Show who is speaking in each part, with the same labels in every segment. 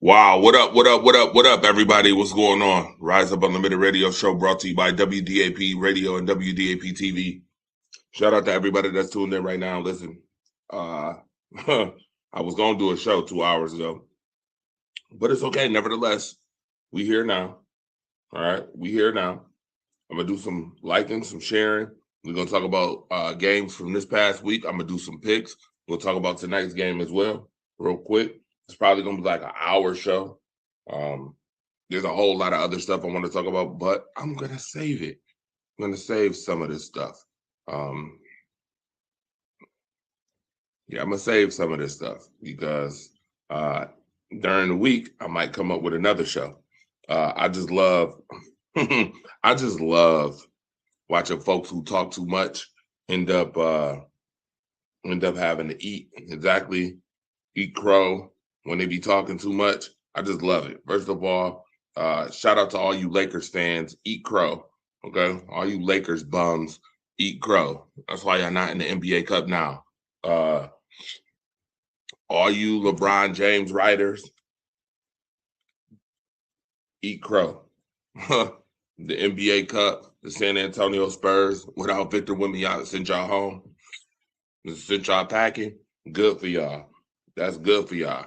Speaker 1: Wow, what up, what up, what up, what up, everybody? What's going on? Rise Up Unlimited Radio Show brought to you by WDAP Radio and WDAP TV. Shout out to everybody that's tuned in right now. Listen, uh, I was going to do a show 2 hours ago, but it's okay. Nevertheless, we here now. All right, we here now. I'm going to do some liking, some sharing. We're going to talk about games from this past week. I'm going to do some picks. We'll talk about tonight's game as well, real quick. It's probably going to be like an hour show. There's a whole lot of other stuff I want to talk about, but I'm going to save it. I'm going to save some of this stuff. Um, yeah, I'm going to save some of this stuff because during the week, I might come up with another show. I just love, I just love watching folks who talk too much end up having to eat crow when they be talking too much. I just love it. First of all, shout out to all you Lakers fans. Eat crow, okay? All you Lakers bums, eat crow. That's why y'all not in the NBA Cup now. All you LeBron James writers, eat crow. The NBA Cup, the San Antonio Spurs, without Victor Wembanyama, sent y'all home. Sent y'all packing. Good for y'all. That's good for y'all.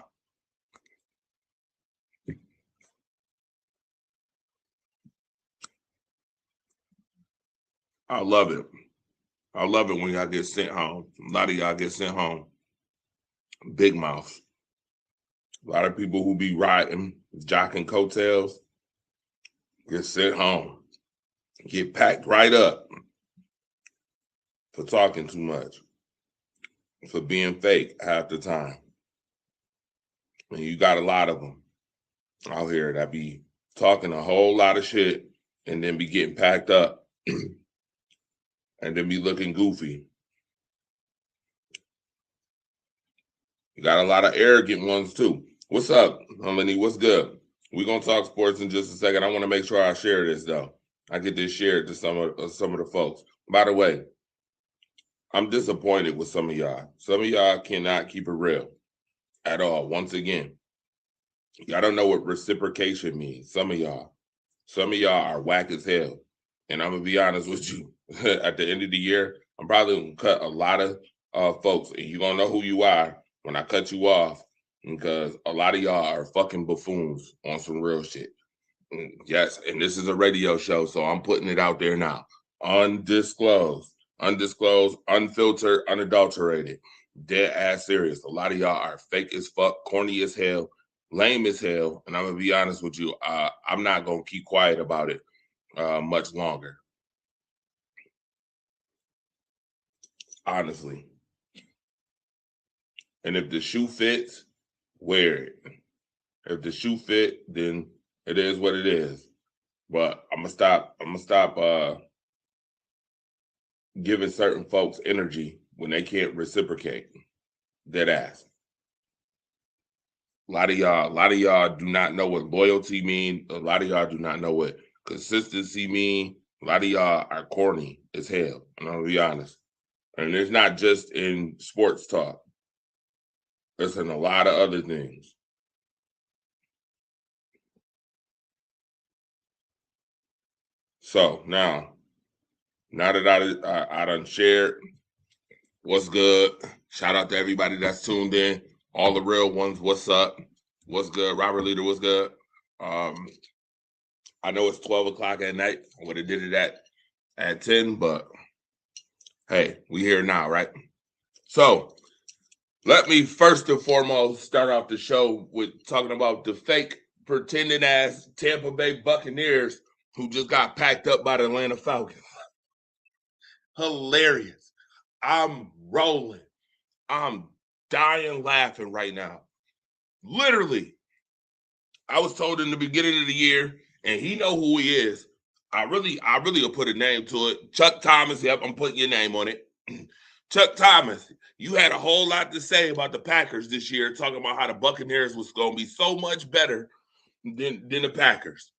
Speaker 1: I love it. I love it when y'all get sent home. A lot of y'all get sent home. Big mouth. A lot of people who be riding, jocking coattails, get sent home. Get packed right up for talking too much, for being fake half the time. And you got a lot of them out here that be talking a whole lot of shit and then be getting packed up and then be looking goofy. You got a lot of arrogant ones too. What's up, Melanie? What's good? We're gonna talk sports in just a second. I want to make sure I share this though. I get this shared to some of the folks. By the way, I'm disappointed with some of y'all. Some of y'all cannot keep it real at all. Once again, y'all don't know what reciprocation means. Some of y'all are whack as hell. And I'm gonna be honest with you. At the end of the year, I'm probably gonna cut a lot of folks, and you're gonna know who you are when I cut you off, because a lot of y'all are fucking buffoons on some real shit. Yes, and this is a radio show, so I'm putting it out there now. Undisclosed, unfiltered, unadulterated, dead ass serious. A lot of y'all are fake as fuck, corny as hell, lame as hell, and I'm gonna be honest with you. I'm not gonna keep quiet about it much longer. Honestly. And if the shoe fits, wear it. If the shoe fit, then it is what it is. But I'm gonna stop giving certain folks energy when they can't reciprocate. Dead ass. A lot of y'all do not know what loyalty mean. A lot of y'all do not know what consistency mean. A lot of y'all are corny as hell. And I'm gonna be honest. And it's not just in sports talk. It's in a lot of other things. So now that I done shared what's good, shout out to everybody that's tuned in, all the real ones. What's up? What's good? Robert Leader, what's good? Um, I know it's 12 o'clock at night. I would have did it at 10, but hey, we here now, right? So let me first and foremost start off the show with talking about the fake pretending ass Tampa Bay Buccaneers who just got packed up by the Atlanta Falcons. Hilarious. I'm rolling. I'm dying laughing right now. Literally, I was told in the beginning of the year, and he know who he is. I really will put a name to it. Chuck Thomas. Yep, I'm putting your name on it. Chuck Thomas, you had a whole lot to say about the Packers this year, talking about how the Buccaneers was going to be so much better than the Packers.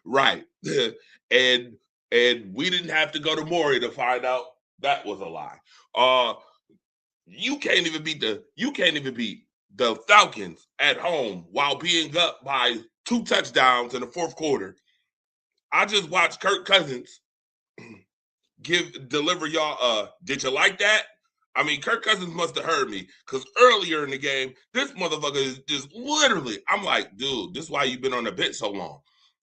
Speaker 1: Right. and we didn't have to go to Maury to find out that was a lie. You can't even beat the Falcons at home while being up by 2 touchdowns in the fourth quarter. I just watched Kirk Cousins deliver y'all. Did you like that? I mean, Kirk Cousins must have heard me because earlier in the game, this motherfucker is just literally. I'm like, dude, this is why you've been on the bench so long.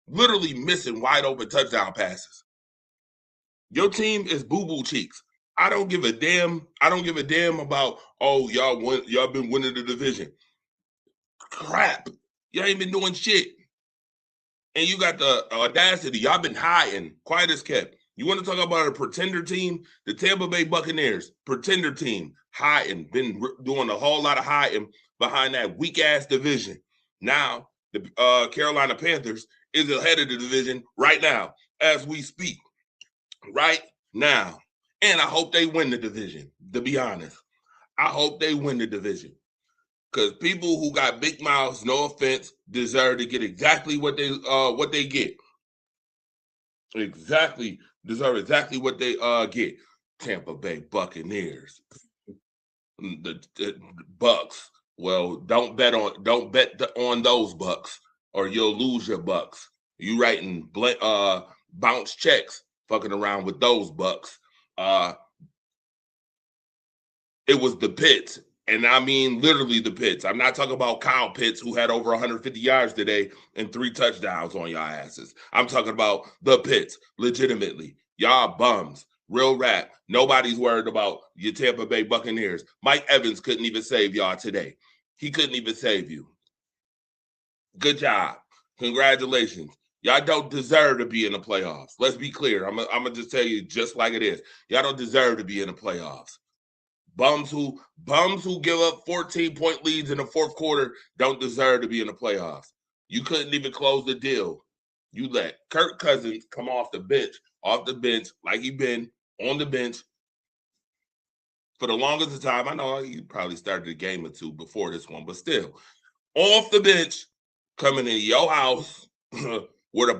Speaker 1: Literally missing wide open touchdown passes. Your team is boo-boo cheeks. I don't give a damn. I don't give a damn about, oh, y'all been winning the division. Crap. Y'all ain't been doing shit. And you got the audacity. Y'all been hiding, quiet as kept. You want to talk about a pretender team? The Tampa Bay Buccaneers, pretender team, hiding, been doing a whole lot of hiding behind that weak-ass division. Now, the Carolina Panthers is ahead of the division right now as we speak. Right now. And I hope they win the division, to be honest. I hope they win the division. Because people who got big mouths, no offense, deserve to get exactly what they get. Exactly. Deserve exactly what they get. Tampa Bay Buccaneers. The Bucks. Well, don't bet on those Bucks or you'll lose your Bucks. You writing bounce checks fucking around with those Bucks. It was the Pitts. And I mean literally the Pitts. I'm not talking about Kyle Pitts, who had over 150 yards today and 3 touchdowns on y'all asses. I'm talking about the Pitts, legitimately. Y'all bums. Real rap. Nobody's worried about your Tampa Bay Buccaneers. Mike Evans couldn't even save y'all today. He couldn't even save you. Good job. Congratulations. Y'all don't deserve to be in the playoffs. Let's be clear. I'm gonna just tell you just like it is. Y'all don't deserve to be in the playoffs. Bums who give up 14-point leads in the fourth quarter don't deserve to be in the playoffs. You couldn't even close the deal. You let Kirk Cousins come off the bench like he been on the bench for the longest time. I know he probably started a game or two before this one, but still, off the bench, coming in your house where the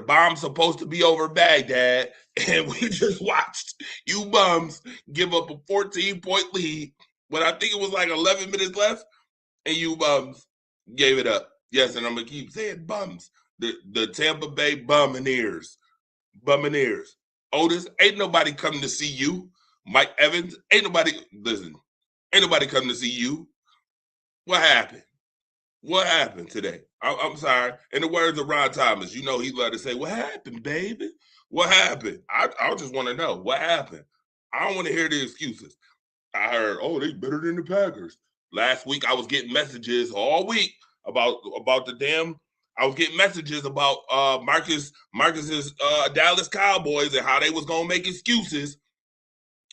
Speaker 1: bomb's supposed to be over Baghdad, and we just watched you bums give up a 14-point lead when I think it was like 11 minutes left, and you bums gave it up. Yes, and I'm gonna keep saying bums. The Tampa Bay Buccaneers. Otis, ain't nobody coming to see you. Mike Evans, ain't nobody coming to see you. What happened? What happened today? I'm sorry. In the words of Ron Thomas, you know he loved to say, "What happened, baby? What happened?" I just want to know what happened. I don't want to hear the excuses. I heard, oh, they better than the Packers. Last week I was getting messages all week about the damn. I was getting messages about Marcus's Dallas Cowboys and how they was gonna make excuses.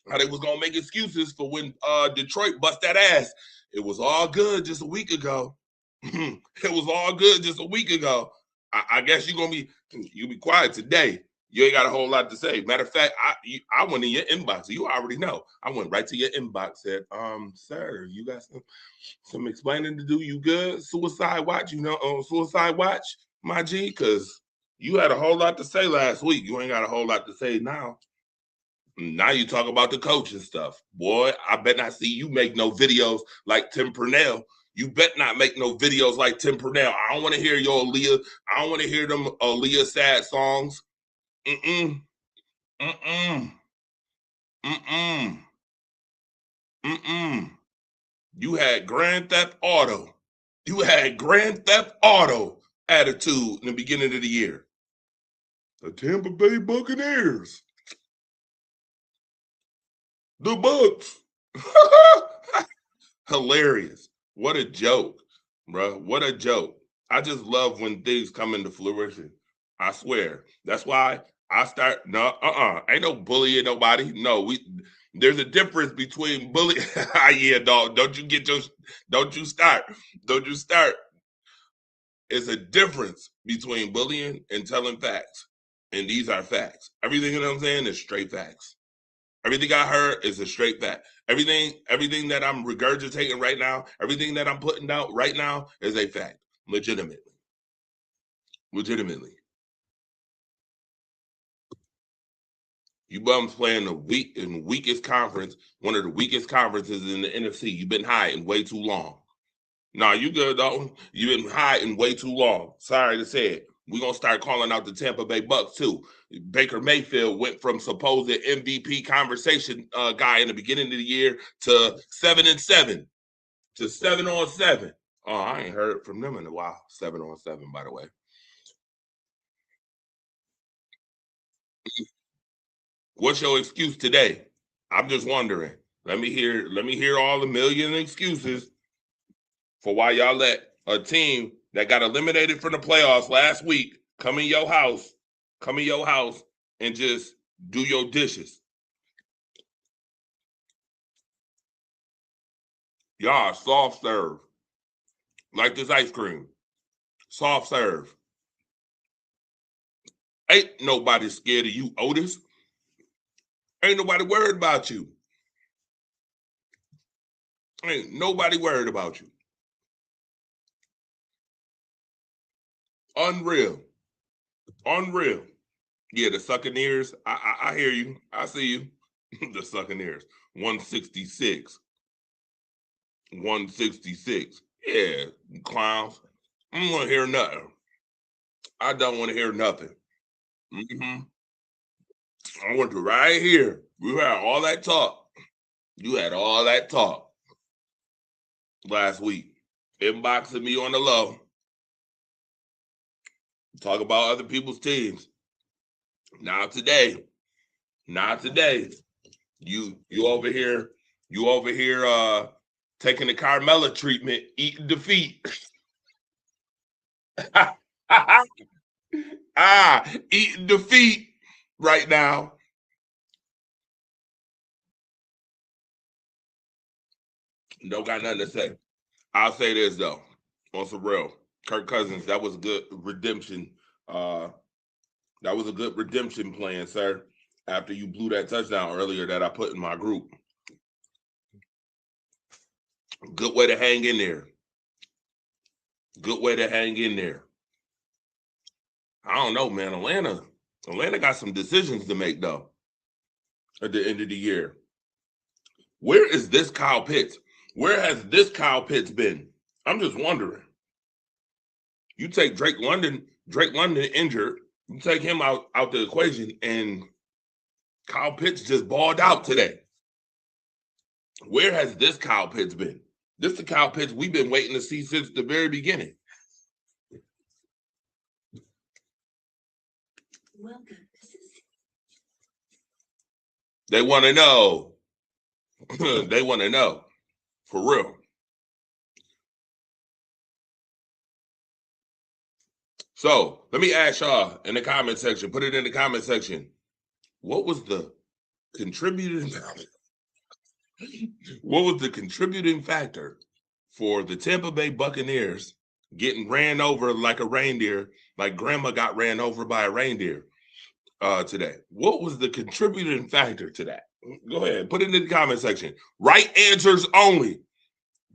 Speaker 1: How they was gonna make excuses for when Detroit bust that ass. It was all good just a week ago. It was all good just a week ago. I guess you be quiet today. You ain't got a whole lot to say. Matter of fact, I went in your inbox. You already know. I went right to your inbox. Said, sir, you got some explaining to do. You good? Suicide Watch. Suicide Watch, my G, because you had a whole lot to say last week. You ain't got a whole lot to say now. Now you talk about the coaching stuff. Boy, I bet not see you make no videos like Tim Purnell. You bet not make no videos like Tim Purnell. I don't want to hear your Aaliyah. I don't want to hear them Aaliyah sad songs. Mm-mm. Mm-mm. Mm-mm. Mm-mm. You had Grand Theft Auto. You had Grand Theft Auto attitude in the beginning of the year. The Tampa Bay Buccaneers. The Bucks. Hilarious. What a joke, bro. What a joke. I just love when things come into fruition. I swear. That's why I start. No, ain't no bullying nobody. No, there's a difference between bully. Yeah, dog. Don't you start. Don't you start. It's a difference between bullying and telling facts. And these are facts. Everything that I'm saying is straight facts. Everything I heard is a straight fact. Everything that I'm regurgitating right now, everything that I'm putting out right now is a fact. Legitimately. You bums playing the weakest conference, one of the weakest conferences in the NFC. You've been hiding way too long. No, you good though. You been hiding way too long. Sorry to say it. We're gonna start calling out the Tampa Bay Bucks too. Baker Mayfield went from supposed MVP conversation guy in the beginning of the year to 7-7 to 7-7. Oh, I ain't heard from them in a while. 7-7, by the way. What's your excuse today? I'm just wondering. Let me hear all the million excuses for why y'all let a team that got eliminated from the playoffs last week come in your house and just do your dishes. Y'all soft serve like this ice cream. Soft serve. Ain't nobody scared of you, Otis. Ain't nobody worried about you. Ain't nobody worried about you. Unreal. Unreal. Yeah, the Succaneers. I hear you. I see you. The Succaneers. 166. 166. Yeah, clowns. I don't want to hear nothing. I don't want to hear nothing. Hmm. I want to right here. We had all that talk. You had all that talk last week. Inboxing me on the low. Talk about other people's teams. Not today. Not today. You over here. You over here taking the Carmella treatment, eating defeat. Eating defeat right now. Don't got nothing to say. I'll say this though, on some real. Kirk Cousins, that was a good redemption. Uh, that was a good redemption plan, sir. After you blew that touchdown earlier that I put in my group. Good way to hang in there. Good way to hang in there. I don't know, man. Atlanta got some decisions to make though at the end of the year. Where is this Kyle Pitts? Where has this Kyle Pitts been? I'm just wondering. You take Drake London injured, you take him out the equation, and Kyle Pitts just balled out today. Where has this Kyle Pitts been? This is the Kyle Pitts we've been waiting to see since the very beginning. They want to know. They want to know. For real. So let me ask y'all in the comment section, put it in the comment section. What was the contributing what was the contributing factor for the Tampa Bay Buccaneers getting ran over like a reindeer, like grandma got ran over by a reindeer today? What was the contributing factor to that? Go ahead, put it in the comment section. Right answers only.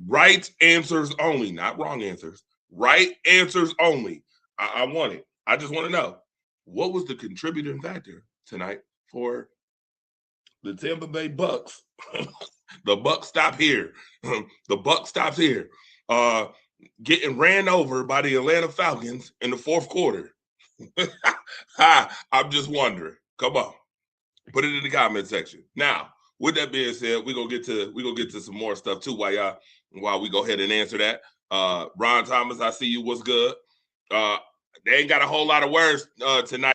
Speaker 1: Right answers only, not wrong answers. Right answers only. I want it. I just want to know what was the contributing factor tonight for the Tampa Bay Bucks. The Bucks stop here. The Buck stops here. Uh, Getting ran over by the Atlanta Falcons in the fourth quarter. I'm just wondering. Come on, put it in the comment section. Now, with that being said, we're gonna get to some more stuff too. While we go ahead and answer that. Ron Thomas, I see you. What's good? Uh, they ain't got a whole lot of words tonight.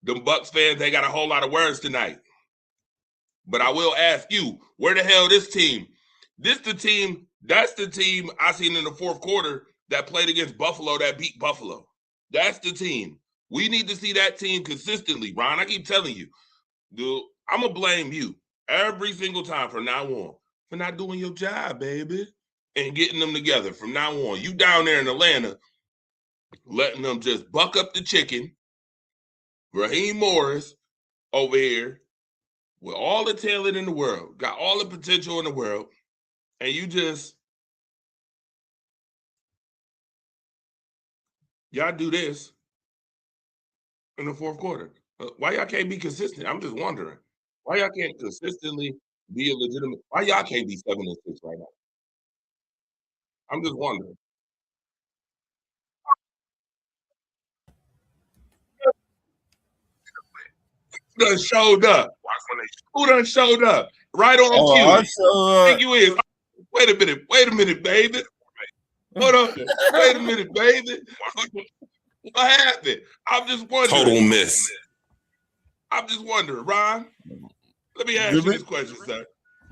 Speaker 1: Them Bucks fans, they got a whole lot of words tonight. But I will ask you, where the hell this team? That's the team I seen in the fourth quarter that played against Buffalo that beat Buffalo. That's the team. We need to see that team consistently, Ron. I keep telling you, dude, I'm gonna blame you every single time from now on for not doing your job, baby, and getting them together from now on. You down there in Atlanta, letting them just buck up the chicken. Raheem Morris over here with all the talent in the world, got all the potential in the world, and you just y'all do this in the fourth quarter. Why y'all can't be consistent? I'm just wondering. Why y'all can't consistently be a legitimate? Why y'all can't be 7-6 right now? I'm just wondering. Who done showed up? Who done showed up? Right on cue. Think you is. Wait a minute, baby. Hold on. Wait a minute, baby. What happened? I'm just wondering.
Speaker 2: Total miss.
Speaker 1: I'm just wondering, Ron. Let me ask you this question, sir.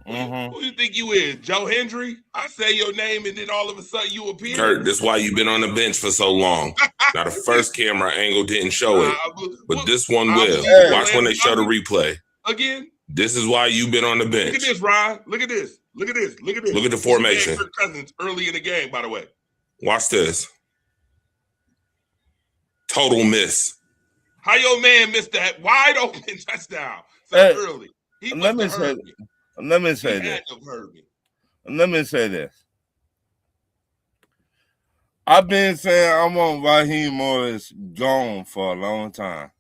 Speaker 1: Who you think you is? Joe Hendry? I say your name and then all of a sudden you appear.
Speaker 2: Kurt, that's why you've been on the bench for so long. Now the first camera angle didn't show it, but this one will. Watch when they show the replay.
Speaker 1: Again?
Speaker 2: This is why you've been on the bench.
Speaker 1: Look at this, Ron. Look at this. Look at this. Look at this.
Speaker 2: Look at the formation.
Speaker 1: Kirk Cousins early in the game, by the way.
Speaker 2: Watch this. Total miss.
Speaker 1: How your man missed that wide open touchdown so early?
Speaker 3: Let me say this. I've been saying I want Raheem Morris gone for a long time.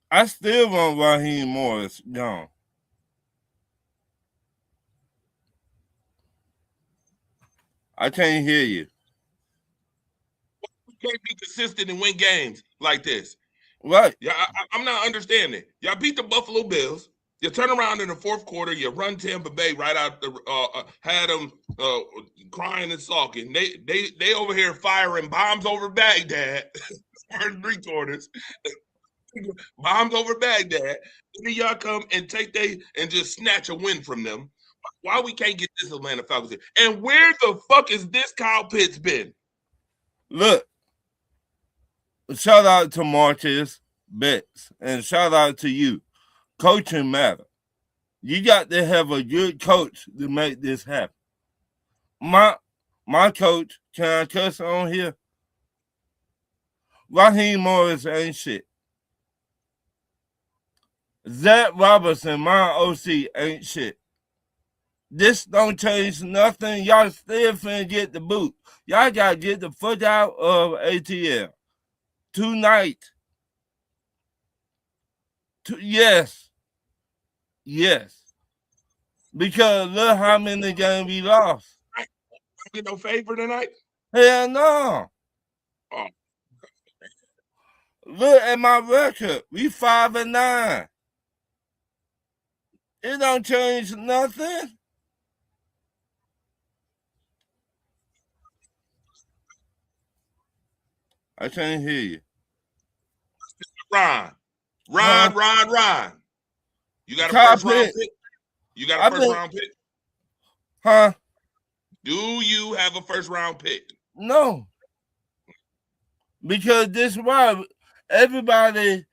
Speaker 3: I still want Raheem Morris gone. I can't hear you.
Speaker 1: You can't be consistent and win games like this.
Speaker 3: Right.
Speaker 1: Yeah, I'm not understanding. Y'all beat the Buffalo Bills. You turn around in the fourth quarter. You run Tampa Bay right out the had them crying and sulking. They over here firing bombs over Baghdad. First 3 quarters. Bombs over Baghdad. And then y'all come and and just snatch a win from them. Why we can't get this Atlanta Falcons? And where the fuck is this Kyle Pitts been?
Speaker 3: Look. Shout out to Marcus Betts and shout out to you. Coaching matter. You got to have a good coach to make this happen. My coach, can I cuss on here? Raheem Morris ain't shit. Zach Robertson, my OC, ain't shit. This don't change nothing. Y'all still finna get the boot. Y'all gotta get the fuck out of ATL. Tonight. Yes. Because look how many games we lost.
Speaker 1: Get no favor tonight?
Speaker 3: Hell no.
Speaker 1: Oh.
Speaker 3: Look at my record. We 5-9. It don't change nothing. I can't hear you.
Speaker 1: Ron. You got a first round pick? You got a first round pick?
Speaker 3: Huh?
Speaker 1: Do you have a first round pick?
Speaker 3: No. Because this is why everybody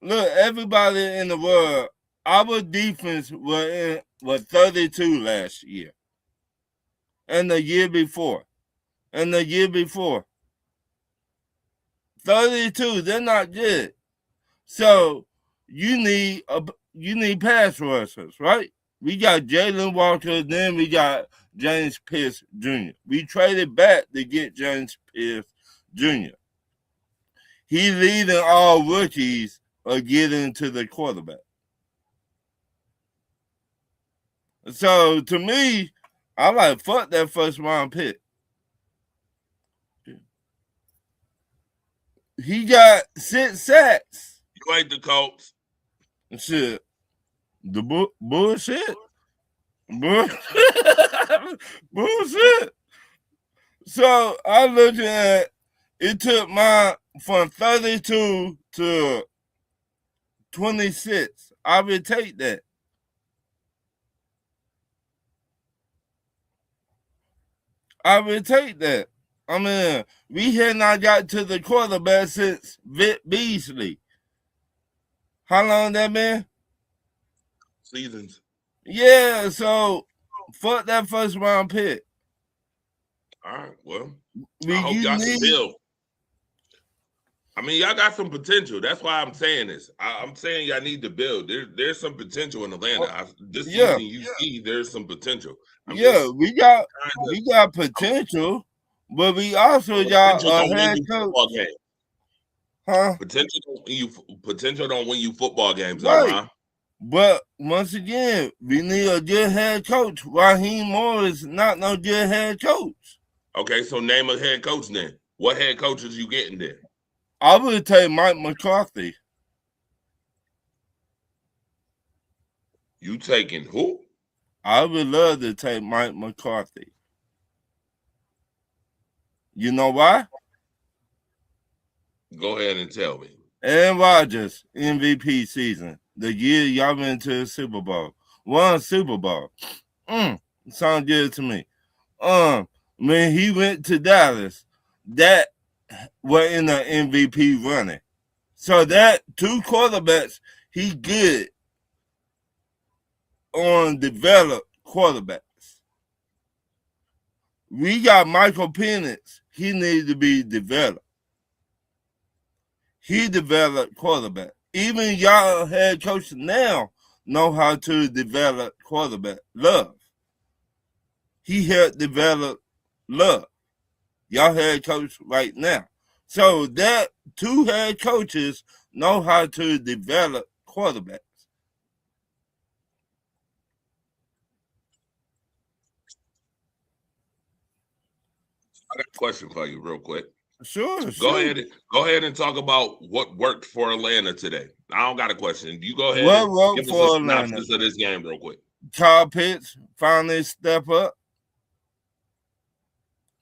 Speaker 3: in the world, our defense was 32 last year. And the year before. 32, they're not good. So you need pass rushers, right? We got Jalen Walker, then we got James Pierce Jr. We traded back to get James Pierce Jr. He leading all rookies of getting to the quarterback. So to me, I'm like, fuck that first round pick. He got 6 sacks.
Speaker 1: You ain't the Colts.
Speaker 3: Shit. The bullshit. Bullshit. So I looked at it took my from 32 to 26. I would take that. I mean, we had not got to the quarterback since Vic Beasley. How long that been?
Speaker 1: Seasons.
Speaker 3: Yeah, so fuck that first round pick.
Speaker 1: All right, well, I hope y'all can build. I mean, y'all got some potential. That's why I'm saying this. I'm saying y'all need to build. There's some potential in Atlanta. This season, you see there's some potential.
Speaker 3: We got potential, but we also got a head coach. Huh?
Speaker 1: Potential don't win you football games, right?
Speaker 3: But once again, we need a good head coach. Raheem Morris not no good head coach.
Speaker 1: Okay, so name a head coach then. What head coaches you getting there?
Speaker 3: I would take Mike McCarthy.
Speaker 1: You taking who?
Speaker 3: I would love to take Mike McCarthy. You know why?
Speaker 1: Go ahead and tell me.
Speaker 3: Aaron Rodgers, MVP season. The year y'all went to the Super Bowl. Won Super Bowl. Sounds good to me. When he went to Dallas, that were in the MVP running. So that 2 quarterbacks, he good on developed quarterbacks. We got Michael Penix. He needs to be developed. He developed quarterback. Even y'all head coach now know how to develop quarterback. Love. He helped develop Love. Y'all head coach right now. So that 2 head coaches know how to develop quarterbacks.
Speaker 1: I got a question for you real quick.
Speaker 3: Sure.
Speaker 1: Go ahead and talk about what worked for Atlanta today. I don't got a question. You go ahead
Speaker 3: and
Speaker 1: give us a synopsis of this game real quick.
Speaker 3: Kyle Pitts finally step up.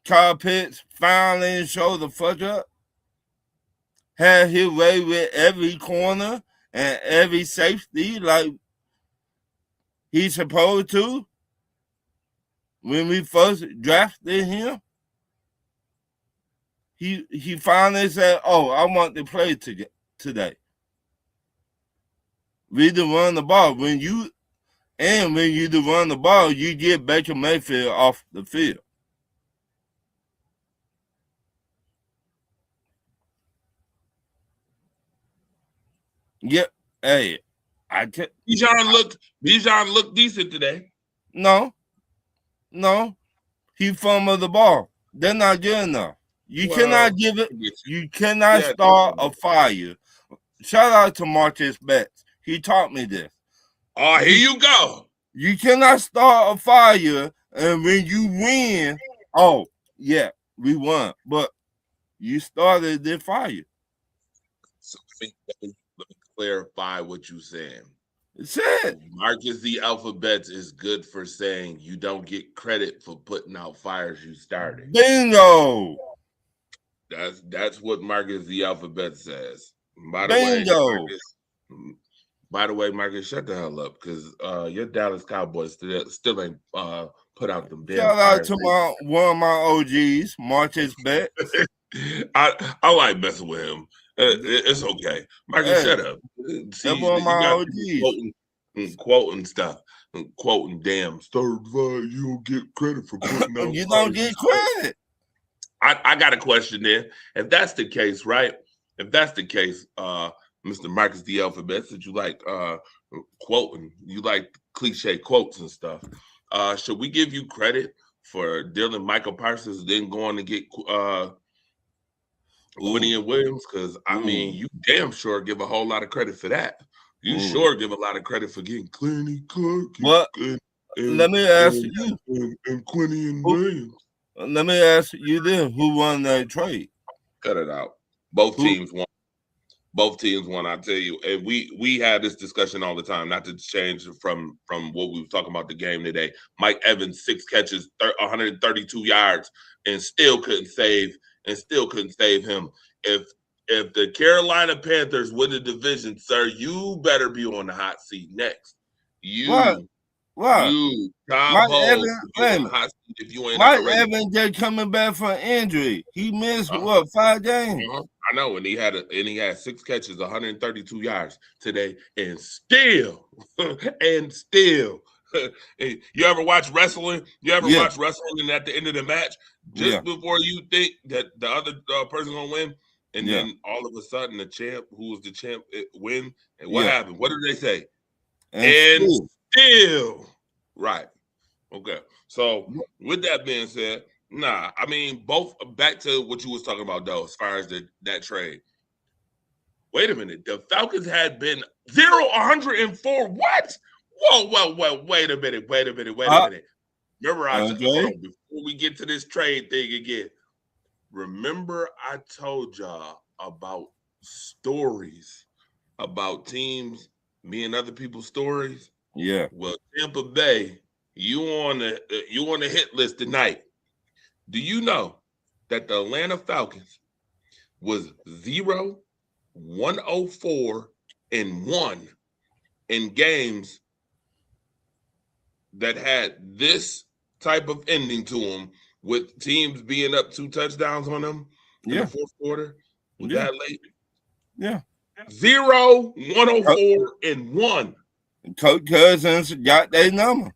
Speaker 3: Kyle Pitts finally show the fuck up. Had his way with every corner and every safety like he's supposed to. When we first drafted him, he finally said, "Oh, I want to play today." We do run the ball. When you do run the ball, you get Baker Mayfield off the field. Yep. Hey,
Speaker 1: Bijan looked decent today.
Speaker 3: No. He fumbled the ball. They're not good enough. You cannot give it. You cannot start a fire. Shout out to Marcus Betts. He taught me this.
Speaker 1: Oh, here you go.
Speaker 3: You cannot start a fire, and when you win, oh yeah, we won. But you started the fire.
Speaker 1: So let me clarify what you're saying.
Speaker 3: Said
Speaker 1: Marcus the Alphabets is good for saying you don't get credit for putting out fires you started.
Speaker 3: Bingo.
Speaker 1: That's what Marcus the Alphabet says. By the way, Marcus, shut the hell up because your Dallas Cowboys still ain't put out them damn.
Speaker 3: Shout out to one of my OGs, Marcus Betts.
Speaker 1: I like messing with him. It's okay. Marcus, shut up. See,
Speaker 3: that's one of my OGs.
Speaker 1: Quoting stuff. Quoting damn third fire, you don't get credit for putting out.
Speaker 3: You don't get credit.
Speaker 1: I got a question there. If that's the case, right? If that's the case, Mr. Marcus the Alphabet, that you like quoting, you like cliche quotes and stuff. Should we give you credit for dealing Michael Parsons, then going to get Quinnen Williams? Because I mean, you damn sure give a whole lot of credit for that. You sure give a lot of credit for getting Clinty Clark.
Speaker 3: What? Let me ask you.
Speaker 1: And Quinnen Williams.
Speaker 3: Let me ask you then, who won that trade?
Speaker 1: Cut it out. Both teams won. Both teams won. I tell you, and we had this discussion all the time. Not to change from what we were talking about the game today. Mike Evans 6 catches, 132 yards, and still couldn't save him. If the Carolina Panthers win the division, sir, you better be on the hot seat next.
Speaker 3: What?
Speaker 1: You, Mike
Speaker 3: Evans, if you ain't Mike Evans just coming back from injury. He missed 5 games.
Speaker 1: I know, and he had 6 catches, 132 yards today, and still. You ever watch wrestling? Watch wrestling, and at the end of the match, just before you think that the other person gonna win, and then all of a sudden the champ, who was the champ, win, and what happened? What did they say? And still, right? Okay. So with that being said, I mean, both back to what you was talking about though, as far as that trade. Wait a minute. The Falcons had been 0-104. What? Whoa. Wait a minute. Remember, hold on, before we get to this trade thing again. Remember, I told y'all about stories about teams, me and other people's stories.
Speaker 3: Yeah.
Speaker 1: Well, Tampa Bay, you on the hit list tonight. Do you know that the Atlanta Falcons was 0-104-1 in games that had this type of ending to them, with teams being up 2 touchdowns on them in the fourth quarter? Was that late?
Speaker 3: Yeah.
Speaker 1: 0-104-1.
Speaker 3: Coach Cousins got their number.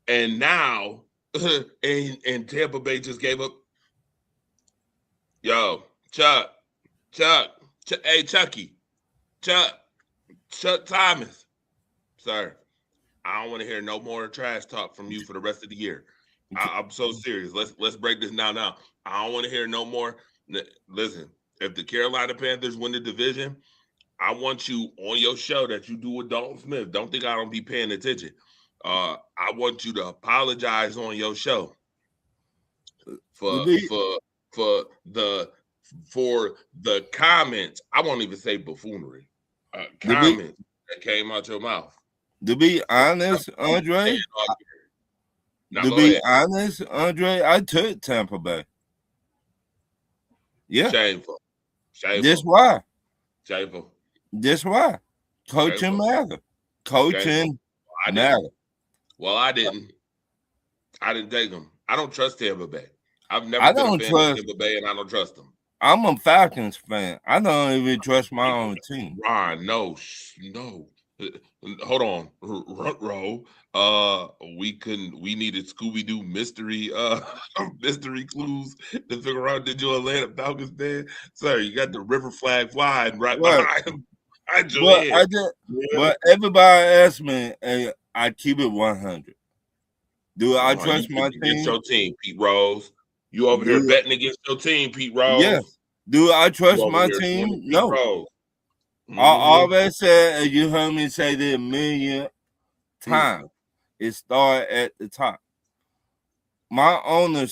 Speaker 1: And now, and Tampa Bay just gave up. Yo, Chuck, hey, Chuck Thomas. Sir, I don't want to hear no more trash talk from you for the rest of the year. I'm so serious. Let's break this down now. I don't want to hear no more. Listen, if the Carolina Panthers win the division, I want you on your show that you do with Dalton Smith. Don't think I don't be paying attention. I want you to apologize on your show for the comments. I won't even say buffoonery. Comments that came out your mouth.
Speaker 3: To be honest, Andre. Andre, I took Tampa Bay. Yeah.
Speaker 1: Shameful.
Speaker 3: This why.
Speaker 1: Shameful.
Speaker 3: This why. Coaching matter. Coaching matter.
Speaker 1: Well, I didn't take them. I don't trust Tampa Bay. I've never been a fan of Tampa Bay, and I don't trust them.
Speaker 3: I'm a Falcons fan. I don't even trust my own team.
Speaker 1: Ron, no. Hold on, row. We needed Scooby-Doo mystery clues to figure out that you're Atlanta Falcons fan. Sir, you got the river flag flying right behind him.
Speaker 3: But everybody asked me, and I keep it 100. Do I trust my team?
Speaker 1: Against your team, Pete Rose. You over here betting against your team, Pete Rose.
Speaker 3: Yes. Do I trust my team? No. Mm-hmm. I always said, and you heard me say this a million times, it started at the top. My owner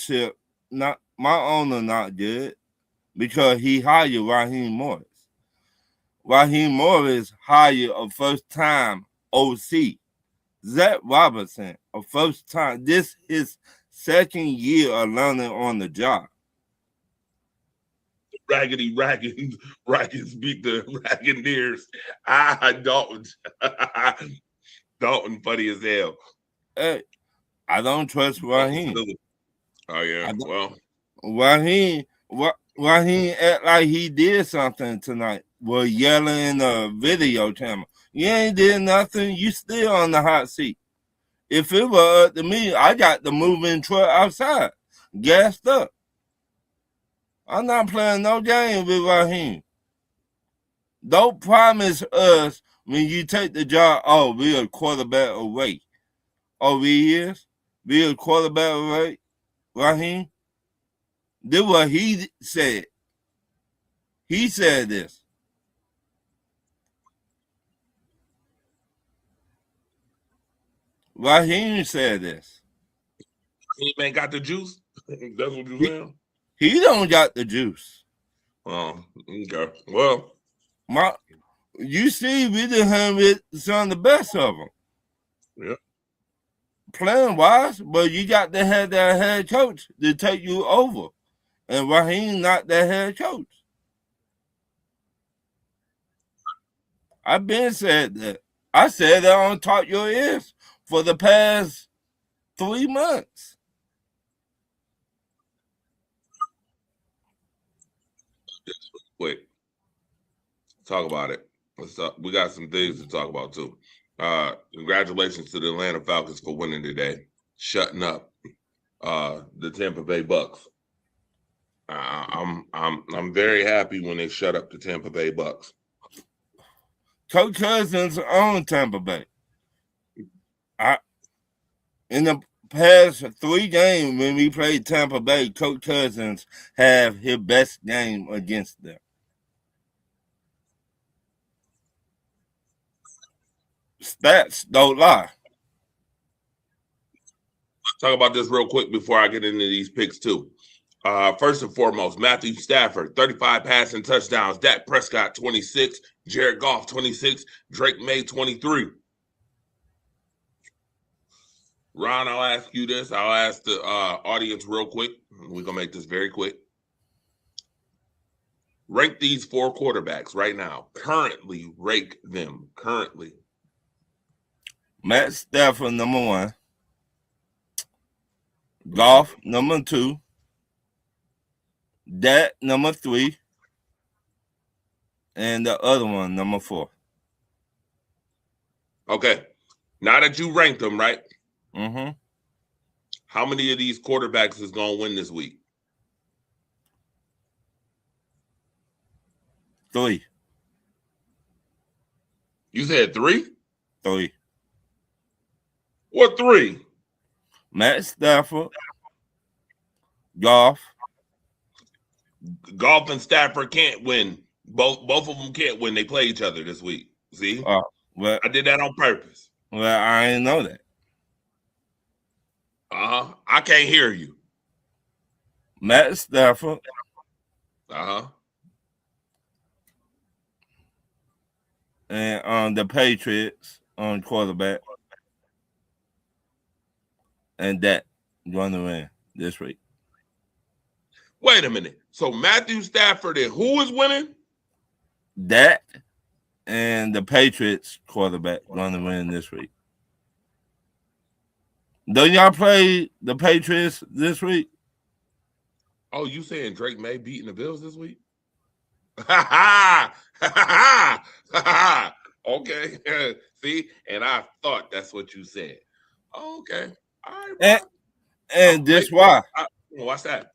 Speaker 3: not good because he hired Raheem Morris. Raheem Morris hired a first-time OC, Zach Robinson, a first-time. This is second year of learning on the job.
Speaker 1: Raggeds beat the Ragganeers. Dalton funny as hell.
Speaker 3: Hey, I don't trust Raheem.
Speaker 1: Oh yeah, well,
Speaker 3: Raheem act like he did something tonight. Was yelling in the video camera. You ain't did nothing. You still on the hot seat. If it were up to me, I got the moving truck outside, gassed up. I'm not playing no game with Raheem. Don't promise us when you take the job, oh, we're a quarterback away. Oh, we is? We're a quarterback away, Raheem? This is what he said. He said this. Raheem said this.
Speaker 1: He ain't got the juice? That's what you saying?
Speaker 3: He don't got the juice.
Speaker 1: Oh, okay. Well,
Speaker 3: you see, we done have with some of the best of them.
Speaker 1: Yeah.
Speaker 3: Playing wise, but you got to have that head coach to take you over. And Raheem not that head coach. I've been said that. I said that on Talk Your Ears for the past 3 months.
Speaker 1: Wait. Talk about it. Let's talk. We got some things to talk about too. Congratulations to the Atlanta Falcons for winning today, shutting up the Tampa Bay Bucks. I'm very happy when they shut up the Tampa Bay Bucks.
Speaker 3: Coach Cousins own Tampa Bay. In the past 3 games when we played Tampa Bay, Coach Cousins have his best game against them. Stats don't lie.
Speaker 1: Let's talk about this real quick before I get into these picks too. First and foremost, Matthew Stafford, 35 passing touchdowns. Dak Prescott, 26. Jared Goff, 26. Drake May, 23. Ron, I'll ask you this. I'll ask the audience real quick. We're going to make this very quick. Rank these 4 quarterbacks right now. Currently, rank them. Currently.
Speaker 3: Matt Stafford, number 1. Goff, number 2. Dak, number 3. And the other one, number 4.
Speaker 1: Okay. Now that you ranked them, right?
Speaker 3: Mm-hmm.
Speaker 1: How many of these quarterbacks is going to win this week?
Speaker 3: 3.
Speaker 1: You said 3?
Speaker 3: 3.
Speaker 1: What 3?
Speaker 3: Matt Stafford, Goff.
Speaker 1: Goff and Stafford can't win. Both of them can't win. They play each other this week. See?
Speaker 3: Well,
Speaker 1: I did that on purpose.
Speaker 3: Well, I didn't know that.
Speaker 1: I can't hear you.
Speaker 3: Matt Stafford. And the Patriots on quarterback. And that going to win this week.
Speaker 1: Wait a minute. So Matthew Stafford and who is winning?
Speaker 3: That and the Patriots quarterback going to win this week. Don't y'all play the Patriots this week?
Speaker 1: Oh, you saying Drake May beating the Bills this week? Ha ha ha! Okay. See, and I thought that's what you said. Okay. All right.
Speaker 3: And this why?
Speaker 1: Watch that.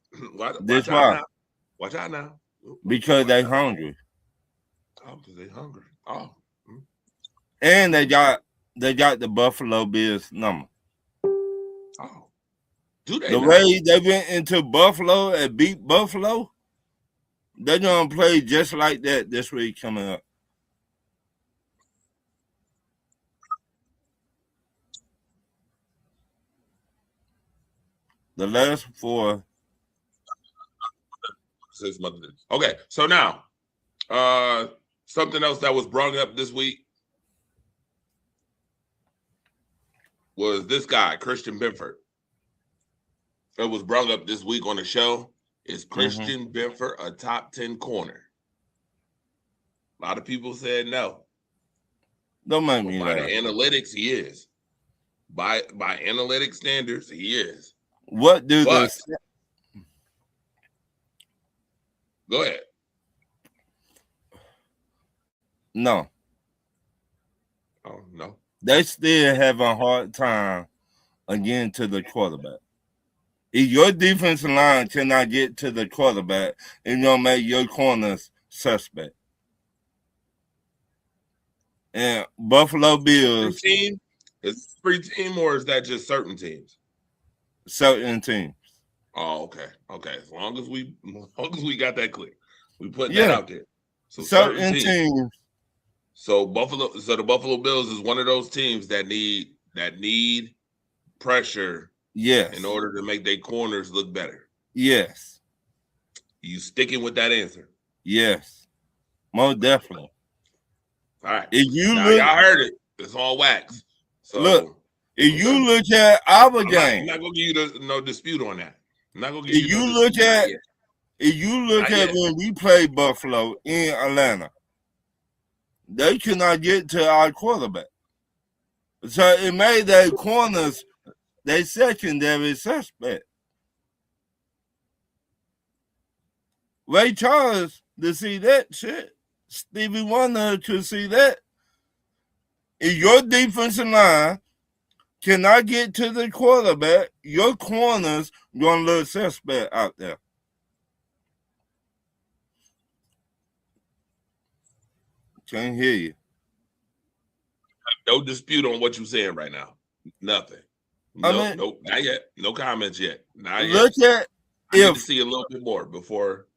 Speaker 3: This why?
Speaker 1: Watch out now.
Speaker 3: Because they hungry.
Speaker 1: Oh, because they hungry. Oh.
Speaker 3: And they got the Buffalo Bills number.
Speaker 1: Oh. Do they?
Speaker 3: The way they went into Buffalo and beat Buffalo, they're gonna play just like that this week coming up. The last 4.
Speaker 1: 6 months. Okay, so now, something else that was brought up this week was this guy, Christian Benford. It was brought up this week on the show. Is Christian Benford a top 10 corner? A lot of people said no.
Speaker 3: Don't make me
Speaker 1: By
Speaker 3: laugh.
Speaker 1: the analytics, he is. By analytic standards, he is.
Speaker 3: What do
Speaker 1: But,
Speaker 3: the
Speaker 1: go ahead.
Speaker 3: No.
Speaker 1: Oh, no.
Speaker 3: They still have a hard time again to the quarterback. If your defensive line cannot get to the quarterback, it's gonna make your corners suspect. And Buffalo Bills,
Speaker 1: Team? Is it free team or is that just certain teams?
Speaker 3: certain teams.
Speaker 1: Oh, okay. Okay. As long as we got that clear. We put that out there. So
Speaker 3: certain teams.
Speaker 1: So the Buffalo Bills is one of those teams that need pressure,
Speaker 3: yes,
Speaker 1: in order to make their corners look better.
Speaker 3: Yes.
Speaker 1: You sticking with that answer?
Speaker 3: Yes. Most definitely.
Speaker 1: All right.
Speaker 3: If you
Speaker 1: now, y'all heard it. It's all wax. So
Speaker 3: look, if you look at our game,
Speaker 1: I'm not gonna give you no dispute on that. I'm not gonna give
Speaker 3: if
Speaker 1: you.
Speaker 3: If you look at when we played Buffalo in Atlanta, they could not get to our quarterback. So it made their corners, their secondary suspect. Ray Charles to see that shit. Stevie Wonder to see that. If your defensive line cannot get to the quarterback, your corners gonna look suspect out there. Can't hear you.
Speaker 1: No dispute on what you're saying right now. Nothing. Nope, not yet. No comments yet. Not
Speaker 3: look
Speaker 1: yet.
Speaker 3: I
Speaker 1: need to see a little bit more before.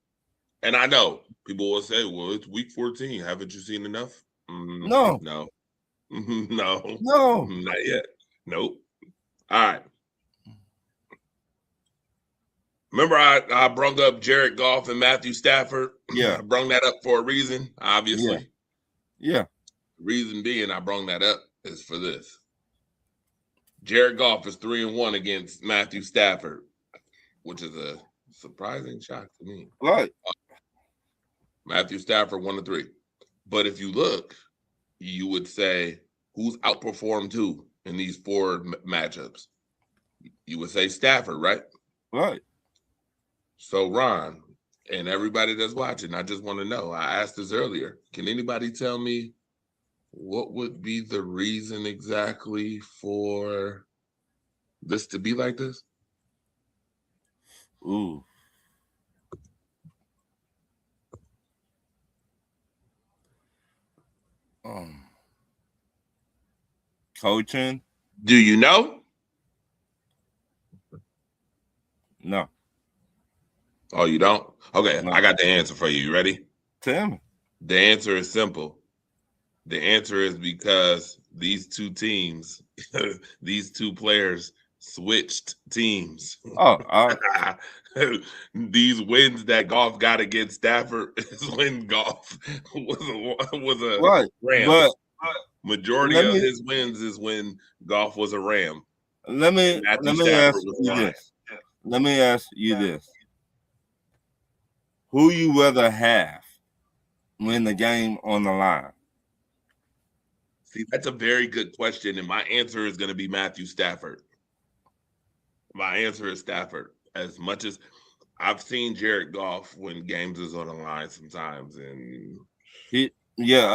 Speaker 1: And I know people will say, "Well, it's week 14. Haven't you seen enough?"
Speaker 3: No.
Speaker 1: No.
Speaker 3: No.
Speaker 1: Not yet. Nope. All right. Remember I brought up Jared Goff and Matthew Stafford?
Speaker 3: Yeah.
Speaker 1: I brought that up for a reason, obviously.
Speaker 3: Yeah.
Speaker 1: Reason being I brought that up is for this. Jared Goff is 3-1 against Matthew Stafford, which is a surprising shock to me.
Speaker 3: Right.
Speaker 1: Matthew Stafford 1-3. But if you look, you would say who's outperformed who in these four matchups? You would say Stafford, right?
Speaker 3: Right.
Speaker 1: So Ron and everybody that's watching, I just want to know. I asked this earlier. Can anybody tell me what would be the reason exactly for this to be like this?
Speaker 3: Ooh. Coaching?
Speaker 1: Do you know?
Speaker 3: No.
Speaker 1: Oh, you don't? Okay,
Speaker 3: No.
Speaker 1: I got the answer for you. You ready?
Speaker 3: Tell me.
Speaker 1: The answer is simple. The answer is because these two teams, these two players switched teams.
Speaker 3: Oh,
Speaker 1: These wins that Goff got against Stafford is when Goff was a
Speaker 3: right.
Speaker 1: Ram.
Speaker 3: But
Speaker 1: majority of his wins is when Goff was a Ram.
Speaker 3: Let me ask you this. Let me ask you this. Who you rather have win the game on the line?
Speaker 1: See, that's a very good question, and my answer is going to be Matthew Stafford. My answer is Stafford. As much as I've seen Jared Goff when games is on the line sometimes, and
Speaker 3: a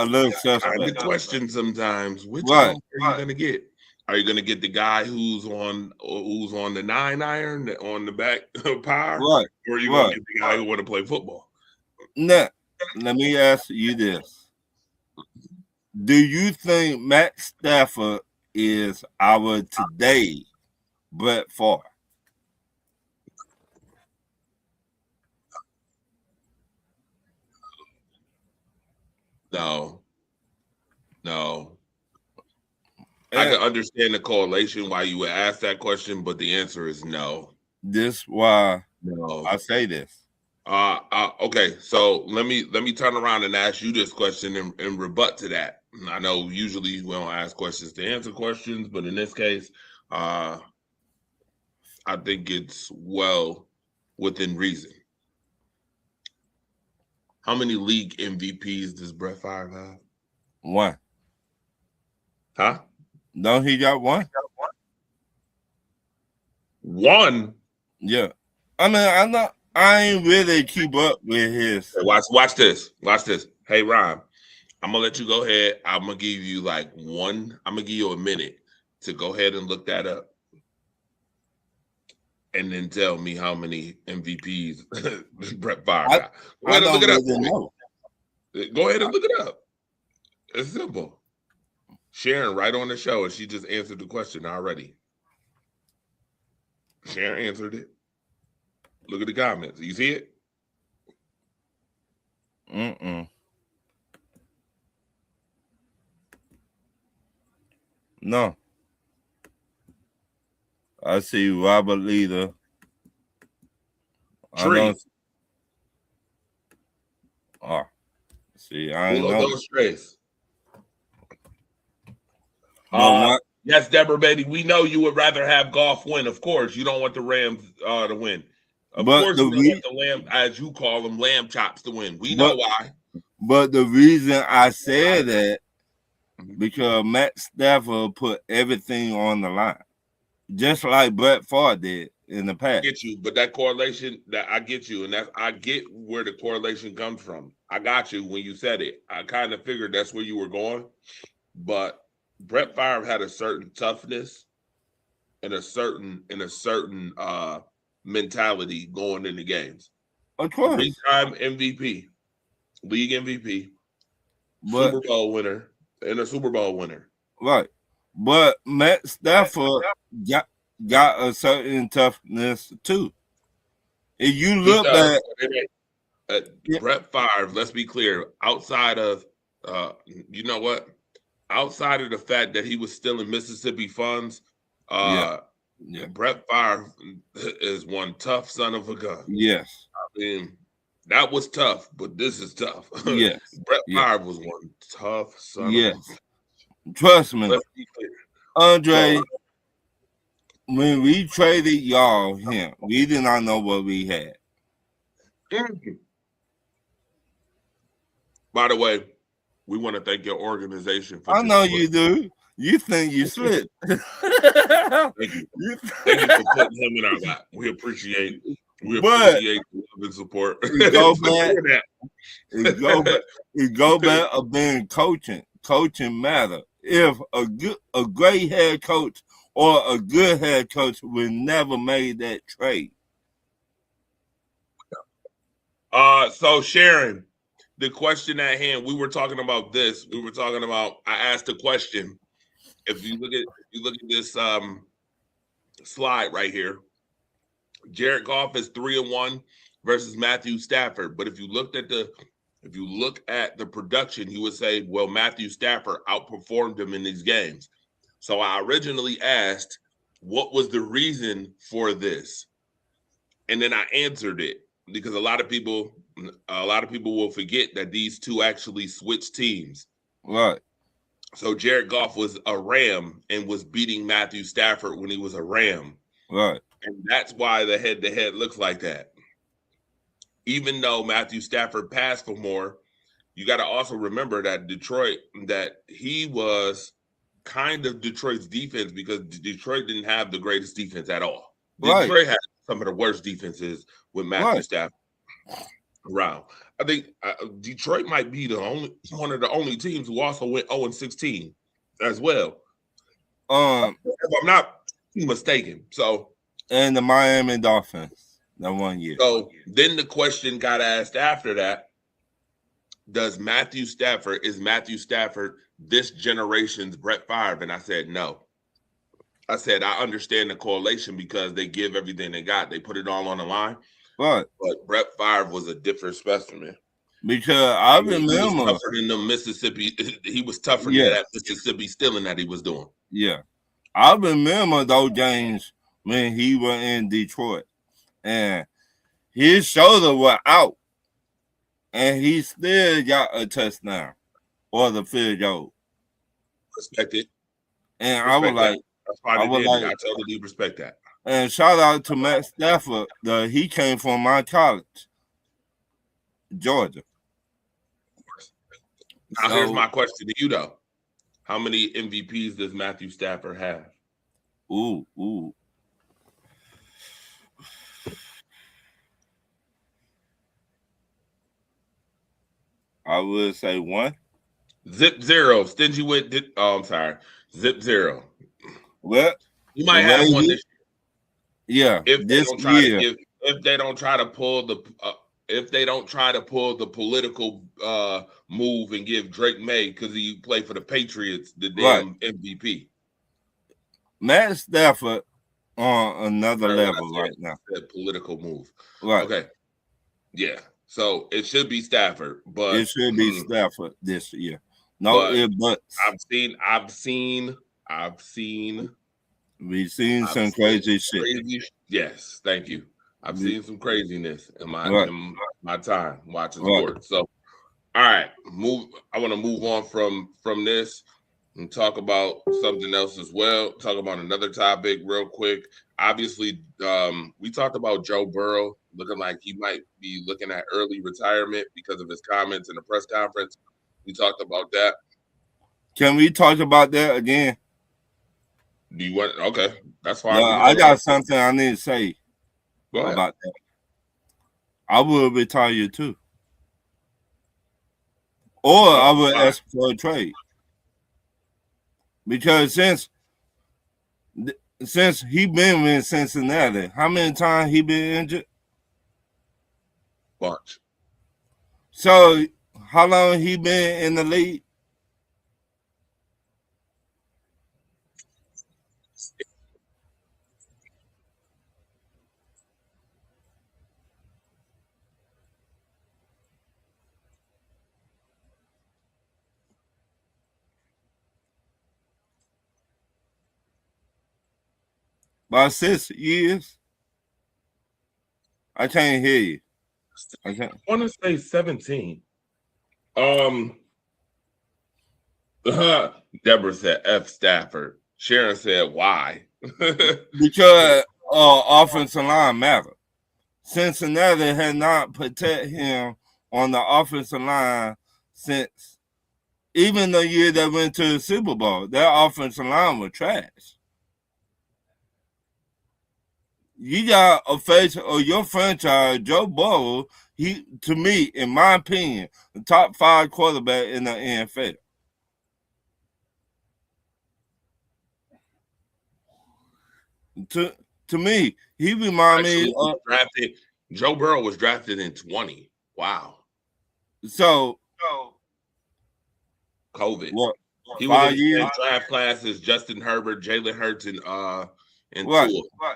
Speaker 3: little suspect.
Speaker 1: I get questioned sometimes. Which Goff are you going to get? Are you going to get the guy who's on the 9-iron on the back power,
Speaker 3: right?
Speaker 1: Or are you going to get the guy who want to play football?
Speaker 3: Now, let me ask you this. Do you think Matt Stafford is our today Brett Favre?
Speaker 1: No. I can understand the correlation why you would ask that question, but the answer is no.
Speaker 3: This why
Speaker 1: no.
Speaker 3: I say this.
Speaker 1: Okay, so let me turn around and ask you this question and rebut to that. I know usually we don't ask questions to answer questions, but in this case, I think it's well within reason. How many league MVPs does Brett Favre have?
Speaker 3: One.
Speaker 1: Huh?
Speaker 3: No, he got one.
Speaker 1: One?
Speaker 3: Yeah. I mean, I ain't really keep up with his.
Speaker 1: Hey, watch this. Watch this. Hey, Ron, I'm gonna let you go ahead. I'm gonna give you I'm gonna give you a minute to go ahead and look that up. And then tell me how many MVPs Brett Favre got. Go ahead and look it up. Go ahead and look it up. It's simple. Sharon, right on the show, and she just answered the question already. Sharon answered it. Look at the comments. You see it?
Speaker 3: No. I see Robert Leader. See, I ain't know.
Speaker 1: Those trays. Yes, Deborah Beatty, we know you would rather have Goff win. Of course, you don't want the Rams to win. Of course, you don't want the lamb, as you call them, lamb chops to win. We know why.
Speaker 3: But the reason I said that, because Matt Stafford put everything on the line, just like Brett Favre did in the past.
Speaker 1: I get you, but that correlation, I get you, and I get where the correlation comes from. I got you when you said it. I kind of figured that's where you were going, but Brett Favre had a certain toughness and a certain mentality going into games.
Speaker 3: Of course.
Speaker 1: 3-time MVP, league MVP, Super Bowl winner, and a Super Bowl winner.
Speaker 3: Right. But Matt Stafford got a certain toughness too. If you look
Speaker 1: at Brett Favre, let's be clear, outside of you know what? outside of the fact that he was stealing Mississippi funds,
Speaker 3: Yeah.
Speaker 1: Brett Favre is one tough son of a gun.
Speaker 3: Yes.
Speaker 1: I mean, that was tough, but this is tough.
Speaker 3: Yes.
Speaker 1: Brett
Speaker 3: Yes.
Speaker 1: Favre was one tough son
Speaker 3: Yes.
Speaker 1: of a gun.
Speaker 3: Trust me,
Speaker 1: Let's be clear.
Speaker 3: Andre. When we traded y'all him, we did not know what we had.
Speaker 1: By the way, we want to thank your organization for.
Speaker 3: I know you do. You think you slick.
Speaker 1: Thank you. Thank you for putting him in our lap. We appreciate the love and support.
Speaker 3: It go back of being coaching. Coaching matter. If a great head coach or a good head coach would never made that trade.
Speaker 1: So Sharon, the question at hand, we were talking about this. I asked a question. If you look at this slide right here, Jared Goff is 3-1 versus Matthew Stafford. But if you look at the production, you would say, well, Matthew Stafford outperformed him in these games. So I originally asked, what was the reason for this? And then I answered it because a lot of people will forget that these two actually switched teams.
Speaker 3: Right.
Speaker 1: So Jared Goff was a Ram and was beating Matthew Stafford when he was a Ram.
Speaker 3: Right.
Speaker 1: And that's why the head-to-head looks like that. Even though Matthew Stafford passed for more, you got to also remember that he was kind of Detroit's defense because Detroit didn't have the greatest defense at all.
Speaker 3: Right.
Speaker 1: Detroit had some of the worst defenses with Matthew Stafford around. I think Detroit might be one of the only teams who also went 0-16 as well. If I'm not mistaken. So,
Speaker 3: and the Miami Dolphins that 1 year.
Speaker 1: So then the question got asked after that: is Matthew Stafford this generation's Brett Favre? And I said no. I said I understand the correlation because they give everything they got. They put it all on the line.
Speaker 3: Right.
Speaker 1: But Brett Favre was a different specimen.
Speaker 3: Because I remember
Speaker 1: he was tougher than the Mississippi. He was tougher than that Mississippi stealing that he was doing.
Speaker 3: Yeah. I remember those games when he was in Detroit. And his shoulder was out. And he still got a touchdown or the field goal.
Speaker 1: Respect it.
Speaker 3: And I was like,
Speaker 1: I totally respect that.
Speaker 3: And shout out to Matt Stafford. He came from my college, Georgia.
Speaker 1: Now, here's my question to you, though. How many MVPs does Matthew Stafford have?
Speaker 3: Ooh. I would say 1.
Speaker 1: Zip 0. Stingy with. I'm sorry. Zip 0.
Speaker 3: Well,
Speaker 1: you might have one this
Speaker 3: year. Yeah.
Speaker 1: If they don't try to pull the political move and give Drake May because he played for the Patriots the damn MVP.
Speaker 3: Matt Stafford on another level right now.
Speaker 1: That political move.
Speaker 3: Right.
Speaker 1: Okay. Yeah. So it should be Stafford, but
Speaker 3: it should be Stafford this year. No, but
Speaker 1: I've seen
Speaker 3: we've seen some crazy shit.
Speaker 1: Yes, thank you. I've seen some craziness in my time watching sports. So, all right, I want to move on from this and talk about something else as well. Talk about another topic real quick. Obviously, we talked about Joe Burrow looking like he might be looking at early retirement because of his comments in the press conference. We talked about that.
Speaker 3: Can we talk about that again?
Speaker 1: Do you want? Okay, that's fine.
Speaker 3: I got something I need to say about that. I will retire too, or I will ask for a trade because since he been in Cincinnati, how many times he been injured?
Speaker 1: Bunch.
Speaker 3: So how long he been in the league? About 6 years. I can't hear you.
Speaker 1: I want to say 17. Deborah said F. Stafford. Sharon said why?
Speaker 3: Because offensive line matter. Cincinnati had not protected him on the offensive line since even the year they went to the Super Bowl. Their offensive line was trash. You got a face of your franchise, Joe Burrow. He, to me, in my opinion, the top 5 quarterback in the NFL. To me, he reminds me of
Speaker 1: drafted. Joe Burrow was drafted in 20. Wow.
Speaker 3: So
Speaker 1: COVID.
Speaker 3: What?
Speaker 1: He was in the same draft class as Justin Herbert, Jalen Hurts, and
Speaker 3: Right.
Speaker 1: Tua.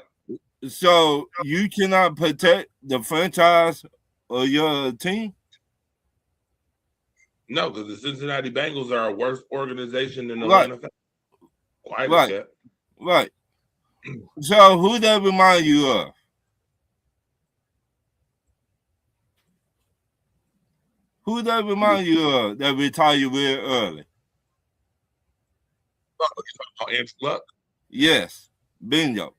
Speaker 3: So you cannot protect the franchise of your team?
Speaker 1: No, because the Cincinnati Bengals are a worse organization than the NFL. Quite a bit.
Speaker 3: Right. So who that remind you of? Who that remind you of that retired real early?
Speaker 1: Andrew Luck?
Speaker 3: Yes. Bingo.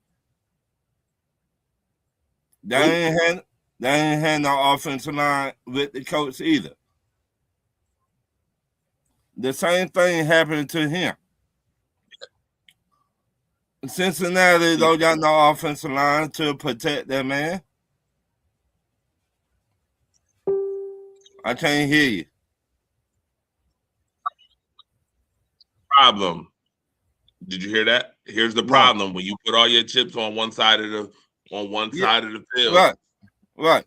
Speaker 3: They ain't had no offensive line with the coach either. The same thing happened to him. Cincinnati don't got no offensive line to protect that man. I can't hear you.
Speaker 1: Problem. Did you hear that? Here's the problem: when you put all your chips on one side of the field,
Speaker 3: right,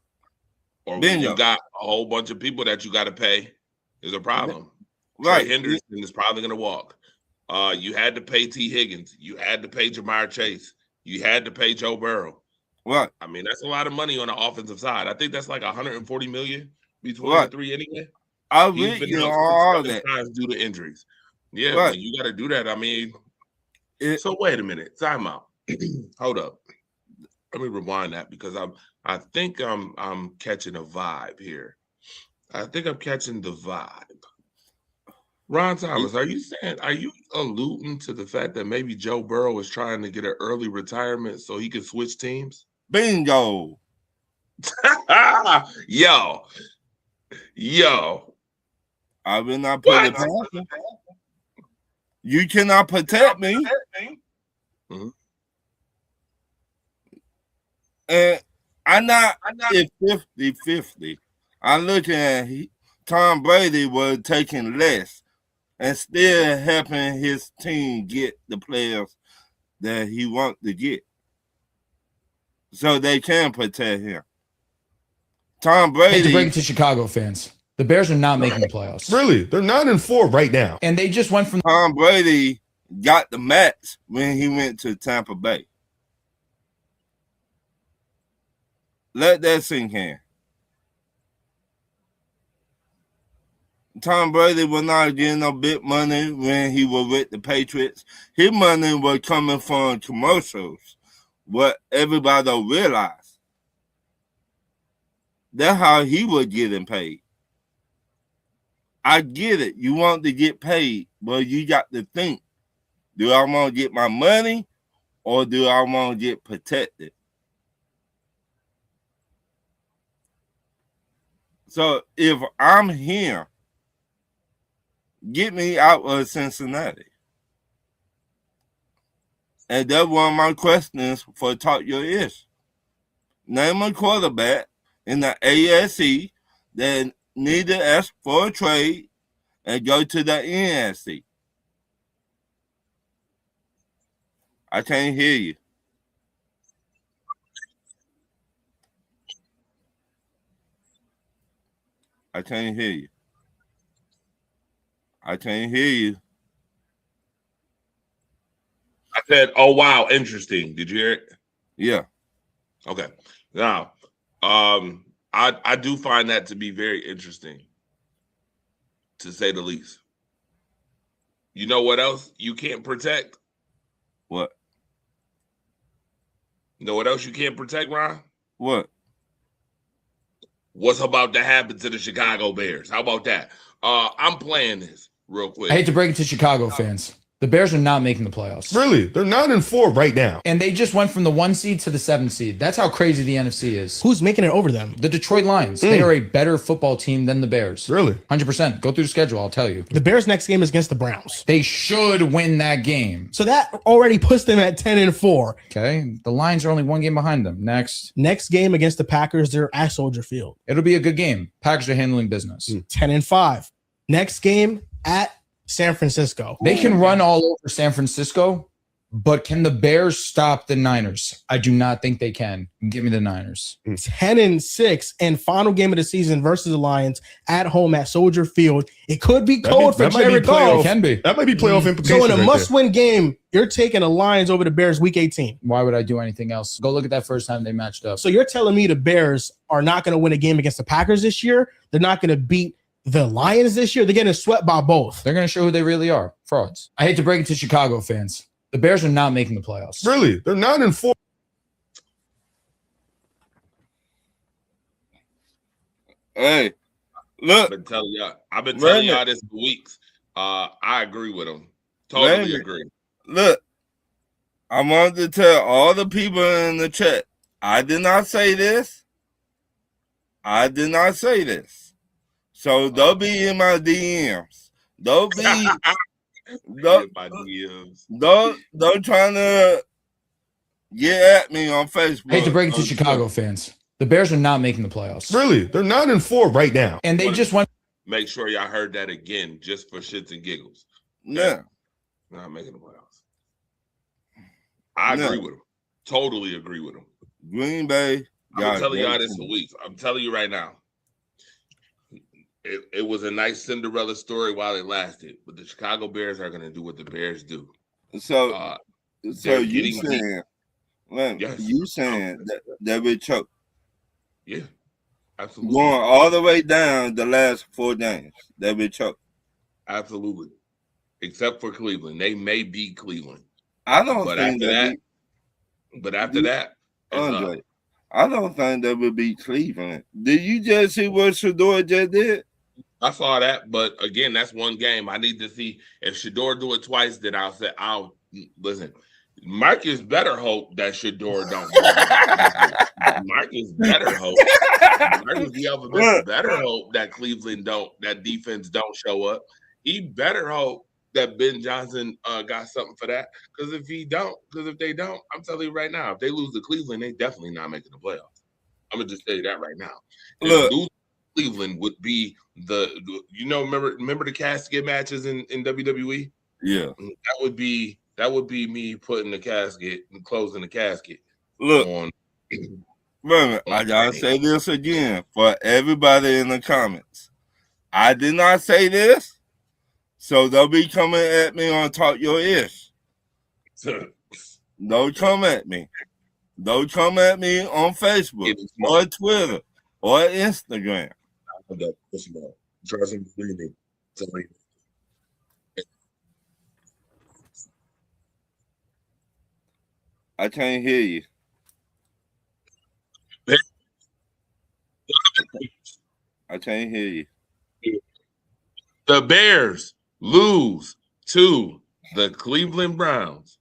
Speaker 1: or when you got a whole bunch of people that you got to pay, there's a problem. Trey Henderson is probably going to walk. You had to pay T. Higgins. You had to pay Jamar Chase. You had to pay Joe Burrow.
Speaker 3: Right.
Speaker 1: I mean, that's a lot of money on the offensive side. I think that's like $140 million between the three anyway.
Speaker 3: I read you all that
Speaker 1: times due to injuries. Yeah, when you got to do that, I mean. So wait a minute, time out. Hold up. Let me rewind that because I think I'm catching a vibe here. I think I'm catching the vibe. Ron Thomas, are you alluding to the fact that maybe Joe Burrow is trying to get an early retirement so he can switch teams?
Speaker 3: Bingo.
Speaker 1: Yo.
Speaker 3: I will not put it past him. You cannot protect me.
Speaker 1: Mm-hmm.
Speaker 3: And I'm not 50-50. I'm looking at Tom Brady was taking less and still helping his team get the players that he wants to get. So they can protect him. Tom Brady.
Speaker 4: I hate to break it to Chicago fans. The Bears are not making the playoffs.
Speaker 5: Really? They're 9-4 right now.
Speaker 4: And they just went from
Speaker 3: Tom Brady got the max when he went to Tampa Bay. Let that sink in. Tom Brady was not getting no big money when he was with the Patriots. His money was coming from commercials, what everybody don't realize. That's how he was getting paid. I get it. You want to get paid, but you got to think, do I want to get my money or do I want to get protected? So if I'm here, get me out of Cincinnati. And that's one of my questions for Talk Your Ish. Name a quarterback in the AFC that need to ask for a trade and go to the NFC. I can't hear you. I can't hear you. I can't hear you.
Speaker 1: I said, oh, wow, interesting. Did you hear it?
Speaker 3: Yeah.
Speaker 1: Okay. Now, I do find that to be very interesting, to say the least. You know what else you can't protect?
Speaker 3: What?
Speaker 1: You know what else you can't protect, Ron?
Speaker 3: What?
Speaker 1: What's about to happen to the Chicago Bears? How about that? I'm playing this real quick.
Speaker 4: I hate to break it to Chicago fans. The Bears are not making the playoffs.
Speaker 5: Really? They're 9-4 right now.
Speaker 4: And they just went from the 1 seed to the 7 seed. That's how crazy the NFC is.
Speaker 6: Who's making it over them?
Speaker 4: The Detroit Lions. They are a better football team than the Bears.
Speaker 5: Really?
Speaker 4: 100%. Go through the schedule, I'll tell you.
Speaker 6: The Bears' next game is against the Browns.
Speaker 4: They should win that game.
Speaker 6: So that already puts them at 10-4.
Speaker 4: Okay. The Lions are only 1 game behind them. Next.
Speaker 6: Next game against the Packers, they're at Soldier Field.
Speaker 4: It'll be a good game. Packers are handling business.
Speaker 6: 10-5. Next game at San Francisco.
Speaker 4: They can run all over San Francisco, but can the Bears stop the Niners? I do not think they can. Give me the Niners.
Speaker 6: 10-6 and final game of the season versus the Lions at home at Soldier Field. It could be cold for Jared
Speaker 4: It
Speaker 6: Goff.
Speaker 4: can be.
Speaker 5: That might be playoff implications.
Speaker 6: So in a
Speaker 5: right
Speaker 6: must-win game, you're taking the Lions over the Bears week 18.
Speaker 4: Why would I do anything else? Go look at that first time they matched up.
Speaker 6: So you're telling me the Bears are not going to win a game against the Packers this year? They're not going to beat the Lions this year? They're getting swept by both.
Speaker 4: They're going to show who they really are. Frauds. I hate to break it to Chicago fans. The Bears are not making the playoffs.
Speaker 5: there. Really? They're 9-4.
Speaker 3: Hey, look.
Speaker 1: I've been telling y'all this for weeks. I agree with them. Totally agree.
Speaker 3: Look, I wanted to tell all the people in the chat, I did not say this. I did not say this. So don't be in my DMs. Don't be don't trying to get at me on Facebook.
Speaker 4: I hate to break it to Chicago fans. The Bears are not making the playoffs.
Speaker 5: Really? They're 9-4 right now.
Speaker 4: And they just went.
Speaker 1: Make sure y'all heard that again, just for shits and giggles.
Speaker 3: Yeah.
Speaker 1: Not making the playoffs. I agree with them. Totally agree with them.
Speaker 3: Green Bay.
Speaker 1: I'm telling y'all this for weeks. I'm telling you right now. It was a nice Cinderella story while it lasted, but the Chicago Bears are going to do what the Bears do.
Speaker 3: So you saying, you saying that we choke?
Speaker 1: Yeah, absolutely.
Speaker 3: Going all the way down the last 4 games, that we choke.
Speaker 1: Absolutely, except for Cleveland, they may beat Cleveland.
Speaker 3: I don't
Speaker 1: but
Speaker 3: think
Speaker 1: after that. But after that,
Speaker 3: Andre, I don't think that would beat Cleveland. Did you just see what Shedeur just did?
Speaker 1: I saw that, but again, that's one game. I need to see if Shedeur do it twice. Then I'll listen. Marcus better hope that Shedeur don't. Marcus better hope. Marcus the alphabet better hope that Cleveland that defense don't show up. He better hope that Ben Johnson got something for that. Because if they don't, I'm telling you right now, if they lose to Cleveland, they definitely not making the playoffs. I'm gonna just tell you that right now. If lose Cleveland would be remember the casket matches in WWE?
Speaker 3: Yeah.
Speaker 1: That would be me putting the casket and closing the casket.
Speaker 3: Look,
Speaker 1: on
Speaker 3: I gotta say this again for everybody in the comments. I did not say this, so don't be coming at me on Talk Your Ish. Don't come at me. Don't come at me on Facebook or Twitter or Instagram. I can't hear you. I can't hear you.
Speaker 1: The Bears lose to the Cleveland Browns.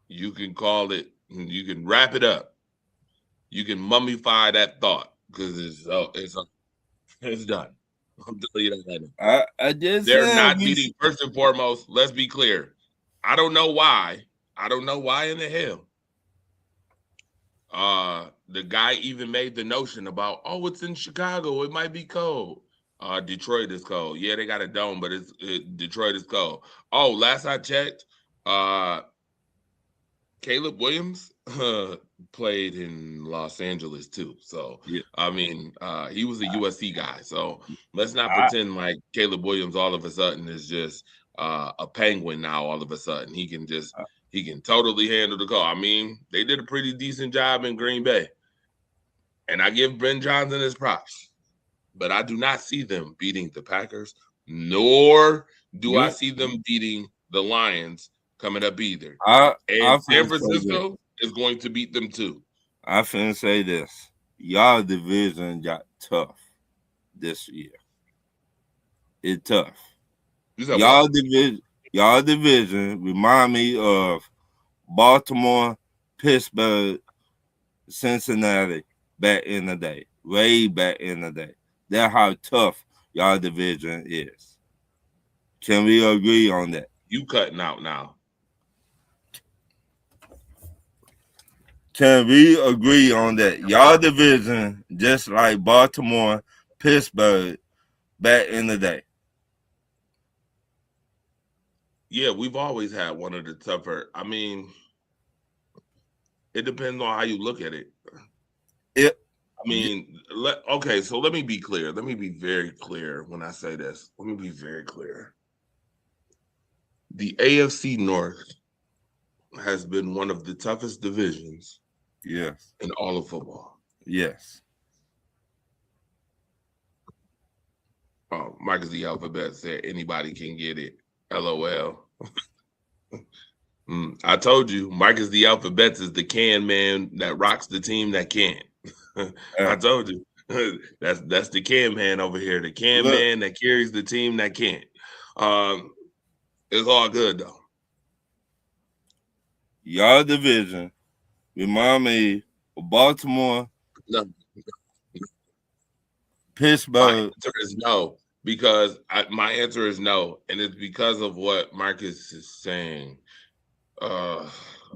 Speaker 1: You can call it, you can wrap it up. You can mummify that thought because it's done. I'm telling you that right now. They're not beating, first and foremost, let's be clear. I don't know why. I don't know why in the hell. The guy even made the notion about, it's in Chicago. It might be cold. Detroit is cold. Yeah, they got a dome, but Detroit is cold. Oh, last I checked, Caleb Williams played in Los Angeles too. So, yeah. I mean, he was a USC guy. So let's not pretend like Caleb Williams all of a sudden is just a Penguin now all of a sudden. He can totally handle the call. I mean, they did a pretty decent job in Green Bay. And I give Ben Johnson his props. But I do not see them beating the Packers, nor do I see them beating the Lions coming up either. And San Francisco is going to beat them too.
Speaker 3: I finna say this. Y'all division got tough this year. It's tough.
Speaker 1: You said
Speaker 3: Y'all
Speaker 1: what?
Speaker 3: division remind me of Baltimore, Pittsburgh, Cincinnati back in the day. Way back in the day. That's how tough y'all division is. Can we agree on that?
Speaker 1: You cutting out now.
Speaker 3: Can we agree on that? Y'all division, just like Baltimore, Pittsburgh, back in the day.
Speaker 1: Yeah, we've always had one of the tougher. I mean, it depends on how you look at it. I mean, okay, so let me be clear. Let me be very clear when I say this. Let me be very clear. The AFC North has been one of the toughest divisions
Speaker 3: Yes.
Speaker 1: in all of football.
Speaker 3: Yes.
Speaker 1: Mike is the alphabet said anybody can get it. LOL. I told you, Mike is the alphabet is the can man that rocks the team that can. I told you. That's the can man over here, the can man that carries the team that can't. It's all good though.
Speaker 3: Y'all division remind me of Baltimore, Pittsburgh.
Speaker 1: My answer is no, because my answer is no, and it's because of what Marcus is saying.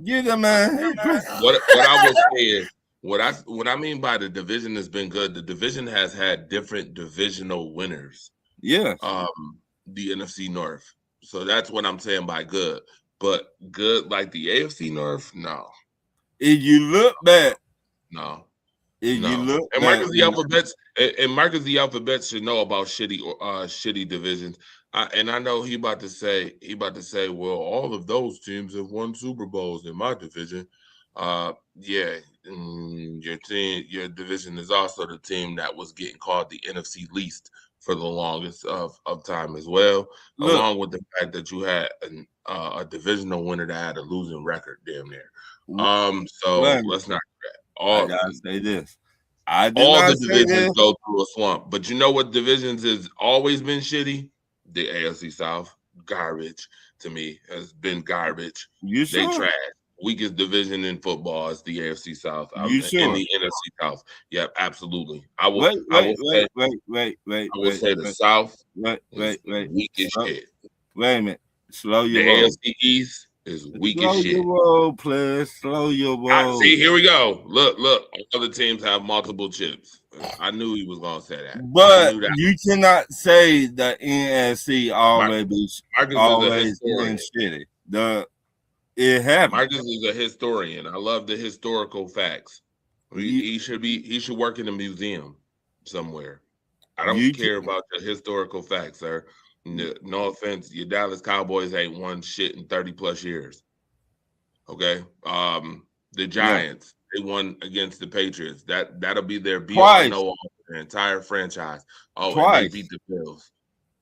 Speaker 3: Get him, man.
Speaker 1: What I will say is what I mean by the division has been good. The division has had different divisional winners.
Speaker 3: Yeah.
Speaker 1: The NFC North. So that's what I'm saying by good. But good like the AFC North, no.
Speaker 3: If you look back,
Speaker 1: no.
Speaker 3: If you look
Speaker 1: and Marcus the alphabets and Marcus the alphabet should know about shitty divisions. And I know he about to say, well, all of those teams have won Super Bowls in my division. Your division is also the team that was getting called the NFC least for the longest of time as well, along with the fact that you had a divisional winner that had a losing record damn near. So let's not
Speaker 3: I gotta say this.
Speaker 1: All the divisions go through a slump, but you know what divisions has always been shitty? The AFC South, garbage to me, has been garbage.
Speaker 3: They
Speaker 1: trash. Weakest division in football is the AFC South.
Speaker 3: In
Speaker 1: the NFC South. Yep, absolutely. I will.
Speaker 3: Wait.
Speaker 1: I will say the South. Weak as shit.
Speaker 3: Wait a minute. Slow your
Speaker 1: roll.
Speaker 3: The
Speaker 1: AFC East is weak as shit.
Speaker 3: Slow your roll, please. Slow your roll.
Speaker 1: See, here we go. Look. Other teams have multiple chips. I knew he was gonna say that.
Speaker 3: But you cannot say the NFC always been shitty. It happened.
Speaker 1: Marcus is a historian. I love the historical facts. He should work in a museum somewhere. I don't care about the historical facts, sir. No offense, your Dallas Cowboys ain't won shit in 30 plus years. Okay. The Giants, they won against the Patriots. That'll be their be-all their entire franchise. Oh, and they beat the Bills.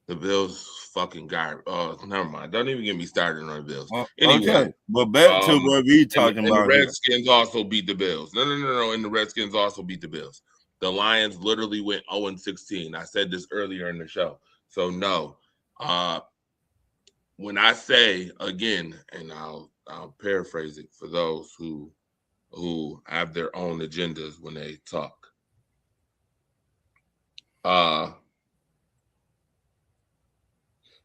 Speaker 1: The Bills fucking garbage. Oh, never mind. Don't even get me started on the Bills. Anyway,
Speaker 3: but back to what we talking about.
Speaker 1: The Redskins also beat the Bills. No. And the Redskins also beat the Bills. The Lions literally went 0-16. I said this earlier in the show. So no. When I say again, and I'll paraphrase it for those who have their own agendas when they talk.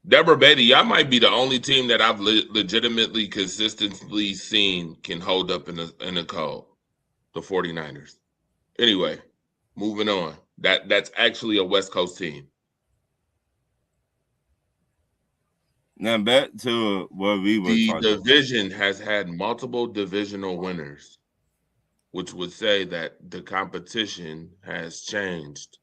Speaker 1: Deborah Beatty, y'all might be the only team that I've legitimately consistently seen can hold up in a cold. The 49ers. Anyway, moving on. That's actually a West Coast team.
Speaker 3: Now back to what we were talking about.
Speaker 1: The division has had multiple divisional winners, which would say that the competition has changed.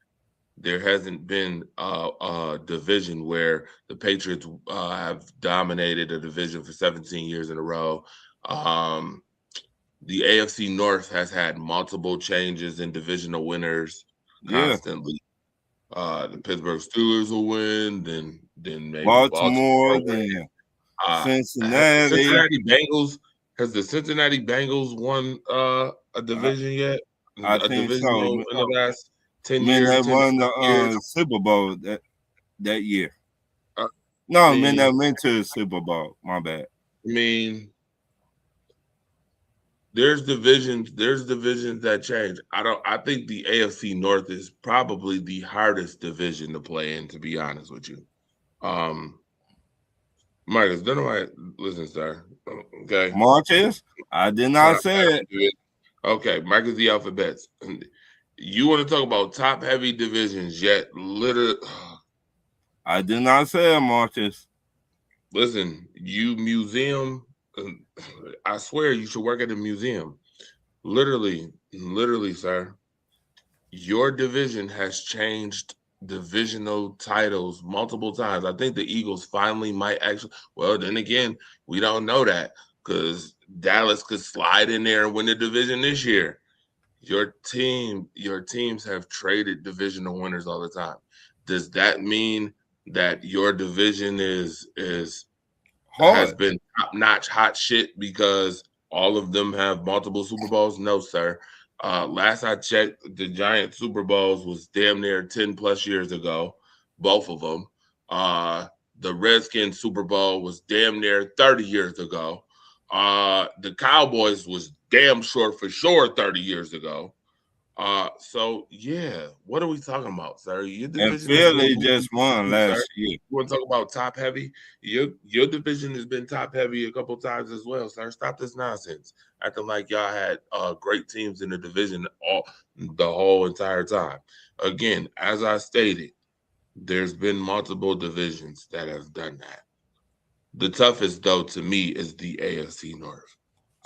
Speaker 1: There hasn't been a division where the Patriots have dominated a division for 17 years in a row. The AFC North has had multiple changes in divisional winners constantly. The Pittsburgh Steelers will win, then maybe
Speaker 3: Baltimore, then Cincinnati
Speaker 1: Bengals. Has the Cincinnati Bengals won a division yet?
Speaker 3: I
Speaker 1: A
Speaker 3: think
Speaker 1: division
Speaker 3: so.
Speaker 1: in the last 10
Speaker 3: Man,
Speaker 1: years?
Speaker 3: they
Speaker 1: 10
Speaker 3: won
Speaker 1: years?
Speaker 3: the Super Bowl that year.
Speaker 1: I
Speaker 3: No,
Speaker 1: mean,
Speaker 3: man, they went to the Super Bowl. My bad.
Speaker 1: I mean, there's divisions that change. I think the AFC North is probably the hardest division to play in, to be honest with you. Marcus, don't know listen, sir. Okay.
Speaker 3: Marches, I did not say it.
Speaker 1: Okay, Marcus the alphabets. You want to talk about top heavy divisions, yet literally
Speaker 3: I did not say it, Marches.
Speaker 1: listen, you museum, I swear you should work at a museum. Literally, sir, your division has changed divisional titles multiple times. I think the Eagles finally might actually, well, then again, we don't know that because Dallas could slide in there and win the division this year. Your teams have traded divisional winners all the time. Does that mean that your division has been top-notch hot shit because all of them have multiple Super Bowls? No, sir. Last I checked, the Giant Super Bowls was damn near 10 plus years ago, both of them. The Redskins Super Bowl was damn near 30 years ago. The Cowboys was damn sure for sure 30 years ago. So yeah, what are we talking about, sir? Your
Speaker 3: And
Speaker 1: division
Speaker 3: Philly just won
Speaker 1: sir.
Speaker 3: last year.
Speaker 1: You want to talk about top heavy? Your division has been top heavy a couple times as well, sir. Stop this nonsense. Acting like y'all had great teams in the division the whole entire time. Again, as I stated, there's been multiple divisions that have done that. The toughest, though, to me, is the AFC North.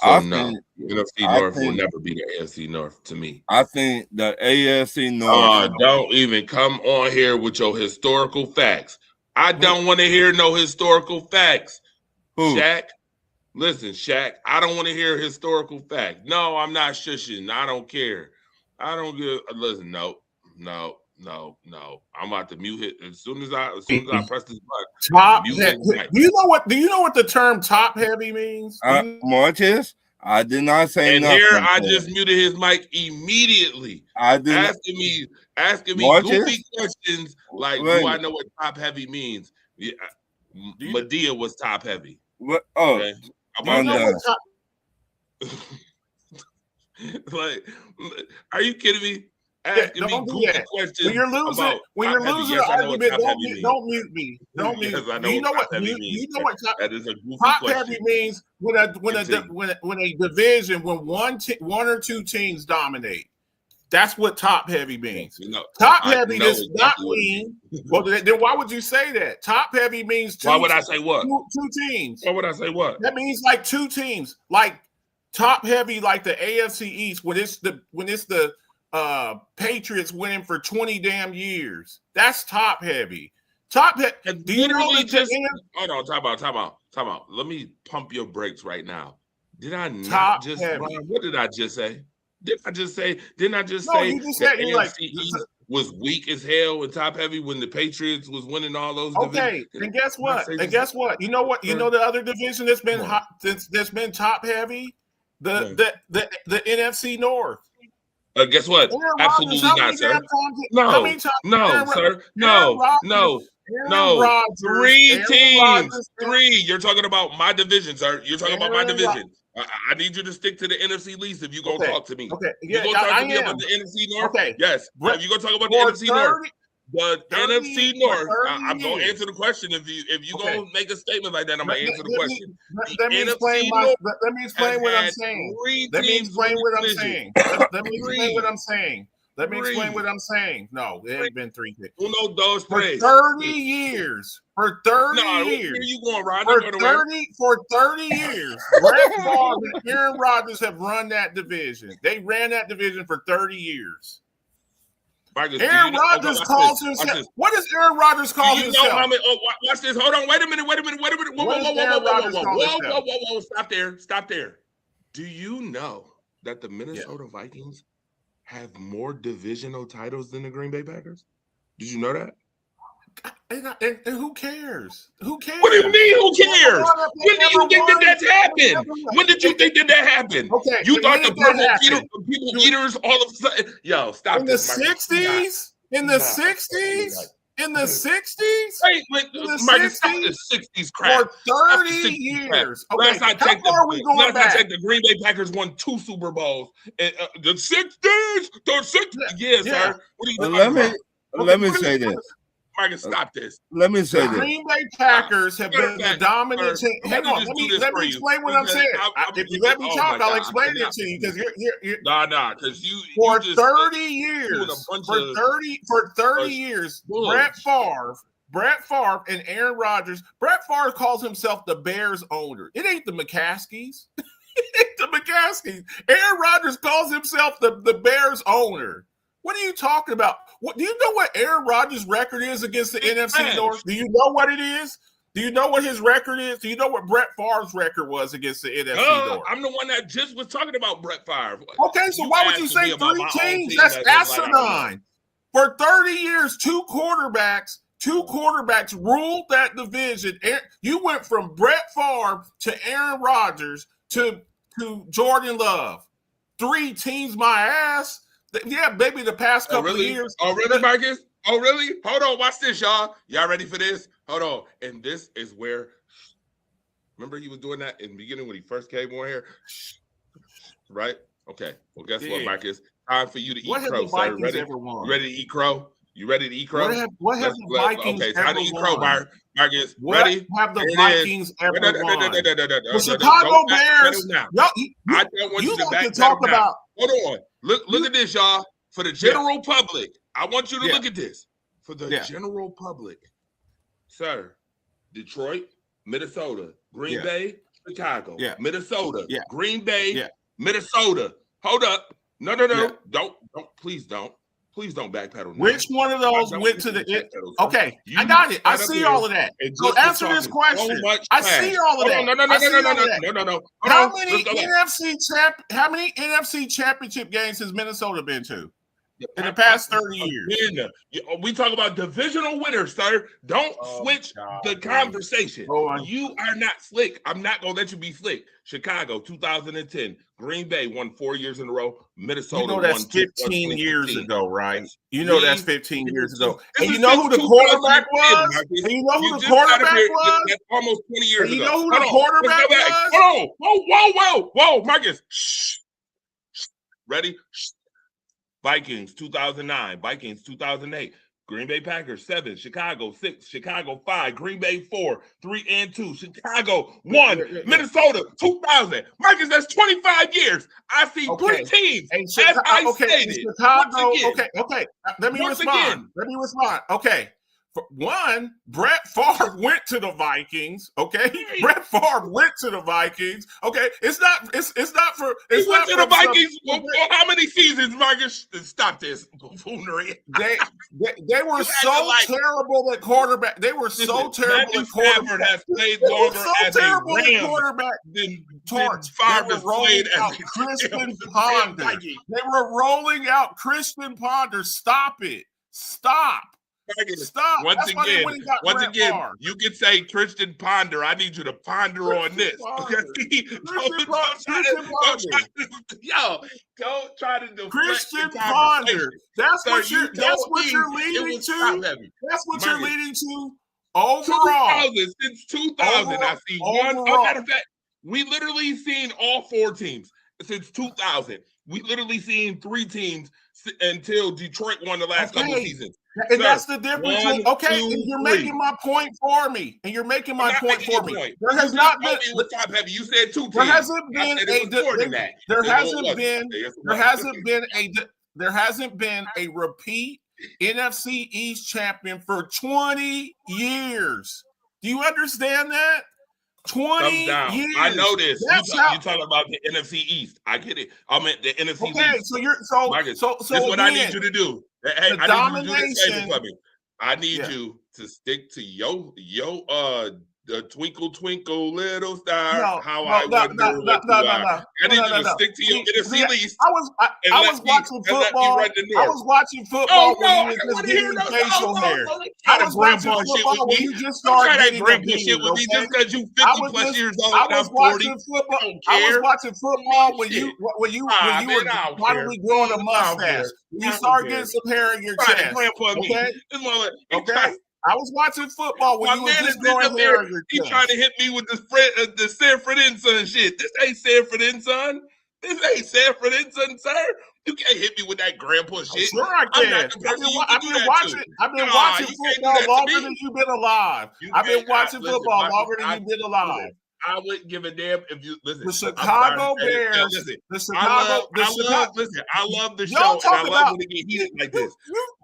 Speaker 1: So
Speaker 3: I
Speaker 1: no,
Speaker 3: think-
Speaker 1: NFC
Speaker 3: I
Speaker 1: North will
Speaker 3: think-
Speaker 1: never be the AFC North to me.
Speaker 3: I think the AFC North.
Speaker 1: Don't even come on here with your historical facts. I don't want to hear no historical facts.
Speaker 3: Who?
Speaker 1: Shaq, listen, Shaq, I don't want to hear historical fact. No, I'm not shushing. I don't care. I don't give. Listen, no. I'm about to mute it as soon as I press this button.
Speaker 7: Top.
Speaker 1: mute
Speaker 7: Do
Speaker 1: his mic.
Speaker 7: you know what the term top heavy means?
Speaker 3: Marches, I did not say
Speaker 1: And
Speaker 3: nothing.
Speaker 1: here I just muted his mic immediately.
Speaker 3: I did not.
Speaker 1: asking me
Speaker 3: Marches?
Speaker 1: goofy questions like,
Speaker 3: Wait.
Speaker 1: do I know what top heavy means? Yeah, Medea was top heavy.
Speaker 3: What? Oh,
Speaker 1: Okay?
Speaker 7: Do you know what top,
Speaker 1: Like, are you kidding me? Asking me
Speaker 7: don't do
Speaker 1: goofy
Speaker 7: that.
Speaker 1: questions
Speaker 7: When you're losing,
Speaker 1: about
Speaker 7: when you're
Speaker 1: top heavy.
Speaker 7: losing
Speaker 1: Yes,
Speaker 7: the
Speaker 1: I know what
Speaker 7: argument,
Speaker 1: top heavy means.
Speaker 7: don't mute me. Don't mute.
Speaker 1: Yes, I
Speaker 7: Do you know
Speaker 1: what
Speaker 7: what?
Speaker 1: top heavy
Speaker 7: Do
Speaker 1: means.
Speaker 7: you know what top?
Speaker 1: That is a goofy
Speaker 7: Top
Speaker 1: question.
Speaker 7: heavy means when a division, when one or two teams dominate. That's what top heavy means.
Speaker 1: You know,
Speaker 7: Top
Speaker 1: I
Speaker 7: heavy
Speaker 1: know
Speaker 7: does
Speaker 1: exactly
Speaker 7: not
Speaker 1: what it
Speaker 7: mean. Well, then why would you say that? Top heavy means two.
Speaker 1: Why would I say what?
Speaker 7: Two teams.
Speaker 1: Why would I say what?
Speaker 7: That means like two teams, like top heavy, like the AFC East. When it's the Patriots winning for 20 damn years. That's top heavy. Top heavy. Do you know
Speaker 1: hold on, time out. Let me pump your brakes right now. Did I not
Speaker 7: Top
Speaker 1: just
Speaker 7: heavy.
Speaker 1: what did I just say? Didn't I just say
Speaker 7: No,
Speaker 1: the
Speaker 7: you just said you
Speaker 1: AFC
Speaker 7: like
Speaker 1: East was weak as hell and top heavy when the Patriots was winning all those
Speaker 7: okay.
Speaker 1: divisions?
Speaker 7: And guess
Speaker 1: Did I
Speaker 7: what?
Speaker 1: say
Speaker 7: And
Speaker 1: just-
Speaker 7: guess what? You know what? You know the other division that's been
Speaker 1: Come on.
Speaker 7: hot that's been top heavy? The NFC North.
Speaker 1: Guess what?
Speaker 7: Aaron
Speaker 1: Absolutely
Speaker 7: Rodgers, how
Speaker 1: not,
Speaker 7: many
Speaker 1: sir.
Speaker 7: damn times-
Speaker 1: No,
Speaker 7: how many times-
Speaker 1: no,
Speaker 7: Aaron
Speaker 1: sir.
Speaker 7: Aaron
Speaker 1: No,
Speaker 7: Rodgers-
Speaker 1: no.
Speaker 7: Aaron
Speaker 1: No,
Speaker 7: Rodgers-
Speaker 1: three
Speaker 7: Aaron
Speaker 1: teams.
Speaker 7: Rodgers-
Speaker 1: Three. You're talking about my division, sir. You're talking about my
Speaker 7: Aaron
Speaker 1: division. I need you to stick to the NFC least if you're going to
Speaker 7: Okay,
Speaker 1: talk to me.
Speaker 7: Okay,
Speaker 1: You
Speaker 7: yeah,
Speaker 1: going to talk
Speaker 7: I
Speaker 1: to me
Speaker 7: am.
Speaker 1: about the NFC North?
Speaker 7: Okay.
Speaker 1: Yes.
Speaker 7: Brett,
Speaker 1: If you're going to talk about the
Speaker 7: For
Speaker 1: NFC North,
Speaker 7: 30
Speaker 1: the
Speaker 7: 30
Speaker 1: NFC
Speaker 7: for
Speaker 1: North,
Speaker 7: 30
Speaker 1: I'm going to
Speaker 7: years.
Speaker 1: answer the question. If you
Speaker 7: Okay.
Speaker 1: going to make a statement like that, I'm going to answer the
Speaker 7: Let me-
Speaker 1: question.
Speaker 7: Let me explain
Speaker 1: North
Speaker 7: let me explain what I'm saying. Let me explain what I'm saying. Let me explain what I'm saying. Let me explain what I'm saying. No, it ain't been 3 years.
Speaker 1: Uno, dos,
Speaker 7: For
Speaker 1: tres.
Speaker 7: 30 years. For 30
Speaker 1: No, here
Speaker 7: years.
Speaker 1: you going, Rod.
Speaker 7: For 30 years, Brett Favre and Aaron Rodgers have run that division. They ran that division for 30 years.
Speaker 1: Marcus,
Speaker 7: Aaron Rodgers calls himself. What does Aaron Rodgers call
Speaker 1: Do you
Speaker 7: himself?
Speaker 1: know how many? Oh, watch this. Hold on. Wait a minute. Whoa,
Speaker 7: What does Aaron Rodgers call himself?
Speaker 1: whoa. Stop there. Do you know that the Minnesota Vikings have more divisional titles than the Green Bay Packers? Did you know that?
Speaker 7: And who cares? Who cares?
Speaker 1: What do you mean? Who cares? When do you think that
Speaker 7: Never
Speaker 1: happened?
Speaker 7: won.
Speaker 1: When did you think that happened?
Speaker 7: Okay,
Speaker 1: You thought
Speaker 7: when
Speaker 1: the
Speaker 7: did that
Speaker 1: purple
Speaker 7: happen?
Speaker 1: people eaters all of a sudden? Yo, stop
Speaker 7: In the
Speaker 1: this, Michael.
Speaker 7: 60s? In the 60s? In the 60s?
Speaker 1: Wait,
Speaker 7: In the
Speaker 1: Michael, stop
Speaker 7: 60s?
Speaker 1: the 60s crap.
Speaker 7: For 30
Speaker 1: 60s
Speaker 7: years.
Speaker 1: crap.
Speaker 7: Okay,
Speaker 1: Last I
Speaker 7: how
Speaker 1: checked,
Speaker 7: far are we going
Speaker 1: last I
Speaker 7: back?
Speaker 1: checked, the Green Bay Packers won 2 Super Bowls. And, the 60s, the 60s. Yeah,
Speaker 7: Yeah.
Speaker 1: sir. What are you talking about?
Speaker 3: Let me say this.
Speaker 1: Michael, stop this.
Speaker 3: Let me say
Speaker 7: The
Speaker 3: this.
Speaker 7: Green Bay Packers have been the
Speaker 1: Matter of
Speaker 7: dominant
Speaker 1: fact,
Speaker 7: team. Hang on, let me explain what I'm
Speaker 1: because
Speaker 7: saying.
Speaker 1: I'm
Speaker 7: If you let me
Speaker 1: oh
Speaker 7: talk,
Speaker 1: my
Speaker 7: I'll
Speaker 1: God,
Speaker 7: explain
Speaker 1: I
Speaker 7: it
Speaker 1: cannot
Speaker 7: to you
Speaker 1: believe
Speaker 7: because you're
Speaker 1: Nah, because you
Speaker 7: for
Speaker 1: just
Speaker 7: 30
Speaker 1: doing
Speaker 7: years.
Speaker 1: a bunch
Speaker 7: For
Speaker 1: of
Speaker 7: 30 years,
Speaker 1: bullshit.
Speaker 7: Brett Favre and Aaron Rodgers. Brett Favre calls himself the Bears owner. It ain't the McCaskies. It ain't the McCaskies. Aaron Rodgers calls himself the Bears owner. What are you talking about? What do you know what Aaron Rodgers' record is against the NFC North? Do you know what it is? Do you know what his record is? Do you know what Brett Favre's record was against the NFC North?
Speaker 1: I'm the one that just was talking about Brett Favre.
Speaker 7: Okay, so why would you
Speaker 1: asking me
Speaker 7: say
Speaker 1: about
Speaker 7: 3
Speaker 1: my own
Speaker 7: teams?
Speaker 1: team
Speaker 7: That's
Speaker 1: as if, like, I don't know.
Speaker 7: asinine. For 30 years, two quarterbacks ruled that division. You went from Brett Favre to Aaron Rodgers to Jordan Love. 3 teams, my ass. Yeah, maybe the past couple of years.
Speaker 1: Oh, really, Marcus? Oh, really? Hold on. Watch this, y'all. Y'all ready for this? Hold on. And this is where, remember he was doing that in the beginning when he first came on here? Right? Okay. Well, guess what, Marcus? Time for you to eat
Speaker 7: What have
Speaker 1: crow,
Speaker 7: the
Speaker 1: sir.
Speaker 7: Vikings
Speaker 1: Ready?
Speaker 7: ever won?
Speaker 1: You ready to eat crow? You ready to eat crow?
Speaker 7: What have the Vikings
Speaker 1: okay,
Speaker 7: ever
Speaker 1: time to eat crow,
Speaker 7: won?
Speaker 1: Marcus.
Speaker 7: What
Speaker 1: Ready?
Speaker 7: have the
Speaker 1: Here it
Speaker 7: Vikings
Speaker 1: is.
Speaker 7: ever won? The
Speaker 1: The
Speaker 7: Chicago Bears.
Speaker 1: I don't want you to
Speaker 7: like to
Speaker 1: backpedal
Speaker 7: talk
Speaker 1: now.
Speaker 7: about.
Speaker 1: Hold on. Look at this, y'all. For the general public, I want you to look at this. For the general public, sir, Detroit, Minnesota, Green Bay, Chicago, Minnesota, Green Bay, Minnesota. Hold up. No. Don't. Please don't backpedal now.
Speaker 7: Which one of those went to the okay? I got it. I see all of that. So answer this question. I see all of that.
Speaker 1: No.
Speaker 7: How many NFC championship games has Minnesota been to in the past 30 years?
Speaker 1: We talk about divisional winners, sir. Don't switch the conversation. You are not slick. I'm not gonna let you be slick. Chicago, 2010. Green Bay won 4 years in a row. Minnesota,
Speaker 7: you know that's
Speaker 1: won
Speaker 7: 15 years
Speaker 1: 2015.
Speaker 7: ago, right? You know that's 15 years ago.
Speaker 1: This
Speaker 7: And you
Speaker 1: is
Speaker 7: know who the
Speaker 1: 2010,
Speaker 7: quarterback was?
Speaker 1: Marcus.
Speaker 7: And you know who
Speaker 1: You
Speaker 7: the
Speaker 1: just got up
Speaker 7: quarterback
Speaker 1: here-
Speaker 7: was?
Speaker 1: That's almost 20 years
Speaker 7: And you
Speaker 1: ago.
Speaker 7: know who the
Speaker 1: Hold on.
Speaker 7: quarterback
Speaker 1: Let's go back.
Speaker 7: was?
Speaker 1: Hold on. Whoa, Marcus. Shh. Ready? Shh. Vikings 2009, Vikings 2008, Green Bay Packers 7, Chicago 6, Chicago 5, Green Bay 4, 3 and 2, Chicago 1, Minnesota 2000. Marcus, that's 25 years. I see 3 teams.
Speaker 7: And
Speaker 1: as I stated,
Speaker 7: Chicago.
Speaker 1: once again,
Speaker 7: Okay. Let me
Speaker 1: once
Speaker 7: respond.
Speaker 1: again.
Speaker 7: Let me respond. Okay. For one, Brett Favre went to the Vikings. Okay, Brett Favre went to the Vikings. Okay, it's not for.
Speaker 1: He
Speaker 7: It's
Speaker 1: went
Speaker 7: not
Speaker 1: to the Vikings for how many seasons, Marcus? Stop this buffoonery.
Speaker 7: They were so terrible at quarterback. They were so terrible at quarterback.
Speaker 1: Has played longer as a Ram
Speaker 7: quarterback
Speaker 1: than
Speaker 7: Favre
Speaker 1: has played as a
Speaker 7: Christian Ponder. They were rolling out Christian Ponder. Stop it. Stop. Stop.
Speaker 1: Once again, you can say Christian Ponder. I need you to ponder on this. Okay? Don't try to deflect
Speaker 7: Christian
Speaker 1: the
Speaker 7: Ponder. That's
Speaker 1: Sir,
Speaker 7: what you're leading to. That's what you're leading to. Overall,
Speaker 1: since 2000, I see one. Matter of fact, we literally seen all 4 teams since 2000. We literally seen 3 teams until Detroit won the last couple of seasons.
Speaker 7: And that's the difference. You're making my point for me. There has not been.
Speaker 1: Top heavy. You said 2 teams.
Speaker 7: There hasn't been a repeat NFC East champion for 20 years. Do you understand that? 20 years.
Speaker 1: I know this. You talking about the NFC East. I get it. I meant the NFC East.
Speaker 7: Okay, so
Speaker 1: Marcus, this is what I need you to do. Hey, I need you to do this favor for me. I need you to stick to your the twinkle twinkle little star,
Speaker 7: No,
Speaker 1: how
Speaker 7: no,
Speaker 1: I
Speaker 7: no,
Speaker 1: wonder
Speaker 7: no,
Speaker 1: what
Speaker 7: no,
Speaker 1: you
Speaker 7: no,
Speaker 1: are.
Speaker 7: no.
Speaker 1: I need
Speaker 7: No,
Speaker 1: you
Speaker 7: no,
Speaker 1: to
Speaker 7: no.
Speaker 1: stick to your
Speaker 7: See,
Speaker 1: Achilles
Speaker 7: I was
Speaker 1: and
Speaker 7: watching
Speaker 1: let me
Speaker 7: football.
Speaker 1: run the
Speaker 7: I
Speaker 1: North.
Speaker 7: was watching
Speaker 1: Oh
Speaker 7: football
Speaker 1: no,
Speaker 7: when you
Speaker 1: I
Speaker 7: were
Speaker 1: don't
Speaker 7: just
Speaker 1: want to hear
Speaker 7: getting
Speaker 1: those.
Speaker 7: facial hair.
Speaker 1: Don't
Speaker 7: I
Speaker 1: try
Speaker 7: was
Speaker 1: to
Speaker 7: watching
Speaker 1: grandpa shit
Speaker 7: football
Speaker 1: with
Speaker 7: when
Speaker 1: me.
Speaker 7: you just
Speaker 1: Don't
Speaker 7: started
Speaker 1: try that
Speaker 7: getting a
Speaker 1: grandpa shit
Speaker 7: beard.
Speaker 1: with me
Speaker 7: Okay,
Speaker 1: just because you
Speaker 7: I
Speaker 1: 50
Speaker 7: was
Speaker 1: plus
Speaker 7: just
Speaker 1: years old
Speaker 7: I
Speaker 1: and
Speaker 7: was
Speaker 1: I'm 40.
Speaker 7: watching football.
Speaker 1: I don't
Speaker 7: I was
Speaker 1: care.
Speaker 7: watching football when
Speaker 1: Shit.
Speaker 7: you
Speaker 1: Man,
Speaker 7: were
Speaker 1: I don't
Speaker 7: finally
Speaker 1: care.
Speaker 7: growing a
Speaker 1: I don't
Speaker 7: mustache.
Speaker 1: care.
Speaker 7: When
Speaker 1: I
Speaker 7: you
Speaker 1: don't
Speaker 7: started
Speaker 1: care.
Speaker 7: getting some hair in your
Speaker 1: Try to
Speaker 7: chest.
Speaker 1: grandpa me.
Speaker 7: Okay,
Speaker 1: This mother,
Speaker 7: okay. I was watching football when
Speaker 1: my
Speaker 7: you were
Speaker 1: man is
Speaker 7: just
Speaker 1: sitting
Speaker 7: growing
Speaker 1: up there.
Speaker 7: hair in your
Speaker 1: He
Speaker 7: chest.
Speaker 1: trying to hit me with the Sanford and Son shit. This ain't Sanford and Son. This ain't Sanford and Son, sir. You can't hit me with that grandpa shit.
Speaker 7: Sure, I
Speaker 1: I'm
Speaker 7: can.
Speaker 1: not the person you can
Speaker 7: I've
Speaker 1: do
Speaker 7: been
Speaker 1: that
Speaker 7: watching.
Speaker 1: to.
Speaker 7: I've been
Speaker 1: Nah,
Speaker 7: watching
Speaker 1: you can't do
Speaker 7: football
Speaker 1: that to
Speaker 7: longer
Speaker 1: me.
Speaker 7: than you've been alive.
Speaker 1: You
Speaker 7: I've been
Speaker 1: can't-
Speaker 7: watching
Speaker 1: listen,
Speaker 7: football
Speaker 1: Marcus,
Speaker 7: longer than you've been alive.
Speaker 1: I wouldn't give a damn if you listen.
Speaker 7: The
Speaker 1: I'm sorry to
Speaker 7: Chicago
Speaker 1: say this. Yo,
Speaker 7: Bears.
Speaker 1: listen,
Speaker 7: The Chicago.
Speaker 1: listen, I love the
Speaker 7: Y'all
Speaker 1: show and
Speaker 7: talk
Speaker 1: I love
Speaker 7: about.
Speaker 1: when it get heated like this.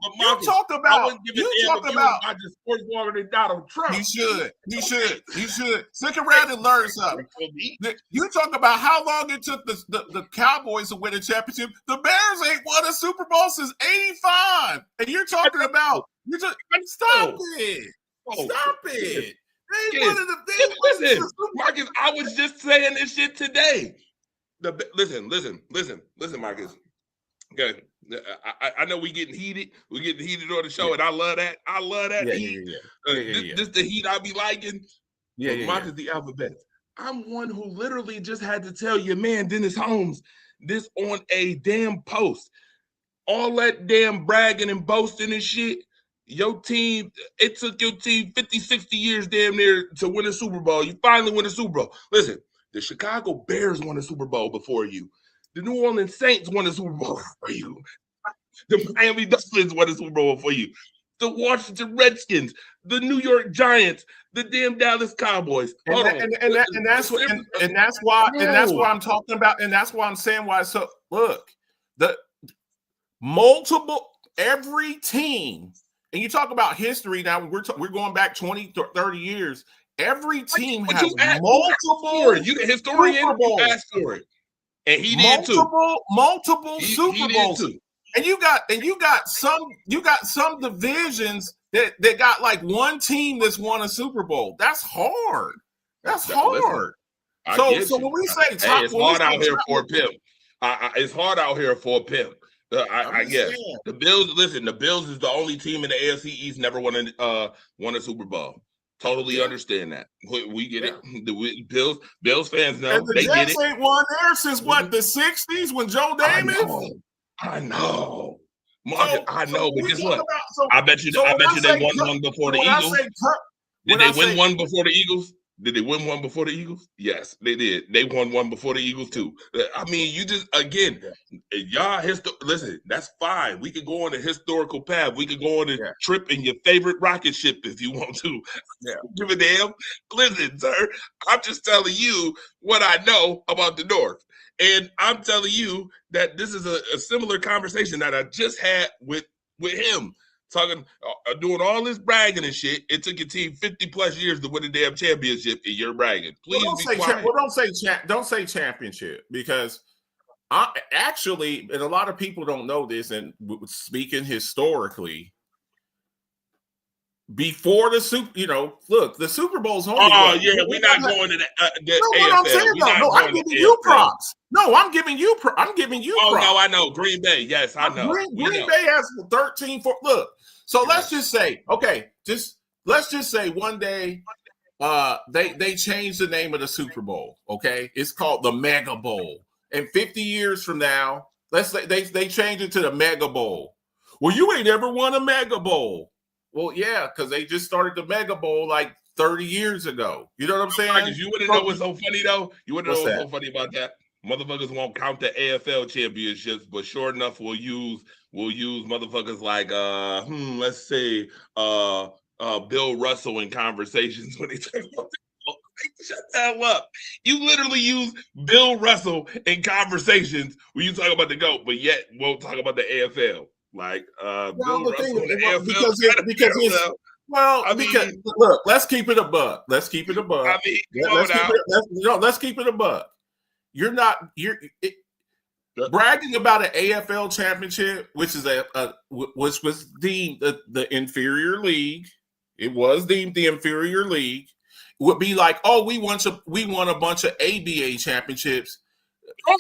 Speaker 1: But
Speaker 7: You
Speaker 1: Marcus,
Speaker 7: talk
Speaker 1: I
Speaker 7: about.
Speaker 1: wouldn't give a
Speaker 7: You
Speaker 1: damn
Speaker 7: talk
Speaker 1: if you was
Speaker 7: about.
Speaker 1: watching sports longer than Donald Trump.
Speaker 7: You should. You should. You should. Stick around and learn something.
Speaker 1: Me.
Speaker 7: You talk about how long it took the Cowboys to win a championship. The Bears ain't won a Super Bowl since '85, and you're talking about stop it. Stop it. They ain't one of the.
Speaker 1: Listen, Marcus, I was just saying this shit today. Listen, Marcus. Okay, I know we getting heated. We getting heated on the show, and I love that. I love that heat. This the heat I be liking. Marcus, the alphabet. I'm one who literally just had to tell your man Dennis Holmes this on a damn post. All that damn bragging and boasting and shit. Your team, it took your team 50, 60 years damn near to win a Super Bowl. You finally win a Super Bowl. Listen, the Chicago Bears won a Super Bowl before you. The New Orleans Saints won a Super Bowl before you. The Miami Dolphins won a Super Bowl before you. The Washington Redskins, the New York Giants, the damn Dallas Cowboys.
Speaker 7: And that's why I'm talking about, and that's why I'm saying why. So look, the multiple every team, and you talk about history now. We're going back 20, 30 years. Every team has multiple.
Speaker 1: You the historian, you asked for it, and he did too.
Speaker 7: Multiple
Speaker 1: He
Speaker 7: Super Bowls.
Speaker 1: did too.
Speaker 7: And you got some divisions that got like one team that's won a Super Bowl. That's hard. That's hard. So when we say top,
Speaker 1: it's hard out here for a pimp. It's hard out here for a pimp. I guess the Bills. Listen, the Bills is the only team in the AFC East never won a Super Bowl. Totally understand that. We get it. The Bills fans know
Speaker 7: and the
Speaker 1: they
Speaker 7: Jets
Speaker 1: get it.
Speaker 7: Ain't won there since what, the 60s when Joe Davis.
Speaker 1: I know. Marcus, I know, but guess what?
Speaker 7: So
Speaker 1: I bet you they won one before the Eagles. Did they win one before the Eagles? Did they win one before the Eagles? Yes, they did. They won one before the Eagles too. I mean, you just again, y'all listen, that's fine. We could go on a historical path. We could go on a trip in your favorite rocket ship if you want to. Give a damn. Listen, sir, I'm just telling you what I know about the North. And I'm telling you that this is a similar conversation that I just had with him. Talking, doing all this bragging and shit. It took your team 50 plus years to win a damn championship, and you're bragging. Please be quiet.
Speaker 7: Don't say championship, because I actually, and a lot of people don't know this. And speaking historically, before the look, the Super Bowl's only.
Speaker 1: Oh yeah, we're not going to the AFL.
Speaker 7: I'm saying, I'm giving you props. No, I'm giving you. I'm giving you.
Speaker 1: Oh
Speaker 7: props.
Speaker 1: No, I know Green Bay. Yes, I know.
Speaker 7: Green Bay has 13. Look. So let's just say, let's just say one day, they changed the name of the Super Bowl. Okay, it's called the Mega Bowl, and 50 years from now, let's say they change it to the Mega Bowl. Well, you ain't ever won a Mega Bowl. Well, yeah, because they just started the Mega Bowl like 30 years ago. You know what I'm saying?
Speaker 1: Marcus, you wouldn't know what's so funny though. You wouldn't know what's so funny about that. Motherfuckers won't count the AFL championships, but sure enough, we'll use motherfuckers like let's say Bill Russell in conversations when they talk about shut the hell up. You literally use Bill Russell in conversations when you talk about the GOAT, but yet won't talk about the AFL. Like Bill Russell in the AFL
Speaker 7: because it's well, I mean, because look, let's keep it a buck. Let's keep it a buck.
Speaker 1: I mean,
Speaker 7: let's keep it a buck. You're bragging about an AFL championship, which is which was deemed the inferior league. It was deemed the inferior league. would be like, oh, we won a bunch of ABA championships.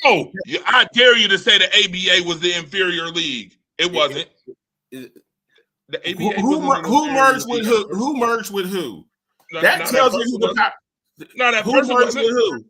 Speaker 1: Oh, I dare you to say the ABA was the inferior league. It wasn't. The ABA
Speaker 7: Who merged with who? Who merged with who? That tells you who the who merged with who?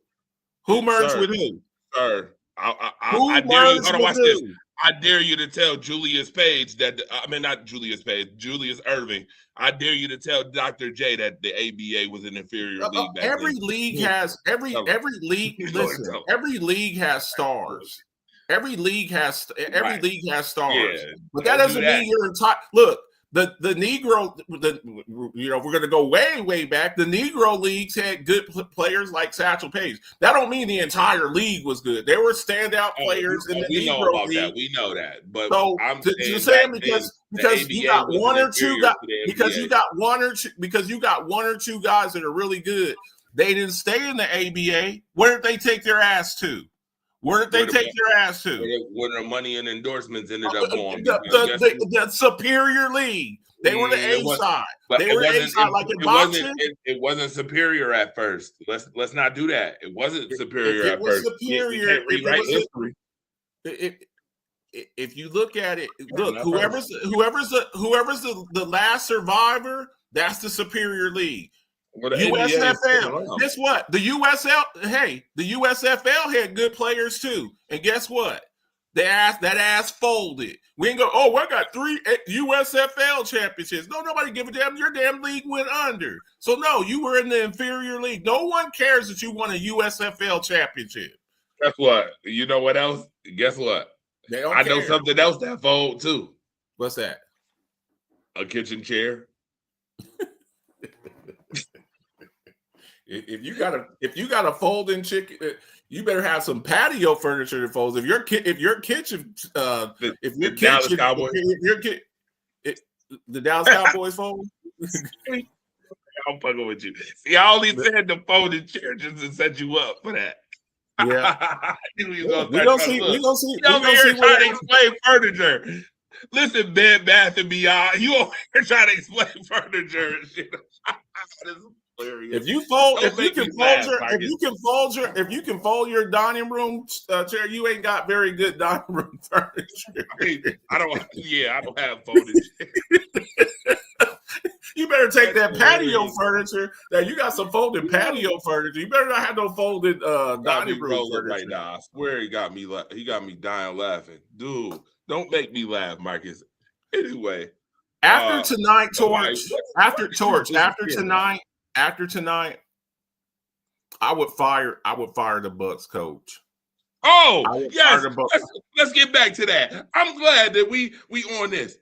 Speaker 7: Who merged with who?
Speaker 1: Sir, I dare you. Hold on, watch this. I dare you to tell Julius Page that not Julius Page, Julius Irving. I dare you to tell Dr. J that the ABA was an inferior league.
Speaker 7: Every league has every league. Listen, every league has stars. Every league has stars,
Speaker 1: Yeah,
Speaker 7: but that doesn't mean you're entire. Look, the Negro, we're going to go way back. The Negro leagues had good players like Satchel Paige. That don't mean the entire league was good. There were standout players in the Negro league.
Speaker 1: That. We know that, but
Speaker 7: so
Speaker 1: I'm
Speaker 7: saying because you got one or two guys because you got one or two guys that are really good. They didn't stay in the ABA. Where did they take their ass to? Where did they take their ass to?
Speaker 1: Where the money and endorsements ended up going.
Speaker 7: The superior league. They were the A side. They were A side like in boxing.
Speaker 1: It wasn't superior at first. Let's not do that. It wasn't superior at first.
Speaker 7: Superior. If you look at it, look, whoever's the last survivor, that's the superior league.
Speaker 1: Well,
Speaker 7: USFL. Guess what? The USFL had good players too. And guess what? That ass folded. We ain't go, oh, I got 3 USFL championships. No, nobody give a damn. Your damn league went under. So no, you were in the inferior league. No one cares that you won a USFL championship.
Speaker 1: Guess what? You know what else? Guess what? I know something else that fold too.
Speaker 7: What's that?
Speaker 1: A kitchen chair.
Speaker 7: If you got a folding chicken, you better have some patio furniture that folds. If your kitchen, the Dallas Cowboys fold.
Speaker 1: I'm fucking with you. See, I only said the folding chair just to set you up for that.
Speaker 7: Yeah,
Speaker 1: we gonna see. Over here trying to explain furniture. Listen, Bed Bath and Beyond, you over here trying to explain furniture and shit.
Speaker 7: If you can fold your dining room chair, you ain't got very good dining room furniture.
Speaker 1: I don't have folding chairs.
Speaker 7: You better take that patio furniture. Now you got some folded patio furniture. You better not have no folded dining room furniture.
Speaker 1: Right now, I swear he got me dying laughing. Dude, don't make me laugh, Marcus. Anyway,
Speaker 7: after tonight, after tonight, I would fire the Bucks coach.
Speaker 1: Oh, yes. Let's get back to that. I'm glad that we on this.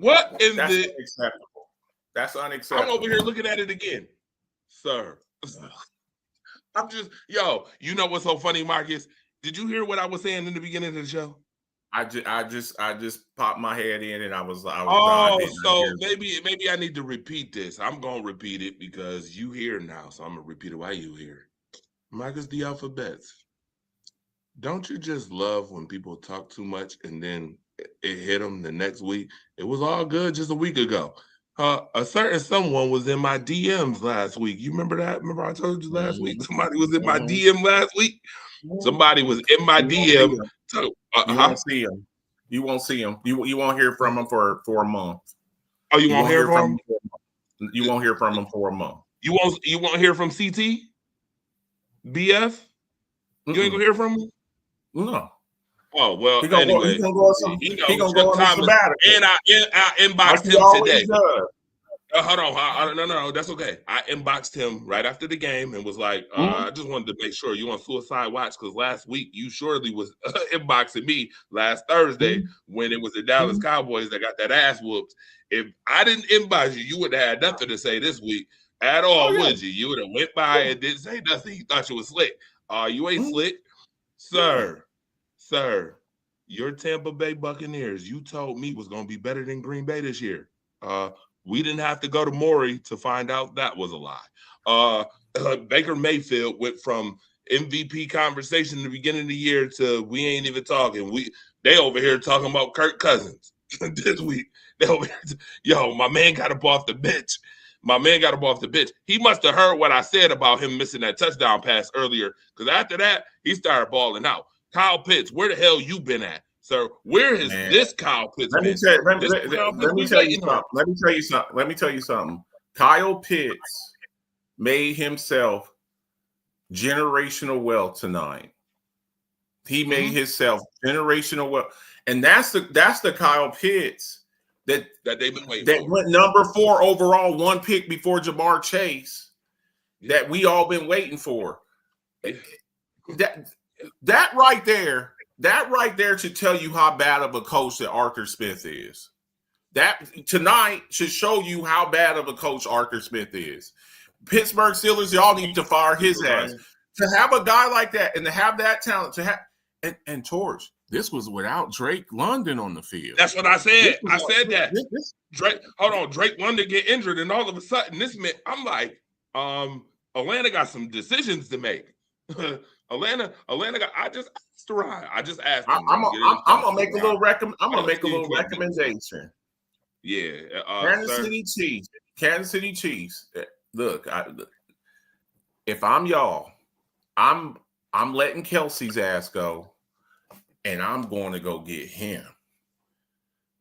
Speaker 7: Unacceptable. That's unacceptable.
Speaker 1: I'm over here looking at it again, sir. I'm just, you know what's so funny, Marcus? Did you hear what I was saying in the beginning of the show?
Speaker 7: I just popped my head in and I was
Speaker 1: so maybe I need to repeat this. I'm gonna repeat it because you here now, so I'm gonna repeat it while you here. Marcus the Alphabets. Don't you just love when people talk too much and then it hit them the next week? It was all good just a week ago. A certain someone was in my DMs last week. You remember that? Remember I told you last week? Somebody was in my DM last week. Somebody was in my DM.
Speaker 7: You won't see him. You won't see him. You won't hear from him for a month.
Speaker 1: Oh, you won't hear from him?
Speaker 7: You won't hear from him for a month.
Speaker 1: You won't hear from CT? BF? You ain't gonna hear from him?
Speaker 7: No.
Speaker 1: Oh well.
Speaker 7: He gonna go on sabbatical. And
Speaker 1: I inboxed him today. Hold on. No, that's okay. I inboxed him right after the game and was like, I just wanted to make sure you on suicide watch because last week you surely was inboxing me last Thursday when it was the Dallas Cowboys that got that ass whooped. If I didn't inbox you, you would have had nothing to say this week at all, would you? You would have went by and didn't say nothing. You thought you was slick. You ain't slick, sir. Your Tampa Bay Buccaneers, you told me was going to be better than Green Bay this year. We didn't have to go to Maury to find out that was a lie. Baker Mayfield went from MVP conversation in the beginning of the year to we ain't even talking. They over here talking about Kirk Cousins this week. They over here, my man got up off the bench. My man got him off the bench. He must have heard what I said about him missing that touchdown pass earlier. Because after that, he started balling out. Kyle Pitts, where the hell you been at, sir? Where has this Kyle Pitts been?
Speaker 7: Let me tell you something. Kyle Pitts made himself generational wealth tonight. He made himself generational wealth, and that's the Kyle Pitts that
Speaker 1: they've been waiting
Speaker 7: that
Speaker 1: for.
Speaker 7: went number 4 overall, 1 pick before Jamar Chase, that we all been waiting for. That right there should tell you how bad of a coach that Arthur Smith is. That tonight should show you how bad of a coach Arthur Smith is. Pittsburgh Steelers, y'all need to fire his ass. To have a guy like that and to have that talent, to have and Torch, this was without Drake London on the field.
Speaker 1: That's what I said. I said that. Drake London get injured, and all of a sudden, this meant I'm like, Atlanta got some decisions to make. Atlanta got. I just asked Ryan. I just asked him.
Speaker 7: I'm gonna make a little recommendation.
Speaker 1: Yeah,
Speaker 7: Kansas City Chiefs. Look, if I'm y'all, I'm letting Kelsey's ass go, and I'm going to go get him.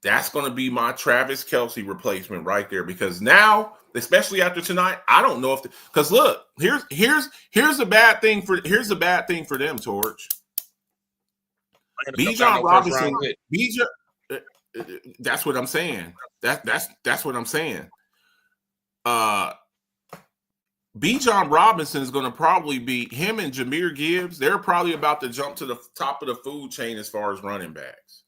Speaker 7: That's going to be my Travis Kelce replacement right there. Because now, especially after tonight, I don't know if because look, here's a bad thing for them, Torch. Bijan Robinson, that's what I'm saying. That's what I'm saying. Bijan Robinson is going to probably be him and Jahmyr Gibbs. They're probably about to jump to the top of the food chain as far as running backs.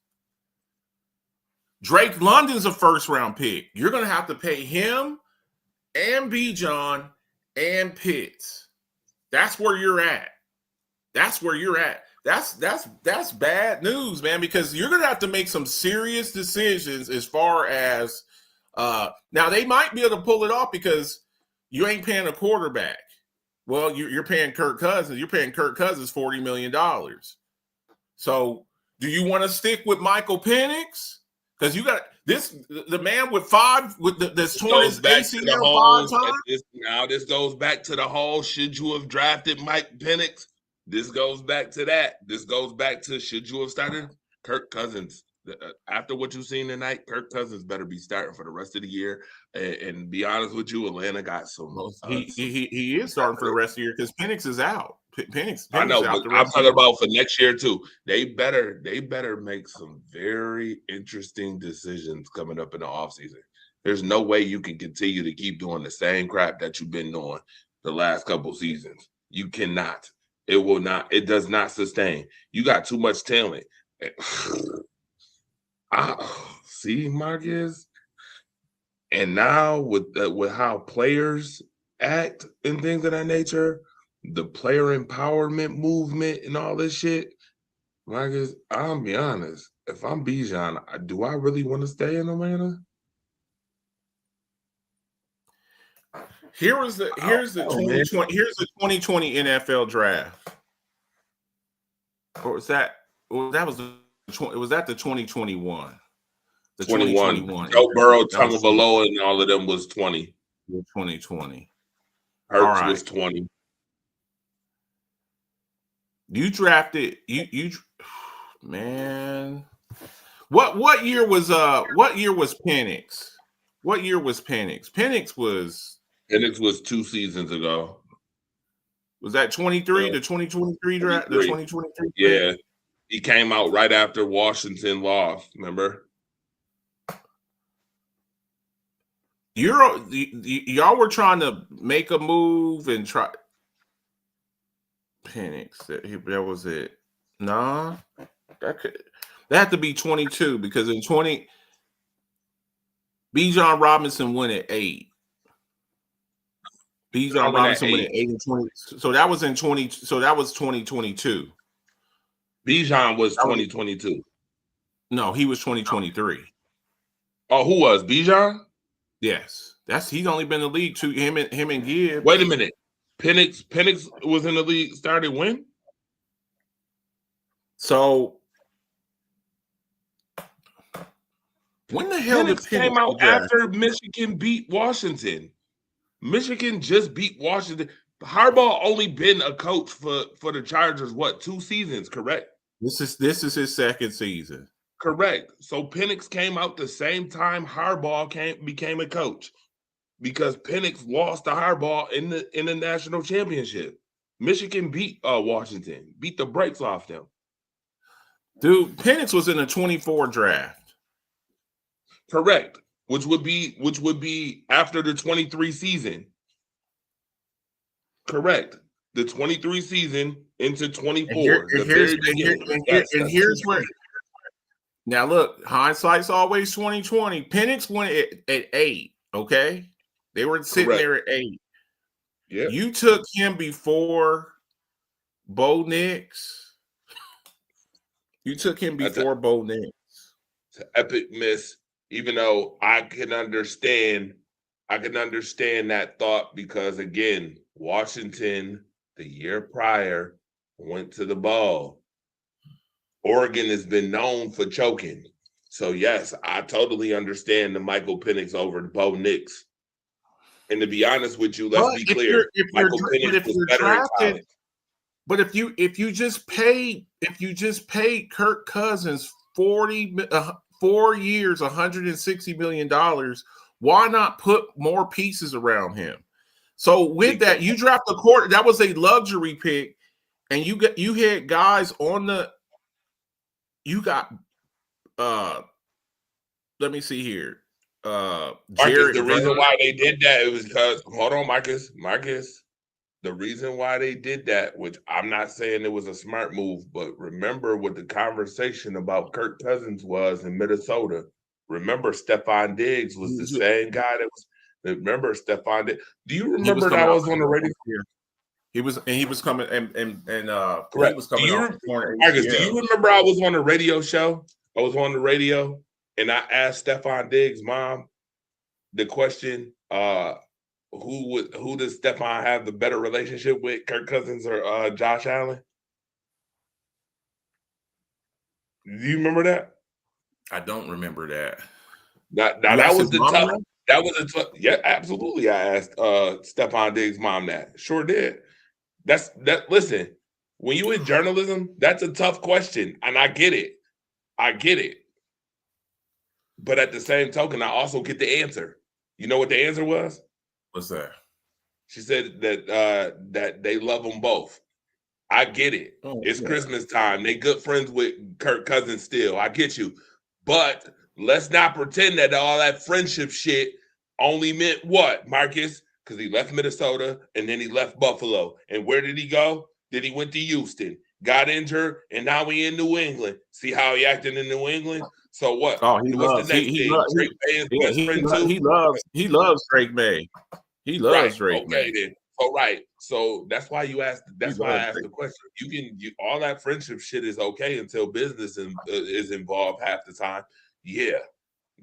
Speaker 7: Drake London's a first-round pick. You're going to have to pay him and Bijan and Pitts. That's where you're at. That's bad news, man, because you're going to have to make some serious decisions as far as now they might be able to pull it off because you ain't paying a quarterback. Well, you're paying Kirk Cousins. You're paying Kirk Cousins $40 million. So do you want to stick with Michael Penix? Because you got the man with that's torn his ACL 5 times.
Speaker 1: Now this goes back to the whole should you have drafted Mike Penix? This goes back to that. This goes back to should you have started Kirk Cousins? After what you've seen tonight, Kirk Cousins better be starting for the rest of the year. And be honest with you, Atlanta got some.
Speaker 7: He is starting for the rest of the year because Penix is out. Penix
Speaker 1: I know, but I'm talking about for next year too. They better make some very interesting decisions coming up in the offseason. There's no way you can continue to keep doing the same crap that you've been doing the last couple seasons. You cannot. It will not. It does not sustain. You got too much talent. See, Marcus, and now with how players act and things of that nature, the player empowerment movement and all this shit, Marcus, I'll be honest. If I'm Bijan, do I really want to stay in Atlanta?
Speaker 7: Here's the 2020 NFL draft. Or was that? Well, that was the 2021. The 2021.
Speaker 1: Joe Burrow, Tagovailoa, and all of them was 20.
Speaker 7: 2020.
Speaker 1: Hurts was 20.
Speaker 7: You drafted you man. What year was Penix? What year was Penix? Penix was
Speaker 1: 2 seasons ago.
Speaker 7: Was that 23? The 2023 draft? The 2023?
Speaker 1: Yeah. He came out right after Washington lost, remember?
Speaker 7: Y'all were trying to make a move and try Penix. That was it. Nah. That had to be 22 because in 20 Bijan Robinson went at 8. Bijan Robinson went at 8 and 20. So that was in 20. So that was 2022.
Speaker 1: Bijan was 2022.
Speaker 7: No, he was 2023.
Speaker 1: Oh, who was Bijan?
Speaker 7: Yes, he's only been in the league him and Gibbs.
Speaker 1: Wait a minute, Penix was in the league. Started when?
Speaker 7: So when the hell did
Speaker 1: Penix came out after Michigan beat Washington? Michigan just beat Washington. Harbaugh only been a coach for the Chargers, what, 2 seasons, correct?
Speaker 7: This is his second season.
Speaker 1: Correct. So Penix came out the same time Harbaugh became a coach because Penix lost to Harbaugh in the national championship. Michigan beat Washington, beat the brakes off them.
Speaker 7: Dude, Penix was in the 24 draft.
Speaker 1: Correct. Which would be after the 23 season. Correct. The 23 season into 24.
Speaker 7: And here's where. Now look, hindsight's always 2020. Penix went at 8. Okay, they were sitting
Speaker 1: Correct.
Speaker 7: there at 8.
Speaker 1: Yeah.
Speaker 7: You took him before Bo Nix. You took him before Bo Nix.
Speaker 1: It's an epic miss. Even though I can understand that thought because again, Washington the year prior went to the bowl. Oregon has been known for choking. So yes, I totally understand the Michael Penix over Bo Nix. And to be honest with you, let's be clear. Michael Penix was better in college.
Speaker 7: But if you just paid Kirk Cousins 4 years, $160 million, why not put more pieces around him? So with that, you dropped the court. That was a luxury pick, and you had guys on the. You got. Let me see here.
Speaker 1: Marcus,
Speaker 7: Jared,
Speaker 1: the reason why they did that was because hold on, Marcus. The reason why they did that, which I'm not saying it was a smart move, but remember what the conversation about Kirk Cousins was in Minnesota. Remember, Stephon Diggs was the same guy that was. Remember, Stephon Diggs. Do you remember that I was on the radio?
Speaker 7: He was coming and
Speaker 1: correct.
Speaker 7: He was coming off the corner.
Speaker 1: Marcus, do you remember I was on the radio show? I was on the radio and I asked Stephon Diggs' mom the question, who does Stephon have the better relationship with, Kirk Cousins or Josh Allen? Do you remember that?
Speaker 7: I don't remember that.
Speaker 1: That was the tough. That was a tough. Yeah, absolutely. I asked Stephon Diggs' mom that. Sure did. Listen, when you in journalism, that's a tough question, and I get it. But at the same token, I also get the answer. You know what the answer was?
Speaker 7: What's that?
Speaker 1: She said that they love them both. I get it. It's Christmas time. They good friends with Kirk Cousins still. I get you. But let's not pretend that all that friendship shit only meant what, Marcus? Because he left Minnesota and then he left Buffalo. And where did he go? Then he went to Houston, got injured, and now he in New England. See how he acting in New England? So what?
Speaker 7: Oh, he
Speaker 1: loves
Speaker 7: Drake May is best friend too. He loves Drake May. He loves Drake May.
Speaker 1: Then. So right. So that's why you asked. That's why I asked the question. You all that friendship shit is okay until business is involved half the time. Yeah.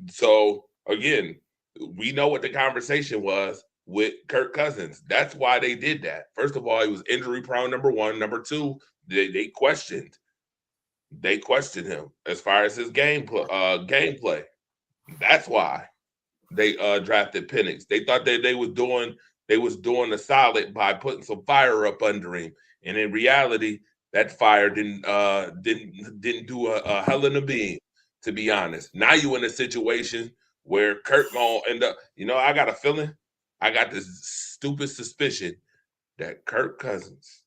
Speaker 1: So again, we know what the conversation was with Kirk Cousins. That's why they did that. First of all, he was injury prone, number one. Number two, they questioned him as far as his gameplay. That's why they drafted Penix. They thought that they was doing a solid by putting some fire up under him. And in reality, that fire didn't do a hell of a beam, to be honest. Now you in a situation where Kirk gonna end up, I got a feeling, I got this stupid suspicion that Kirk Cousins,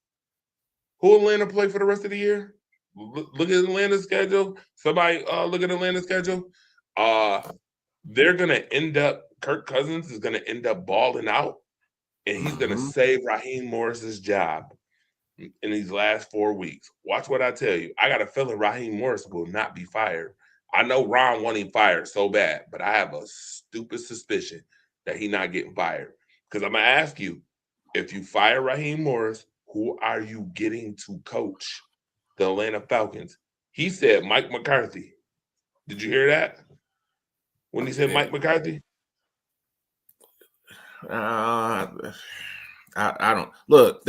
Speaker 1: who Atlanta play for the rest of the year? Look at Atlanta's schedule. Somebody look at Atlanta's schedule. They're gonna end up, Kirk Cousins is gonna end up balling out, and he's gonna save Raheem Morris's job in these last 4 weeks. Watch what I tell you. I got a feeling Raheem Morris will not be fired. I know Ron want him fired so bad, but I have a stupid suspicion that he's not getting fired. Because I'm going to ask you, if you fire Raheem Morris, who are you getting to coach the Atlanta Falcons? He said Mike McCarthy. Did you hear that? When he said Mike McCarthy?
Speaker 7: I don't. Look,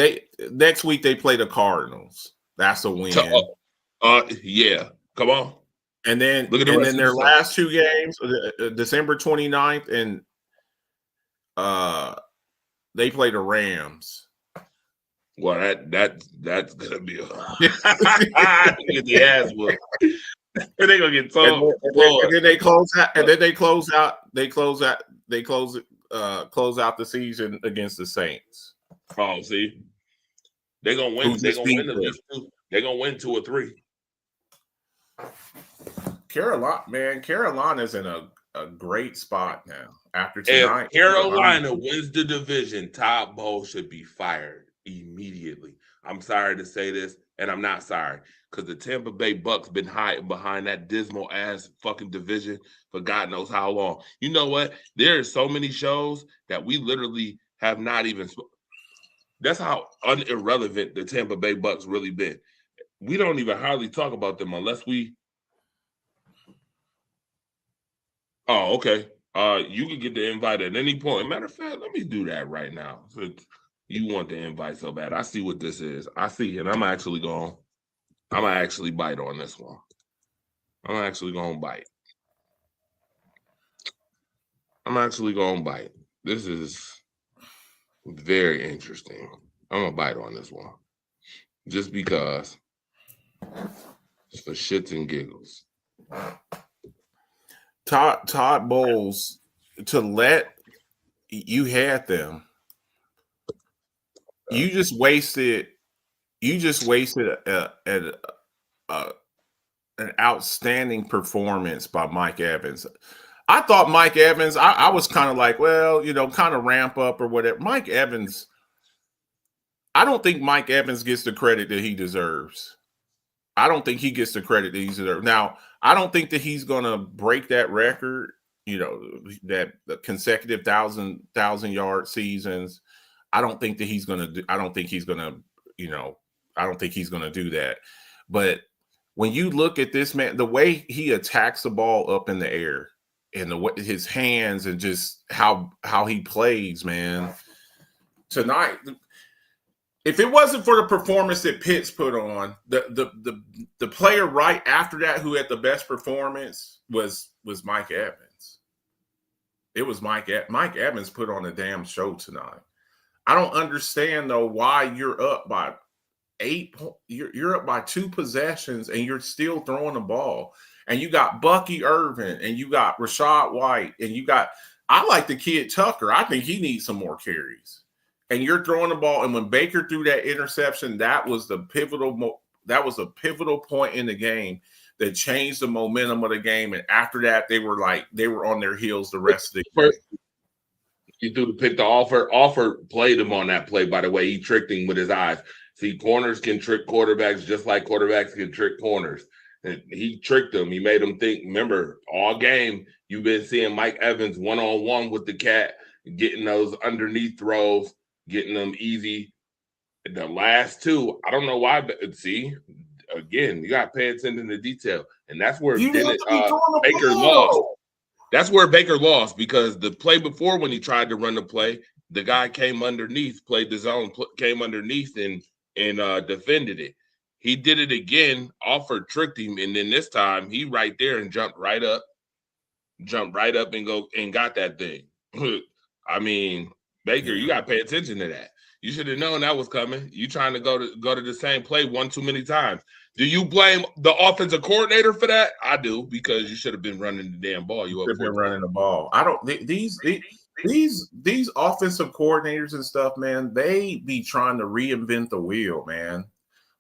Speaker 7: next week they play the Cardinals. That's a win.
Speaker 1: Yeah. Come on.
Speaker 7: And then their last two games, December 29th and They play the Rams.
Speaker 1: Well, that's gonna be a get the ass whooped. They're gonna get told.
Speaker 7: And then they close out. And then they close out. They close out. They close out the season against the Saints.
Speaker 1: Oh, see, they're gonna win.
Speaker 7: Who
Speaker 1: They're
Speaker 7: just
Speaker 1: gonna win
Speaker 7: beat
Speaker 1: at least two. They're gonna win 2 or 3.
Speaker 7: Carolina's in a great spot now. After
Speaker 1: If
Speaker 7: tonight,
Speaker 1: Carolina wins the division, Todd Bowles should be fired immediately. I'm sorry to say this, and I'm not sorry, because the Tampa Bay Bucks been hiding behind that dismal ass fucking division for God knows how long. You know what? There are so many shows that we literally have not even. That's how irrelevant the Tampa Bay Bucks really been. We don't even hardly talk about them unless we. Oh, okay. You can get the invite at any point. Matter of fact, let me do that right now. Since you want the invite so bad, I see what this is. I see, and I'm actually bite on this one. I'm actually gonna bite. This is very interesting. I'm gonna bite on this one, just because, just for shits and giggles.
Speaker 7: Todd Bowles, to let you had them. You just wasted an outstanding performance by Mike Evans. I thought Mike Evans, I was kind of like, well, kind of ramp up or whatever. Mike Evans, I don't think Mike Evans gets the credit that he deserves. I don't think he gets the credit that he deserves. Now, I don't think that he's going to break that record, that the consecutive 1,000-yard seasons. I don't think he's going to do that. But when you look at this man, the way he attacks the ball up in the air and the way his hands and just how he plays, man, tonight, if it wasn't for the performance that Pitts put on, the player right after that who had the best performance was Mike Evans. It was Mike Evans put on a damn show tonight. I don't understand though why you're up by 8. You're up by 2 possessions and you're still throwing the ball. And you got Bucky Irvin and you got Rachaad White and I like the kid Tucker. I think he needs some more carries. And you're throwing the ball. And when Baker threw that interception, that was a pivotal point in the game that changed the momentum of the game. And after that, they were on their heels the rest of the game.
Speaker 1: You threw the pick to Offer played him on that play, by the way. He tricked him with his eyes. See, corners can trick quarterbacks just like quarterbacks can trick corners. And he tricked them. He made them think. Remember, all game, you've been seeing Mike Evans one-on-one with the cat, getting those underneath throws, getting them easy. The last 2, I don't know why, but see, again, you got to pay attention to detail. And that's where Baker lost. That's where Baker lost, because the play before, when he tried to run the play, the guy came underneath, played the zone, came underneath and defended it. He did it again, Offer tricked him, and then this time he right there and jumped right up and got that thing. I mean, Baker, you got to pay attention to that. You should have known that was coming. You trying to go to the same play one too many times. Do you blame the offensive coordinator for that? I do, because you should have been running the damn ball. You
Speaker 7: have been running the ball. I don't. These offensive coordinators and stuff, man, they be trying to reinvent the wheel, man.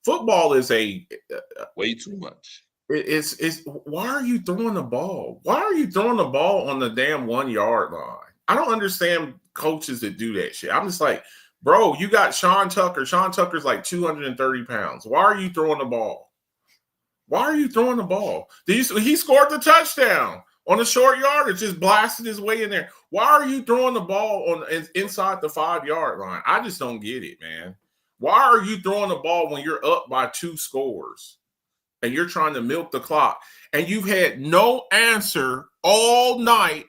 Speaker 7: Football is
Speaker 1: way too much.
Speaker 7: It's why are you throwing the ball? Why are you throwing the ball on the damn 1-yard line? I don't understand coaches that do that shit. I'm just like, bro, you got Sean Tucker. Sean Tucker's like 230 pounds. Why are you throwing the ball? He scored the touchdown on a short yardage, just blasted his way in there. Why are you throwing the ball inside the 5-yard line? I just don't get it, man. Why are you throwing the ball when you're up by 2 scores and you're trying to milk the clock? And you've had no answer all night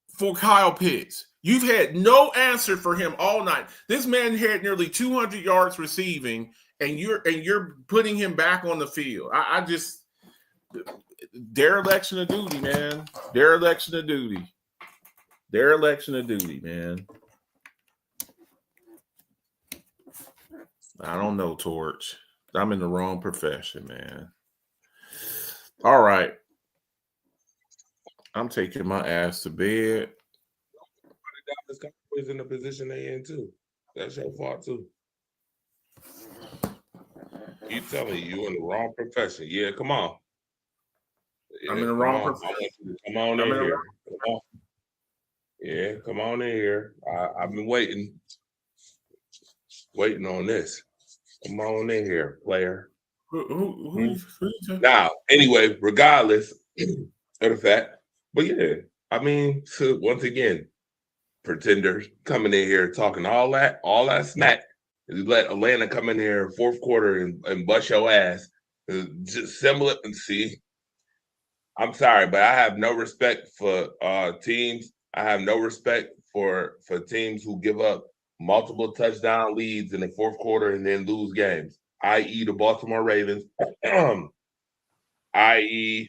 Speaker 7: for Kyle Pitts. You've had no answer for him all night. This man had nearly 200 yards receiving, and you're putting him back on the field. I just dereliction of duty, man. Dereliction of duty, man. I don't know, Torch. I'm in the wrong profession, man. All right. I'm taking my ass to bed.
Speaker 1: The Dallas Cowboys in the position they in too. That's your fault too. You tell me you in the wrong profession. Yeah, come on.
Speaker 7: I'm in the wrong
Speaker 1: profession. I want you to come on in here. Come on. Yeah, come on in here. I've been waiting on this. Come on in here, player.
Speaker 7: Who
Speaker 1: Now, anyway, regardless of the fact, but yeah, I mean, once again, pretenders coming in here talking all that smack. You let Atlanta come in here fourth quarter and bust your ass. Just similar and see. I'm sorry, but I have no respect for teams. I have no respect for teams who give up multiple touchdown leads in the fourth quarter and then lose games, i.e. the Baltimore Ravens, i.e.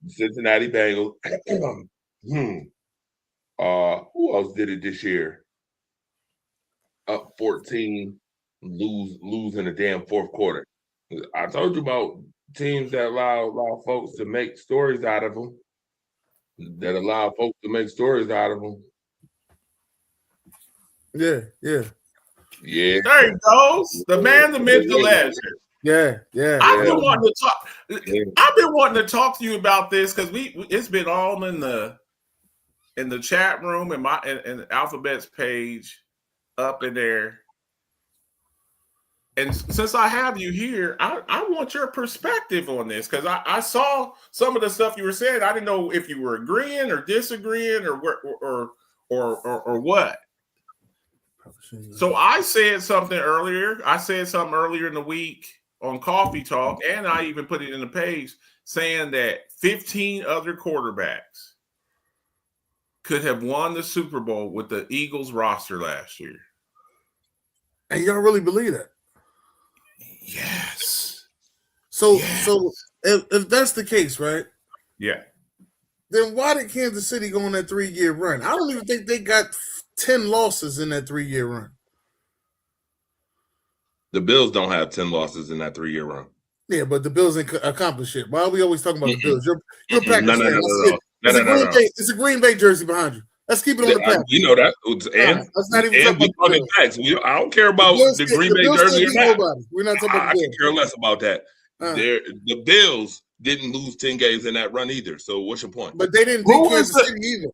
Speaker 1: Cincinnati Bengals. Who else did it this year? Up 14, lose in the damn fourth quarter. I told you about teams that allow folks to make stories out of them. Yeah.
Speaker 7: There he goes. The man, the myth, the legend.
Speaker 5: Yeah.
Speaker 7: I've been wanting to talk to you about this because it's been all in the chat room and the Alphabet's page up in there. And since I have you here, I want your perspective on this because I saw some of the stuff you were saying. I didn't know if you were agreeing or disagreeing or what. So I said something earlier. I said something earlier in the week on Coffee Talk, and I even put it in the page saying that 15 other quarterbacks could have won the Super Bowl with the Eagles roster last year.
Speaker 8: And y'all really believe that?
Speaker 7: Yes.
Speaker 8: So if that's the case, right?
Speaker 7: Yeah.
Speaker 8: Then why did Kansas City go on that 3-year run? I don't even think they got 10 losses in that 3-year run.
Speaker 1: The Bills don't have 10 losses in that 3-year run.
Speaker 8: Yeah, but the Bills didn't accomplish it. Why are we always talking about the Bills? You're a Packers
Speaker 1: No.
Speaker 8: fan. It's a Green Bay jersey behind you. Let's keep it on the Packers.
Speaker 1: You know that. And
Speaker 8: let's not even talk about the
Speaker 1: facts. I don't care about the Green Bay jersey or not.
Speaker 8: We're not talking about
Speaker 1: I
Speaker 8: the
Speaker 1: can care less about that. The Bills didn't lose 10 games in that run either. So what's your point?
Speaker 8: But they didn't beat Kansas City either.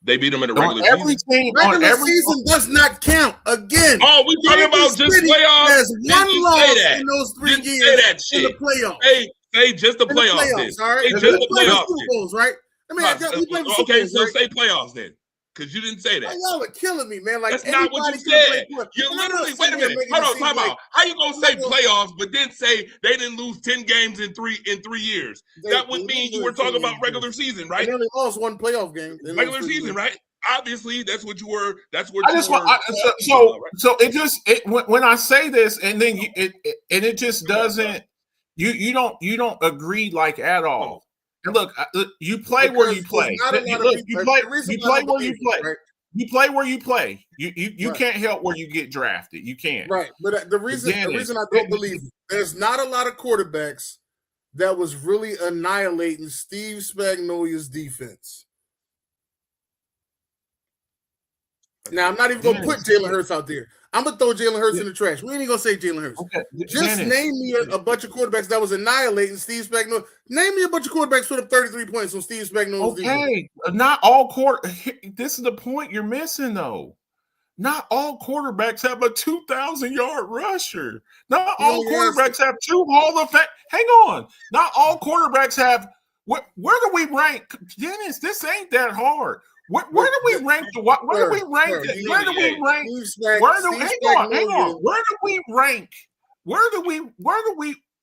Speaker 1: They beat them in the regular season.
Speaker 8: Regular season does not count again.
Speaker 1: Oh, we talking about just playoffs?
Speaker 8: There's one loss in those 3
Speaker 1: Didn't
Speaker 8: years
Speaker 1: say that shit.
Speaker 8: in the playoffs.
Speaker 1: Say just the playoffs.
Speaker 8: All right,
Speaker 1: Say just the playoffs.
Speaker 8: Super Bowls, right?
Speaker 1: Okay, so say playoffs then, because you didn't say that.
Speaker 8: Y'all are killing me, man. Like
Speaker 1: that's not what you said. You're literally. Wait a minute. Hold on. Time out. How you gonna say playoffs, but then say they didn't lose 10 games in 3 years? That would mean you were talking about regular season, right?
Speaker 8: They only lost 1 playoff game.
Speaker 1: Regular season, right? Obviously, that's what you were. That's what.
Speaker 7: So when I say this, and then it just doesn't. You don't agree like at all. And look, you play where you play. You play where you play. Right? You play where you play. You can't help where you get drafted. You can't.
Speaker 8: Right. But the reason I don't believe it, there's not a lot of quarterbacks that was really annihilating Steve Spagnuolo's defense. Now I'm not even gonna put Jalen Hurts out there. I'm gonna throw Jalen Hurts in the trash. We ain't gonna say Jalen Hurts. Okay. Just name me a bunch of quarterbacks that was annihilating Steve Spagnuolo. Name me a bunch of quarterbacks put up 33 points on Steve Spagnuolo's defense.
Speaker 7: Not all This is the point you're missing, though. Not all quarterbacks have a 2,000-yard rusher. Not all quarterbacks have 2 Hall of Fame. Hang on. Not all quarterbacks have. Where do we rank, Dennis? This ain't that hard. Where do we rank the? Where do we rank? Where do we rank?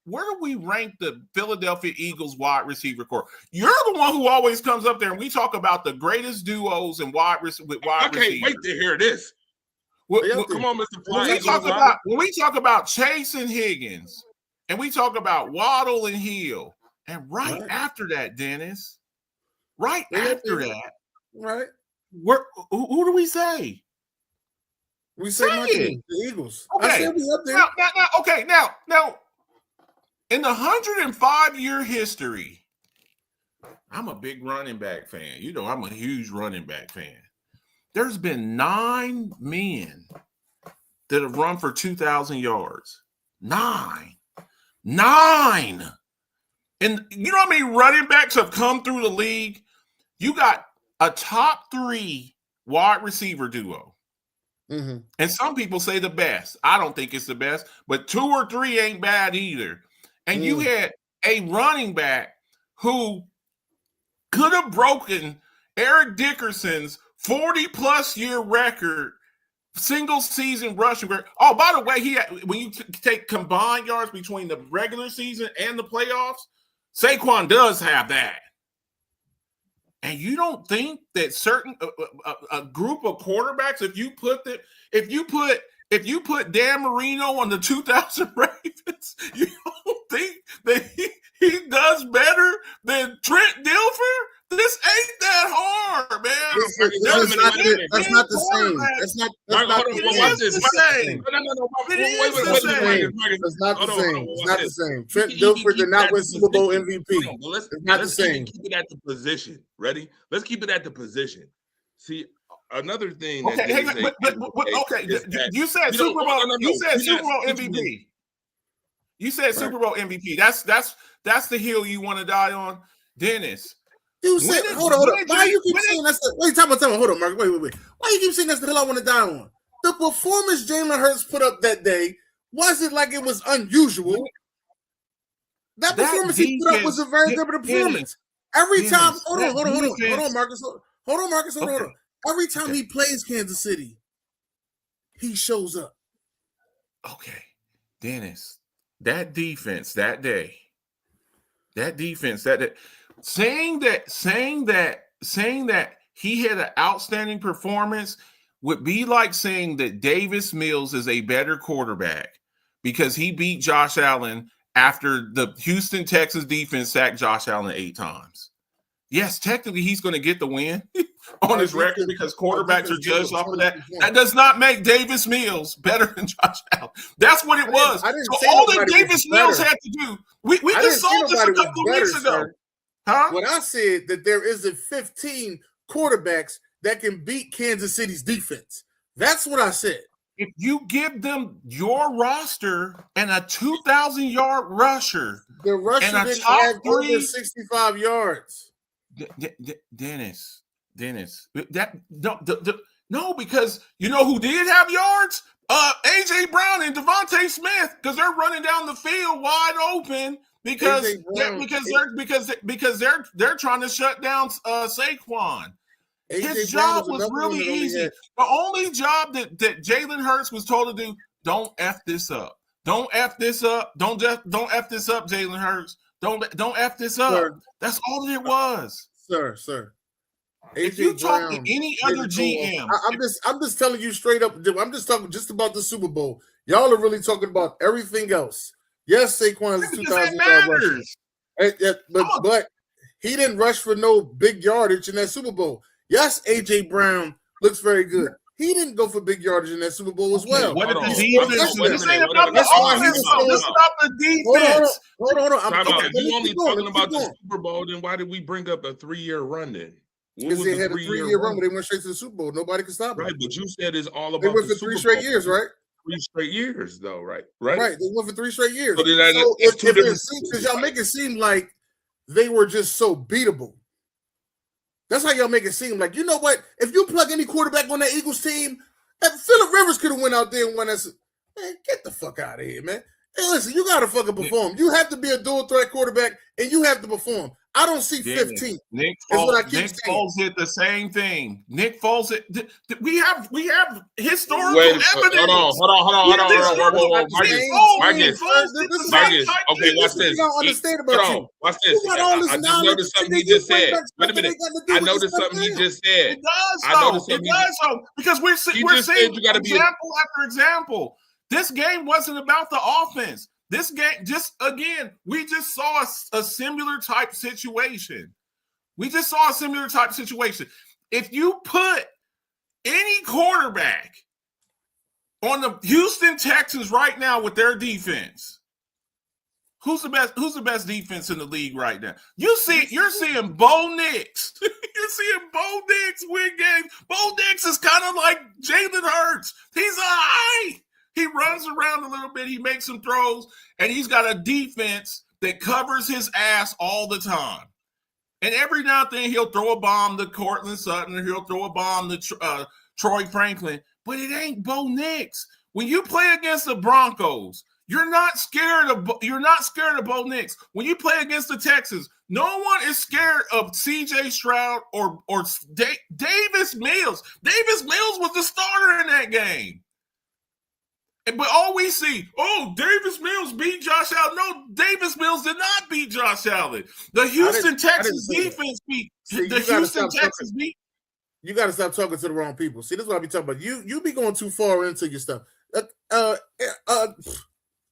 Speaker 7: Where do we rank the Philadelphia Eagles wide receiver core? You're the one who always comes up there and we talk about the greatest duos and wide receivers.
Speaker 1: I can't wait to hear this. Come on, Mr.
Speaker 7: When we talk about Chase and Higgins, and we talk about Waddle and Hill, and right after that, Dennis, right?
Speaker 8: Right.
Speaker 7: Who do we say?
Speaker 8: We say my team, the Eagles. I
Speaker 7: Okay.
Speaker 8: said we up there.
Speaker 7: Now, in the 105-year history, I'm a big running back fan. You know, I'm a huge running back fan. There's been 9 men that have run for 2,000 yards. 9. And you know how many running backs have come through the league? You got a top 3 wide receiver duo.
Speaker 8: Mm-hmm.
Speaker 7: And some people say the best. I don't think it's the best, but 2 or 3 ain't bad either. And you had a running back who could have broken Eric Dickerson's 40-plus year record, single season rushing record. Oh, by the way, when you take combined yards between the regular season and the playoffs, Saquon does have that. And you don't think that certain a group of quarterbacks, if you put Dan Marino on the 2000 Ravens, you don't think that he does better than Trent Dilfer? This ain't that hard, man.
Speaker 8: That's not the same. That's not the same. Trent Dilfer did not win Super Bowl MVP. It's not the same.
Speaker 1: Keep it at the position. Ready? Let's keep it at the position. See, another thing.
Speaker 7: Okay, you said Super Bowl. You said Super Bowl MVP. You said Super Bowl MVP. That's the hill you want to die on, Dennis.
Speaker 8: You said, hold on. Why you keep saying that's the wait? Time. Hold on, Mark. Wait. Why you keep saying that's the hill I want to die on? The performance Jalen Hurts put up that day wasn't like it was unusual. That performance he put up was a very good performance. Every time, hold on, Marcus. Hold on. Every time he plays Kansas City, he shows up.
Speaker 7: Okay, Dennis, that defense that day, saying that he had an outstanding performance would be like saying that Davis Mills is a better quarterback because he beat Josh Allen after the Houston Texans defense sacked Josh Allen 8 times. Yes, technically he's going to get the win on his record because quarterbacks are judged off of that. That does not make Davis Mills better than Josh Allen. That's what it was. So all that Davis Mills had to do, we just saw this a couple of weeks ago. Huh?
Speaker 8: When I said that there isn't 15 quarterbacks that can beat Kansas City's defense, that's what I said.
Speaker 7: If you give them your roster and a 2,000-yard rusher,
Speaker 8: the rusher didn't have over 65 yards.
Speaker 7: Dennis, no, because you know who did have yards? AJ Brown and Devontae Smith, because they're running down the field wide open. Because they're trying to shut down Saquon. His job was really easy. The only job that Jalen Hurts was told to do: don't F this up. Don't F this up. Don't F this up, Jalen Hurts. Don't F this up. Sir. That's all it was,
Speaker 8: sir.
Speaker 7: If you talk to any other GM,
Speaker 8: I'm just telling you straight up. I'm just talking just about the Super Bowl. Y'all are really talking about everything else. Yes, Saquon is 2,000-yard rusher. But he didn't rush for no big yardage in that Super Bowl. Yes, A.J. Brown looks very good. He didn't go for big yardage in that Super Bowl as well.
Speaker 7: What did the defense? What is saying about the offense? Let's stop the defense.
Speaker 8: Hold on.
Speaker 1: If you only talking about the Super Bowl, then why did we bring up a 3-year run then?
Speaker 8: Because they had a 3-year run, but they went straight to the Super Bowl. Nobody could stop them.
Speaker 1: Right, but you said it's all about
Speaker 8: they went for 3 straight years, right?
Speaker 1: 3 straight years, though, right?
Speaker 8: Right. They went for 3 straight years.
Speaker 1: So
Speaker 8: because y'all make it seem like they were just so beatable. That's how y'all make it seem like, you know what? If you plug any quarterback on that Eagles team, Phillip Rivers could have went out there and won us. Man, get the fuck out of here, man. Hey, listen, you got to fucking perform. You have to be a dual threat quarterback, and you have to perform. I don't see 15.
Speaker 7: Nick Foles did the same thing. Nick Foles, we have historical evidence.
Speaker 1: Hold on. Marcus. Okay, watch this. Watch this. I just noticed something he just said. Wait a minute. I noticed something he just said.
Speaker 7: It does so. Because we're seeing example after example. This game wasn't about the offense. This game, we just saw a similar type situation. If you put any quarterback on the Houston Texans right now with their defense. Who's the best defense in the league right now? You're seeing Bo Nix. You're seeing Bo Nix win games. Bo Nix is kind of like Jalen Hurts. He's all right. He runs around a little bit. He makes some throws, and he's got a defense that covers his ass all the time. And every now and then he'll throw a bomb to Cortland Sutton, or he'll throw a bomb to Troy Franklin. But it ain't Bo Nix. When you play against the Broncos, you're not scared of Bo Nix. When you play against the Texans, no one is scared of C.J. Stroud or Davis Mills. Davis Mills was the starter in that game. But all we see, Davis Mills beat Josh Allen. No, Davis Mills did not beat Josh Allen. The Houston Texans defense beat the Houston Texans beat.
Speaker 8: You got to stop talking to the wrong people. See, this is what I be talking about. You be going too far into your stuff.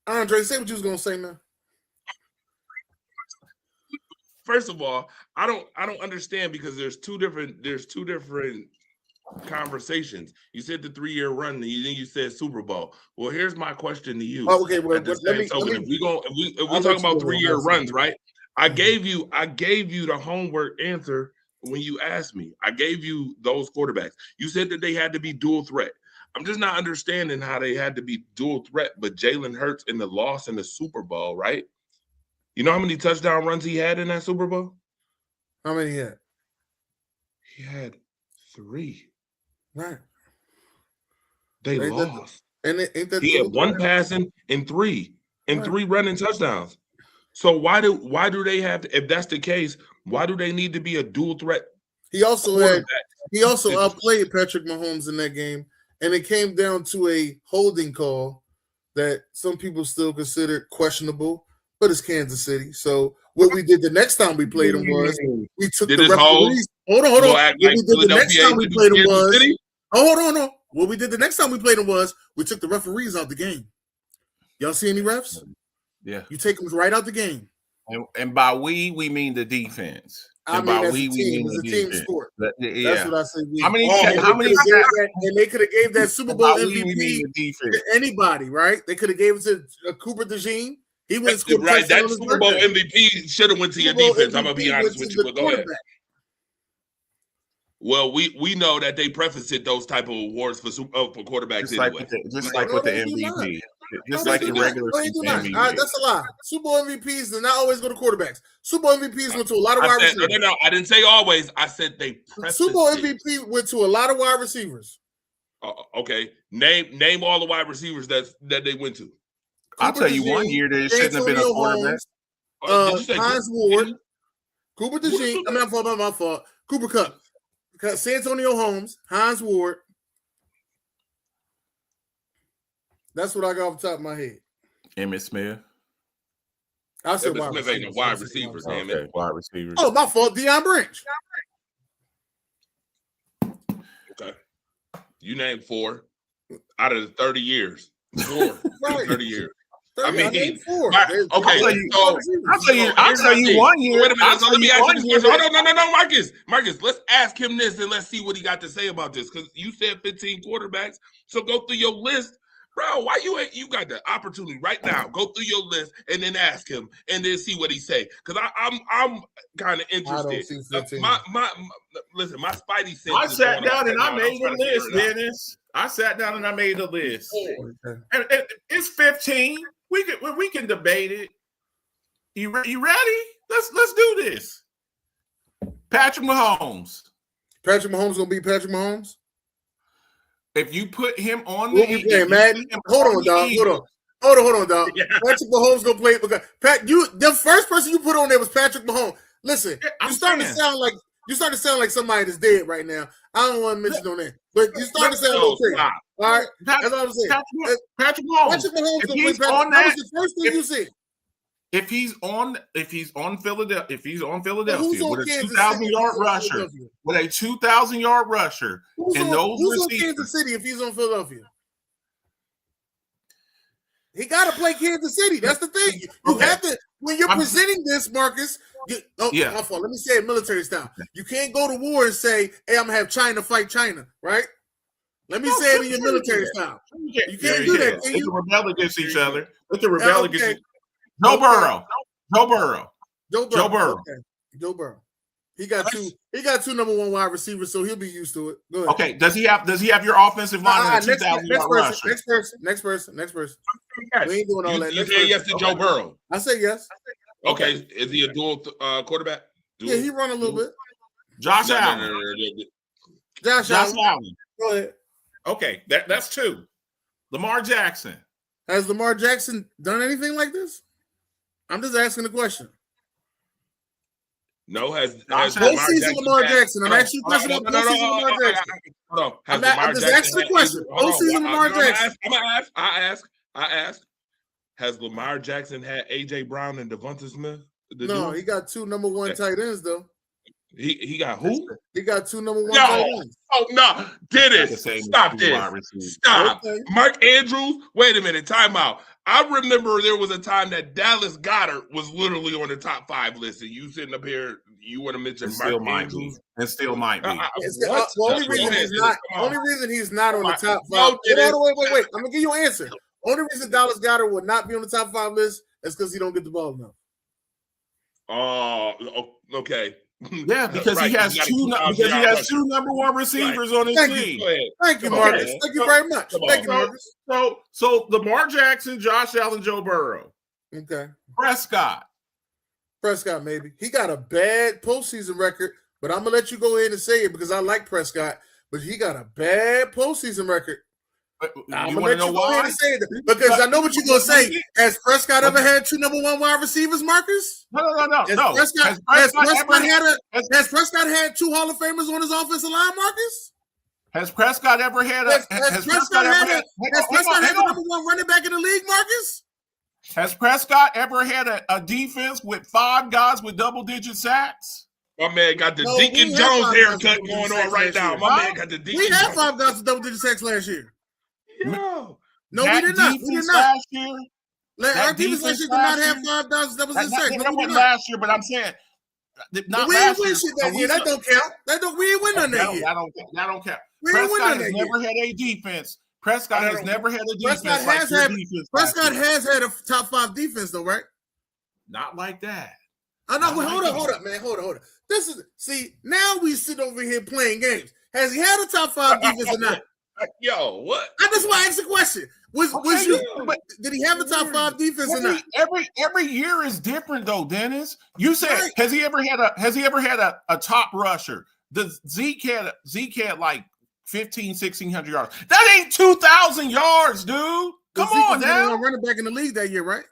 Speaker 8: Andre, say what you was gonna say, man.
Speaker 1: First of all, I don't understand, because there's two different conversations. You said the 3-year run, and then you said Super Bowl. Well, here's my question to you.
Speaker 8: Okay, well,
Speaker 1: if we talking about 3-year runs, right? I gave you the homework answer when you asked me. I gave you those quarterbacks. You said that they had to be dual threat. I'm just not understanding how they had to be dual threat, but Jalen Hurts in the loss in the Super Bowl, right? You know how many touchdown runs he had in that Super Bowl?
Speaker 8: How many he had?
Speaker 1: He had 3.
Speaker 8: Right.
Speaker 1: They lost.
Speaker 8: He
Speaker 1: had 1 passing and 3 running touchdowns. So why do they have to, if that's the case, why do they need to be a dual threat?
Speaker 8: He also outplayed Patrick Mahomes in that game. And it came down to a holding call that some people still consider questionable, but it's Kansas City. So what we did the next time we played them was we took the referees. Hold on. What we did the next time we played them was hold on. What we did the next time we played them was we took the referees out the game. Y'all see any refs?
Speaker 7: Yeah.
Speaker 8: You take them right out the game.
Speaker 7: And by we mean the defense.
Speaker 8: I mean, as a team, it's a team sport. That's what I say.
Speaker 7: How many?
Speaker 8: And they could have gave that Super Bowl MVP to anybody, right? They could have gave it to Cooper DeJean. He went
Speaker 1: right. That Super Bowl MVP should have went to your defense. I'm gonna be honest with you, but go ahead. Well, we know that they preface those type of awards for quarterbacks anyway.
Speaker 7: Just like with the MVP. Just like the regular season MVP.
Speaker 8: That's a lie. Super Bowl MVPs do not always go to quarterbacks. Super Bowl MVPs went to a lot of wide receivers.
Speaker 1: No. I didn't say always. I said they preface
Speaker 8: Super Bowl MVP went to a lot of wide receivers.
Speaker 1: Okay. Name all the wide receivers that they went to.
Speaker 7: I'll tell you one year that it shouldn't have been a quarterback.
Speaker 8: Hines Ward, Cooper DeJean. My fault. Cooper Kupp. Santonio Holmes, Hines Ward. That's what I got off the top of my head.
Speaker 7: Emmitt Smith.
Speaker 8: I said
Speaker 1: Emmitt Smith ain't no wide receivers.
Speaker 7: Okay, wide receivers.
Speaker 8: Oh, my fault. Deion Branch.
Speaker 1: Okay. You named 4 out of the 30 years. 4
Speaker 8: right.
Speaker 1: 30 years.
Speaker 8: I mean, 4.
Speaker 1: Okay.
Speaker 7: I'll tell you 1 year.
Speaker 1: Wait a minute. So let me ask you this question. No, Marcus, let's ask him this and let's see what he got to say about this. Because you said 15 quarterbacks. So go through your list. Bro, why you got the opportunity right now? Go through your list and then ask him and then see what he say. Because I'm kind of interested. Listen, my spidey sense.
Speaker 7: I sat down and I made a list, Dennis. I sat down and I made a list. And it's 15. We can debate it. You ready? Let's do this. Patrick Mahomes.
Speaker 8: Patrick Mahomes gonna beat Patrick Mahomes?
Speaker 7: If you put him on the
Speaker 8: hold on, dog. Yeah. Patrick Mahomes gonna play because the first person you put on there was Patrick Mahomes. Listen, you're starting to sound like somebody that's dead right now. I don't want to mention on that, but you're starting to sound a little crazy. All right, that's what I'm saying.
Speaker 7: Patrick Mahomes.
Speaker 8: Patrick Mahomes gonna play Patrick. That was the first thing you said.
Speaker 7: If he's on Philadelphia with a 2,000-yard rusher,
Speaker 8: who's on Kansas City if he's on Philadelphia? He got to play Kansas City. That's the thing. You have to when you're presenting this, Marcus. My fault. Let me say it military style. You can't go to war and say, "Hey, I'm gonna have China fight China," right? Let me say it in your military style. You can't do that, can
Speaker 7: They
Speaker 8: you?
Speaker 7: can rebel against each other. They can rebel
Speaker 8: Okay.
Speaker 7: against each other. Joe Burrow.
Speaker 8: Joe Burrow.
Speaker 7: Okay.
Speaker 8: Joe Burrow. He got two number one wide receivers, so he'll be used to it. Go ahead.
Speaker 7: Okay. Does he have your offensive line in a 2,000 yard rusher?
Speaker 8: Next person.
Speaker 1: Yes.
Speaker 8: We ain't doing all that.
Speaker 1: You
Speaker 8: Next
Speaker 1: said yes
Speaker 8: person.
Speaker 1: to Joe Burrow.
Speaker 8: I say yes.
Speaker 1: Okay. Is he a dual quarterback?
Speaker 8: Yeah, he run a little bit.
Speaker 7: Josh
Speaker 1: No,
Speaker 7: Allen.
Speaker 1: no.
Speaker 8: Josh
Speaker 7: Josh
Speaker 8: Allen.
Speaker 7: Allen.
Speaker 8: Go ahead.
Speaker 7: Okay, that's two. Lamar Jackson.
Speaker 8: Has Lamar Jackson done anything like this? I'm just asking the question.
Speaker 1: No, has
Speaker 8: Postseason Lamar Jackson. I'm asking you a question about postseason Lamar Jackson.
Speaker 1: Hold on.
Speaker 8: I'm just asking the question. Postseason Lamar Jackson.
Speaker 1: I asked. Has Lamar Jackson had AJ Brown and Devonta Smith?
Speaker 8: No, he got two number one tight ends though.
Speaker 1: He got who?
Speaker 8: He got two number one tight ends.
Speaker 1: Oh no, Dennis, stop this. Stop.
Speaker 8: Okay.
Speaker 1: Mark Andrews, wait a minute, time out. I remember there was a time that Dallas Goedert was literally on the top 5 list, and you sitting up here, you want to mention
Speaker 7: Still
Speaker 1: Mark
Speaker 7: might be.
Speaker 1: Andrews?
Speaker 7: It still might be.
Speaker 8: The only reason he's not on the top 5.
Speaker 1: No,
Speaker 8: Wait. I'm gonna give you an answer. Only reason Dallas Goedert would not be on the top 5 list is because he don't get the ball enough.
Speaker 1: Oh, okay.
Speaker 7: Yeah, because
Speaker 1: Right,
Speaker 7: he has
Speaker 1: you gotta
Speaker 7: two.
Speaker 1: keep
Speaker 7: Because he has two number one receivers on his team.
Speaker 8: Thank you,
Speaker 1: Come on,
Speaker 8: Marcus.
Speaker 1: man.
Speaker 8: Thank you very much.
Speaker 1: Come on.
Speaker 8: Thank you, Marcus.
Speaker 7: So Lamar Jackson, Josh Allen, Joe Burrow,
Speaker 8: Okay.
Speaker 7: Prescott.
Speaker 8: Prescott, maybe. He got a bad postseason record, but I'm gonna let you go ahead and say it because I like Prescott, but he got a bad postseason record. I'm
Speaker 7: You
Speaker 8: gonna
Speaker 7: want to
Speaker 8: let
Speaker 7: know
Speaker 8: you go ahead
Speaker 7: why?
Speaker 8: and say it because I know what you're gonna say. Has Prescott ever had two number one wide receivers, Marcus?
Speaker 7: No.
Speaker 8: Has Prescott had two Hall of Famers on his offensive line, Marcus?
Speaker 7: Has Prescott ever had a?
Speaker 8: Has Prescott had the number one running back in the league, Marcus?
Speaker 7: Has Prescott ever had a defense with 5 guys with double-digit sacks?
Speaker 1: My man got the
Speaker 8: No,
Speaker 1: Deacon
Speaker 8: we had
Speaker 1: Jones
Speaker 8: 5
Speaker 1: haircut
Speaker 8: guys
Speaker 1: going
Speaker 8: with
Speaker 1: on right
Speaker 8: sacks
Speaker 1: now.
Speaker 8: last
Speaker 1: My
Speaker 8: year.
Speaker 1: man got the Deacon
Speaker 8: We had
Speaker 1: Jones.
Speaker 8: 5 guys with double-digit sacks last year.
Speaker 1: Yo.
Speaker 8: No,
Speaker 7: That
Speaker 8: we did not. We did
Speaker 7: defense
Speaker 8: not.
Speaker 7: last year.
Speaker 8: Our defense last year did not have 5 guys with double-digit sacks. No,
Speaker 7: That
Speaker 8: we
Speaker 7: wasn't
Speaker 8: did not.
Speaker 7: last year, but I'm saying not
Speaker 8: We
Speaker 7: last
Speaker 8: didn't win
Speaker 7: year.
Speaker 8: shit that year. That don't count. We ain't win none that year.
Speaker 7: That don't count.
Speaker 8: We ain't win
Speaker 7: Prescott
Speaker 8: none
Speaker 7: has
Speaker 8: that year.
Speaker 7: never had a defense. Prescott has never had a defense.
Speaker 8: Prescott
Speaker 7: like
Speaker 8: has
Speaker 7: your
Speaker 8: had
Speaker 7: defense
Speaker 8: Prescott
Speaker 7: last year.
Speaker 8: has had a top 5 defense though, right?
Speaker 7: Not like that.
Speaker 8: I know.
Speaker 7: I
Speaker 8: Wait,
Speaker 7: like
Speaker 8: hold
Speaker 7: it.
Speaker 8: up, man. Hold on. This is now we sit over here playing games. Has he had a top 5 defense or not?
Speaker 1: Yo, what?
Speaker 8: I just want to ask the question. Did he have a top 5 defense or not?
Speaker 7: Every year is different though, Dennis. You said
Speaker 8: Right.
Speaker 7: has he ever had a top rusher? Zeke had like 1,500-1,600 yards. That ain't 2,000 yards, dude. Come on now.
Speaker 8: Running back in the league that year, right?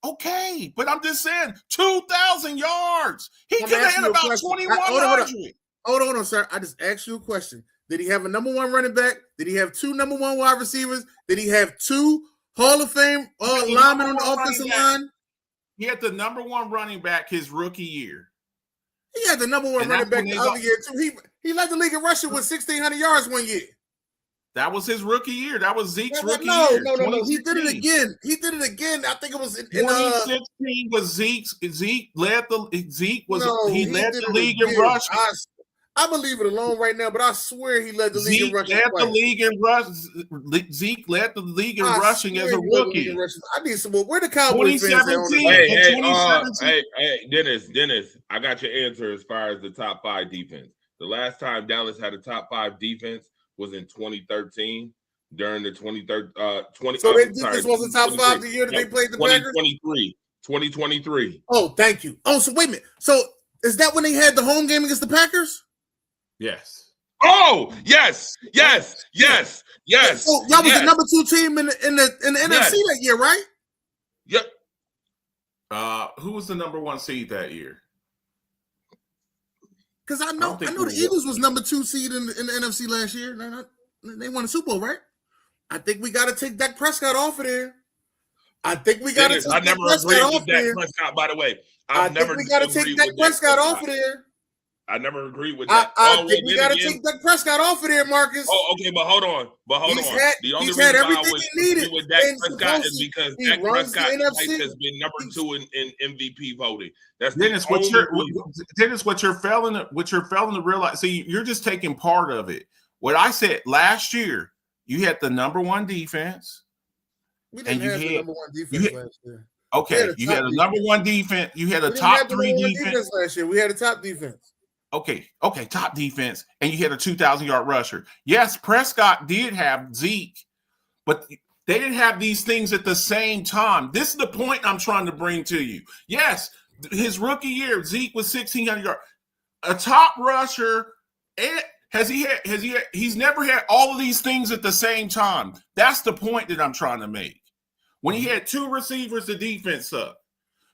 Speaker 7: Okay, but I'm just saying 2,000 yards. He
Speaker 8: I'm
Speaker 7: could have
Speaker 8: asking
Speaker 7: had
Speaker 8: you a
Speaker 7: about
Speaker 8: question.
Speaker 7: 2,100.
Speaker 8: Hold on, sir. I just asked you a question. Did he have a number 1 running back? Did he have 2 number 1 wide receivers? Did he have 2 Hall of Fame linemen on the offensive line?
Speaker 7: He had the number 1 running back his rookie year.
Speaker 8: He had the number 1
Speaker 7: And
Speaker 8: running
Speaker 7: that's
Speaker 8: back
Speaker 7: when
Speaker 8: the
Speaker 7: they
Speaker 8: other year too. He led the league in rushing with 1,600 yards one year.
Speaker 7: That was his rookie year. That was Zeke's rookie
Speaker 8: No.
Speaker 7: year.
Speaker 8: He did it again. I think it was in
Speaker 7: 2016 was Zeke's. Zeke led the
Speaker 8: did it
Speaker 7: league in
Speaker 8: again.
Speaker 7: rushing.
Speaker 8: I'm gonna leave it alone right now, but I swear he led the league in
Speaker 7: Zeke
Speaker 8: rushing.
Speaker 7: led the
Speaker 8: twice.
Speaker 7: league in rush. Zeke led the league in
Speaker 8: I
Speaker 7: rushing
Speaker 8: swear
Speaker 7: as a
Speaker 8: he led the league
Speaker 7: rookie.
Speaker 8: in rushing. I need some more. Where the Cowboys fans at on
Speaker 7: 2017.
Speaker 1: Hey, Dennis, I got your answer as far as the top 5 defense. The last time Dallas had a top 5 defense was in 2013 during the 20.
Speaker 8: So their defense wasn't top 5 the year that they played the Packers?
Speaker 1: 2023.
Speaker 8: Oh, thank you. Oh, so wait a minute. So is that when they had the home game against the Packers?
Speaker 7: Yes.
Speaker 1: Oh, yes.
Speaker 8: So y'all was the number 2 team in the NFC that year, right?
Speaker 1: Yep.
Speaker 7: Who was the number 1 seed that year?
Speaker 8: Because I know the Eagles was number 2 seed in the NFC last year. They won the Super Bowl, right? I think we got to take Dak Prescott off of there. I think we got to take
Speaker 1: I
Speaker 8: Dak
Speaker 1: never
Speaker 8: Prescott
Speaker 1: agreed
Speaker 8: off
Speaker 1: with Dak
Speaker 8: there.
Speaker 1: Prescott, by the way.
Speaker 8: I think we got to take Dak Prescott off of there.
Speaker 1: I never agreed with that.
Speaker 8: I think we got to take Dak Prescott off of there, Marcus.
Speaker 1: Oh, okay, but hold on. The only
Speaker 8: he's
Speaker 1: reason
Speaker 8: had
Speaker 1: I
Speaker 8: everything
Speaker 1: was
Speaker 8: he needed.
Speaker 1: with Dak
Speaker 8: And
Speaker 1: Prescott is because
Speaker 8: he
Speaker 1: Dak
Speaker 8: runs the
Speaker 1: Prescott
Speaker 8: NFC.
Speaker 1: has been number 2 in MVP voting. That's
Speaker 7: Dennis, what you're failing to realize. See, you're just taking part of it. What I said last year, you had the number one defense.
Speaker 8: We didn't have the number one defense last year.
Speaker 7: Okay, you had a number one defense. You had a top three defense
Speaker 8: last year. We had a top defense.
Speaker 7: Okay, top defense, and you had a 2,000-yard rusher. Yes, Prescott did have Zeke, but they didn't have these things at the same time. This is the point I'm trying to bring to you. Yes, his rookie year, Zeke was 1,600 yards. A top rusher, he's never had all of these things at the same time. That's the point that I'm trying to make. When he had two receivers, the defense sucked.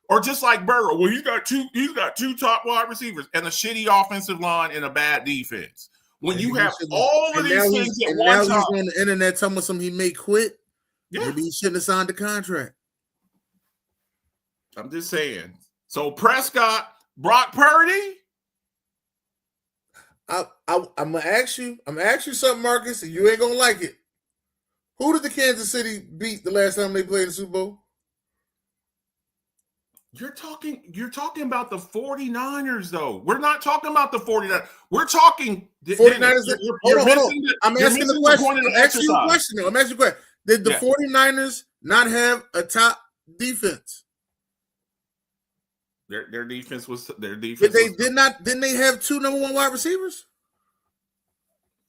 Speaker 7: Or just like Burrow, well, he's got two top wide receivers and a shitty offensive line and a bad defense. When you have all of these things at one time.
Speaker 8: Now he's on the internet telling us he may quit. Yeah. Maybe he shouldn't have signed the contract.
Speaker 7: I'm just saying. So Prescott, Brock Purdy.
Speaker 8: I'm gonna ask you something, Marcus, and you ain't gonna like it. Who did the Kansas City beat the last time they played in the Super Bowl?
Speaker 7: You're talking about the 49ers, though. We're not talking about the 49ers. We're talking
Speaker 8: 49ers. Hold on. I'm asking the question. I'm asking you a question. Did the 49ers not have a top defense?
Speaker 7: Their defense was their defense.
Speaker 8: Didn't they have two number one wide receivers?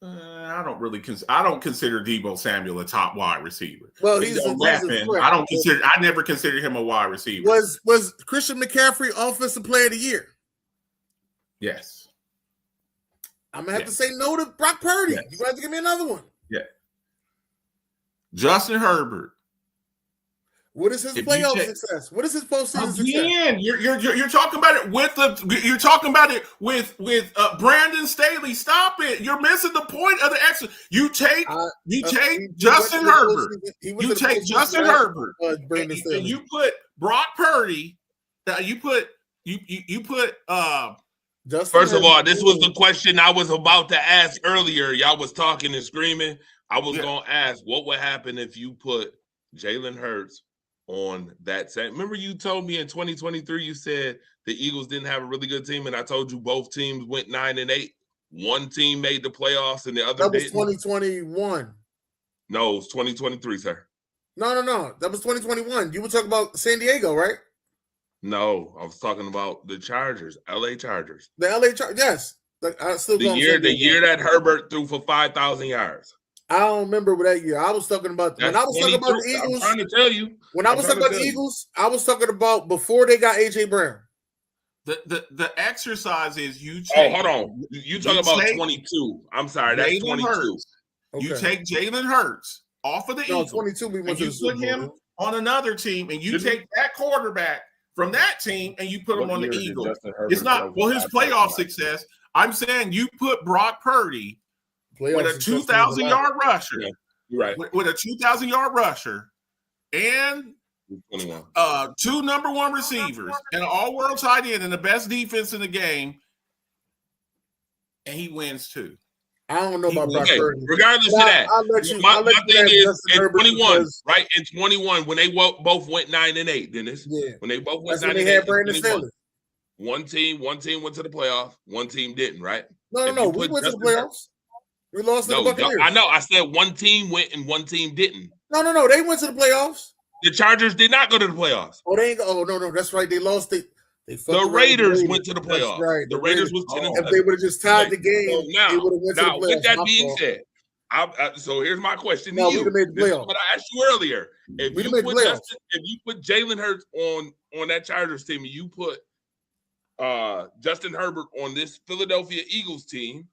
Speaker 7: I don't consider Deebo Samuel a top wide receiver.
Speaker 8: Well, he's a
Speaker 7: weapon. I never considered him a wide receiver.
Speaker 8: Was Christian McCaffrey Offensive Player of the Year?
Speaker 7: Yes.
Speaker 8: I'm gonna have to say no to Brock Purdy.
Speaker 7: Yes.
Speaker 8: You gonna have to give me another one.
Speaker 7: Yeah. Justin Herbert.
Speaker 8: What is his playoff success? What is his postseason success?
Speaker 7: You're talking about it with Brandon Staley. Stop it! You're missing the point of the extra. You take Justin Herbert. You take Justin Herbert. And you put Brock Purdy. You put.
Speaker 1: First of all, this was the question I was about to ask earlier. Y'all was talking and screaming. I was gonna ask what would happen if you put Jalen Hurts on that same. Remember, you told me in 2023, you said the Eagles didn't have a really good team, and I told you both teams went 9-8. One team made the playoffs, and the other
Speaker 8: didn't.
Speaker 1: That was
Speaker 8: 2021.
Speaker 1: No, it was 2023, sir.
Speaker 8: No. That was 2021. You were talking about San Diego, right?
Speaker 1: No, I was talking about the Chargers, LA Chargers.
Speaker 8: The LA Chargers, yes.
Speaker 1: The year that Herbert threw for 5,000 yards.
Speaker 8: I don't remember that year. I was talking about when I was talking about the Eagles.
Speaker 1: I'm trying to tell you.
Speaker 8: When I was talking about the Eagles, I was talking about before they got AJ Brown.
Speaker 7: The exercise is you take.
Speaker 1: Hold on. You talking about 22? I'm sorry, that's 22.
Speaker 7: Okay. You take Jalen Hurts off of the Eagles.
Speaker 8: 22. We went
Speaker 7: to the Super Bowl. Him on another team, and you take that quarterback from that team, and you put him on the Eagles. It's not his playoff success. I'm saying you put Brock Purdy. With a 2,000-yard rusher,
Speaker 1: right?
Speaker 7: With a 2,000-yard rusher, and two number one receivers, and an all-world tight end, and the best defense in the game, and he wins too.
Speaker 8: I don't know about Brock Purdy.
Speaker 1: Regardless of that, my thing is in 21, right? In 21, when they both went 9-8, Dennis.
Speaker 8: Yeah.
Speaker 1: When they both went 9-8,
Speaker 8: when they had Brandon Staley.
Speaker 1: One team went to the playoff. One team didn't, right?
Speaker 8: No. We went to the playoffs. We lost to the Buccaneers.
Speaker 1: I know. I said one team went and one team didn't.
Speaker 8: No. They went to the playoffs.
Speaker 1: The Chargers did not go to the playoffs.
Speaker 8: Oh, they ain't go. Oh, no. That's right. They lost. The
Speaker 1: Raiders went to the playoffs.
Speaker 8: That's right.
Speaker 1: The Raiders was 10-7.
Speaker 8: If they would have just tied the game, they would have went to the playoffs.
Speaker 1: With that being said, so here's my question to you.
Speaker 8: We would have made the playoffs.
Speaker 1: What I asked you earlier. If you put Jalen Hurts on that Chargers team, and you put Justin Herbert on this Philadelphia Eagles team,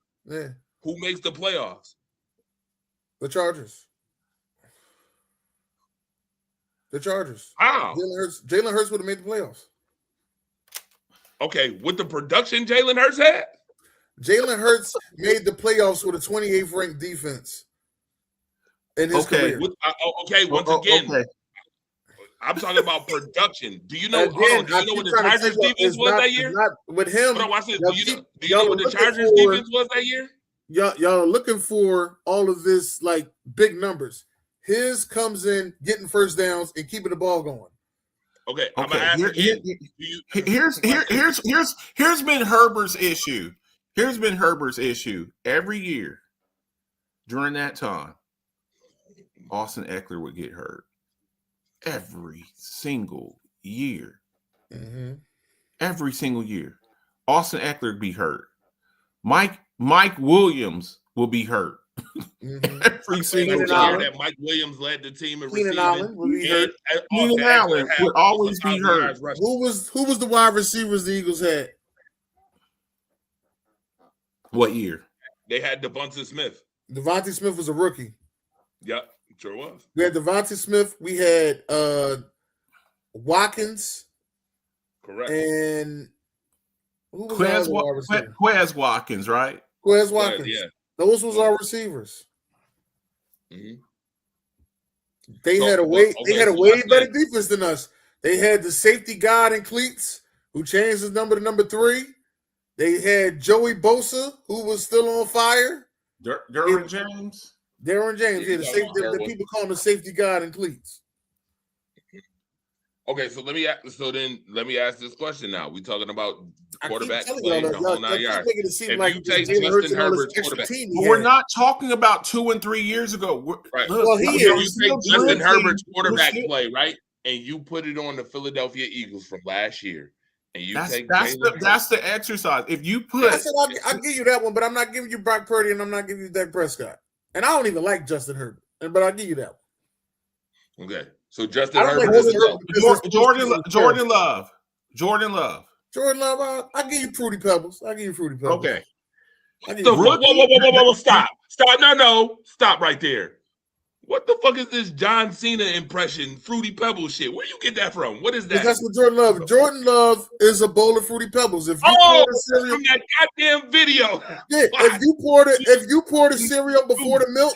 Speaker 1: who makes the playoffs?
Speaker 8: The Chargers.
Speaker 1: How?
Speaker 8: Jalen Hurts would have made the playoffs.
Speaker 1: Okay, with the production Jalen Hurts had?
Speaker 8: Jalen Hurts made the playoffs with a 28th ranked defense in his career.
Speaker 1: Once again, I'm talking about production. Do you know? Do you know what the Chargers defense was that year?
Speaker 8: With him.
Speaker 1: Hold on, watch this. Do you know what the Chargers defense was that year?
Speaker 8: Y'all are looking for all of this like big numbers. His comes in getting first downs and keeping the ball going.
Speaker 1: Okay. I'm gonna ask again.
Speaker 7: Here's been Herbert's issue. Here's been Herbert's issue every year. Every year, Herbert's issue. Here's been Herbert's issue. Here's been Herbert's issue. Here's been Herbert's issue. Here's been Herbert's issue. Here's been Herbert's issue. Every year. during that time, Austin Eckler would get hurt every single year.
Speaker 8: Mm-hmm.
Speaker 7: Every single year. Austin Eckler would be hurt. Mike Williams will be hurt.
Speaker 8: Mm-hmm.
Speaker 7: Every single
Speaker 1: year
Speaker 7: time.
Speaker 1: that Mike Williams led the team in
Speaker 8: Keenan
Speaker 1: receiving.
Speaker 8: Allen will be hurt.
Speaker 7: Keenan Allen would always be hurt.
Speaker 8: Who was the wide receivers the Eagles had?
Speaker 7: What year?
Speaker 1: They had Devonta Smith.
Speaker 8: Devontae Smith was a rookie.
Speaker 1: Yep, sure was.
Speaker 8: We had Devontae Smith. We had Watkins.
Speaker 1: Correct.
Speaker 8: And who was
Speaker 7: Quez Watkins, right?
Speaker 8: Quez Watkins.
Speaker 1: Yeah.
Speaker 8: Those was our receivers.
Speaker 1: Mm-hmm.
Speaker 8: They had a way better defense than us. They had the safety guard in cleats who changed his number to number 3. They had Joey Bosa, who was still on fire.
Speaker 7: Derwin James.
Speaker 8: Darren James, yeah, the people call him the safety guard in cleats.
Speaker 1: Okay, so let me ask this question now. We talking about quarterback
Speaker 8: play
Speaker 1: the whole 9 yards.
Speaker 8: If
Speaker 1: you take Justin Herbert's quarterback,
Speaker 7: we're not talking about 2 and 3 years ago.
Speaker 1: Right.
Speaker 8: Well, he is.
Speaker 1: You take Justin Herbert's quarterback play, right, and you put it on the Philadelphia Eagles from last year, and you
Speaker 7: that's
Speaker 1: take
Speaker 7: the exercise. If you put,
Speaker 8: I'll give you that one, but I'm not giving you Brock Purdy, and I'm not giving you Dak Prescott, and I don't even like Justin Herbert, but I'll give you that one.
Speaker 1: Okay. So Justin Herbert,
Speaker 7: Jordan Love.
Speaker 8: I'll give you Fruity Pebbles.
Speaker 7: Okay.
Speaker 1: So whoa, stop. Stop right there. What the fuck is this John Cena impression, Fruity Pebbles shit? Where you get that from? What is that?
Speaker 8: That's what Jordan Love. Jordan Love is a bowl of Fruity Pebbles. If you
Speaker 1: from that goddamn video.
Speaker 8: Yeah, if you pour the cereal before the milk,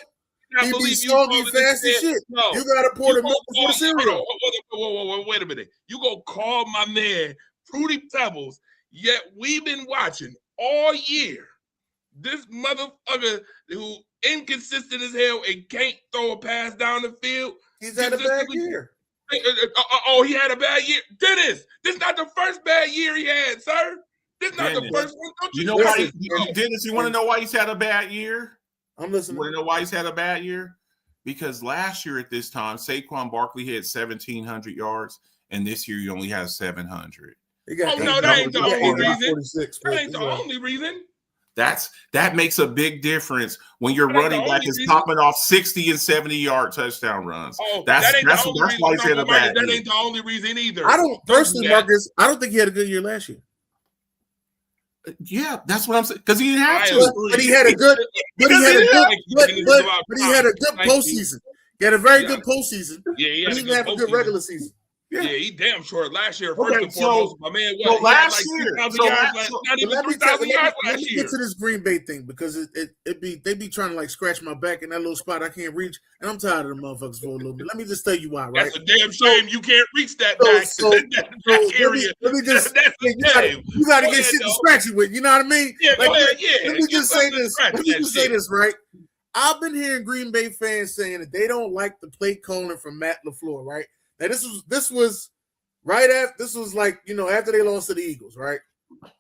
Speaker 8: he be soggy fast as shit.
Speaker 1: No.
Speaker 8: You gotta pour the milk before the cereal.
Speaker 1: Whoa, wait a minute. You gonna call my man Fruity Pebbles, yet we've been watching all year this motherfucker who inconsistent as hell and can't throw a pass down the field.
Speaker 8: He's had a bad year.
Speaker 1: He had a bad year. Dennis, this is not the first bad year he had, sir. This is not the first one.
Speaker 7: You know why, Dennis, you want to know why he's had a bad year?
Speaker 8: I'm listening.
Speaker 7: You want to know why he's had a bad year? Because last year at this time, Saquon Barkley had 1,700 yards, and this year he only has 700.
Speaker 1: That ain't the only reason. That ain't the only reason.
Speaker 7: That makes a big difference when your running back is popping off 60 and 70-yard touchdown runs. That's why he's had a bad year.
Speaker 1: That ain't the only reason either.
Speaker 8: I don't personally, Marcus. I don't think he had a good year last year.
Speaker 7: Yeah, that's what I'm saying. Because he didn't have to.
Speaker 8: But he had a good. But he had a good postseason. He had a very good postseason.
Speaker 1: Yeah, he
Speaker 8: didn't have a good regular season.
Speaker 1: Yeah, he damn sure last year. First and foremost, my man.
Speaker 7: So last year,
Speaker 1: not even 3,000 yards last year.
Speaker 8: Get to this Green Bay thing because they be trying to like scratch my back in that little spot I can't reach, and I'm tired of the motherfuckers for a little bit. Let me just tell you why. Right?
Speaker 1: That's a damn shame you can't reach that back.
Speaker 8: Let me just. You got to get shit to scratch you with. You know what I mean?
Speaker 1: Yeah,
Speaker 8: like,
Speaker 1: yeah.
Speaker 8: Let me just say this. Let me just say this. Right? I've been hearing Green Bay fans saying that they don't like the play calling from Matt LaFleur. Right? Now this was. Right after this was like, after they lost to the Eagles, right?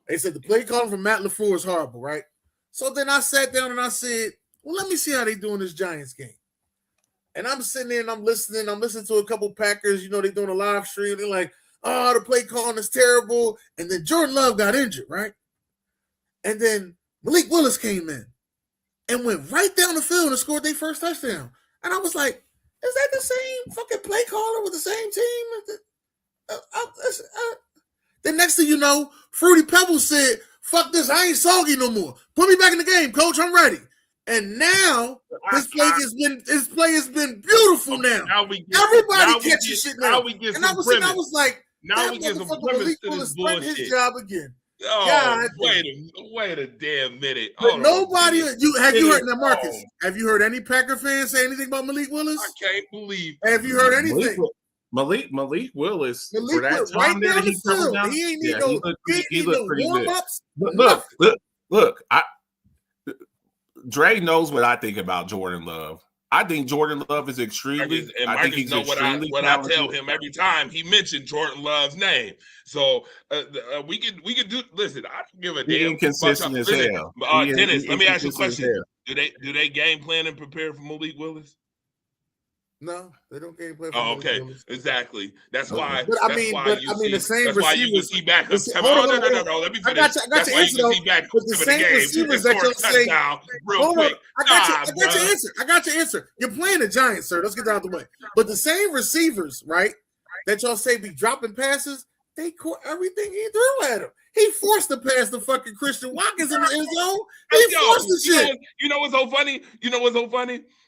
Speaker 8: They said the play calling from Matt LaFleur is horrible, right? So then I sat down and I said, well, let me see how they doing this Giants game. And I'm sitting there and I'm listening to a couple Packers, they doing a live stream. They're like, oh, the play calling is terrible. And then Jordan Love got injured, right? And then Malik Willis came in and went right down the field and scored their first touchdown. And I was like, is that the same fucking play caller with the same team? The next thing you know, Fruity Pebbles said, fuck this, I ain't soggy no more. Put me back in the game, coach. I'm ready. And now his play has been beautiful now. Everybody catches shit now. And I was like,
Speaker 1: now we get some premise to this bullshit.
Speaker 8: His job again.
Speaker 1: Oh, wait a damn minute.
Speaker 8: But nobody, have you heard that, Marcus? Have you heard any Packer fans say anything about Malik Willis?
Speaker 1: I can't believe.
Speaker 8: Have you heard anything?
Speaker 7: Malik Willis
Speaker 8: for that time there, he ain't need no warm-ups.
Speaker 7: Look. Dre knows what I think about Jordan Love. I think Jordan Love is extremely.
Speaker 1: And
Speaker 7: I think
Speaker 1: Marcus
Speaker 7: he's
Speaker 1: know
Speaker 7: extremely
Speaker 1: what I tell
Speaker 7: talented.
Speaker 1: him every time he mentioned Jordan Love's name. So we could do. Listen, I don't give a
Speaker 7: He
Speaker 1: damn.
Speaker 7: inconsistent as hell.
Speaker 1: Dennis, let me ask you a question. Do they game plan and prepare for Malik Willis?
Speaker 8: No, they don't game plan.
Speaker 1: Oh, okay, exactly. That's why.
Speaker 8: But I mean, the same
Speaker 1: that's why you
Speaker 8: receivers.
Speaker 1: see backups.
Speaker 8: No.
Speaker 1: Let me finish.
Speaker 8: I got your answer. But the same receivers that you'll say.
Speaker 1: Real quick.
Speaker 8: I got your answer. I got your answer. You're playing the Giants, sir. Let's get that out of the way. But the same receivers, right, that y'all say be dropping passes, they caught everything he threw at him. He forced the pass to fucking Christian Watkins in the end zone. He forced the shit.
Speaker 1: You know what's so funny?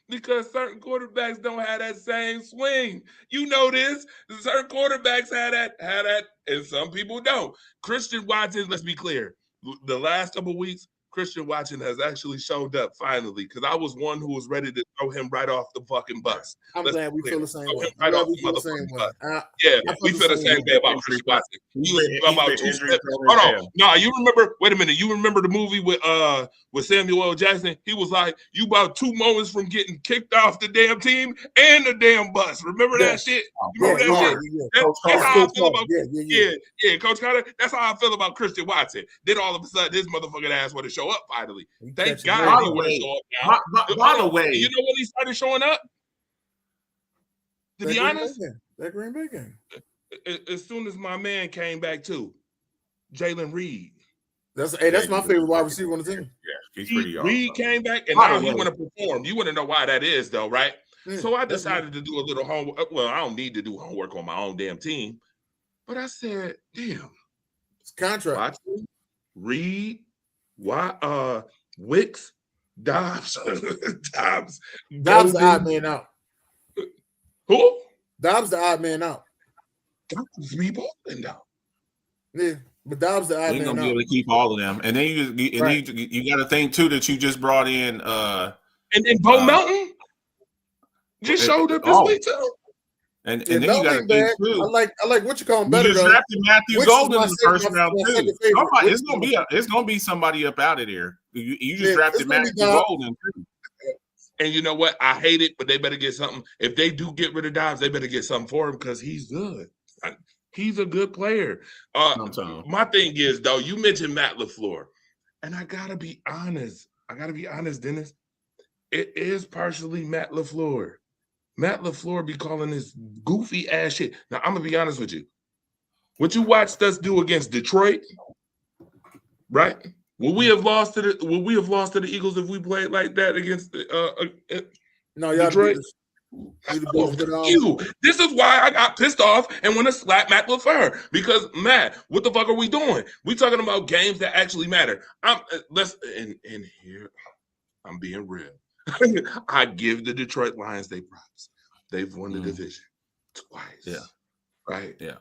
Speaker 1: Because certain quarterbacks don't have that same swing. You know this. Certain quarterbacks have that, and some people don't. Christian Watson, let's be clear. The last couple of weeks, Christian Watson has actually showed up finally, because I was one who was ready to throw him right off the fucking bus.
Speaker 8: I'm glad we feel the same way.
Speaker 1: Right off the motherfucking bus. Yeah, we feel the same way about Christian Watson. Hold on. No, you remember, wait a minute. You remember the movie with Samuel L. Jackson? He was like, you about 2 moments from getting kicked off the damn team and the damn bus. Remember that shit? You remember that shit? That's how I feel about Coach Carter. That's how I feel about Christian Watson. Then all of a sudden, this motherfucking ass want to show up finally. Thank God he want to show up now.
Speaker 7: By the way,
Speaker 1: you know when he started showing up? To be honest,
Speaker 8: that Green Bay game.
Speaker 1: As soon as my man came back too, Jalen Reed.
Speaker 8: That's my favorite wide receiver on the team.
Speaker 7: Yeah, he's pretty awesome.
Speaker 1: Reed came back, and now he want to perform. You want to know why that is, though, right? So I decided to do a little homework. Well, I don't need to do homework on my own damn team, but I said, damn,
Speaker 8: it's contract.
Speaker 1: Watson, Reed, Wicks, Dobbs.
Speaker 8: Dobbs the odd man out.
Speaker 1: Who?
Speaker 8: Dobbs the odd man out.
Speaker 1: Dobbs be balling though.
Speaker 8: Yeah, but Dobbs the odd man out.
Speaker 7: You're gonna be able to keep all of them, and then you got to think too that you just brought in
Speaker 1: and then Bo Melton just showed up this week too.
Speaker 7: And then you got to think too.
Speaker 8: I like what you call him better.
Speaker 7: You just drafted Matthew Golden in the first round too. It's gonna be somebody up out of there. You just drafted Matthew Golden too.
Speaker 1: And you know what? I hate it, but they better get something. If they do get rid of Dobbs, they better get something for him because he's good. He's a good player. My thing is, though, you mentioned Matt LaFleur, and I gotta be honest, Dennis. It is partially Matt LaFleur. Matt LaFleur be calling this goofy ass shit. Now I'm gonna be honest with you. What you watched us do against Detroit, right? Would we have lost to the Eagles if we played like that against Detroit? This is why I got pissed off and want to slap Matt LaFleur, because Matt, what the fuck are we doing? We talking about games that actually matter. Here I'm being real. I give the Detroit Lions their props. They've won the division twice.
Speaker 7: Yeah.
Speaker 1: Right?
Speaker 7: Yeah.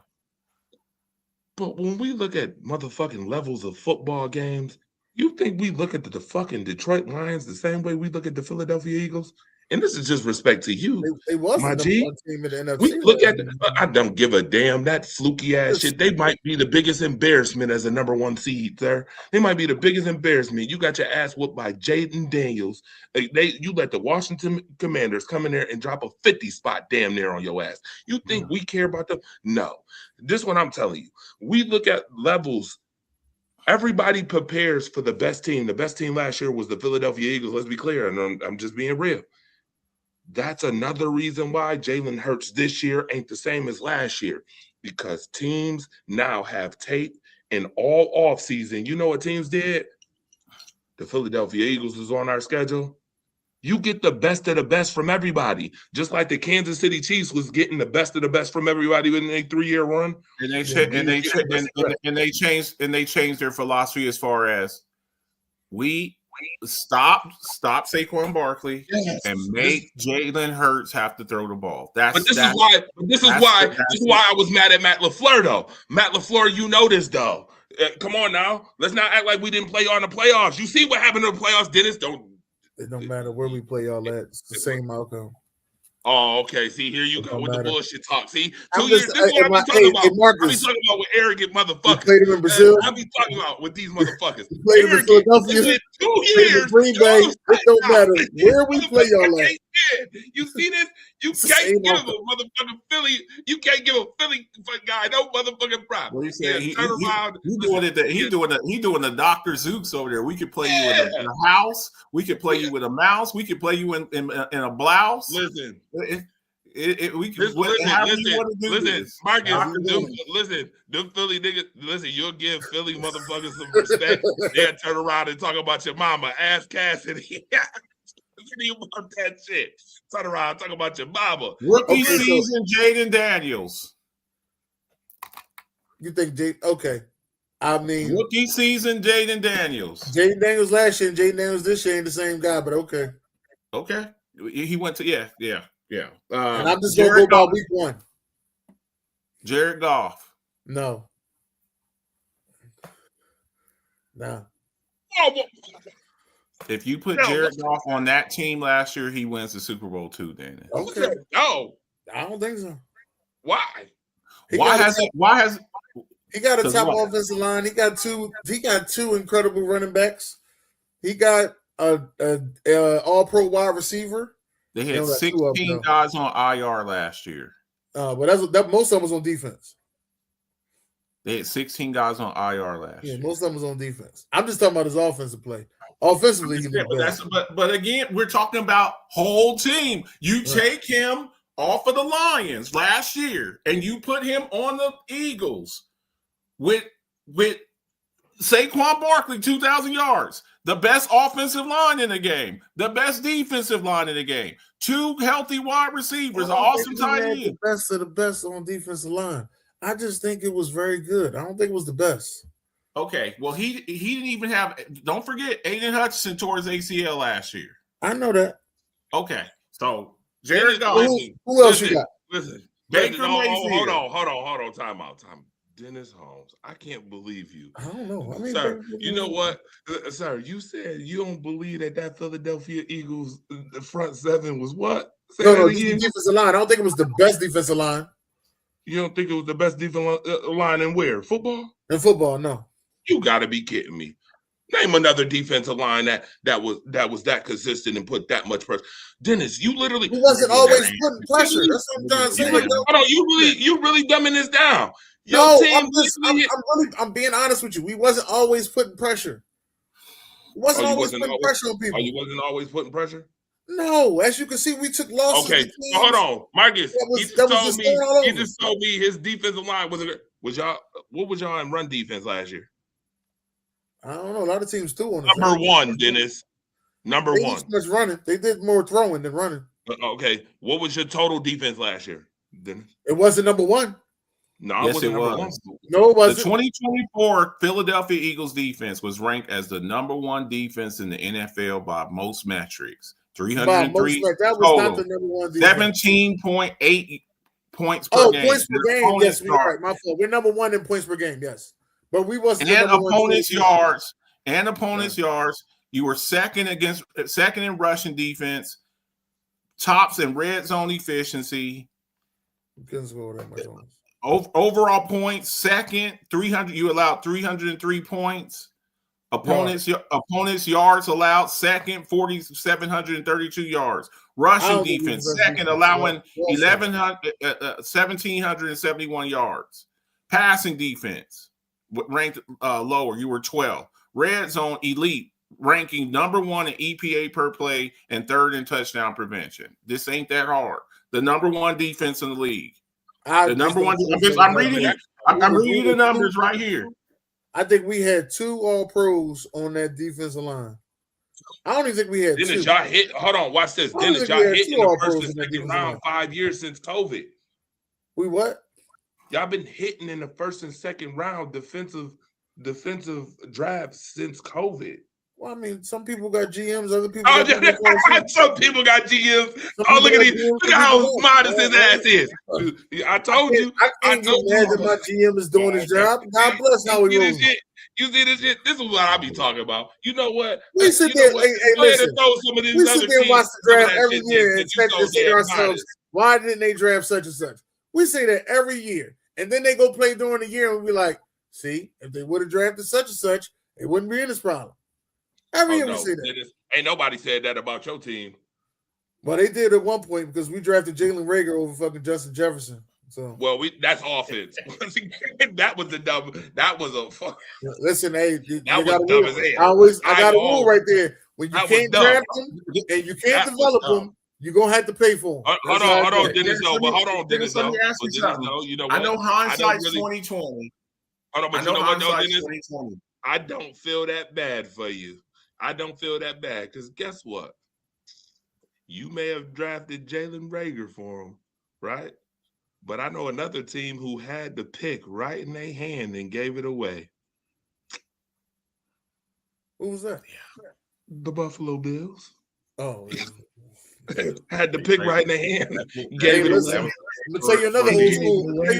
Speaker 1: But when we look at motherfucking levels of football games, you think we look at the fucking Detroit Lions the same way we look at the Philadelphia Eagles? And this is just respect to you,
Speaker 8: they was
Speaker 1: my
Speaker 8: the
Speaker 1: G.
Speaker 8: Team in the NFC.
Speaker 1: We look at I don't give a damn that fluky ass shit. They might be the biggest embarrassment as a number 1 seed, sir. They might be the biggest embarrassment. You got your ass whooped by Jaden Daniels. You let the Washington Commanders come in there and drop a 50 spot damn near on your ass. You think we care about them? No. This is what I'm telling you. We look at levels. Everybody prepares for the best team. The best team last year was the Philadelphia Eagles. Let's be clear. And I'm just being real. That's another reason why Jalen Hurts this year ain't the same as last year, because teams now have tape, and all offseason, you know what teams did? The Philadelphia Eagles was on our schedule. You get the best of the best from everybody, just like the Kansas City Chiefs was getting the best of the best from everybody in a 3-year run.
Speaker 7: And they changed their philosophy as far as we stop Saquon Barkley and make Jalen Hurts have to throw the ball. This is why I was mad at Matt LaFleur, though. Matt LaFleur, you know this, though. Come on now. Let's not act like we didn't play on the playoffs. You see what happened in the playoffs, Dennis?
Speaker 8: It don't matter where we play all that. It's the same outcome.
Speaker 1: Oh, okay. See, here you go with the bullshit talk. See, 2 years. This is what I be talking about. I be talking about with arrogant motherfuckers.
Speaker 8: Played him in Brazil.
Speaker 1: I be talking about with these motherfuckers.
Speaker 8: Played him in Philadelphia.
Speaker 1: 2 years.
Speaker 8: Green Bay. It don't matter where we play y'all at.
Speaker 1: You see this? You
Speaker 8: It's the
Speaker 1: can't
Speaker 8: same
Speaker 1: give a
Speaker 8: outfit.
Speaker 1: motherfucking Philly. You can't give a Philly guy no motherfucking prop.
Speaker 7: What you say?
Speaker 1: Yeah, turn around.
Speaker 7: He doing it. He doing the Dr. Zeus over there. We could play you in a house. We could play you with a mouse. We could play you in a blouse.
Speaker 1: Listen.
Speaker 7: We can listen,
Speaker 1: Marcus. Listen, them Philly niggas. Listen, you'll give Philly motherfuckers some respect. They'll turn around and talk about your mama. Ask Cassidy. About that shit. Turn around, talk about your mama.
Speaker 7: Rookie season, Jaden Daniels.
Speaker 8: You think okay? I mean,
Speaker 7: Rookie season, Jaden Daniels.
Speaker 8: Jaden Daniels last year and Jaden Daniels this year ain't the same guy, but okay.
Speaker 7: Okay, he went to yeah.
Speaker 8: And I'm just gonna go by week 1.
Speaker 7: Jared Goff.
Speaker 8: No.
Speaker 7: If you put Jared Goff on that team last year, he wins the Super Bowl too, Danny.
Speaker 8: Okay.
Speaker 1: No.
Speaker 8: I don't think so.
Speaker 1: Why?
Speaker 7: Why has
Speaker 8: he got a top offensive line? He got two incredible running backs. He got a all-pro wide receiver.
Speaker 7: They had 16 guys on IR last year.
Speaker 8: But that most of them was on defense.
Speaker 7: They had 16 guys on IR last year.
Speaker 8: Most of them was on defense. I'm just talking about his offensive play. Offensively,
Speaker 7: but again, we're talking about whole team. You take him off of the Lions last year, and you put him on the Eagles with Saquon Barkley, 2,000 yards, the best offensive line in the game, the best defensive line in the game, 2 healthy wide receivers, an awesome tight end.
Speaker 8: The best of the best on defensive line. I just think it was very good. I don't think it was the best.
Speaker 7: Okay, well, he didn't even have. Don't forget, Aiden Hutchinson tore his ACL last year.
Speaker 8: I know that.
Speaker 7: Okay, so Jared Goff.
Speaker 8: Who else you got?
Speaker 1: Listen,
Speaker 7: Baker Mayfield.
Speaker 1: Hold on. Time out. Dennis Holmes. I can't believe you.
Speaker 8: I don't know. I mean,
Speaker 1: sir, you know what? Sir, you said you don't believe that Philadelphia Eagles the front seven was what?
Speaker 8: No, defensive line. I don't think it was the best defensive line.
Speaker 1: You don't think it was the best defensive line in where? Football?
Speaker 8: In football, no.
Speaker 1: You got to be kidding me. Name another defensive line that was that consistent and put that much pressure. Dennis, you literally
Speaker 8: he wasn't always putting pressure. That's what I'm trying to say.
Speaker 1: Hold on, you really dumbing this down.
Speaker 8: Your team, I'm being honest with you. We wasn't always putting pressure. We wasn't always putting pressure on people.
Speaker 1: Oh, you wasn't always putting pressure?
Speaker 8: No, as you can see, we took losses.
Speaker 1: Okay, hold on, Marcus. He just told me his defensive line was y'all. What was y'all in run defense last year?
Speaker 8: I don't know. A lot of teams too on
Speaker 1: number one, Dennis. Number
Speaker 8: one.
Speaker 1: They
Speaker 8: did much running. They did more throwing than running.
Speaker 1: Okay, what was your total defense last year, Dennis?
Speaker 8: It wasn't number one.
Speaker 1: No,
Speaker 7: yes, it was.
Speaker 8: No, it wasn't.
Speaker 7: The 2024 Philadelphia Eagles defense was ranked as the number 1 defense in the NFL by most metrics. 303
Speaker 8: that was not the number 1 defense.
Speaker 7: 17.8 points per game.
Speaker 8: Points per game. Yes, we're right. My fault. We're number 1 in points per game. Yes, but we wasn't.
Speaker 7: And opponents' yards. And opponents' yards. You were second in rushing defense. Tops in red zone efficiency.
Speaker 8: You couldn't score that much on us.
Speaker 7: Overall points, second, 300. You allowed 303 points. Opponents yards allowed, second, 4,732 yards. Rushing defense, second, allowing 1,771 yards. Passing defense, ranked lower. You were 12. Red zone elite, ranking number 1 in EPA per play and 3rd in touchdown prevention. This ain't that hard. The number 1 defense in the league. The number 1. I'm reading it. I'm reading the numbers right here.
Speaker 8: I think we had 2 All-Pros on that defensive line. I don't even think we had
Speaker 1: Dennis,
Speaker 8: 2.
Speaker 1: y'all hit. Hold on, watch this. Dennis, y'all hit in the first and second round 5 years since COVID.
Speaker 8: We what?
Speaker 1: Y'all been hitting in the first and second round defensive drafts since COVID.
Speaker 8: Well, I mean, some people got GMs, other people.
Speaker 1: Some people got GMs. Oh, look at these! Look at how smart his ass is. I told you.
Speaker 8: I can't get mad that my GM is doing his job. God bless how he rules.
Speaker 1: You see this shit? This is what I be talking about. You know what?
Speaker 8: We sit there. Hey, listen. We sit there and watch the draft every year and say to ourselves, "Why didn't they draft such and such?" We say that every year, and then they go play during the year, and we like, "See, if they would have drafted such and such, it wouldn't be in this problem." Every year we say that.
Speaker 1: Ain't nobody said that about your team.
Speaker 8: Well, they did at one point because we drafted Jalen Reagor over fucking Justin Jefferson. So
Speaker 1: Well, that's offense. That was the dumb. That was a fuck.
Speaker 8: listen, hey, you
Speaker 1: That
Speaker 8: got
Speaker 1: was
Speaker 8: a
Speaker 1: dumb
Speaker 8: rule.
Speaker 1: as hell.
Speaker 8: I got a rule right there. When you
Speaker 1: That was
Speaker 8: can't
Speaker 1: dumb.
Speaker 8: draft them and you can't
Speaker 1: That was
Speaker 8: develop
Speaker 1: dumb.
Speaker 8: them, you're gonna have to pay for them.
Speaker 1: Hold on, Dennis. Though, but hold on, Dennis.
Speaker 7: Let me
Speaker 1: Though.
Speaker 7: ask you
Speaker 1: But Dennis,
Speaker 7: something.
Speaker 1: though, you know
Speaker 7: I
Speaker 1: what?
Speaker 7: know hindsight's
Speaker 1: really-
Speaker 7: 2020.
Speaker 1: Hold on, but
Speaker 7: I
Speaker 1: you
Speaker 7: know
Speaker 1: know what, though,
Speaker 7: hindsight's
Speaker 1: Dennis?
Speaker 7: 2020.
Speaker 1: I don't feel that bad for you. I don't feel that bad because guess what? You may have drafted Jalen Reagor for him, right? But I know another team who had the pick right in their hand and gave it away.
Speaker 8: Who was that?
Speaker 1: The Buffalo Bills
Speaker 8: Oh,
Speaker 1: had the pick right in their hand,
Speaker 8: hey,
Speaker 1: gave it
Speaker 8: listen,
Speaker 1: away.
Speaker 8: I'm gonna tell you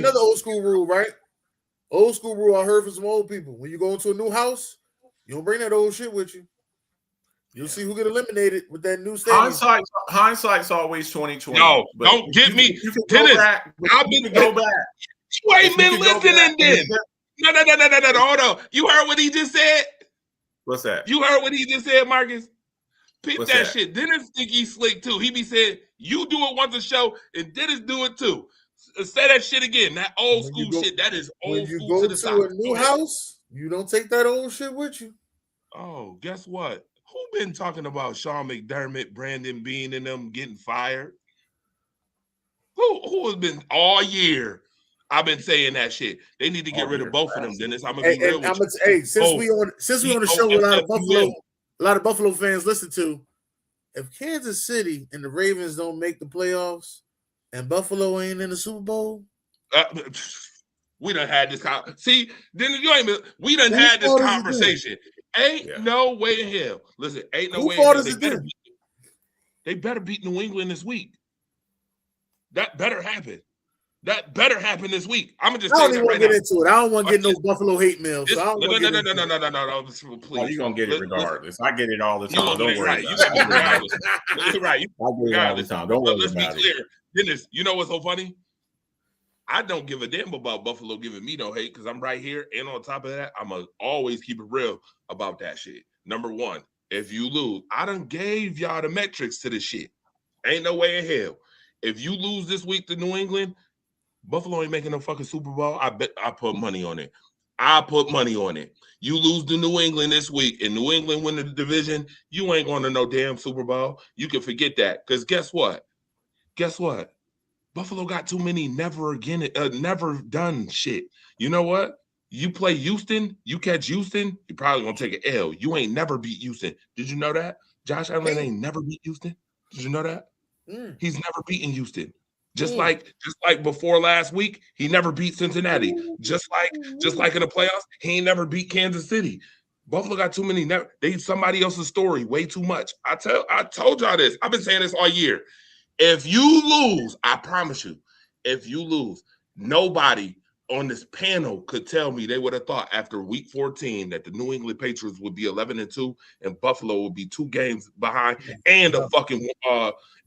Speaker 8: another old school rule, right? Old school rule I heard from some old people. When you go into a new house, you don't bring that old shit with you. You'll see who get eliminated with that new stadium.
Speaker 7: Hindsight's always 2020.
Speaker 1: No,
Speaker 7: but
Speaker 1: don't get me,
Speaker 7: You can
Speaker 1: Dennis.
Speaker 7: go back.
Speaker 1: I've
Speaker 7: You
Speaker 1: been
Speaker 7: can go back.
Speaker 1: You ain't
Speaker 7: If
Speaker 1: been
Speaker 7: you can go
Speaker 1: listening
Speaker 7: back-
Speaker 1: then. No. Hold on. You heard what he just said?
Speaker 7: What's that?
Speaker 1: You heard what he just said, Marcus? Pick
Speaker 7: What's
Speaker 1: that
Speaker 7: that?
Speaker 1: shit. Dennis think he's slick too. He be saying, you do it once a show, and Dennis do it too. Say that shit again. That old school shit. That is
Speaker 8: When
Speaker 1: old
Speaker 8: you
Speaker 1: school
Speaker 8: go
Speaker 1: to the
Speaker 8: to
Speaker 1: top.
Speaker 8: a new house, you don't take that old shit with you.
Speaker 1: Oh, guess what? Who been talking about Sean McDermott, Brandon Bean, and them getting fired? Who has been all year? I've been saying that shit. They need to get rid of both of them, Dennis. I'm gonna be real with you.
Speaker 8: Since we on the show, a lot of Buffalo fans listen to. If Kansas City and the Ravens don't make the playoffs, and Buffalo ain't in the Super Bowl,
Speaker 1: we done had this. See, Dennis, you ain't. We done
Speaker 8: Who
Speaker 1: had this
Speaker 8: fault is it
Speaker 1: conversation. Ain't
Speaker 7: Yeah.
Speaker 1: no way in hell. Listen, ain't no
Speaker 8: Who
Speaker 1: way in
Speaker 8: fault
Speaker 1: hell.
Speaker 8: is it
Speaker 1: They better beat New England this week. That better happen. That better happen this week. I'm gonna just
Speaker 8: I
Speaker 1: say
Speaker 8: don't
Speaker 1: that
Speaker 8: even
Speaker 1: right
Speaker 8: want to
Speaker 1: now.
Speaker 8: get into it. I don't want to get no Buffalo hate mail. So I don't
Speaker 1: No,
Speaker 8: wanna get into it.
Speaker 1: no, please.
Speaker 7: Oh, you're gonna get it regardless. I get it all the
Speaker 1: You
Speaker 7: time.
Speaker 1: gonna
Speaker 7: Don't
Speaker 1: get it
Speaker 7: worry.
Speaker 1: right. You
Speaker 7: about
Speaker 1: get it
Speaker 7: it.
Speaker 1: regardless. You're right.
Speaker 7: I get it all the
Speaker 1: Regardless.
Speaker 7: time. Don't
Speaker 1: But
Speaker 7: worry
Speaker 1: let's be
Speaker 7: about it.
Speaker 1: clear. Dennis, you know what's so funny? I don't give a damn about Buffalo giving me no hate because I'm right here. And on top of that, I'm going to always keep it real about that shit. Number one, if you lose, I done gave y'all the metrics to this shit. Ain't no way in hell. If you lose this week to New England, Buffalo ain't making no fucking Super Bowl. I bet I put money on it. I put money on it. You lose to New England this week and New England win the division, you ain't going to no damn Super Bowl. You can forget that because guess what? Guess what? Buffalo got too many never done shit. You know what? You play Houston, you catch Houston, you're probably going to take an L. You ain't never beat Houston. Did you know that? Josh Allen ain't never beat Houston. Did you know that? He's never beaten Houston. Just like before last week, he never beat Cincinnati. Just like in the playoffs, he ain't never beat Kansas City. Buffalo got too many. They somebody else's story way too much. I told y'all this. I've been saying this all year. If you lose, I promise you, if you lose, nobody on this panel could tell me they would have thought after week 14 that the New England Patriots would be 11-2 and Buffalo would be 2 games behind and a fucking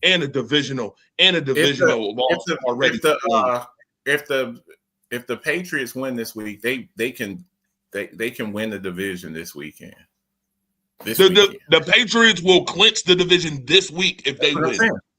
Speaker 1: and a divisional loss already.
Speaker 7: If the Patriots win this week, they can win the division this weekend.
Speaker 1: The Patriots will clinch the division this week if they win.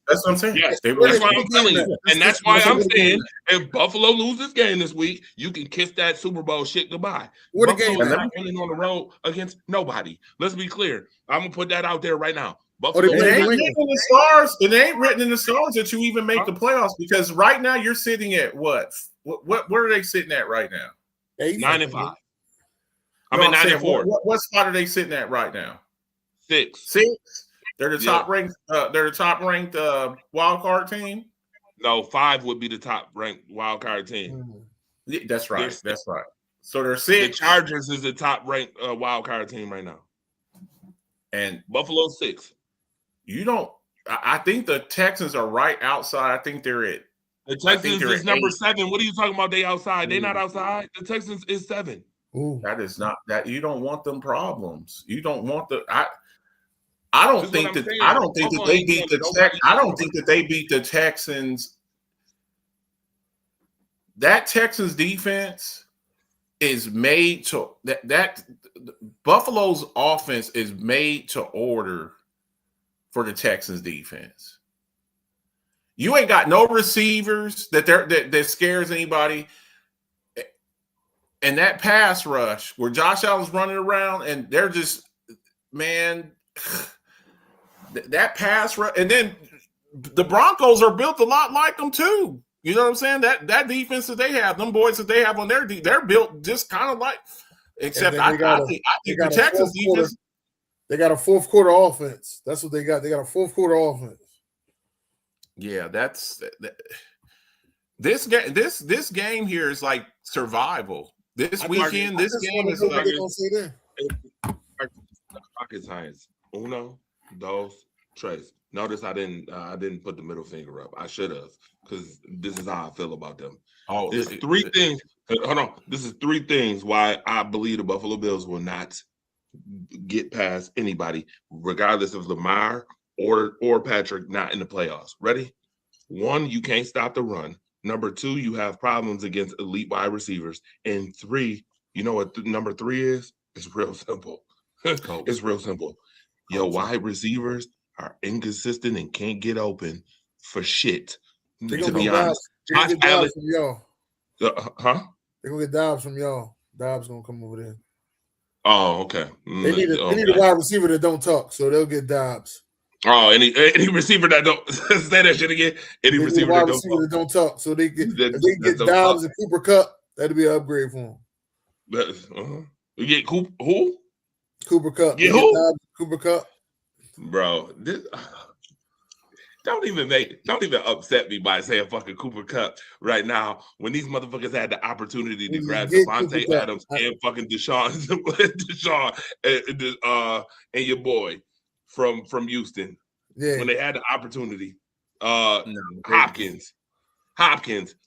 Speaker 7: That's what I'm saying.
Speaker 1: Yes, that's why I'm telling you. And that's why I'm saying if Buffalo loses this game this week, you can kiss that Super Bowl shit goodbye. Buffalo's not winning on the road against nobody. Let's be clear. I'm going to put that out there right now. Buffalo
Speaker 7: It ain't written in the stars. It ain't written in the stars that you even make the playoffs because right now you're sitting at what? Where are they sitting at right now?
Speaker 1: 9-5. I'm at 9-4.
Speaker 7: What spot are they sitting at right now?
Speaker 1: 6.
Speaker 7: They're the top ranked. They're the top ranked wild card team.
Speaker 1: No, 5 would be the top ranked wild card team.
Speaker 7: Yeah, that's right. That's right. So they're 6.
Speaker 1: The Chargers is the top ranked wild card team right now,
Speaker 7: and
Speaker 1: Buffalo 6.
Speaker 7: You don't. I think the Texans are right outside. I think they're at.
Speaker 1: The Texans is number 7. What are you talking about? They outside. They not outside. The Texans is 7.
Speaker 7: That is not that. You don't want them problems. You don't want the. I don't think that they beat the I don't think that they beat the Texans. That Texans defense is made to that Buffalo's offense is made to order for the Texans defense. You ain't got no receivers that scares anybody. And that pass rush where Josh Allen's running around and they're just, man, that pass rush. And then the Broncos are built a lot like them too. You know what I'm saying? That defense that they have, them boys that they have on their they're built just kind of like, except I think the Texas defense.
Speaker 8: They got a fourth quarter offense. That's what they got. They got a fourth quarter offense.
Speaker 7: Yeah, that's this game here is like survival. This weekend, this game is like
Speaker 1: rocket science. Uno, dos, tres. Notice I didn't put the middle finger up. I should have, because this is how I feel about them.
Speaker 7: Oh,
Speaker 1: there's three things. Hold on. This is three things why I believe the Buffalo Bills will not get past anybody, regardless of Lamar or Patrick, not in the playoffs. Ready? One, you can't stop the run. Number two, you have problems against elite wide receivers. And three, you know what number three is? It's real simple. It's real simple. Your wide receivers are inconsistent and can't get open for shit. To be honest,
Speaker 8: Josh Allen from y'all.
Speaker 1: They're
Speaker 8: gonna get Dobbs from y'all. Dobbs gonna come over there.
Speaker 1: Oh, okay.
Speaker 8: They need a wide receiver that don't talk, so they'll get Dobbs.
Speaker 1: Oh, any receiver that don't say that shit again. Any receiver
Speaker 8: that don't talk, so they get Dobbs and Cooper Kupp. That'd be an upgrade for them.
Speaker 1: You get who?
Speaker 8: Cooper Kupp.
Speaker 1: Yeah, who?
Speaker 8: Cooper Kupp.
Speaker 1: Bro, don't even upset me by saying fucking Cooper Kupp right now when these motherfuckers had the opportunity to grab Devontae Adams and fucking Deshaun and your boy from Houston.
Speaker 8: Yeah.
Speaker 1: When they had the opportunity. Hopkins.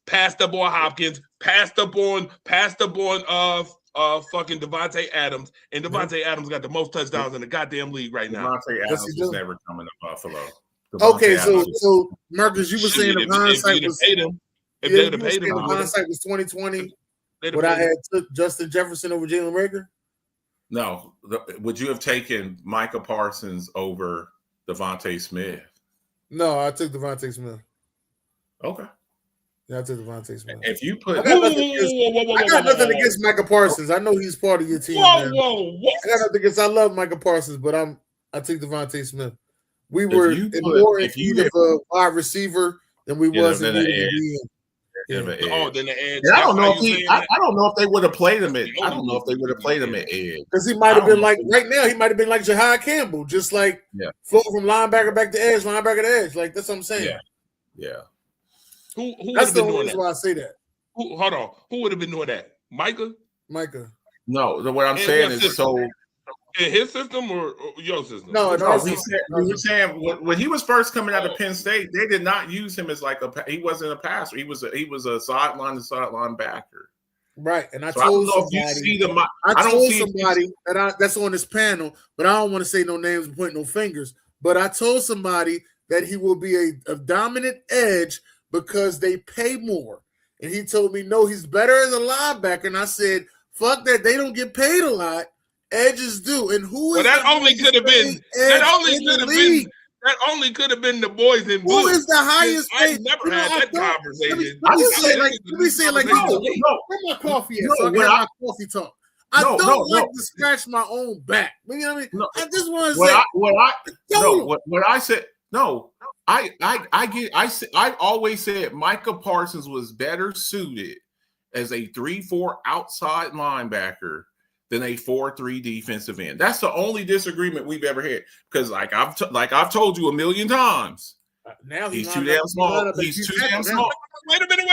Speaker 1: Passed up on Hopkins, passed up on fucking Devontae Adams, and Devontae Adams got the most touchdowns in the goddamn league right now.
Speaker 7: Devontae Adams is never coming to Buffalo.
Speaker 8: Okay, so Marcus, you were saying the hindsight was
Speaker 1: if they'd have paid him,
Speaker 8: the hindsight was 2020. Would I have took Justin Jefferson over Jalen Reagor?
Speaker 7: No. Would you have taken Micah Parsons over Devontae Smith?
Speaker 8: No, I took Devontae Smith.
Speaker 7: Okay.
Speaker 8: Yeah, I took Devontae Smith.
Speaker 7: If you put,
Speaker 8: I got nothing against Micah Parsons. I know he's part of your team. I got nothing against. I love Micah Parsons, but I took Devontae Smith. We were more in need of a wide receiver than we was in need of
Speaker 1: the edge.
Speaker 7: I don't know if they would have played him at. I don't know if they would have played him at edge
Speaker 8: because he might have been like right now. He might have been like Jahad Campbell, just like float from linebacker back to edge, linebacker to edge. Like that's what I'm saying.
Speaker 7: Yeah.
Speaker 1: Who
Speaker 8: that's the only reason why I say that.
Speaker 1: Hold on. Who would have been doing that? Micah.
Speaker 7: No, what I'm saying is so.
Speaker 1: In his system or your system?
Speaker 8: No,
Speaker 7: he was saying when he was first coming out of Penn State, they did not use him as like he wasn't a passer. He was a sideline to sideline backer.
Speaker 8: Right, and I told somebody that's on this panel, but I don't want to say no names and point no fingers. But I told somebody that he will be a dominant edge because they pay more, and he told me no, he's better as a linebacker. And I said, fuck that, they don't get paid a lot. Edges do, and who is
Speaker 1: that only could have been only could have been the boys in blue.
Speaker 8: Who is the highest paid?
Speaker 1: I never had that conversation.
Speaker 8: Let me say it like this. Where my coffee at? So I get my coffee talk. I don't like to scratch my own back. You know what I mean? I just want to say I always said Micah Parsons was better suited as a 3-4 outside linebacker than a 4-3 defensive end. That's the only disagreement we've ever had. Because like I've told you a million times, now
Speaker 7: he's too damn small. He's too damn small.
Speaker 1: Wait a minute.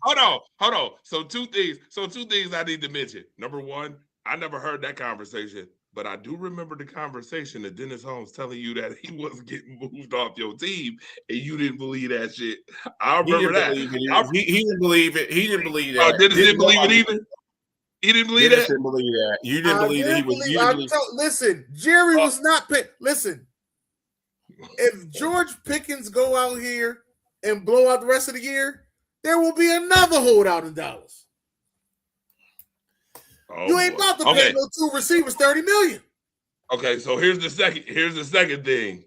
Speaker 1: Hold on. So two things I need to mention. Number one, I never heard that conversation, but I do remember the conversation that Dennis Holmes telling you that he wasn't getting moved off your team, and you didn't believe that shit. I remember that. He
Speaker 7: didn't believe it. He didn't believe that.
Speaker 1: Dennis didn't believe it either. He didn't believe that.
Speaker 7: Didn't believe that. You didn't believe that. He was.
Speaker 8: Listen, Jerry was not picked. Listen, if George Pickens go out here and blow out the rest of the year, there will be another holdout in Dallas. You ain't about to pay no two receivers $30 million.
Speaker 1: Okay, so here's the second thing.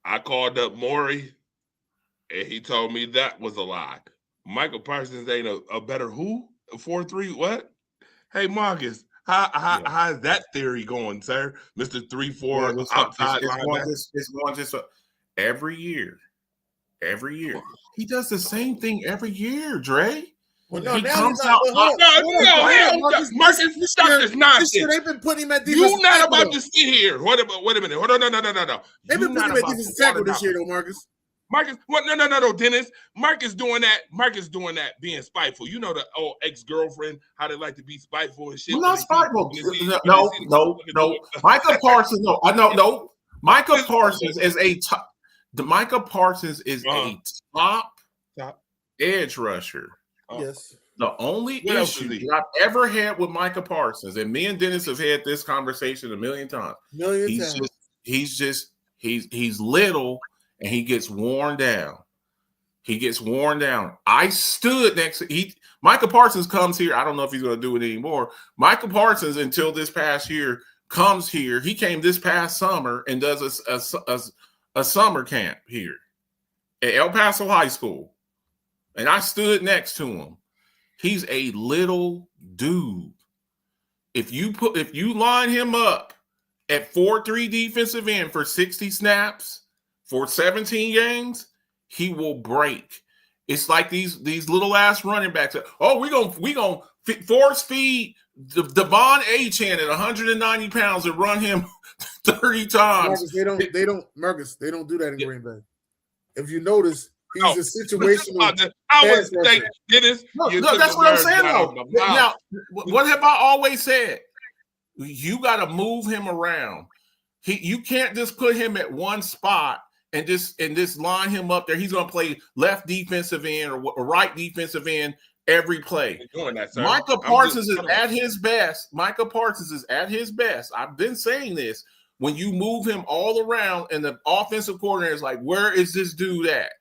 Speaker 1: I called up Maury, and he told me that was a lie. Michael Parsons ain't a better who? 4-3 what? Hey Marcus, how is that theory going, sir? Mr. 3-4 outside linebacker.
Speaker 7: It's going just every year. Every year. He does the same thing every year, Dre.
Speaker 8: Well, no,
Speaker 7: He
Speaker 8: now
Speaker 7: comes
Speaker 8: he's not.
Speaker 7: out.
Speaker 1: Marcus, stop this nonsense.
Speaker 8: They've been putting him at defensive
Speaker 1: You're not
Speaker 8: tackle.
Speaker 1: about to sit here. Wait a minute. Hold on, no.
Speaker 8: They've been putting him at defensive tackle this year, though, Marcus.
Speaker 1: Marcus, what? No, Dennis. Marcus doing that, being spiteful. You know the old ex-girlfriend, how they like to be spiteful and shit.
Speaker 7: I'm not spiteful. No. Micah Parsons, no. Micah Parsons is a top. Micah Parsons is a top edge rusher.
Speaker 8: Yes.
Speaker 7: The only
Speaker 1: What else
Speaker 7: issue
Speaker 1: is he?
Speaker 7: that I've ever had with Micah Parsons, and me and Dennis have had this conversation a million times. He's little and he gets worn down. I stood next to Micah Parsons comes here. I don't know if he's going to do it anymore. Micah Parsons, until this past year, comes here. He came this past summer and does a summer camp here at El Paso High School. And I stood next to him. He's a little dude. If you line him up at 4-3 defensive end for 60 snaps for 17 games, he will break. It's like these little ass running backs. Oh, we gonna force feed Devon Achane at 190 pounds and run him 30 times.
Speaker 8: Marcus, they don't Marcus, they don't do that in Green Bay. If you notice, he's a situational.
Speaker 1: I was thinking, Dennis.
Speaker 7: No, that's what I'm saying, though. Now, what have I always said? You got to move him around. You can't just put him at one spot and just line him up there. He's going to play left defensive end or right defensive end every play.
Speaker 1: Doing that, sir.
Speaker 7: Micah Parsons is at his best. Micah Parsons is at his best. I've been saying this. When you move him all around and the offensive coordinator is like, where is this dude at?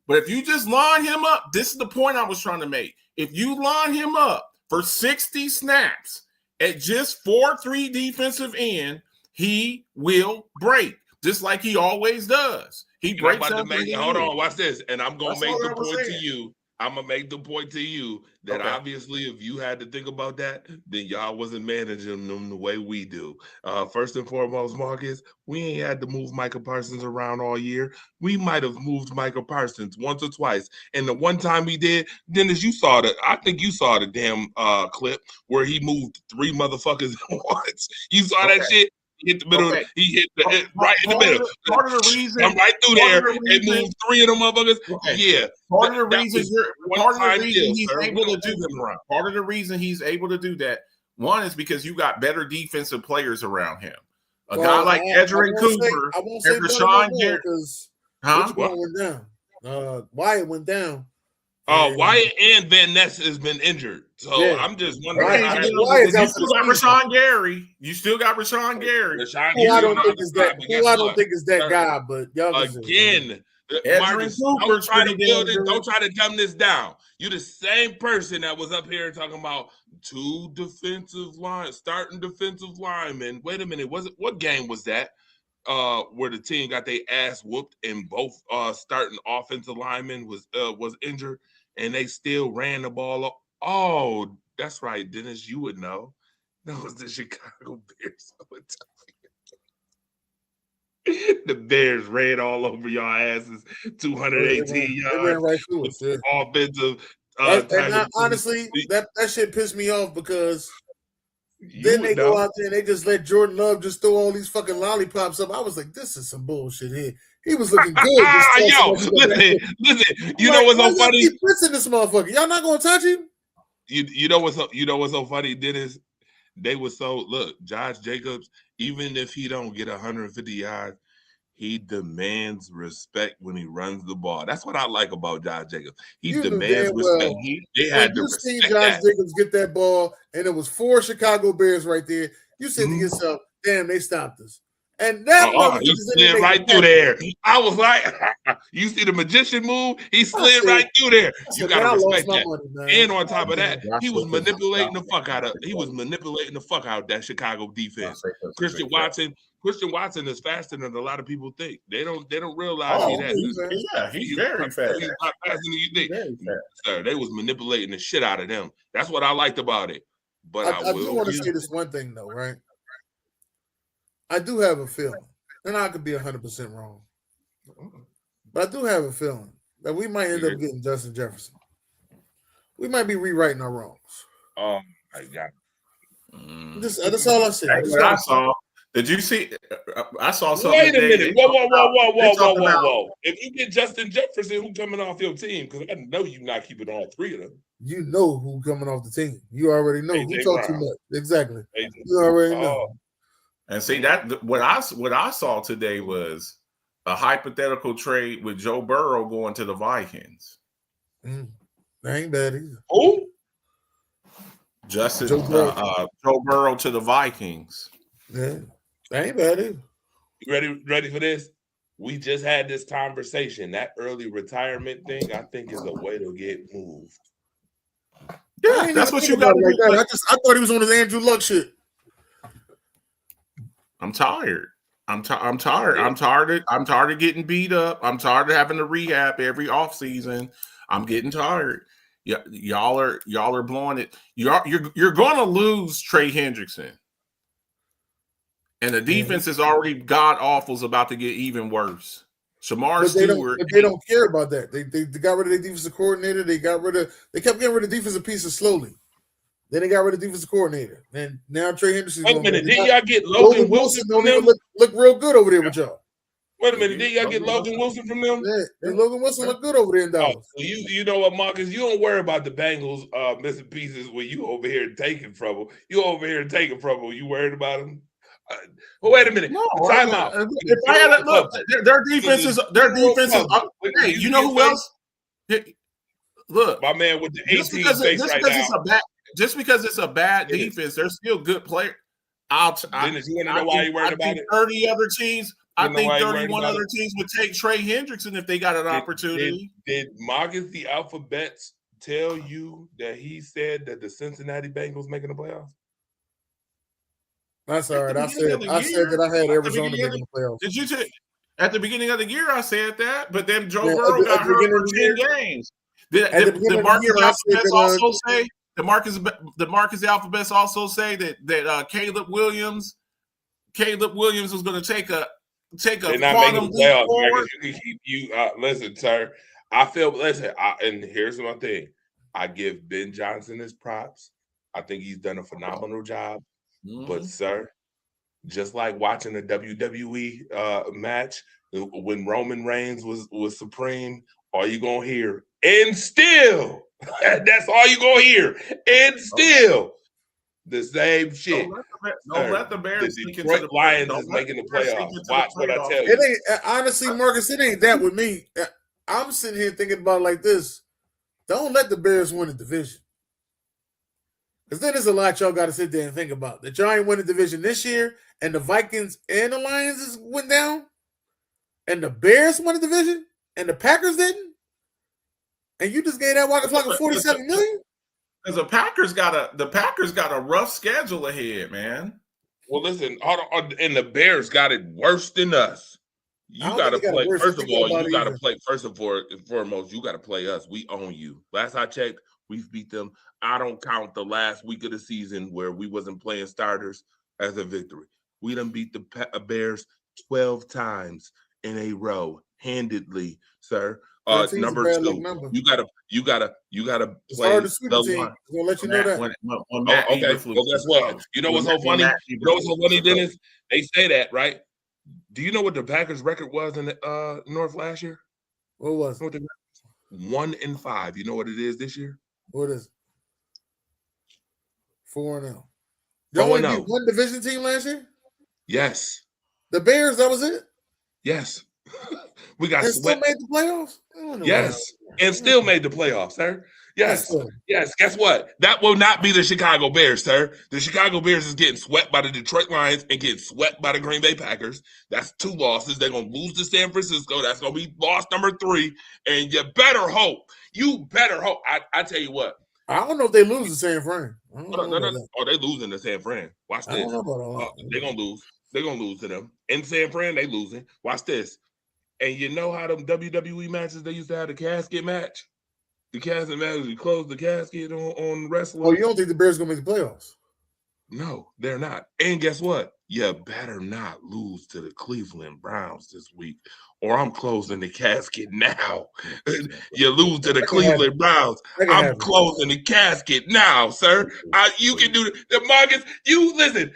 Speaker 7: But if you just line him up, this is the point I was trying to make. If you line him up for 60 snaps at just 4-3 defensive end, he will break, just like he always does. He breaks.
Speaker 1: Hold on, watch this. And I'm going to make the point to you. I'm going to make the point to you that obviously if you had to think about that, then y'all wasn't managing them the way we do. First and foremost, Marcus, we ain't had to move Micah Parsons around all year. We might have moved Micah Parsons once or twice. And the one time we did, Dennis, I think you saw the damn clip where he moved 3 motherfuckers at once. You saw that shit? He hit the middle. He hit right in the middle.
Speaker 7: Part of the reason
Speaker 1: I'm right through there and moved 3 of them motherfuckers. Okay. Yeah.
Speaker 7: Part of the reason he's able to do that. Part of the reason he's able to do that. One is because you got better defensive players around him. A guy like Edgerrin Cooper and Rashawn Gary.
Speaker 8: Huh? Went down. Wyatt went down.
Speaker 1: Wyatt and Van Ness has been injured. So I'm just wondering.
Speaker 7: You still got Rashawn Gary. You still got Rashawn Gary.
Speaker 8: I don't think it's that guy, but y'all
Speaker 1: again. Marcus, don't try to dumb this down. You're the same person that was up here talking about 2 starting defensive linemen. Wait a minute, what game was that? Where the team got their ass whooped and both starting offensive linemen was injured and they still ran the ball up. Oh, that's right, Dennis. You would know. That was the Chicago Bears. The Bears ran all over y'all asses, 218 yards. They ran right through us. Offensive.
Speaker 8: Honestly, that shit pissed me off because then they go out there and they just let Jordan Love just throw all these fucking lollipops up. I was like, this is some bullshit here. He was looking good.
Speaker 1: Listen. You know what's so funny?
Speaker 8: Keep blitzing this motherfucker. Y'all not gonna touch him?
Speaker 1: You know what's so funny, Dennis? They were Josh Jacobs, even if he don't get 150 yards, he demands respect when he runs the ball. That's what I like about Josh Jacobs. He demands respect. They had to respect
Speaker 8: Josh Jacobs get that ball, and it was 4 Chicago Bears right there. You said to yourself, damn, they stopped us. And that
Speaker 1: he slid right through there. I was like, you see the magician move? He slid right through there. You gotta respect that. Money, and on top of that, he was manipulating the fuck out of. He was manipulating the fuck out of that Chicago defense. Christian Watson is faster than a lot of people think. They don't realize
Speaker 7: he's very fast.
Speaker 1: He's not faster than you think. Sir, they was manipulating the shit out of them. That's what I liked about it. But
Speaker 8: I do want to say this one thing though, right? I do have a feeling, and I could be 100% wrong, but I do have a feeling that we might end up getting Justin Jefferson. We might be rewriting our wrongs.
Speaker 1: Oh my God!
Speaker 8: That's all I said.
Speaker 7: That's what I saw. Did you see? I saw something.
Speaker 1: Wait a minute! Whoa! If you get Justin Jefferson, who coming off your team? Because I know you're not keeping all three of them.
Speaker 8: You know who coming off the team. You already know. Who talk too much? Exactly. You already know.
Speaker 7: And see that what I saw today was a hypothetical trade with Joe Burrow going to the Vikings.
Speaker 8: That ain't bad either.
Speaker 1: Who?
Speaker 7: Joe Burrow to the Vikings.
Speaker 8: Yeah, that ain't bad either.
Speaker 1: You ready for this? We just had this conversation. That early retirement thing, I think, is a way to get moved.
Speaker 7: Yeah, that's what you got to do.
Speaker 8: I thought he was on his Andrew Luck shit.
Speaker 7: I'm tired. I'm tired. I'm tired of getting beat up. I'm tired of having to rehab every offseason. I'm getting tired. Y'all are blowing it. You're going to lose Trey Hendrickson, and the defense is already god awful. Is about to get even worse. Shamar Stewart.
Speaker 8: They don't care about that. They got rid of their defensive coordinator. They kept getting rid of defensive pieces slowly. Then they got rid of defensive coordinator. And now Trey Henderson.
Speaker 1: Wait a minute, did y'all get Logan Wilson from them?
Speaker 8: Look real good over there with y'all.
Speaker 1: Wait a minute, did y'all get Logan Wilson from them?
Speaker 8: Yeah, and Logan Wilson look good over there in Dallas.
Speaker 1: You know what, Marcus? You don't worry about the Bengals missing pieces when you over here taking trouble. You over here taking trouble. You worried about them? Wait a minute.
Speaker 7: No,
Speaker 1: time out.
Speaker 7: If I had look, their defense is. Hey, you know who else? Look,
Speaker 1: my man with the 18 face right now.
Speaker 7: Just because it's a bad defense, they're still good players.
Speaker 1: Dennis, you want to know why you worried about it?
Speaker 7: 30 other teams. I think 31 other teams would take Trey Hendrickson if they got an opportunity.
Speaker 1: Did Marcus the Alphabets tell you that he said that the Cincinnati Bengals making the playoffs?
Speaker 8: That's all right. I said that I had Arizona making the playoffs.
Speaker 7: Did you at the beginning of the year? I said that, but then Joe Burrow got hurt for 10 games. Did Marcus Alphabets also say? The Marcus Alphabets also say that Caleb Williams was going to take a quantum leap forward.
Speaker 1: Listen, sir. And here's my thing. I give Ben Johnson his props. I think he's done a phenomenal job. Mm-hmm. But sir, just like watching a WWE match when Roman Reigns was supreme, all you gonna hear and still. That's all you gonna hear, and still the same shit.
Speaker 7: Don't let the Bears.
Speaker 1: The Detroit Lions is making the playoffs. Watch what I tell you.
Speaker 8: It ain't honestly, Marcus. It ain't that with me. I'm sitting here thinking about it like this. Don't let the Bears win the division, because then there's a lot y'all got to sit there and think about. That y'all ain't win the division this year, and the Vikings and the Lions went down, and the Bears won the division, and the Packers didn't. And you just gave that Walker Flocka $47 million?
Speaker 7: Because the Packers got a rough schedule ahead, man.
Speaker 1: Well, listen, and the Bears got it worse than us. You got to play. First of all, you got to play. First and foremost, you got to play us. We own you. Last I checked, we've beat them. I don't count the last week of the season where we wasn't playing starters as a victory. We done beat the Bears 12 times in a row, handedly, sir. Number 2, you gotta play the line.
Speaker 8: We'll let you know that.
Speaker 1: Okay. Well, guess what? You know what's so funny? You know what's so funny, Dennis? They say that, right? Do you know what the Packers' record was in the North last year?
Speaker 8: What was it?
Speaker 1: 1-5. You know what it is this year?
Speaker 8: What is it? 4-0. You only beat one division team last year?
Speaker 1: Yes.
Speaker 8: The Bears, that was it?
Speaker 1: Yes. We got
Speaker 8: swept. Still made the playoffs?
Speaker 1: Yes. And still made the playoffs, sir. Yes. Yes. Guess what? That will not be the Chicago Bears, sir. The Chicago Bears is getting swept by the Detroit Lions and getting swept by the Green Bay Packers. That's 2 losses. They're going to lose to San Francisco. That's going to be loss number 3. And you better hope. You better hope. I tell you what.
Speaker 8: I don't know if they lose to San Fran.
Speaker 1: No. Oh, they losing to San Fran. Watch this. They're going to lose. They're going to lose to them. In San Fran, they losing. Watch this. And you know how them WWE matches, they used to have the casket match? The casket match, you close the casket on wrestling.
Speaker 8: Oh, you don't think the Bears going to make the playoffs?
Speaker 1: No, they're not. And guess what? You better not lose to the Cleveland Browns this week, or I'm closing the casket now. You lose to the Cleveland Browns, I'm closing the casket now, sir. You can do the Marcus. You listen.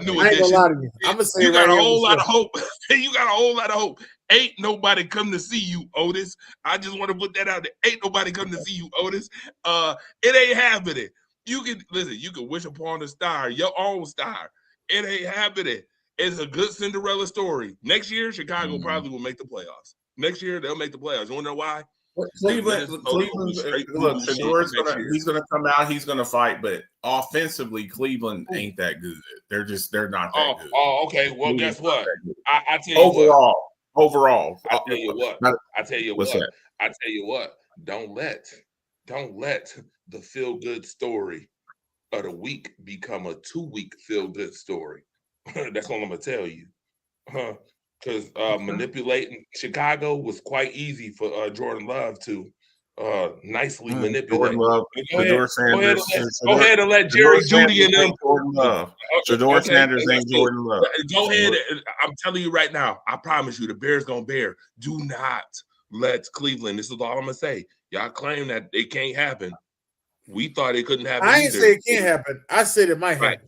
Speaker 1: New Edition.
Speaker 8: I'm gonna say
Speaker 1: you got a whole lot of hope. You got a whole lot of hope. Ain't nobody come to see you, Otis. I just want to put that out there. Ain't nobody come to see you, Otis. It ain't happening. You can listen. You can wish upon a star, your own star. It ain't happening. It's a good Cinderella story. Next year, Chicago probably will make the playoffs. Next year, they'll make the playoffs. You want to know why?
Speaker 7: Cleveland, look, he's going to come out. He's going to fight, but offensively, Cleveland ain't that good. They're not that good.
Speaker 1: Oh, okay. Well, Cleveland, guess what? I tell you
Speaker 7: overall,
Speaker 1: I tell you what. Don't let the feel good story of the week become a 2-week feel good story. That's what I'm gonna tell you. Because manipulating Chicago was quite easy for Jordan Love to nicely manipulate.
Speaker 7: Go
Speaker 1: ahead and let Jerry Jeudy and them.
Speaker 7: Jordan Love. Shedeur Sanders ain't Jordan Love.
Speaker 1: Go ahead. I'm telling you right now. I promise you, the Bears gonna bear. Do not let Cleveland. This is all I'm gonna say. Y'all claim that it can't happen. We thought it couldn't happen.
Speaker 8: I ain't say it can't happen. I said it might happen.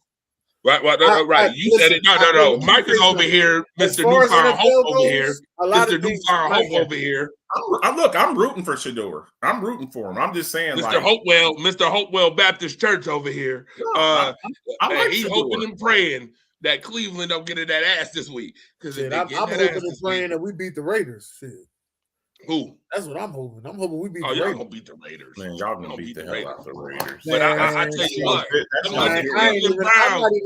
Speaker 1: Right. You said it. No. Mike is over here. Mr. Newfound Hope over here. Mr. Newfound Hope over here.
Speaker 7: I'm rooting for Shedeur. I'm rooting for him. I'm just saying,
Speaker 1: Mr. Hopewell Baptist Church over here. He's hoping and praying that Cleveland don't get in that ass this week. Because I'm
Speaker 8: hoping and praying that we beat the Raiders. Shit.
Speaker 1: Who?
Speaker 8: That's what I'm hoping. I'm hoping we beat the
Speaker 1: Raiders.
Speaker 8: Y'all
Speaker 1: gonna beat the Raiders.
Speaker 7: Man, y'all gonna beat the hell out of the Raiders.
Speaker 1: But I tell you what,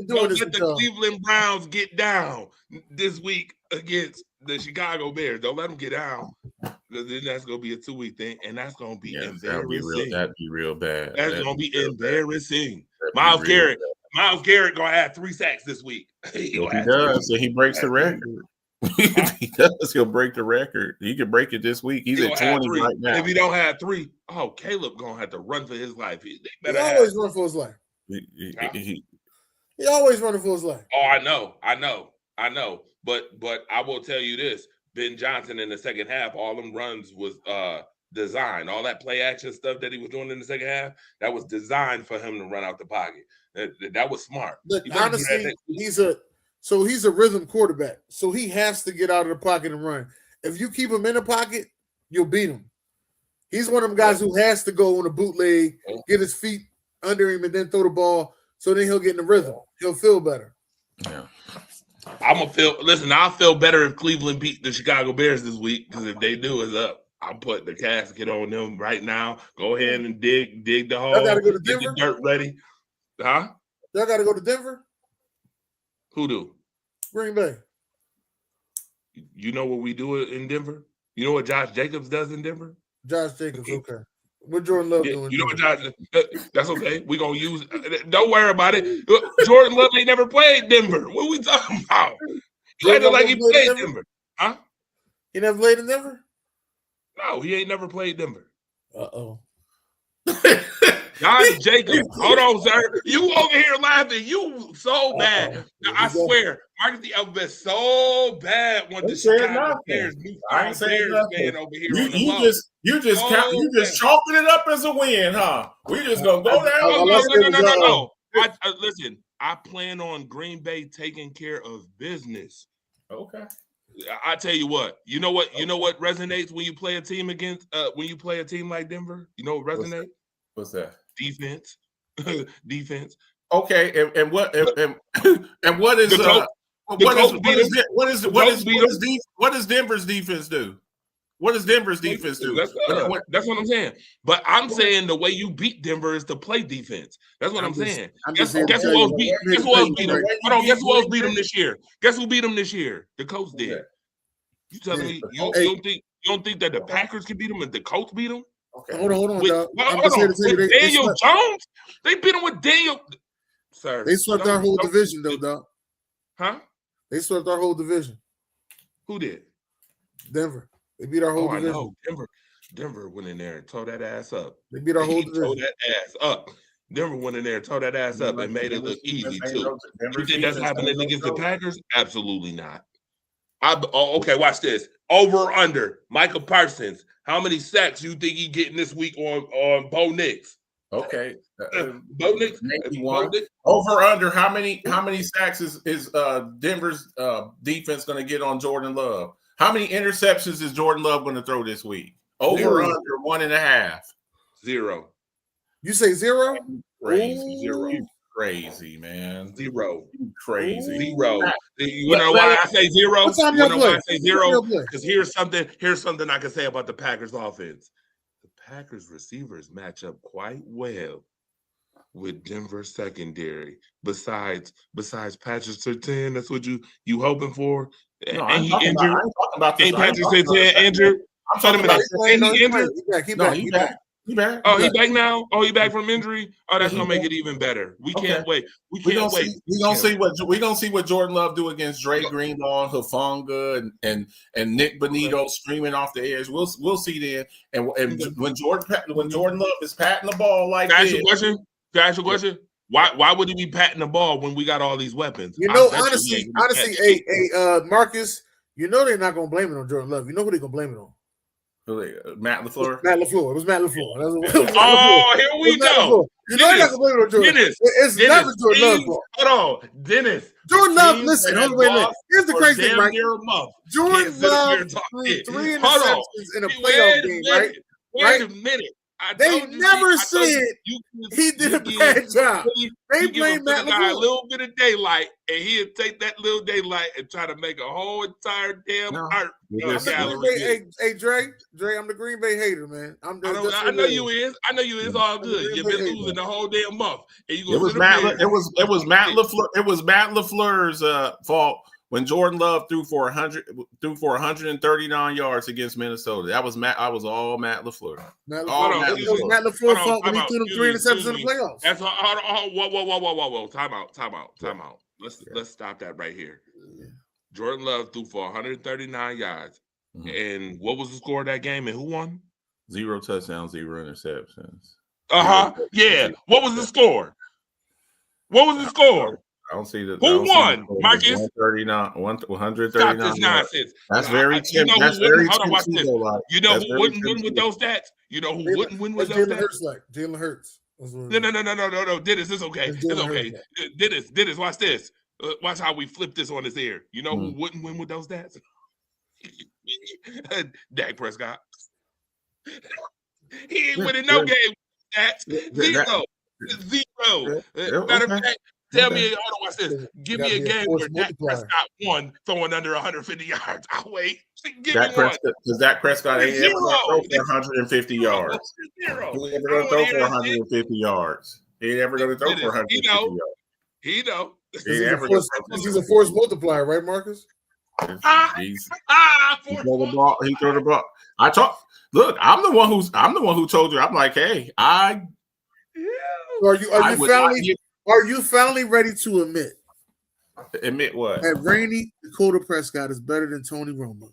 Speaker 1: don't let the Cleveland Browns get down this week against the Chicago Bears. Don't let them get down. Then that's gonna be a 2-week thing, and that's gonna be embarrassing.
Speaker 7: That'd be real bad.
Speaker 1: That's gonna be embarrassing. Myles Garrett gonna have 3 sacks this week.
Speaker 7: He does, so he breaks the record. He does. He'll break the record. He can break it this week. He's at 20 right now.
Speaker 1: If he don't have 3, Caleb gonna have to run for his life.
Speaker 8: He always run for his life. He always running for his life.
Speaker 1: Oh, I know. But I will tell you this: Ben Johnson in the second half, all them runs was designed. All that play action stuff that he was doing in the second half, that was designed for him to run out the pocket. That was smart.
Speaker 8: Look, honestly, he's a rhythm quarterback. So he has to get out of the pocket and run. If you keep him in the pocket, you'll beat him. He's one of them guys who has to go on a bootleg, get his feet under him, and then throw the ball. So then he'll get in the rhythm. He'll feel better.
Speaker 1: Yeah. I'll feel better if Cleveland beat the Chicago Bears this week, because if they do, it's up. I'm putting the casket on them right now. Go ahead and dig the hole.
Speaker 8: I gotta go to Denver.
Speaker 1: Get the dirt ready. Huh?
Speaker 8: Y'all gotta go to Denver?
Speaker 1: Who do?
Speaker 8: Green Bay.
Speaker 1: You know what we do in Denver? You know what Josh Jacobs does in Denver?
Speaker 8: Josh Jacobs, okay. What Jordan Love doing?
Speaker 1: You know what Josh? That's okay. We're gonna use. Don't worry about it. Jordan Love ain't never played Denver. What are we talking about? He acted like he played Denver. Huh?
Speaker 8: He never played in Denver?
Speaker 1: No, he ain't never played Denver.
Speaker 8: Uh-oh.
Speaker 1: Josh Jacobs. Hold on, sir. You over here laughing. You so bad. I swear, Marcus the Alphabet so bad when the Chicago Bears
Speaker 7: I ain't saying nothing.
Speaker 1: Over here.
Speaker 7: You just chalking it up as a win, huh? We just gonna go down.
Speaker 1: No. Listen, I plan on Green Bay taking care of business.
Speaker 7: Okay.
Speaker 1: I tell you what. You know what resonates when you play a team when you play a team like Denver? You know what resonates?
Speaker 7: What's that?
Speaker 1: Defense. Defense.
Speaker 7: Okay, and what is Denver's defense do? What does Denver's defense do?
Speaker 2: That's what I'm saying. But I'm saying the way you beat Denver is to play defense. That's what I'm saying. Guess who else beat them? Hold on. Guess who else beat them this year? Guess who beat them this year? The Colts did. You telling me you don't think that the Packers can beat them and the Colts beat them?
Speaker 8: Okay. Hold on,
Speaker 2: with,
Speaker 8: dog.
Speaker 2: With Daniel Jones? They beat him with Daniel. Sir,
Speaker 8: they swept our whole division, though, dog.
Speaker 2: Huh?
Speaker 8: They swept our whole division.
Speaker 2: Who did?
Speaker 8: Denver. They beat our whole division.
Speaker 2: I know. Denver went in there and tore that ass up.
Speaker 8: They beat our whole division.
Speaker 2: Tore that ass up. Denver went in there and tore that ass up and made it look easy, too. You think that's happening against the Packers? Absolutely not. Okay, watch this. Over or under. Michael Parsons. How many sacks you think he getting this week on Bo Nix?
Speaker 7: Okay.
Speaker 2: Bo Nix.
Speaker 7: Over under. How many sacks is Denver's defense going to get on Jordan Love? How many interceptions is Jordan Love going to throw this week? Over under 1.5.
Speaker 2: 0.
Speaker 8: You say 0?
Speaker 7: Crazy. 0. Crazy, man.
Speaker 2: 0.
Speaker 7: Crazy.
Speaker 2: 0. You know why I say 0? You know why I say 0? Because here's something I can say about the Packers offense. The Packers receivers match up quite well with Denver secondary. Besides Patrick Surtain, that's what you hoping for.
Speaker 7: No,
Speaker 2: and he injured. Ain't Patrick Surtain injured?
Speaker 7: I'm talking about.
Speaker 2: He injured.
Speaker 8: He back.
Speaker 7: He back.
Speaker 2: Oh, he back now. Oh, he back from injury. Oh, that's gonna make it even better. We can't wait. We can't wait.
Speaker 7: We gonna see what Jordan Love do against Dre Greenlaw, Hufanga, and Nick Bonito streaming off the edge. We'll see then. And when Jordan Love is patting the ball like
Speaker 2: Can I
Speaker 7: this.
Speaker 2: ask you a question? Why would he be patting the ball when we got all these weapons?
Speaker 8: You know, honestly, Marcus, you know they're not gonna blame it on Jordan Love. You know who they're gonna blame it on?
Speaker 7: Matt LaFleur.
Speaker 8: It was Matt LaFleur.
Speaker 2: Oh, here we go.
Speaker 8: You know they're not gonna blame it on Jordan. It's never Jordan Love.
Speaker 2: Hold on, Dennis.
Speaker 8: Jordan Love, listen. Wait. Here's the crazy thing, right? Jordan Love threw 3 interceptions in a playoff game, right?
Speaker 2: Wait a minute.
Speaker 8: They never said he did a bad job. They blame Matt LaFleur.
Speaker 2: A little bit of daylight, and he'll take that little daylight and try to make a whole entire damn art gallery.
Speaker 8: Hey, Dre, I'm the Green Bay hater, man.
Speaker 2: I know you is. All good. You've been losing the whole damn month. And
Speaker 7: It was Matt LaFleur. It was Matt LaFleur's fault when Jordan Love threw for 139 yards against Minnesota. That was all Matt LaFleur.
Speaker 8: Matt LaFleur's fault when he threw them 3 interceptions in the playoffs.
Speaker 2: That's whoa. Time out. Let's stop that right here. Jordan Love threw for 139 yards. Mm-hmm. And what was the score of that game and who won?
Speaker 7: 0 touchdowns, 0 interceptions.
Speaker 2: Yeah. What was the score?
Speaker 7: I don't see that.
Speaker 2: Who won, Marcus?
Speaker 7: 139.
Speaker 2: Stop this nonsense.
Speaker 7: That's very tempting.
Speaker 2: Hold on, watch this. You know who wouldn't win with those stats? You know who wouldn't win with those stats?
Speaker 8: Jalen Hurts.
Speaker 2: No. Dennis, it's okay. It's okay. Dennis, watch this. Watch how we flip this on his ear. You know who wouldn't win with those stats? Dak Prescott. He ain't winning no game with stats. 0. Matter of fact, tell me, hold on, watch this. Give me a game where Dak Prescott won throwing under 150 yards. I'll wait. Give me one.
Speaker 7: Because Dak Prescott ain't ever going to throw for 150 yards.
Speaker 2: 0.
Speaker 7: He ain't ever going to throw for 150 yards. He ain't ever going to throw for 150 yards.
Speaker 2: He know.
Speaker 8: He's a force multiplier, right, Marcus?
Speaker 7: He threw the ball. Look, I'm the one who told you. I'm like, hey, Are you finally ready to admit what?
Speaker 8: That Rainey Dakota Prescott is better than Tony Romo?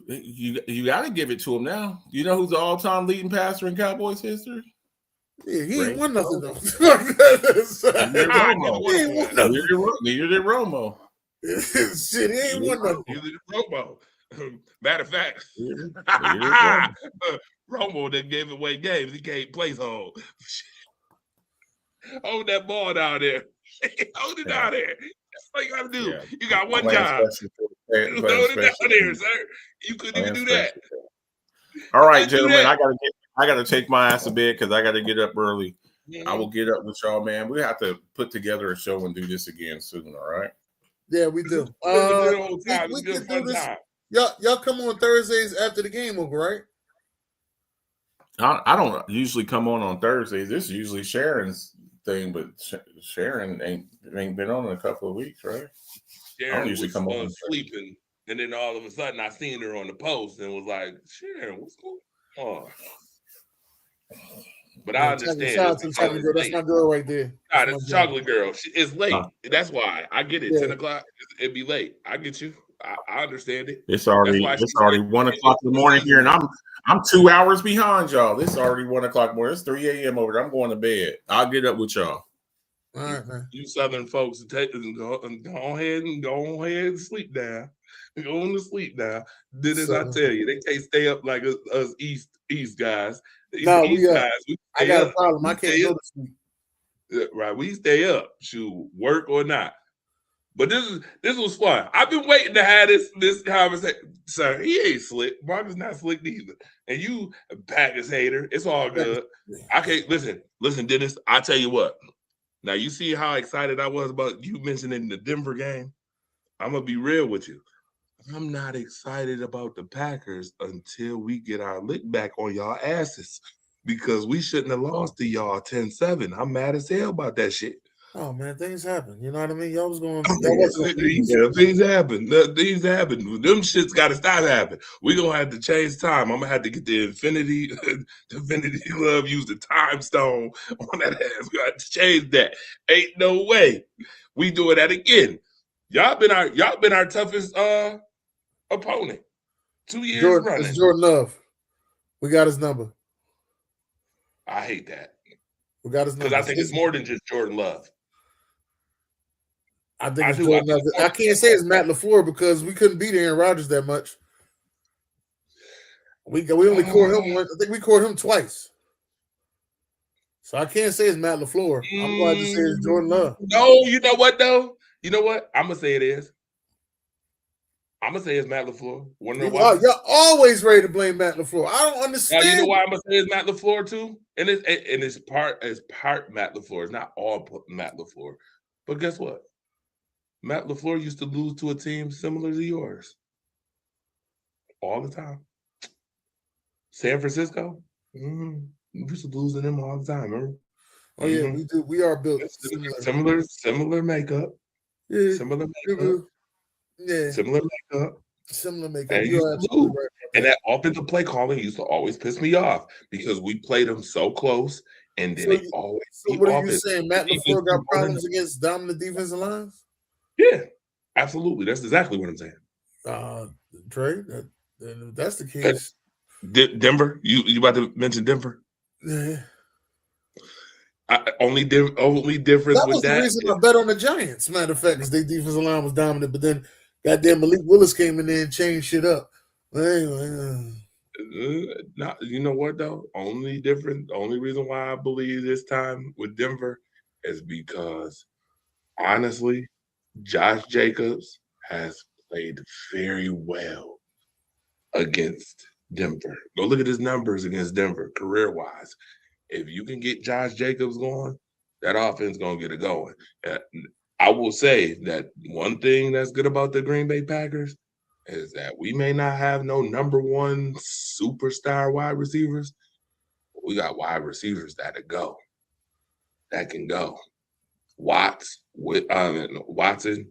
Speaker 7: You got to give it to him now. You know who's the all-time leading passer in Cowboys history?
Speaker 8: Yeah, he ain't won nothing though.
Speaker 7: Neither did Romo.
Speaker 8: Shit, he ain't won nothing.
Speaker 2: Neither did Romo. Matter of fact, Romo didn't give away games. He can't play home. Hold that ball down there. Hold it down there. That's all you got to do. Yeah. You got one job. Hold it down there, sir. You couldn't even do that.
Speaker 7: All right, gentlemen. I gotta take my ass to bed because I gotta get up early. Mm-hmm. I will get up with y'all, man. We have to put together a show and do this again soon. All right.
Speaker 8: Yeah, we do. We can do this. Y'all come on Thursdays after the game over, right?
Speaker 7: I don't usually come on Thursdays. This is usually Sharon's thing, but Sharon ain't been on in a couple of weeks, right?
Speaker 2: Sharon I don't usually come on sleeping, and then all of a sudden I seen her on the post and was like, Sharon, what's going on? But I understand.
Speaker 8: Shout out to the chocolate girl. That's my girl right there.
Speaker 2: That's the chocolate girl. It's late. That's why. I get it. 10 o'clock, it'd be late. I get you. I understand it.
Speaker 7: It's already 1 o'clock in the morning here, and I'm 2 hours behind y'all. It's already 1 o'clock morning. It's 3 a.m. over there. I'm going to bed. I'll get up with y'all.
Speaker 8: All right, man.
Speaker 2: You Southern folks, go ahead and sleep now. Go on to sleep now. Then as I tell you, they can't stay up like us East guys.
Speaker 8: No, I got a problem. I can't go to sleep.
Speaker 2: Right, we stay up, shoot, work or not. But this was fun. I've been waiting to have this conversation. Sir, he ain't slick. Marcus not slick either. And you Packers hater. It's all good. I can't listen, Dennis. I tell you what. Now you see how excited I was about you mentioning the Denver game. I'm gonna be real with you. I'm not excited about the Packers until we get our lick back on y'all asses, because we shouldn't have lost to y'all 10-7. I'm mad as hell about that shit.
Speaker 8: Oh man, things happen. You know what I mean? Y'all was going.
Speaker 2: Things happen. Things happen. Them shits got to stop happening. We gonna have to change time. I'm gonna have to get the Infinity Glove. Use the time stone on that ass. We got to change that. Ain't no way we doing that again. Y'all been our toughest opponent 2 years running.
Speaker 8: It's Jordan Love. We got his number.
Speaker 2: I hate that.
Speaker 8: We got his number
Speaker 2: because I think it's more than just Jordan Love.
Speaker 8: I think it's Jordan Love. I can't say it's Matt LaFleur because we couldn't beat Aaron Rodgers that much. We only caught him. I think we caught him twice. So I can't say it's Matt LaFleur. I'm going to say it's Jordan Love.
Speaker 2: No, you know what though? You know what? I'm gonna say it is. I'm gonna say it's Matt LaFleur.
Speaker 8: You're always ready to blame Matt LaFleur. I don't understand.
Speaker 2: Now, you know why I'm gonna say it's Matt LaFleur too? And it's part Matt LaFleur. It's not all Matt LaFleur. But guess what? Matt LaFleur used to lose to a team similar to yours all the time. San Francisco, we used to lose to them all the time. Remember?
Speaker 8: Oh yeah, we do. We are built
Speaker 2: similar makeup.
Speaker 8: Yeah,
Speaker 2: similar makeup.
Speaker 8: Yeah,
Speaker 2: similar makeup.
Speaker 8: Similar makeup.
Speaker 2: And, and that offensive play calling used to always piss me off because we played them so close, and then they always.
Speaker 8: So what are you saying? Matt LaFleur got problems against dominant defensive lines?
Speaker 2: Yeah, absolutely. That's exactly what I'm saying.
Speaker 8: Trey, that's the case.
Speaker 2: Denver, you about to mention Denver?
Speaker 8: Yeah.
Speaker 2: Only difference that
Speaker 8: was the reason I bet on the Giants. Matter of fact, because their defensive line was dominant, but then goddamn Malik Willis came in there and changed shit up. But anyway,
Speaker 2: you know what though? Only reason why I believe this time with Denver is because honestly, Josh Jacobs has played very well against Denver. Go look at his numbers against Denver career-wise. If you can get Josh Jacobs going, that offense going to get it going. I will say that one thing that's good about the Green Bay Packers is that we may not have no number one superstar wide receivers. We got wide receivers that can go. Watson,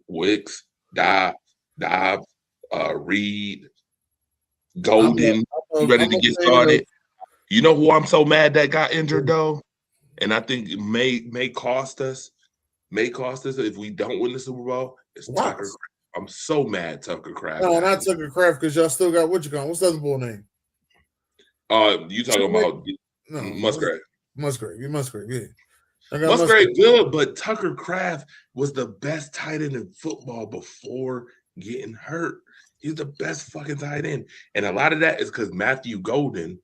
Speaker 2: Wicks, Dobbs, Reed, Golden. You ready to get started? You know who I'm so mad that got injured though, and I think it may cost us. May cost us if we don't win the Super Bowl. It's Tucker. I'm so mad, Tucker Kraft.
Speaker 8: No, not Tucker Kraft, because y'all still got what you got. What's the other boy name?
Speaker 2: You talking about Musgrave?
Speaker 8: Musgrave, yeah.
Speaker 2: Musgrave good, but Tucker Kraft was the best tight end in football before getting hurt. He's the best fucking tight end, and a lot of that is because Matthew Golden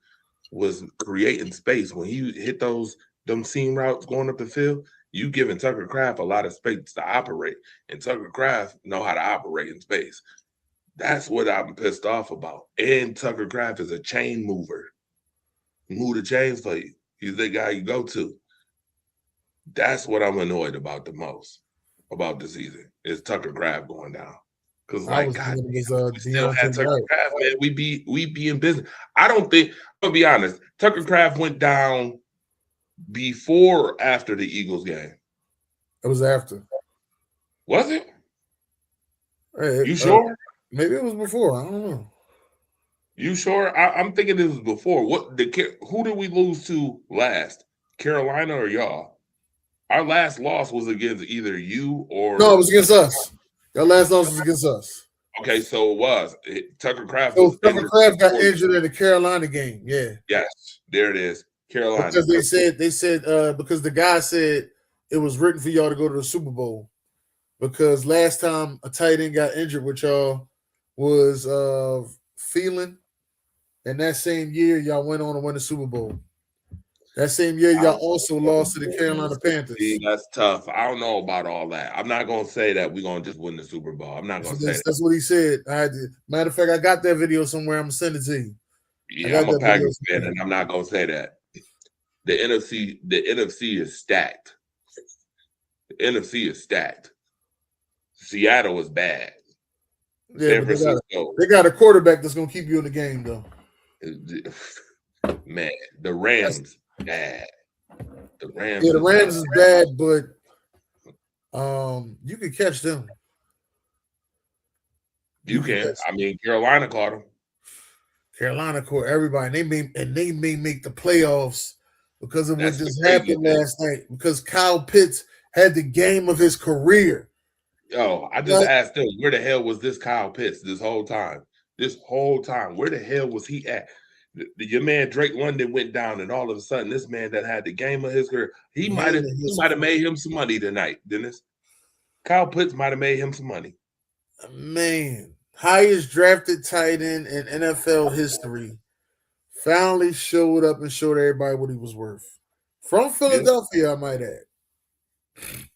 Speaker 2: was creating space when he hit them seam routes going up the field. You giving Tucker Kraft a lot of space to operate, and Tucker Kraft know how to operate in space. That's what I'm pissed off about. And Tucker Kraft is a chain mover. Move the chains for you. He's the guy you go to. That's what I'm annoyed about the most about the season is Tucker Kraft going down.
Speaker 1: Because
Speaker 8: I
Speaker 1: like
Speaker 8: was
Speaker 1: God,
Speaker 8: thinking it
Speaker 1: we
Speaker 8: was
Speaker 1: still had
Speaker 8: Deontay
Speaker 1: Tucker
Speaker 8: Wright.
Speaker 1: Kraft, man. We be in business. I don't think. I'm gonna be honest. Tucker Kraft went down before or after the Eagles game.
Speaker 8: It was after.
Speaker 1: Was it?
Speaker 8: Hey,
Speaker 1: You sure?
Speaker 8: Maybe it was before. I don't know.
Speaker 1: You sure? I'm thinking this was before. Who did we lose to last? Carolina or y'all? Our last loss was against either you or
Speaker 8: No, it was against us. Your last loss was against us.
Speaker 1: Okay, so it was. Tucker Kraft
Speaker 8: So
Speaker 1: was
Speaker 8: Tucker
Speaker 1: injured
Speaker 8: Kraft got
Speaker 1: before.
Speaker 8: injured in the Carolina game. Yeah.
Speaker 1: Yes, there it is. Carolina.
Speaker 8: Because they said because the guy said it was written for y'all to go to the Super Bowl. Because last time a tight end got injured with y'all was Phelan. And that same year, y'all went on to win the Super Bowl. That same year, y'all also lost to the Carolina Panthers.
Speaker 1: See, that's tough. I don't know about all that. I'm not going to say that we're going to just win the Super Bowl. I'm not going to say that.
Speaker 8: That's what he said. Matter of fact, I got that video somewhere. I'm going to send it to you.
Speaker 1: Yeah, I'm a Packers fan, and I'm not going to say that. The NFC is stacked. The NFC is stacked. Seattle is bad.
Speaker 8: Yeah,
Speaker 1: San Francisco.
Speaker 8: They got a quarterback that's going to keep you in the game, though.
Speaker 1: Man, the Rams bad. The Rams.
Speaker 8: Yeah, the Rams is bad, but you can catch them.
Speaker 1: You can. I mean, Carolina caught them.
Speaker 8: Carolina caught everybody. They may make the playoffs because of what just
Speaker 1: crazy
Speaker 8: happened last night. Because Kyle Pitts had the game of his career.
Speaker 1: Yo, I just asked them, where the hell was this Kyle Pitts this whole time? This whole time, where the hell was he at? Your man Drake London went down, and all of a sudden, this man that had the game of his career, he might have made him some money tonight, Dennis. Kyle Pitts might have made him some money.
Speaker 8: Man, highest drafted tight end in NFL history finally showed up and showed everybody what he was worth. From Philadelphia, I might add.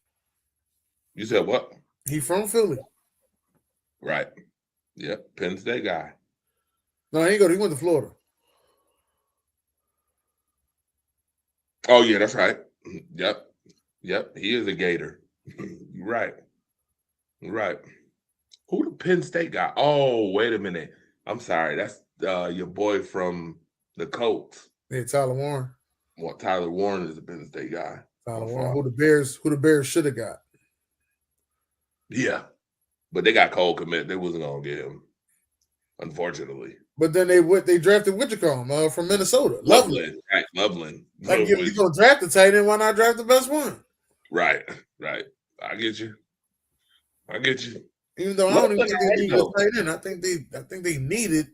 Speaker 1: You said what?
Speaker 8: He from Philly.
Speaker 1: Right. Yep. Penn State guy.
Speaker 8: No, he went to Florida.
Speaker 1: Oh, yeah, that's right. Yep. He is a Gator. You're right. Who the Penn State guy? Oh, wait a minute. I'm sorry. That's your boy from the Colts.
Speaker 8: Yeah, Tyler Warren.
Speaker 1: Well, Tyler Warren is a Penn State guy.
Speaker 8: Tyler Warren, who the Bears should have got.
Speaker 1: Yeah. But they got Cole Kmet. They wasn't gonna get him, unfortunately.
Speaker 8: But then they drafted Wichicombe from Minnesota.
Speaker 1: Loveland. Right, Loveland.
Speaker 8: Like you gonna draft the tight end, why not draft the best one?
Speaker 1: Right. I get you.
Speaker 8: Even though I don't even think they need a tight end. I think they needed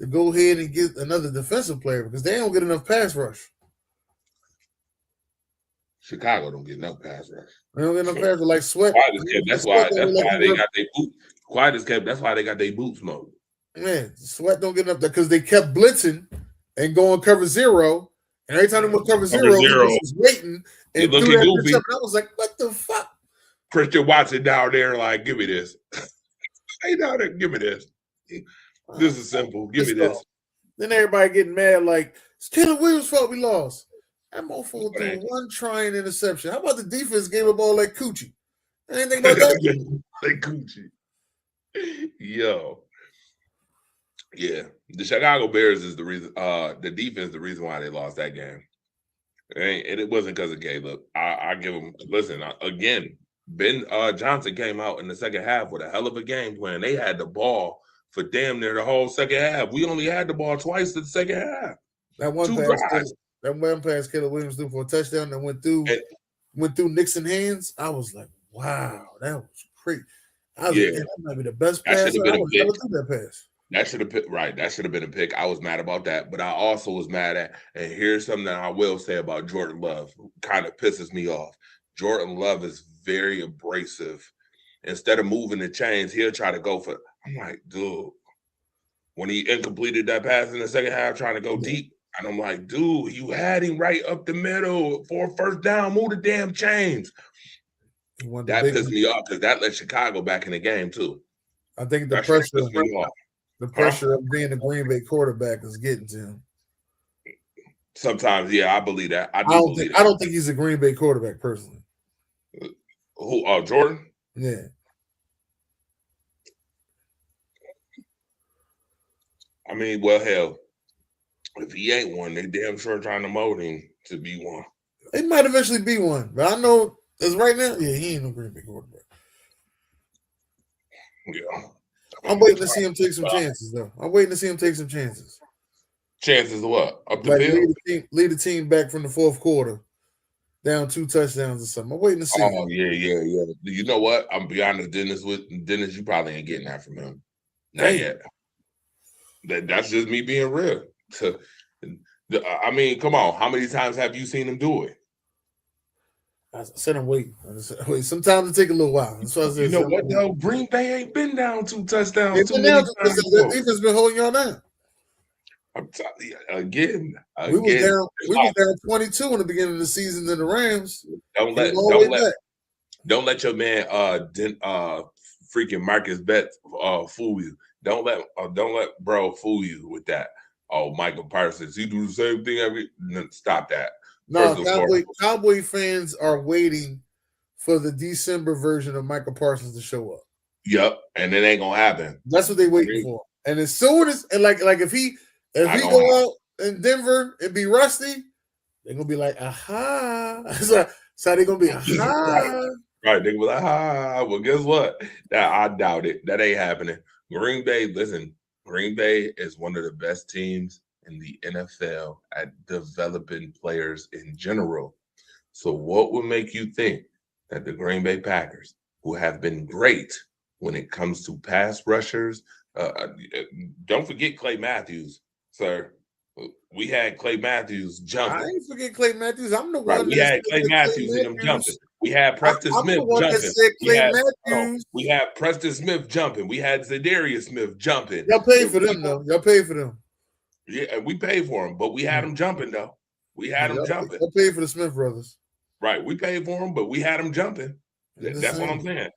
Speaker 8: to go ahead and get another defensive player because they don't get enough pass rush.
Speaker 1: Chicago don't get enough pass rush.
Speaker 8: They don't get enough pass rush like Sweat.
Speaker 1: That's why they got their boot. Quiet as kept. That's why they got their boots mowed.
Speaker 8: Man, Sweat don't get enough there because they kept blitzing and going cover zero. And every time they went cover zero, he was waiting and threw that bitch up. And I was like, what the fuck?
Speaker 1: Christian Watson down there, like, give me this. Hey, down there, give me this. This is simple. Give me this.
Speaker 8: Then everybody getting mad, like, it's Caleb Williams' fault we lost. That motherfucker threw one trying interception. How about the defense gave up all that coochie? Anything about that?
Speaker 1: Like coochie. Yo. Yeah. The Chicago Bears is the reason, the defense, the reason why they lost that game. And it wasn't because of Caleb. I give them, listen, again, Ben Johnson came out in the second half with a hell of a game plan. They had the ball for damn near the whole second half. We only had the ball twice in the second half.
Speaker 8: That one pass Caleb Williams threw for a touchdown that went through Nixon's hands. I was like, wow, that was great. I was like, that might be the best pass. I would never do that pass.
Speaker 1: That should have been right. That should have been a pick. I was mad about that, but I also was mad at. And here's something that I will say about Jordan Love. Kind of pisses me off. Jordan Love is very abrasive. Instead of moving the chains, he'll try to go for. I'm like, dude. When he incompleted that pass in the second half, trying to go deep, and I'm like, dude, you had him right up the middle for a first down. Move the damn chains. That pissed me off because that let Chicago back in the game too.
Speaker 8: I think the pressure of being a Green Bay quarterback is getting to him.
Speaker 1: Sometimes, yeah, I believe that. I
Speaker 8: don't think he's a Green Bay quarterback personally.
Speaker 1: Who? Jordan?
Speaker 8: Yeah.
Speaker 1: I mean, well, hell, if he ain't one, they damn sure trying to mold him to be one.
Speaker 8: He might eventually be one, but I know as right now, yeah, he ain't no Green Bay quarterback.
Speaker 1: Yeah.
Speaker 8: I'm waiting to see him take some chances, though. I'm waiting to see him take some chances.
Speaker 1: Chances of what? Up the
Speaker 8: Like
Speaker 1: field?
Speaker 8: lead the team back from the fourth quarter, down 2 touchdowns or something. I'm waiting to see.
Speaker 1: Oh, yeah. You know what? I'm be honest, Dennis, you probably ain't getting that from him. Not yet. That's just me being real. I mean, come on. How many times have you seen him do it?
Speaker 8: I said I'm waiting. Sometimes it take a little while. That's what I said.
Speaker 1: You know what, though? Green Bay ain't been down 2 touchdowns too
Speaker 8: many
Speaker 1: many
Speaker 8: times.
Speaker 1: times.
Speaker 8: The defense been holding y'all down.
Speaker 1: I'm telling you, again.
Speaker 8: We was down 22 in the beginning of the season in the Rams.
Speaker 1: Don't let your man freaking Marcus Betts fool you. Don't let bro fool you with that. Oh, Michael Parsons, he do the same thing stop that.
Speaker 8: No, Cowboy fans are waiting for the December version of Michael Parsons to show up.
Speaker 1: Yep, and it ain't gonna happen.
Speaker 8: That's what they waiting for. And as soon as like if he go out in Denver and be rusty, they're gonna be like, aha. So they're gonna be aha.
Speaker 1: Right, they gonna be like, ah. Well, guess what? I doubt it. That ain't happening. Green Bay is one of the best teams in the NFL at developing players in general. So what would make you think that the Green Bay Packers, who have been great when it comes to pass rushers, don't forget Clay Matthews, sir. We had Clay Matthews jumping.
Speaker 8: I ain't forget Clay Matthews. I'm the one.
Speaker 1: We had Clay Matthews in them jumping. We had Preston Smith jumping. We had Preston Smith jumping. We had Zadarius Smith jumping.
Speaker 8: Y'all paid for them, though. Y'all paid for them.
Speaker 1: Yeah, we paid for them, but we had them jumping, though. We had them jumping.
Speaker 8: Y'all paid for the Smith brothers.
Speaker 1: Right, we paid for them, but we had them jumping. That's what I'm saying.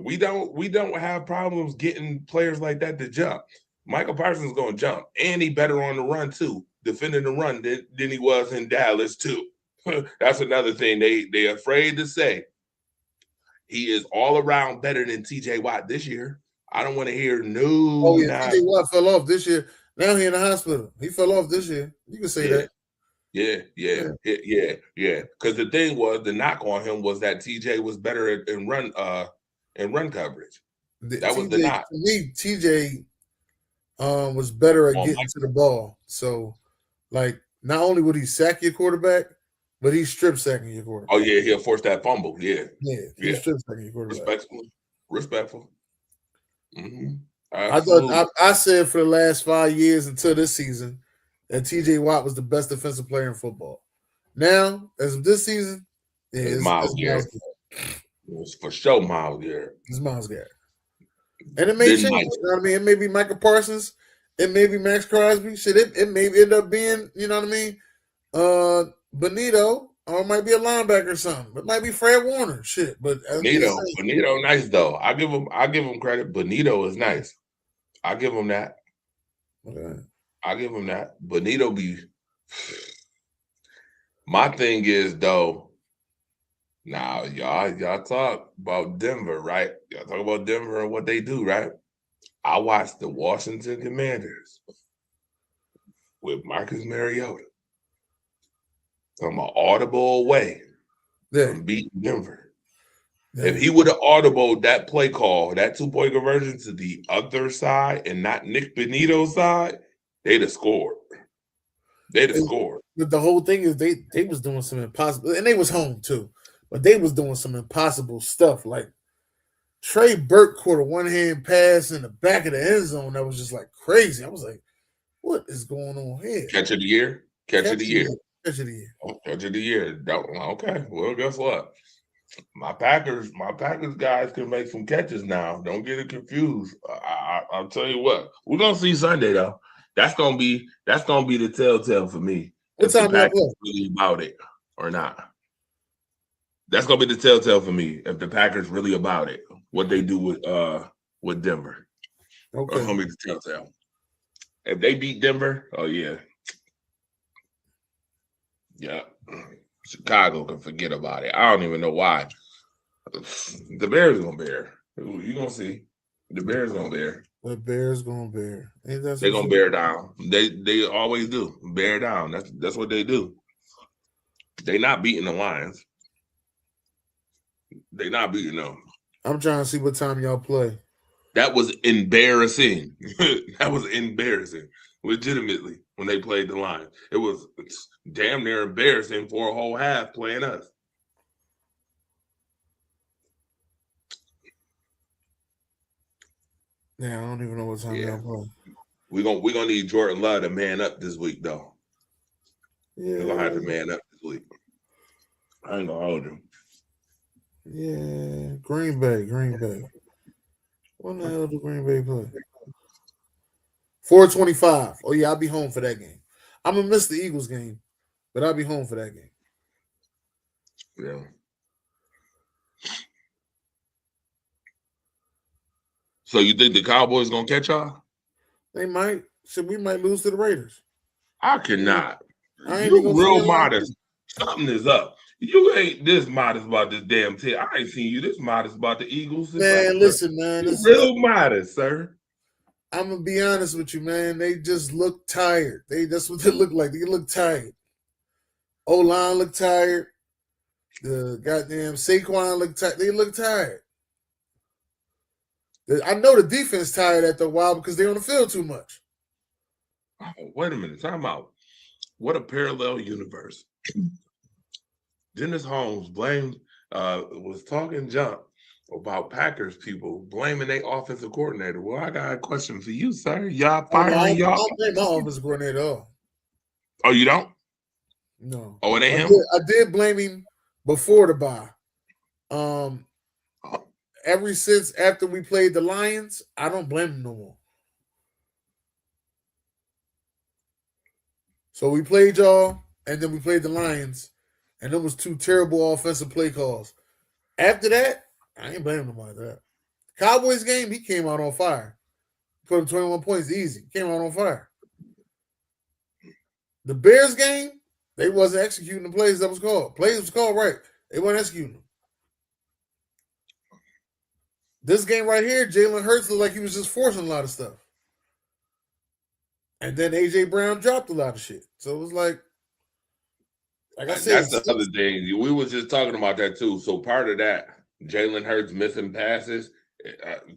Speaker 1: We don't have problems getting players like that to jump. Michael Parsons is going to jump, and he better on the run too, defending the run than he was in Dallas too. That's another thing they're afraid to say. He is all around better than TJ Watt this year. I don't want to hear no.
Speaker 8: Oh yeah, TJ Watt fell off this year. Now he's in the hospital. He fell off this year. You can say that. Yeah. Because the thing was, the knock on him was that TJ was better in run coverage. That was the knock. To me, TJ was better at getting to the ball. So, like, not only would he sack your quarterback, but he's strip sacking your quarterback.
Speaker 1: Oh yeah, he'll force that fumble.
Speaker 8: He's strip sacking your quarterback.
Speaker 1: Respectful. Mm-hmm.
Speaker 8: I said for the last 5 years until this season that TJ Watt was the best defensive player in football. Now, as of this season, it's
Speaker 1: Myles Garrett. It was for sure Myles Garrett.
Speaker 8: It's Myles Garrett. And it may change. You know what I mean? It may be Michael Parsons. It may be Max Crosby. Shit, it may end up being, you know what I mean? Benito, or it might be a linebacker or something. It might be Fred Warner. Shit. But
Speaker 1: Benito nice though. I give him credit. Benito is nice. I give him that.
Speaker 8: Okay.
Speaker 1: I give him that. Benito be. My thing is though. Now y'all talk about Denver, right? Y'all talk about Denver and what they do, right? I watched the Washington Commanders with Marcus Mariota from an audible away from beating Denver. Yeah. If he would have audibled that play call, that 2-point conversion to the other side and not Nick Benito's side, they'd have scored.
Speaker 8: But the whole thing is they was doing some impossible, and they was home too, but they was doing some impossible stuff. Like Trey Burke caught a one-hand pass in the back of the end zone that was just like crazy. I was like, what is going on here?
Speaker 1: Catch of the year.
Speaker 8: Catch of the year.
Speaker 1: Oh, catch of the year. Okay. Well, guess what? My Packers guys can make some catches now. Don't get it confused. I'll tell you what. We're gonna see Sunday though. That's gonna be the telltale for me.
Speaker 8: What time
Speaker 1: the Packers really about it or not? That's gonna be the telltale for me if the Packers really about it. What they do with Denver.
Speaker 8: Okay.
Speaker 1: That's gonna be the telltale. If they beat Denver, oh yeah. Yeah. Chicago can forget about it. I don't even know why. The Bears gonna bear. You're gonna see. The Bears gonna bear.
Speaker 8: The Bears gonna bear. Ain't that
Speaker 1: They gonna bear down. They always do. Bear down. That's what they do. They not beating the Lions. They not beating them.
Speaker 8: I'm trying to see what time y'all play.
Speaker 1: That was embarrassing. That was embarrassing. Legitimately, when they played the Lions. It's damn near embarrassing for a whole half playing us.
Speaker 8: Yeah, I don't even know what time y'all play.
Speaker 1: We're gonna need Jordan Love to man up this week, though.
Speaker 8: Yeah.
Speaker 1: We're gonna have to man up this week. I ain't gonna hold him.
Speaker 8: Yeah, Green Bay. When the hell do Green Bay play? 4:25. Oh yeah, I'll be home for that game. I'm gonna miss the Eagles game, but I'll be home for that game.
Speaker 1: Yeah. So you think the Cowboys gonna catch y'all?
Speaker 8: They might. So we might lose to the Raiders.
Speaker 1: I cannot.
Speaker 8: I ain't
Speaker 1: You
Speaker 8: gonna
Speaker 1: real
Speaker 8: say
Speaker 1: modest. Something is up. You ain't this modest about this damn team. I ain't seen you this modest about the Eagles.
Speaker 8: Man, listen, man.
Speaker 1: You real modest, sir.
Speaker 8: I'm gonna be honest with you, man. They just look tired. That's what they look like. They look tired. O-line look tired. The goddamn Saquon look tired. They look tired. I know the defense tired after a while because they're on the field too much.
Speaker 1: Oh, wait a minute. Time out. What a parallel universe. Dennis Holmes was talking junk about Packers people blaming their offensive coordinator. Well, I got a question for you, sir. Y'all firing y'all?
Speaker 8: I don't blame my offensive coordinator at all.
Speaker 1: Oh, you don't?
Speaker 8: No.
Speaker 1: Oh, it ain't him?
Speaker 8: I did blame him before the bye. Ever since after we played the Lions, I don't blame him no more. So we played y'all, and then we played the Lions, and it was 2 terrible offensive play calls. After that, I ain't blaming him like that. Cowboys game, he came out on fire. Put him 21 points easy. Came out on fire. The Bears game, they wasn't executing the plays that was called. Plays was called right. They weren't executing them. This game right here, Jalen Hurts looked like he was just forcing a lot of stuff. And then A.J. Brown dropped a lot of shit. So it was like I said.
Speaker 1: That's the other thing. We was just talking about that too. So part of that, Jalen Hurts missing passes,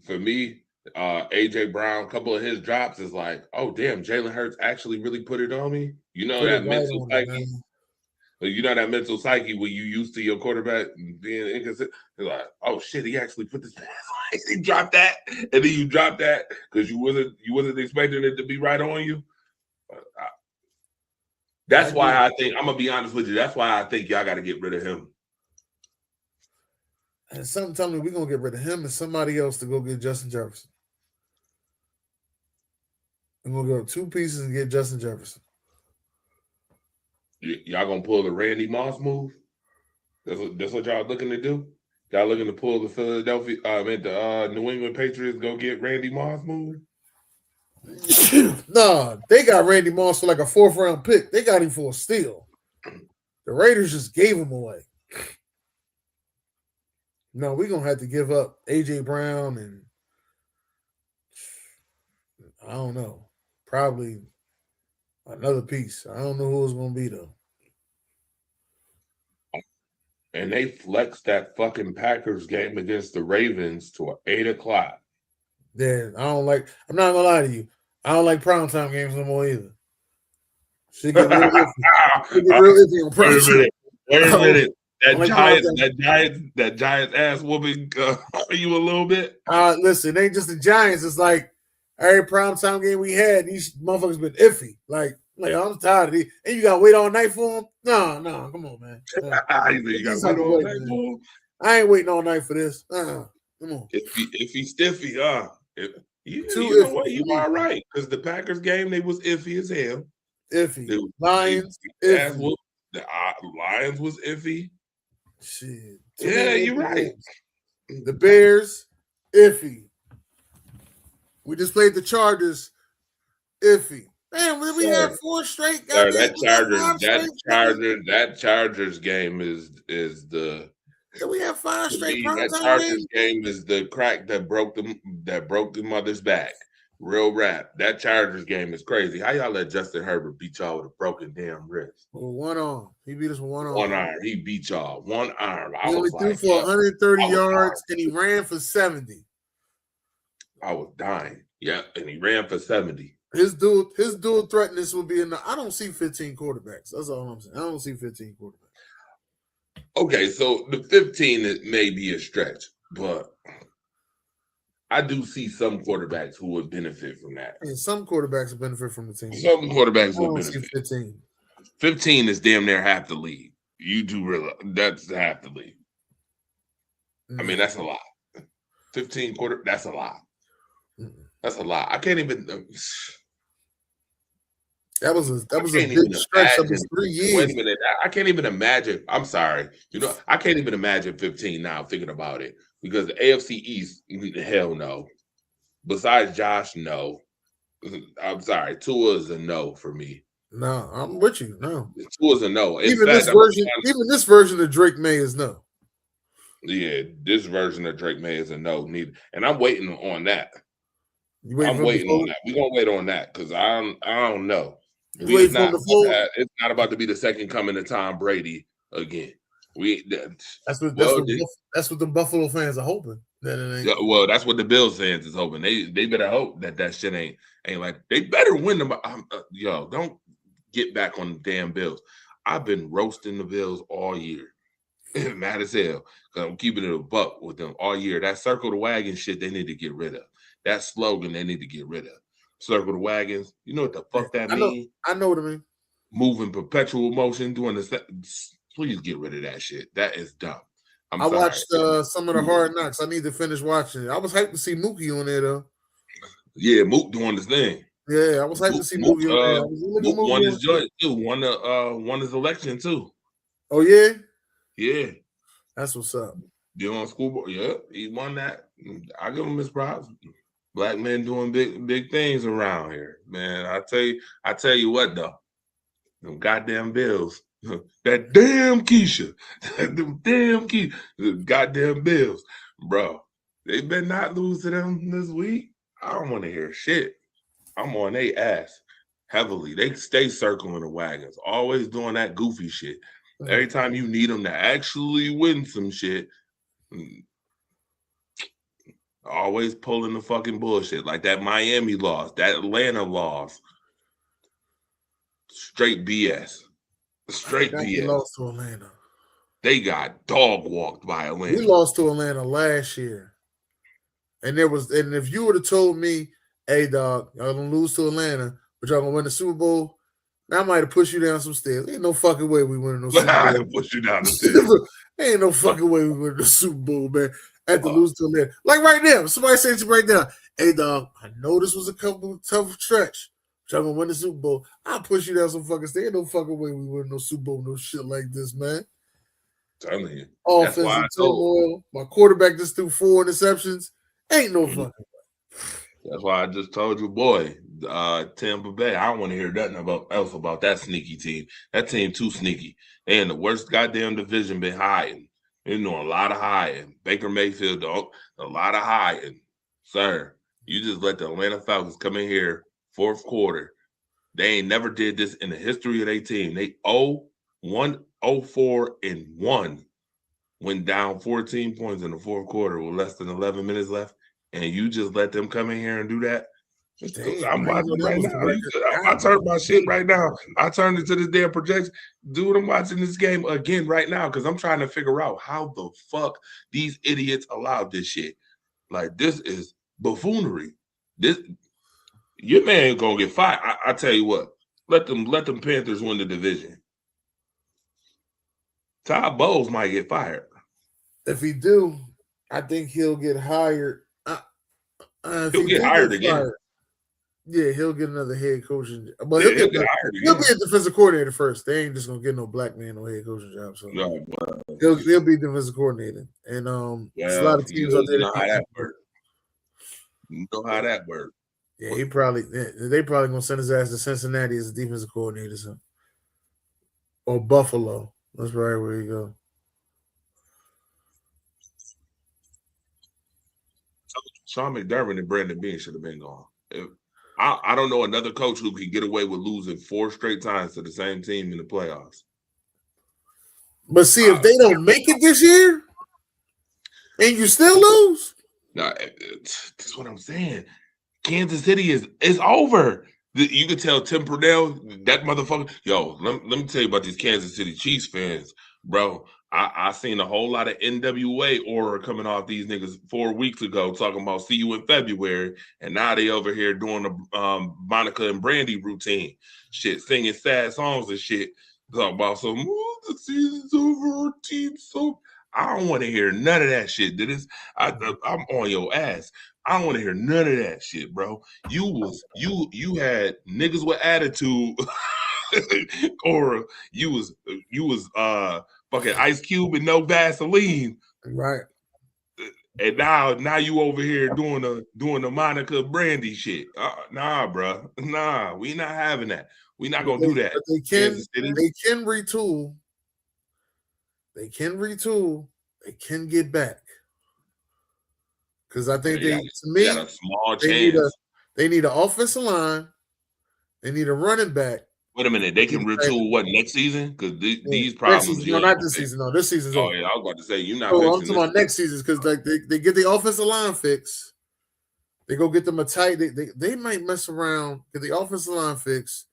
Speaker 1: for me, A.J. Brown, a couple of his drops is like, oh, damn, Jalen Hurts actually really put it on me. You know that mental psyche. You know that mental psyche when you used to your quarterback being inconsistent. You're like, oh shit, he actually put this pass on. He dropped that, and then you dropped that because you wasn't expecting it to be right on you. That's why I think I'm gonna be honest with you. That's why I think y'all got to get rid of him.
Speaker 8: And something telling me we're gonna get rid of him and somebody else to go get Justin Jefferson. I'm gonna go 2 pieces and get Justin Jefferson.
Speaker 1: Y'all gonna pull the Randy Moss move? That's what y'all looking to do? Y'all looking to pull the New England Patriots go get Randy Moss move?
Speaker 8: No, they got Randy Moss for like a 4th round pick. They got him for a steal. The Raiders just gave him away. No, we're gonna have to give up A.J. Brown and I don't know, probably another piece. I don't know who it's gonna be though.
Speaker 1: And they flexed that fucking Packers game against the Ravens to 8:00.
Speaker 8: Then I'm not gonna lie to you. I don't like primetime games no more either. She get real iffy. She get real iffy on primetime.
Speaker 1: Wait a minute. That Giants ass whooping you a little bit.
Speaker 8: Listen, they ain't just the Giants. It's like every primetime game we had, these motherfuckers been iffy. Like I'm tired of these. And you gotta wait all night for them? No, come on, man.
Speaker 1: You gotta wait all night for them?
Speaker 8: I ain't waiting all night for this. Come on.
Speaker 1: If he's stiffy, you know what? You are right. Because the Packers game, they was iffy as hell.
Speaker 8: Iffy. Lions, iffy.
Speaker 1: The Lions was iffy.
Speaker 8: Shit.
Speaker 1: Yeah, you're right.
Speaker 8: The Bears, iffy. We just played the Chargers, iffy. Man, we had 4 straight.
Speaker 1: That Chargers game is the
Speaker 8: Yeah, we have 5 straight
Speaker 1: That
Speaker 8: primetime
Speaker 1: Chargers
Speaker 8: games.
Speaker 1: game is the crack that broke the mother's back. Real rap. That Chargers game is crazy. How y'all let Justin Herbert beat y'all with a broken damn wrist?
Speaker 8: With one arm. He beat us with one arm.
Speaker 1: One arm. He beat y'all. One arm.
Speaker 8: He only threw for 130 yards and he ran for 70.
Speaker 1: I was dying. Yeah, and he ran for 70.
Speaker 8: His dual threatness will be I don't see 15 quarterbacks. That's all I'm saying. I don't see 15 quarterbacks.
Speaker 1: Okay, so the 15 may be a stretch, but I do see some quarterbacks who would benefit from that.
Speaker 8: And some quarterbacks would benefit from the team.
Speaker 1: Some quarterbacks
Speaker 8: I
Speaker 1: would
Speaker 8: don't
Speaker 1: benefit.
Speaker 8: see 15.
Speaker 1: 15 is damn near half the league. You do realize that's half the league. I mean, that's a lot. 15 quarter, that's a lot. That's a lot. I can't even.
Speaker 8: That was a big stretch of 3 years.
Speaker 1: Wait a minute. I can't even imagine. I'm sorry. I can't even imagine 15 now thinking about it because the AFC East, hell no. Besides Josh, no. I'm sorry. Tua is a no for me.
Speaker 8: No, I'm with you. No.
Speaker 1: Tua is a no.
Speaker 8: Even this version of Drake May is no.
Speaker 1: Yeah, this version of Drake May is a no. Neither. And I'm waiting on that. I'm waiting on that. We're gonna wait on that because I don't know. It's not about to be the second coming of Tom Brady again.
Speaker 8: That's what the Buffalo fans are hoping.
Speaker 1: Well, that's what the Bills fans is hoping. They better hope that shit ain't like they better win them. Don't get back on the damn Bills. I've been roasting the Bills all year. Mad as hell because I'm keeping it a buck with them all year. That circle the wagon shit they need to get rid of. That slogan they need to get rid of. Circle the wagons. You know what the fuck that means?
Speaker 8: I know what I mean.
Speaker 1: Moving perpetual motion, doing this. Please get rid of that shit. That is dumb.
Speaker 8: I watched some of the Hard Knocks. I need to finish watching it. I was hyped to see Mookie on there though.
Speaker 1: Yeah, Mook doing his thing.
Speaker 8: Yeah, I was hyped to see Mookie on there.
Speaker 1: Mook won his joint too. Won his election too.
Speaker 8: Oh yeah.
Speaker 1: Yeah,
Speaker 8: that's what's up.
Speaker 1: You on school board? Yeah, he won that. I give him his props. Black men doing big things around here, man. I tell you what though, them goddamn Bills, that damn Keisha, them damn goddamn Bills, bro. They better not lose to them this week. I don't want to hear shit. I'm on their ass heavily. They stay circling the wagons, always doing that goofy shit. Every time you need them to actually win some shit, always pulling the fucking bullshit. Like that Miami loss, that Atlanta loss. Straight BS. Straight BS.
Speaker 8: We lost to Atlanta.
Speaker 1: They got dog walked by Atlanta.
Speaker 8: We lost to Atlanta last year. And if you would have told me, hey dog, y'all gonna lose to Atlanta, but y'all gonna win the Super Bowl, I might have pushed you down some stairs. Ain't no fucking way we win no Super Bowl.
Speaker 1: I push you down the stairs.
Speaker 8: Ain't no fucking way we win the Super Bowl, man. After lose to Atlanta. Like right now, somebody said to you right now, hey dog, I know this was a couple tough stretch, but y'all gonna win the Super Bowl. I'll push you down some fucking stairs. Ain't no fucking way we win no Super Bowl, no shit like this, man.
Speaker 1: I'm telling you.
Speaker 8: Offensive turmoil. My quarterback just threw 4 interceptions. Ain't no fucking way.
Speaker 1: That's why I just told you, boy, Tampa Bay. I don't want to hear nothing else about that sneaky team. That team too sneaky. They in the worst goddamn division been hiding. They're doing a lot of hiding. Baker Mayfield, a lot of hiding. Sir, you just let the Atlanta Falcons come in here fourth quarter. They ain't never did this in the history of their team. They 0-1, 0-4-1. Went down 14 points in the fourth quarter with less than 11 minutes left. And you just let them come in here and do that? I'm watching right now. I turned my shit right now. I turned it to this damn projection. Dude, I'm watching this game again right now because I'm trying to figure out how the fuck these idiots allowed this shit. Like, this is buffoonery. Your man ain't gonna get fired. I tell you what, let them Panthers win the division. Todd Bowles might get fired.
Speaker 8: If he do, I think he'll get hired.
Speaker 1: He'll get hired again.
Speaker 8: Yeah, he'll get another head coaching. But he'll be a defensive coordinator first. They ain't just gonna get no black man no head coaching job. So
Speaker 1: no,
Speaker 8: he'll be defensive coordinator. And there's a lot of teams out there.
Speaker 1: You know how that works. You know how that works.
Speaker 8: Yeah, they probably gonna send his ass to Cincinnati as a defensive coordinator, or Buffalo. That's right where you go.
Speaker 2: Sean McDermott and Brandon Beane should have been gone. I don't know another coach who can get away with losing 4 straight times to the same team in the playoffs.
Speaker 8: But see, if they don't make it this year, and you still lose,
Speaker 2: no, that's what I'm saying. Kansas City is over. You can tell Tim Purnell, that motherfucker. Yo, let me tell you about these Kansas City Chiefs fans, bro. I seen a whole lot of NWA aura coming off these niggas 4 weeks ago, talking about see you in February, and now they over here doing the Monica and Brandy routine, shit, singing sad songs and shit, talking about some the season's over, our team's so. I don't want to hear none of that shit. I'm on your ass. I don't want to hear none of that shit, bro. You had niggas with attitude, or you was fucking Ice Cube and no Vaseline,
Speaker 8: right?
Speaker 2: And now you over here doing the Monica Brandy shit. Nah, bro. Nah, we not having that. We not gonna do that.
Speaker 8: But they can retool. They can retool. They can get back. Because I think to me,
Speaker 2: a small chance.
Speaker 8: They need an offensive line. They need a running back.
Speaker 2: Wait a minute. They can retool what, next season? Because these
Speaker 8: problems.
Speaker 2: problems.
Speaker 8: No, not this season. No, this season's over.
Speaker 2: Yeah, I was about to say you're not.
Speaker 8: I'm talking about next season because like they get the offensive line fixed. They go get them a tight. They might mess around, get the offensive line fixed.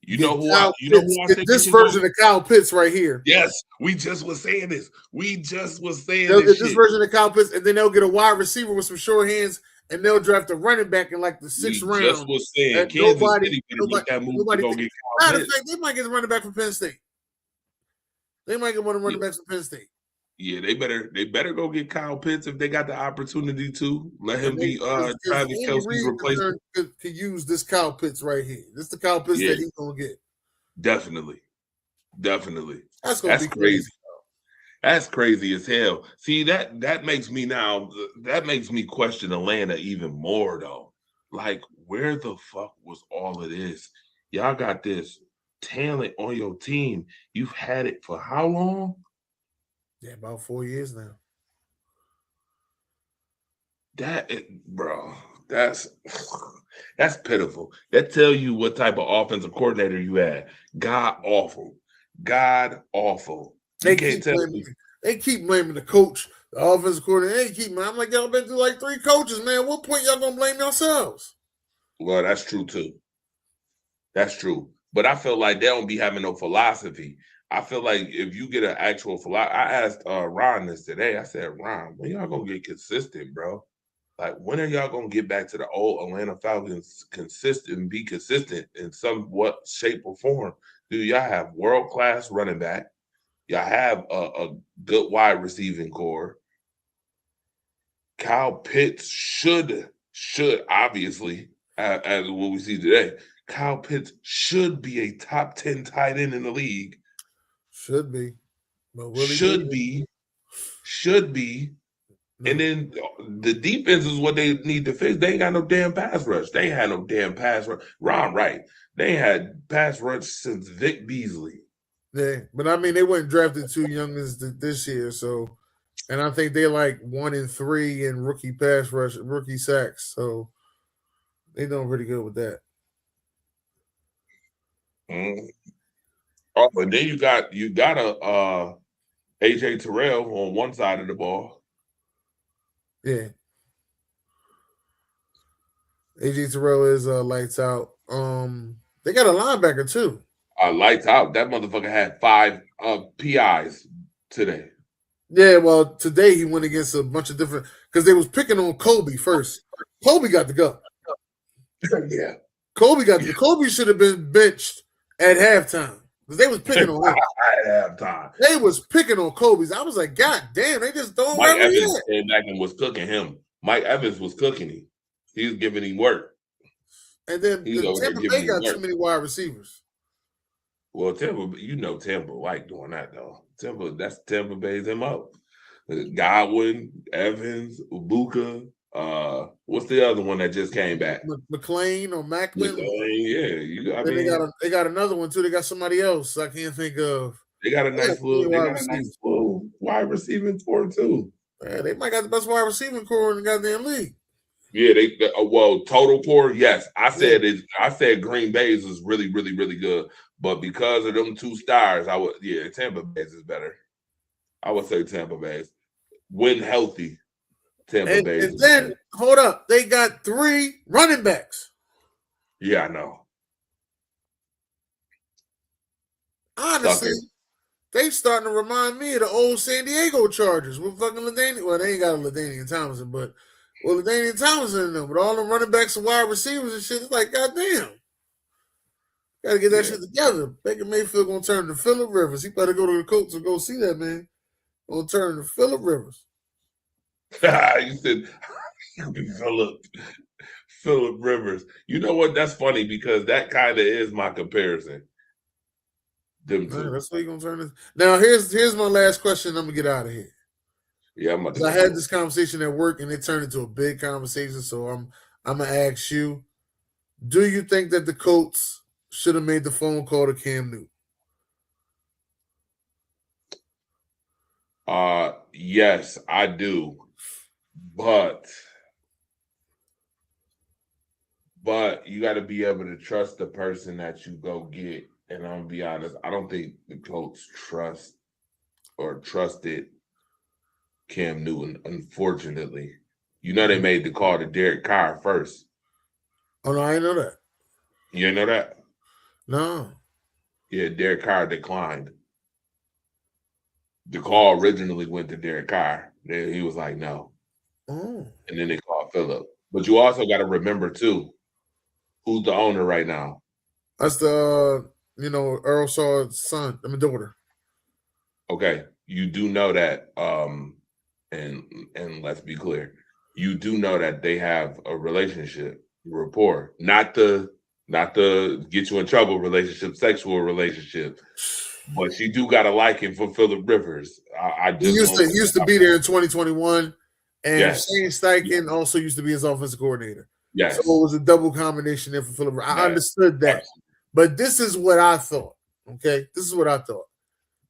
Speaker 2: You know who I think
Speaker 8: this version of Kyle Pitts right here.
Speaker 2: Yes, we just was saying this.
Speaker 8: They'll get this version of Kyle Pitts, and then they'll get a wide receiver with some short hands, and they'll draft a running back in like the 6th round.
Speaker 2: Just was saying Kansas City make that move to go get Kyle Pitts.
Speaker 8: They might get a running back from Penn State. They might get one of the running backs from Penn State.
Speaker 2: Yeah, they better go get Kyle Pitts if they got the opportunity to. Let him be Travis Kelce's replacement.
Speaker 8: To use this Kyle Pitts right here. This is the Kyle Pitts that he's gonna get.
Speaker 2: Definitely.
Speaker 8: That's
Speaker 2: be crazy. That's crazy as hell. See, that makes me question Atlanta even more though. Like, where the fuck was all of this? Y'all got this talent on your team. You've had it for how long?
Speaker 8: Yeah, about 4 years now.
Speaker 2: Bro, that's pitiful. That tell you what type of offensive coordinator you had. God awful.
Speaker 8: They keep blaming the coach, the offensive coordinator. I'm like, y'all been through like 3 coaches, man. At what point y'all gonna blame yourselves?
Speaker 2: Well, that's true too. That's true. But I feel like they don't be having no philosophy. I feel like if you get an actual philosophy, I asked Ron this today. I said, Ron, when y'all gonna get consistent, bro? Like, when are y'all gonna get back to the old Atlanta Falcons be consistent in somewhat shape or form? Do y'all have world-class running back? Y'all have a good wide receiving core. Kyle Pitts should obviously, as what we see today, Kyle Pitts should be a top 10 tight end in the league.
Speaker 8: Should be. But
Speaker 2: should be. No. And then the defense is what they need to fix. They ain't got no damn pass rush. They ain't had no damn pass rush. Ron Wright. They ain't had pass rush since Vic Beasley.
Speaker 8: Yeah, but I mean, they weren't drafted 2 youngins this year, so, and I think they're like 1-3 in rookie pass rush, rookie sacks, so they doing pretty good with that.
Speaker 2: Oh, and then you got a AJ Terrell on one side of the ball.
Speaker 8: Yeah, AJ Terrell is lights out. They got a linebacker too.
Speaker 2: Lights out. That motherfucker had 5 PIs today.
Speaker 8: Yeah, well, today he went against a bunch of different because they was picking on Kobe first. Kobe got to go.
Speaker 2: Yeah,
Speaker 8: Kobe should have been benched at halftime because they was picking on him
Speaker 2: at halftime.
Speaker 8: They was picking on Kobe's. I was like, God damn, they just don't.
Speaker 2: Mike Evans came back and was cooking him. Mike Evans was cooking him. He was giving him work.
Speaker 8: And then Tampa Bay got too many wide receivers.
Speaker 2: Well, Tampa like doing that though. That's Tampa Bay's MO. Godwin, Evans, Ibuka. What's the other one that just came back?
Speaker 8: McLean or Macklin?
Speaker 2: Yeah,
Speaker 8: they got another one too. They got somebody else I can't think of.
Speaker 2: They got a nice little wide receiving core too.
Speaker 8: Yeah, they might got the best wide receiving core in the goddamn league.
Speaker 1: Yeah, well, total core, yes. I said Green Bay's is really, really, really good. But because of them 2 stars, Tampa Bay's is better. I would say Tampa Bay's. When healthy, Tampa Bay's.
Speaker 8: And then, hold up, they got 3 running backs.
Speaker 1: Yeah, I know.
Speaker 8: Honestly, they starting to remind me of the old San Diego Chargers with fucking LaDainian. Well, they ain't got a LaDainian Tomlinson, but LaDainian Tomlinson in them with all the running backs and wide receivers and shit. It's like, goddamn. Gotta get that shit together. Baker Mayfield gonna turn to Phillip Rivers. He better go to the Colts and go see that man. Gonna turn to Phillip Rivers.
Speaker 1: You said Phillip Rivers. You know what? That's funny because that kind of is my comparison. Them two.
Speaker 8: That's what you gonna turn this. Now here's my last question. I'm gonna get out of here.
Speaker 1: Yeah,
Speaker 8: I had this conversation at work and it turned into a big conversation. So I'm gonna ask you: do you think that the Colts should have made the phone call to Cam Newton?
Speaker 1: Yes, I do. But you got to be able to trust the person that you go get. And I'm gonna be honest, I don't think the Colts trusted Cam Newton. Unfortunately, you know they made the call to Derek Carr first.
Speaker 8: Oh no, I didn't know that.
Speaker 1: You didn't know that?
Speaker 8: No.
Speaker 1: Yeah, Derek Carr declined. The call originally went to Derek Carr. Then he was like, no.
Speaker 8: Oh.
Speaker 1: And then they called Phillip. But you also got to remember too, who's the owner right now?
Speaker 8: That's the Earl Saw's son, daughter.
Speaker 1: Okay, you do know that, and let's be clear, you do know that they have a relationship, rapport, not the get you in trouble relationship, sexual relationship, but she do got a liking for Phillip Rivers.
Speaker 8: He used to be there in 2021, and
Speaker 1: Yes.
Speaker 8: Shane Steichen also used to be his offensive coordinator.
Speaker 1: Yes,
Speaker 8: So it was a double combination there for Phillip Rivers. I understood that. But this is what I thought, okay? This is what I thought.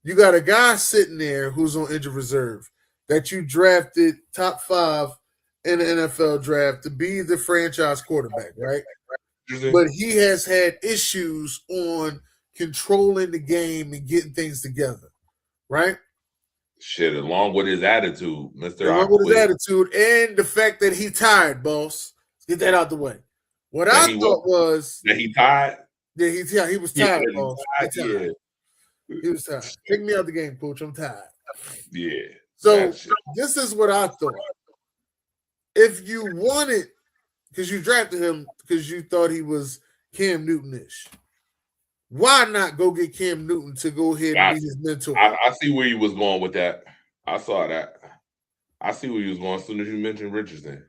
Speaker 8: You got a guy sitting there who's on injured reserve that you drafted top 5 in the NFL draft to be the franchise quarterback, right? But he has had issues on controlling the game and getting things together, right?
Speaker 1: Shit, along with his attitude, Mr.
Speaker 8: Along with his attitude and the fact that he tired, boss. Let's get that out the way. What I thought was
Speaker 1: that he tired.
Speaker 8: Yeah, he was tired, boss.
Speaker 1: Yeah.
Speaker 8: He was tired. Take me out the game, coach. I'm tired.
Speaker 1: Yeah.
Speaker 8: So this is what I thought. If you wanted, because you drafted him because you thought he was Cam Newton-ish, why not go get Cam Newton to go ahead and be his mentor?
Speaker 1: I see where you was going with that. I saw that. I see where you was going as soon as you mentioned Richardson.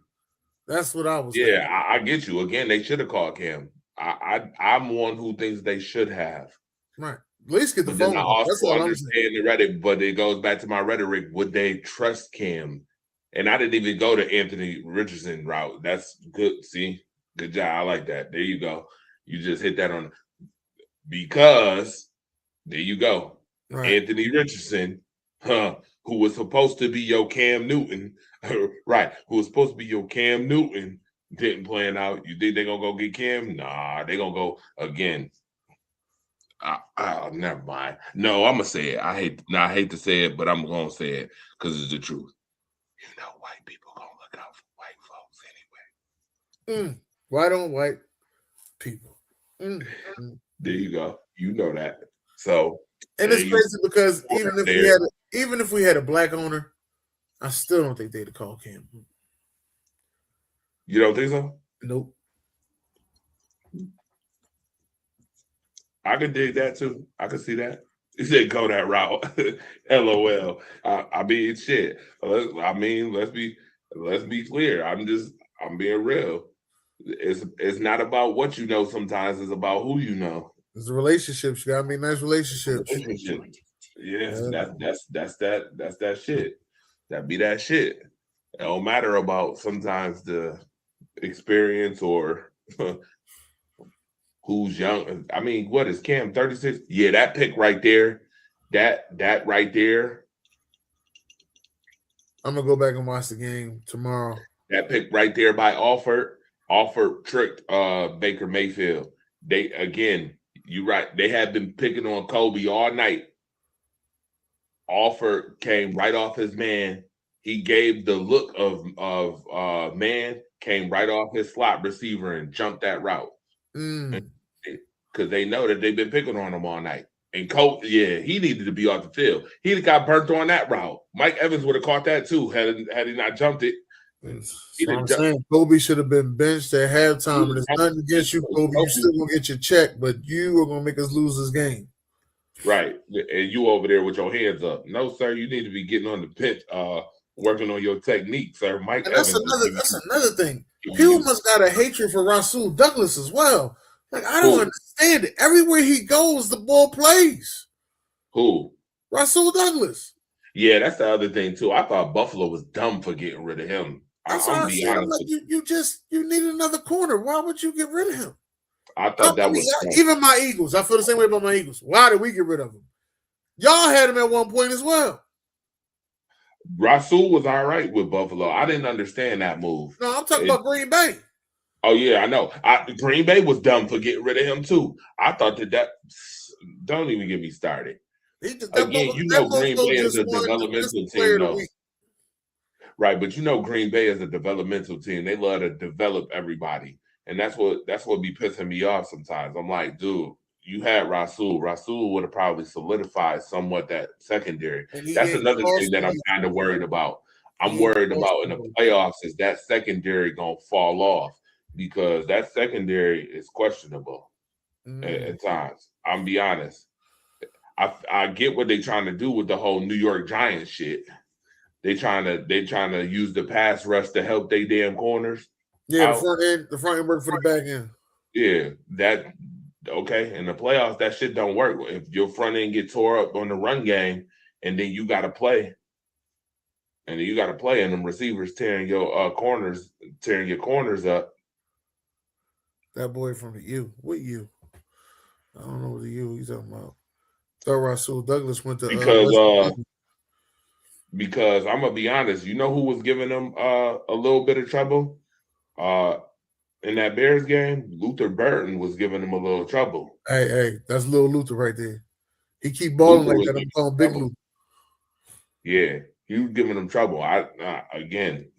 Speaker 8: That's what I was
Speaker 1: thinking. I get you. Again, they should have called Cam. I'm one who thinks they should have.
Speaker 8: Right. At least get the phone.
Speaker 1: I also understand the rhetoric, but it goes back to my rhetoric. Would they trust Cam? And I didn't even go to Anthony Richardson route. That's good. See, good job. I like that. There you go. You just hit that on because there you go. Right. Anthony Richardson, who was supposed to be your Cam Newton, right? Who was supposed to be your Cam Newton. Didn't plan out. You think they're gonna go get Cam? Nah, they're gonna go again. Never mind. No, I'm gonna say it. I hate to say it, but I'm gonna say it because it's the truth. You know, white people gonna look out for white folks anyway.
Speaker 8: Why don't white people?
Speaker 1: There you go. You know that. So,
Speaker 8: and it's crazy because even if we had a black owner, I still don't think they'd have called Cam.
Speaker 1: You don't think so?
Speaker 8: Nope.
Speaker 1: I could dig that too. I could see that. You said go that route. LOL. I mean, shit. Let's be clear. I'm being real. It's not about what you know. Sometimes it's about who you know.
Speaker 8: It's the relationships. You gotta be nice relationships.
Speaker 1: Yes, that's that shit. That be that shit. It don't matter about sometimes the experience or who's young. I mean, what is Cam 36? Yeah, that pick right there. That right there.
Speaker 8: I'm gonna go back and watch the game tomorrow.
Speaker 1: That pick right there by Alford tricked Baker Mayfield. They again, you right. They had been picking on Kobe all night. Alford came right off his man. He gave the look of man, came right off his slot receiver and jumped that route. Because they know that they've been picking on him all night. And Kobe, yeah, he needed to be off the field. He'd got burnt on that route. Mike Evans would have caught that too had he not jumped it.
Speaker 8: I'm saying Kobe should have been benched at halftime. And there's nothing against you, Kobe. You still gonna get your check, but you are gonna make us lose this game.
Speaker 1: Right. And you over there with your hands up. No, sir, you need to be getting on the pitch, working on your technique, sir. Mike
Speaker 8: Evans. That's another thing. People must got a hatred for Rasul Douglas as well. Like, I don't understand it. Everywhere he goes, the ball plays.
Speaker 1: Who?
Speaker 8: Rasul Douglas.
Speaker 1: Yeah, that's the other thing too. I thought Buffalo was dumb for getting rid of him.
Speaker 8: That's what I'm saying. Like, you need another corner. Why would you get rid of him?
Speaker 1: I thought that was
Speaker 8: even my Eagles. I feel the same way about my Eagles. Why did we get rid of him? Y'all had him at one point as well.
Speaker 1: Rasul was all right with Buffalo. I didn't understand that move.
Speaker 8: No, I'm talking about Green Bay.
Speaker 1: Oh yeah, I know. Green Bay was dumb for getting rid of him too. I thought that don't even get me started. Again, Green Bay is a developmental team, though. Right, but Green Bay is a developmental team. They love to develop everybody, and that's what be pissing me off sometimes. I'm like, dude, you had Rasul. Rasul would have probably solidified somewhat that secondary. That's another thing that I'm kind of worried about. I'm worried about in the playoffs is that secondary gonna fall off because that secondary is questionable at times. I'm be honest. I get what they're trying to do with the whole New York Giants shit. They trying to use the pass rush to help they damn corners.
Speaker 8: Yeah, the front end work for the back end.
Speaker 1: Yeah, that okay. In the playoffs, that shit don't work. If your front end get tore up on the run game, and then you got to play, and them receivers tearing your corners up.
Speaker 8: That boy from the U, what U? I don't know what the U he's talking about. Thought Rasul Douglas went to
Speaker 1: because I'm gonna be honest, you know who was giving them a little bit of trouble in that Bears game? Luther Burton was giving them a little trouble.
Speaker 8: Hey, that's little Luther right there. He keep balling like that. I'm calling Big Luther.
Speaker 1: Yeah, he was giving them trouble. Again,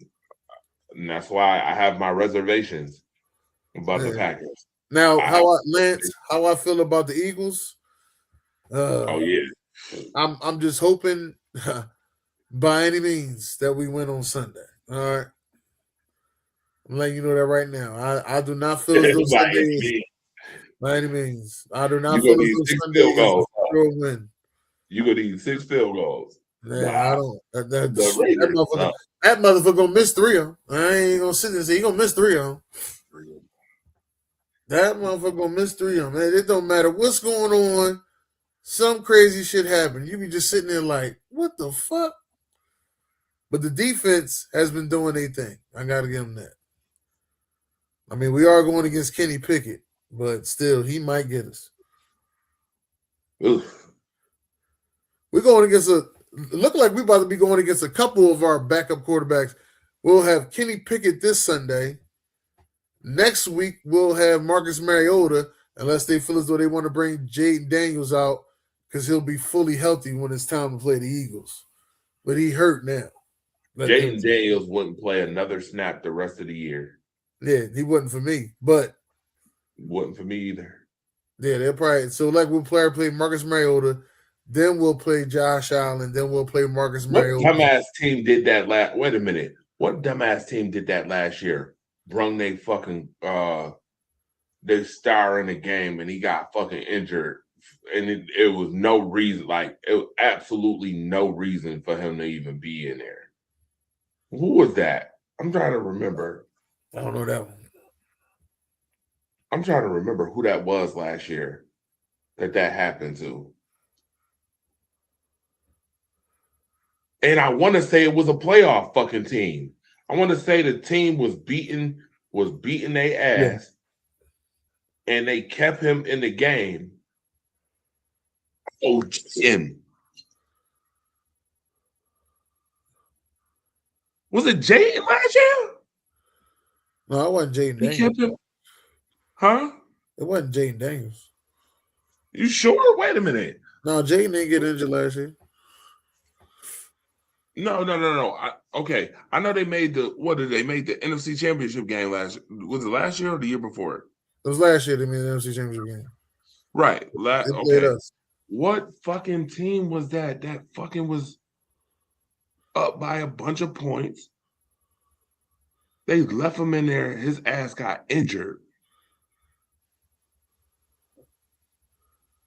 Speaker 1: and that's why I have my reservations about the Packers.
Speaker 8: Now, how I feel about the Eagles? I'm just hoping by any means that we win on Sunday. All right. I'm letting you know that right now. I do not feel as though Sunday by any means. I do not feel as though Sunday is a win.
Speaker 1: You're gonna need 6 field goals.
Speaker 8: Yeah, I don't. That motherfucker gonna miss 3 of them. I ain't gonna sit there and say he gonna miss 3 of them. That motherfucker gonna miss 3 of them. Man, it don't matter what's going on. Some crazy shit happened. You be just sitting there like, what the fuck? But the defense has been doing their thing. I got to give them that. I mean, we are going against Kenny Pickett, but still, he might get us.
Speaker 1: Oof.
Speaker 8: We're going against look like we're about to be going against a couple of our backup quarterbacks. We'll have Kenny Pickett this Sunday. Next week, we'll have Marcus Mariota, unless they feel as though they want to bring Jaden Daniels out because he'll be fully healthy when it's time to play the Eagles. But he hurt now.
Speaker 1: Jaden Daniels wouldn't play another snap the rest of the year.
Speaker 8: Yeah, he wasn't for me, but
Speaker 1: wasn't for me either.
Speaker 8: Yeah, they'll probably we'll play Marcus Mariota, then we'll play Josh Allen, then we'll play Marcus Mariota.
Speaker 1: What dumbass team did that last? Wait a minute. What dumbass team did that last year? Brung they fucking their star in the game and he got fucking injured, and it was no reason. Like it was absolutely no reason for him to even be in there. Who was that? I'm trying to remember.
Speaker 8: I don't know that one.
Speaker 1: I'm trying to remember who that was last year that happened to. And I want to say it was a playoff fucking team. I want to say the team was beating their ass, and they kept him in the game. Oh, Jim. Was it Jay last year?
Speaker 8: No, it wasn't Jaden
Speaker 2: He
Speaker 8: Daniels.
Speaker 2: kept him. Huh?
Speaker 8: It wasn't Jaden Daniels.
Speaker 2: You sure? Wait a minute.
Speaker 8: No, Jaden didn't get injured last year.
Speaker 2: No. Okay. I know they made the NFC Championship game was it last year or the year before?
Speaker 8: It was last year they made the NFC Championship game.
Speaker 2: Right.
Speaker 8: They played
Speaker 2: Okay.
Speaker 8: us.
Speaker 2: What fucking team was that? That fucking was up by a bunch of points. They left him in there. His ass got injured.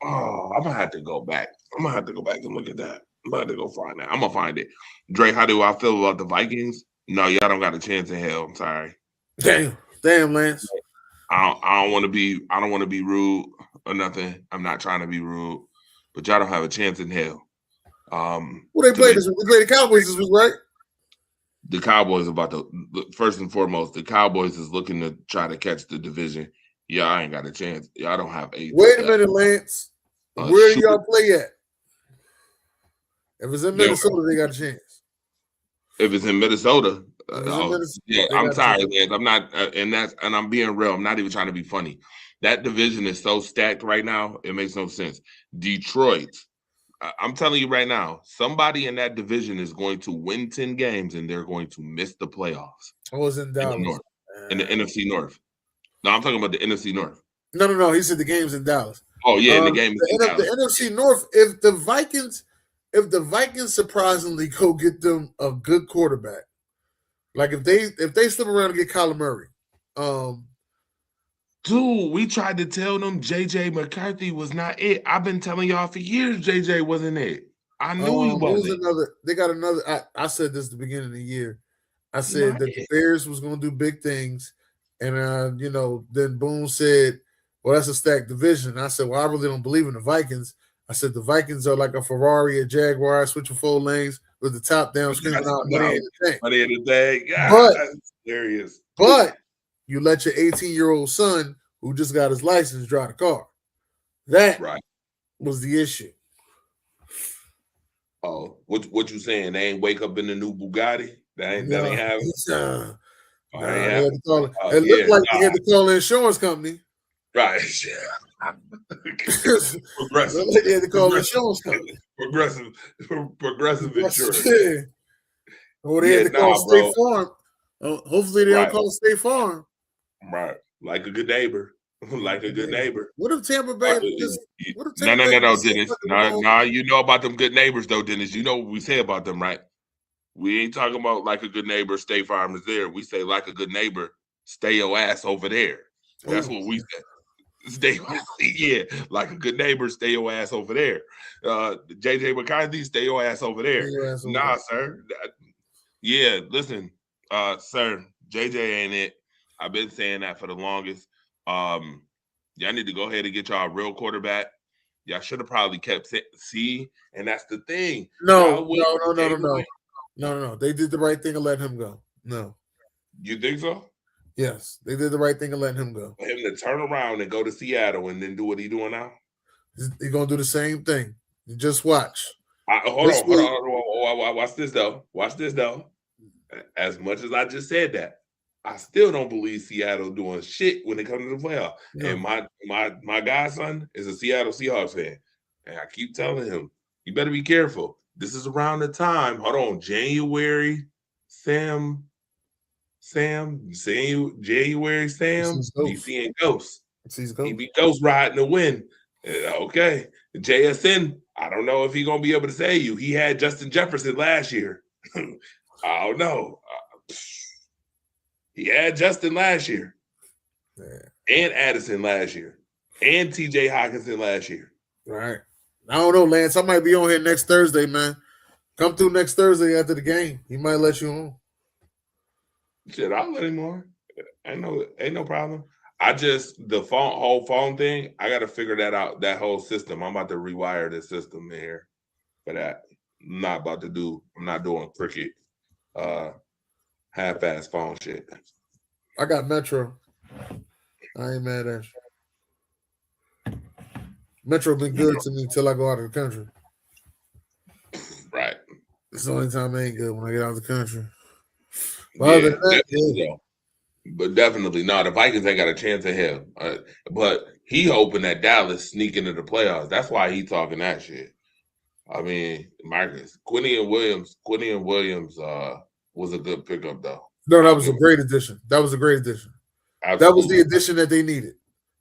Speaker 2: Oh, I'm gonna have to go back. I'm gonna have to go back and look at that. I'm gonna have to go find that. I'm gonna find it. Dre, how do I feel about the Vikings? No, y'all don't got a chance in hell. I'm sorry.
Speaker 8: Damn, Lance.
Speaker 2: I don't want to be rude or nothing. I'm not trying to be rude, but y'all don't have a chance in hell.
Speaker 8: Well, they played this week. They played the Cowboys this week, right?
Speaker 2: The Cowboys first and foremost, the Cowboys is looking to try to catch the division. Yeah, I ain't got a chance. Y'all don't have a.
Speaker 8: Wait a minute, Lance. Where do y'all play at? If it's in Minnesota, they got a chance.
Speaker 2: If it's in Minnesota, I'm sorry, Lance. I'm not, and I'm being real. I'm not even trying to be funny. That division is so stacked right now. It makes no sense. Detroit. I'm telling you right now, somebody in that division is going to win 10 games and they're going to miss the playoffs.
Speaker 8: I was in Dallas.
Speaker 2: In the NFC North. No, I'm talking about the NFC North.
Speaker 8: No. He said the game's in Dallas.
Speaker 2: Oh, yeah, the game is in Dallas.
Speaker 8: The NFC North, if the Vikings surprisingly go get them a good quarterback, like if they slip around and get Kyler Murray.
Speaker 2: Dude, we tried to tell them JJ McCarthy was not it. I've been telling y'all for years JJ wasn't it. I knew he wasn't.
Speaker 8: They got another. I said this at the beginning of the year. I said that the Bears was going to do big things, and then Boone said, "Well, that's a stacked division." I said, "Well, I really don't believe in the Vikings." I said the Vikings are like a Ferrari, a Jaguar, switching 4 lanes with the top down, screaming out money in the tank.
Speaker 2: Money in the tank. God, that's serious.
Speaker 8: But you let your 18-year-old son, who just got his license, drive the car. That was the issue.
Speaker 2: Oh, what you saying? They ain't wake up in the new Bugatti? That ain't having.
Speaker 8: It looked like they had to call the insurance company.
Speaker 2: Right. Progressive.
Speaker 8: They had to call the insurance company.
Speaker 2: Progressive insurance.
Speaker 8: Yeah. Or they had to call State Farm. Hopefully they don't call State Farm.
Speaker 2: Right. Like a good neighbor. Like a good neighbor.
Speaker 8: What if Tampa Bay
Speaker 2: No, Dennis. No, you know about them good neighbors though, Dennis. You know what we say about them, right? We ain't talking about like a good neighbor, State Farm is there. We say like a good neighbor, stay your ass over there. That's what we say. Like a good neighbor, stay your ass over there. JJ McCarthy, stay your ass over there. Nah, sir. Yeah, listen, sir, JJ ain't it. I've been saying that for the longest. Y'all need to go ahead and get y'all a real quarterback. Y'all should have probably kept C, and that's the thing.
Speaker 8: No. They did the right thing and let him go. No.
Speaker 2: You think so?
Speaker 8: Yes, they did the right thing and letting him go.
Speaker 2: For him to turn around and go to Seattle and then do what he's doing now?
Speaker 8: He's going to do the same thing. You just watch.
Speaker 2: Hold on. Watch this, though. As much as I just said that, I still don't believe Seattle doing shit when it comes to the playoff. No. And my godson is a Seattle Seahawks fan. And I keep telling him, you better be careful. This is around the time. Hold on. January, Sam. He's seeing ghosts. He be ghost riding the wind. Okay. JSN, I don't know if he's going to be able to say you. He had Justin Jefferson last year. I don't know. He had Justin last year. And Addison last year. And TJ Hawkinson last year.
Speaker 8: Right. I don't know, Lance. I might be on here next Thursday, man. Come through next Thursday after the game. He might let you on.
Speaker 2: Shit, I'll let him on. Ain't no problem. The whole phone thing, I got to figure that out, that whole system. I'm about to rewire this system in here for that. I'm not doing cricket, half-ass phone shit.
Speaker 8: I got Metro. I ain't mad at you. Metro been good to me till I go out of the country.
Speaker 2: Right.
Speaker 8: It's the only time I ain't good when I get out of the country.
Speaker 2: Well,
Speaker 1: But definitely no. The Vikings ain't got a chance of hell. But he hoping that Dallas sneak into the playoffs. That's why he talking that shit. I mean, Marcus Quinnen Williams was a good pickup though.
Speaker 8: No, that was a great addition. Absolutely. That was the addition that they needed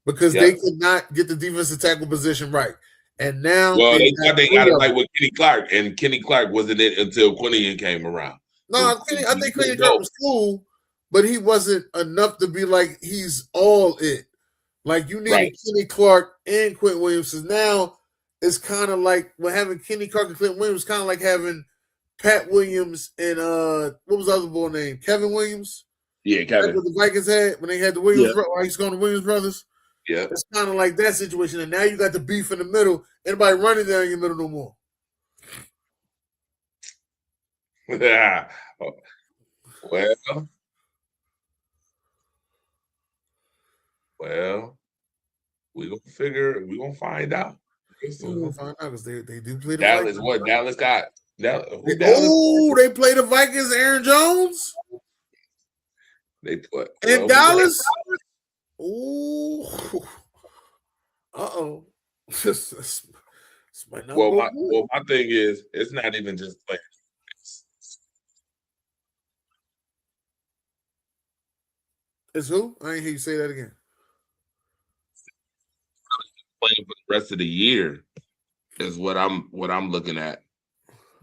Speaker 8: because they could not get the defensive tackle position right. And now,
Speaker 1: they thought they got it right with Kenny Clark, and Kenny Clark wasn't it until Quinnen came around.
Speaker 8: No, I think Kenny Clark was cool, but he wasn't enough to be like he's all it. Like you needed Kenny Clark and Quentin Williams. So now it's kind of like having Kenny Clark and Quentin Williams, kind of like having Pat Williams and what was the other boy name? Kevin Williams.
Speaker 1: Yeah, Kevin.
Speaker 8: That's what the Vikings had when they had the Williams. He's going to Williams brothers.
Speaker 1: Yeah,
Speaker 8: it's kind of like that situation. And now you got the beef in the middle. Anybody running down your middle no more.
Speaker 1: Yeah. Well, we're gonna find out.
Speaker 8: We're gonna find out because they do play the
Speaker 1: Dallas.
Speaker 8: Vikings.
Speaker 1: What Dallas got? Dallas?
Speaker 8: They play the Vikings. Aaron Jones.
Speaker 1: They put
Speaker 8: in Dallas. Ooh.
Speaker 1: My thing is, it's not even just playing.
Speaker 8: It's who? I ain't hear you say that again.
Speaker 1: Playing for the rest of the year is what I'm looking at.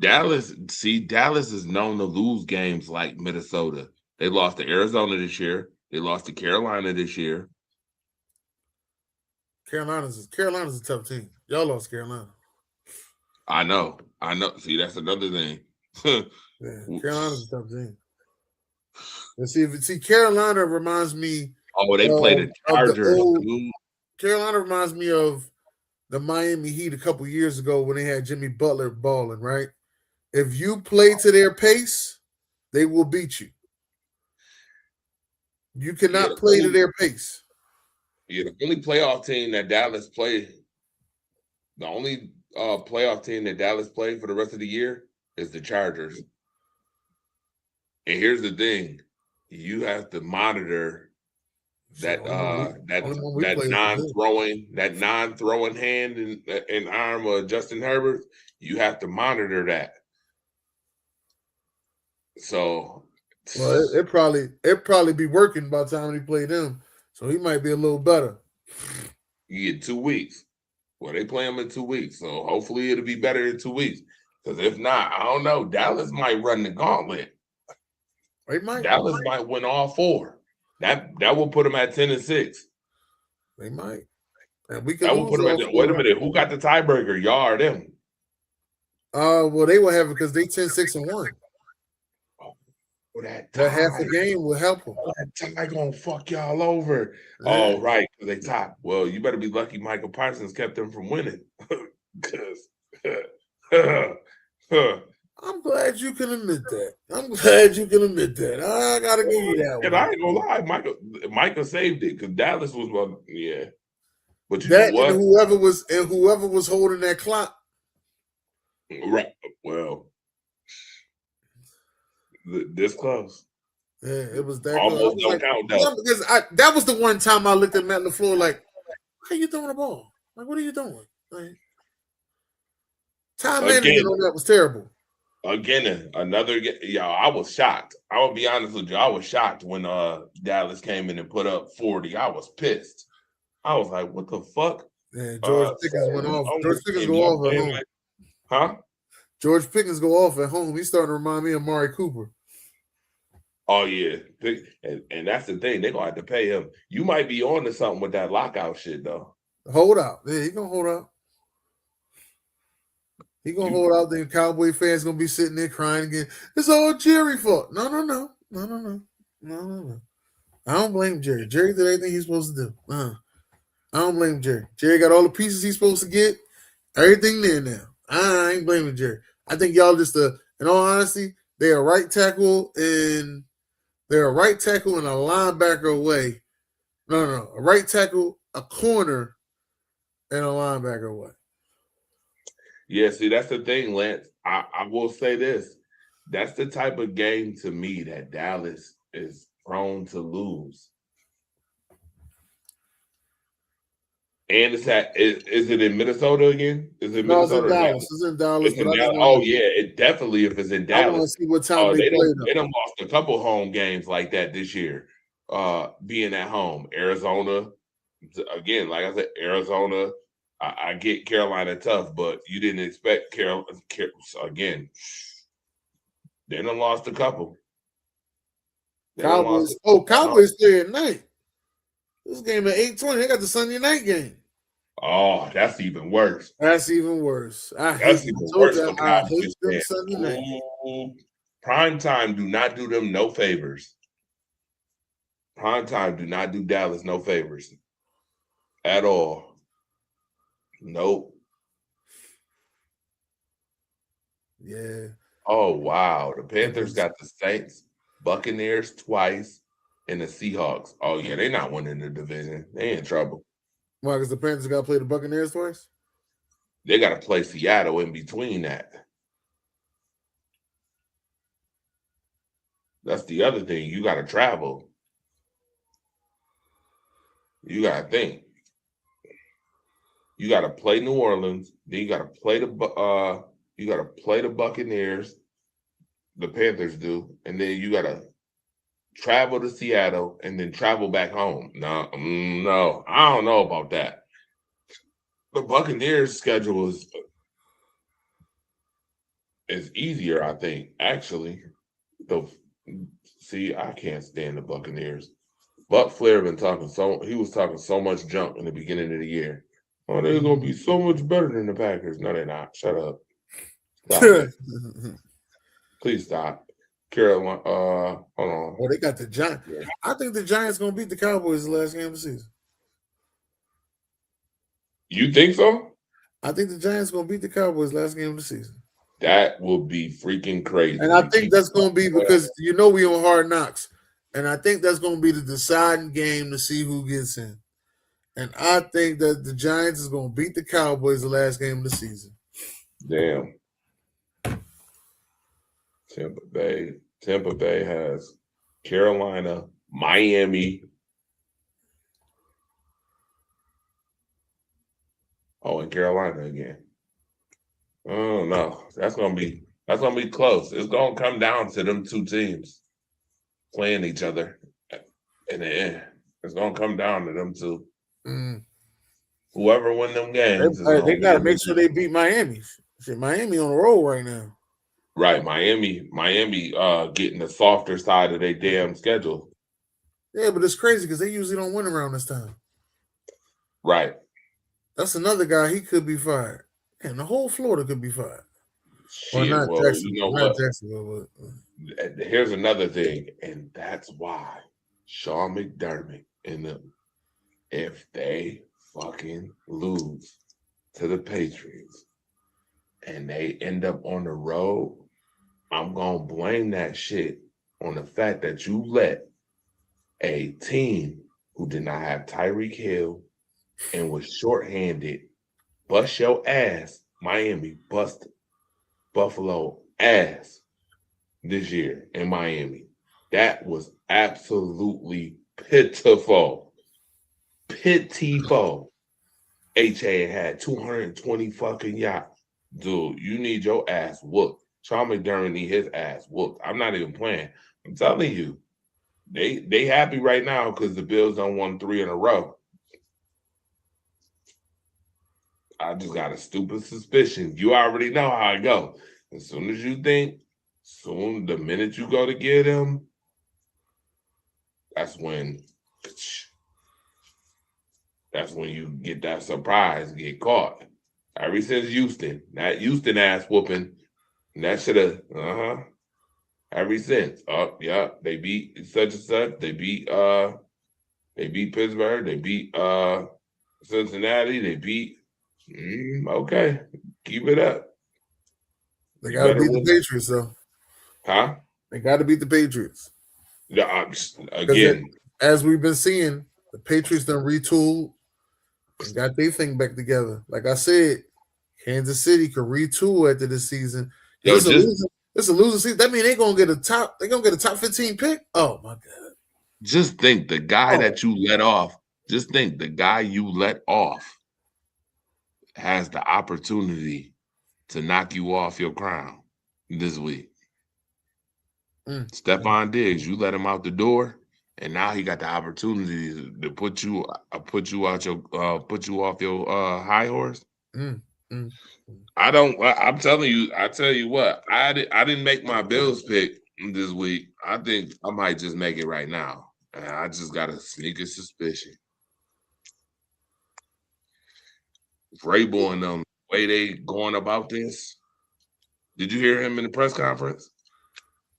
Speaker 1: Dallas is known to lose games like Minnesota. They lost to Arizona this year. They lost to Carolina this year.
Speaker 8: Carolina's a tough team. Y'all lost Carolina.
Speaker 1: I know. See, that's another thing.
Speaker 8: Carolina's a tough team. Let's see. Carolina reminds me.
Speaker 1: Oh, they played the Chargers.
Speaker 8: Carolina reminds me of the Miami Heat a couple years ago when they had Jimmy Butler balling. Right? If you play to their pace, they will beat you. You cannot play to their pace.
Speaker 1: Yeah, the only playoff team that Dallas played, the only playoff team that Dallas played for the rest of the year is the Chargers. And here's the thing: you have to monitor that non-throwing hand and arm of Justin Herbert. You have to monitor that. So,
Speaker 8: well, it probably be working by the time he played them. So he might be a little better.
Speaker 1: You get 2 weeks. Well, they play him in 2 weeks. So hopefully it'll be better in 2 weeks. Because if not, I don't know. Dallas might run the gauntlet. Dallas might win all 4. That will put them at 10-6.
Speaker 8: They might. And we can
Speaker 1: that will put them at wait a minute. Who got the tiebreaker? Y'all or them?
Speaker 8: Well, they will have it because they 10-6-1.
Speaker 1: That
Speaker 8: half a game will help them.
Speaker 1: That tie gonna fuck y'all over. Yeah. Oh, right, because they top. Well, you better be lucky Michael Parsons kept them from winning. Because
Speaker 8: I'm glad you can admit that. I gotta give you that.
Speaker 1: And I ain't gonna lie, Michael saved it because Dallas was one. Yeah, but you
Speaker 8: know
Speaker 1: what?
Speaker 8: And whoever was holding that clock.
Speaker 1: Right. Well. This close.
Speaker 8: Yeah, it was that
Speaker 1: almost
Speaker 8: close.
Speaker 1: Don't count though.
Speaker 8: Because that was the one time I looked at Matt LaFleur like, how you throwing the ball? Like, what are you doing? Like, time management on that was terrible.
Speaker 1: Again, I was shocked. I will be honest with you. I was shocked when Dallas came in and put up 40. I was pissed. I was like, what the fuck?
Speaker 8: Yeah, George Pickens went off. George Pickens go off at home.
Speaker 1: Huh?
Speaker 8: George Pickens go off at home. He's starting to remind me of Amari Cooper.
Speaker 1: Oh, yeah. And that's the thing. They're going to have to pay him. You might be on to something with that lockout shit, though.
Speaker 8: Hold out. Yeah, he's going to hold out. He's going to hold out. Then Cowboy fans going to be sitting there crying again. It's all Jerry's fault. No. I don't blame Jerry. Jerry did everything he's supposed to do. I don't blame Jerry. Jerry got all the pieces he's supposed to get. Everything there now. I ain't blaming Jerry. I think y'all just, in all honesty, they're a right tackle and a linebacker away. No. A right tackle, a corner, and a linebacker away.
Speaker 1: Yeah, see, that's the thing, Lance. I will say this. That's the type of game to me that Dallas is prone to lose. And is it in Minnesota again? Is it Minnesota?
Speaker 8: It's in Dallas. It's in Dallas.
Speaker 1: It's in Dallas. Oh yeah, it definitely if it's in Dallas.
Speaker 8: I want to see what time they play.
Speaker 1: They done lost a couple home games like that this year. Being at home, Arizona, again, like I said, Arizona. I get Carolina tough, but you didn't expect again. They done lost a couple.
Speaker 8: Cowboys. Cowboys stay at night. This game at 8:20. They got the Sunday night game.
Speaker 1: Oh, that's even worse.
Speaker 8: That's even worse. I hate them Sunday night.
Speaker 1: Prime time do not do them no favors. Prime time do not do Dallas no favors at all. Nope.
Speaker 8: Yeah.
Speaker 1: Oh wow. The Panthers got the Saints, Buccaneers twice, and the Seahawks. Oh yeah, they're not winning the division. They in trouble.
Speaker 8: Why? Because the Panthers got to play the Buccaneers twice?
Speaker 1: They got to play Seattle in between that. That's the other thing. You got to travel. You got to think. You got to play New Orleans. Then you got to play the Buccaneers. The Panthers do, and then you got to travel to Seattle and then travel back home. No, I don't know about that. The Buccaneers' schedule is easier, I think. Actually, I can't stand the Buccaneers. Buck Flair been he was talking so much junk in the beginning of the year. Oh, they're gonna be so much better than the Packers. No, they're not. Shut up. Stop. Please stop. Carolina, hold on.
Speaker 8: Well, they got the Giants. Yeah. I think the Giants gonna beat the Cowboys the last game of the season.
Speaker 1: You think so?
Speaker 8: I think the Giants gonna beat the Cowboys last game of the season.
Speaker 1: That would be freaking crazy.
Speaker 8: And I think that's gonna be because we on Hard Knocks, and I think that's gonna be the deciding game to see who gets in. And I think that the Giants is gonna beat the Cowboys the last game of the season.
Speaker 1: Damn. Tampa Bay has Carolina, Miami. Oh, and Carolina again. Oh no, that's gonna be close. It's gonna come down to them two teams playing each other in the end. It's gonna come down to them two. Whoever win them games,
Speaker 8: they gotta make sure they beat Miami. Shit, Miami on the roll right now.
Speaker 1: Right, Miami getting the softer side of their damn schedule.
Speaker 8: Yeah, but it's crazy because they usually don't win around this time.
Speaker 1: Right.
Speaker 8: That's another guy. He could be fired, and the whole Florida could be fired.
Speaker 1: Shit,
Speaker 8: or not Jacksonville.
Speaker 1: You know
Speaker 8: not
Speaker 1: what?
Speaker 8: Jacksonville, but
Speaker 1: here's another thing, and that's why Sean McDermott and them, if they fucking lose to the Patriots and they end up on the road, I'm gonna blame that shit on the fact that you let a team who did not have Tyreek Hill and was shorthanded bust your ass. Miami bust Buffalo ass this year in Miami. That was absolutely pitiful. Pitiful. HA had 220 fucking yards. Dude, you need your ass whooped. Sean McDermott need his ass whooped. I'm not even playing. I'm telling you. They happy right now because the Bills done won 3 in a row. I just got a stupid suspicion. You already know how it go. As soon as you think, the minute you go to get him, that's when you get that surprise, get caught. Ever since Houston, that Houston ass whooping, and that should have, ever since. Oh, yeah, they beat such and such. They beat Pittsburgh. They beat Cincinnati. They beat. Okay, keep it up.
Speaker 8: They got to beat the Patriots, though.
Speaker 1: Huh?
Speaker 8: They got to beat the Patriots.
Speaker 1: Again,
Speaker 8: as we've been seeing, the Patriots done retooled and got their thing back together. Like I said, Kansas City could retool after this season. It's a loser season. That means they're gonna get a top 15 pick. Oh my god.
Speaker 2: Just think the guy that you let off. Just think the guy you let off has the opportunity to knock you off your crown this week. Stephon Diggs, you let him out the door, and now he got the opportunity to put you off your high horse. I tell you what, I didn't make my Bills pick this week. I think I might just make it right now. I just got a sneaky suspicion. Vrabel and them, the way they going about this. Did you hear him in the press conference?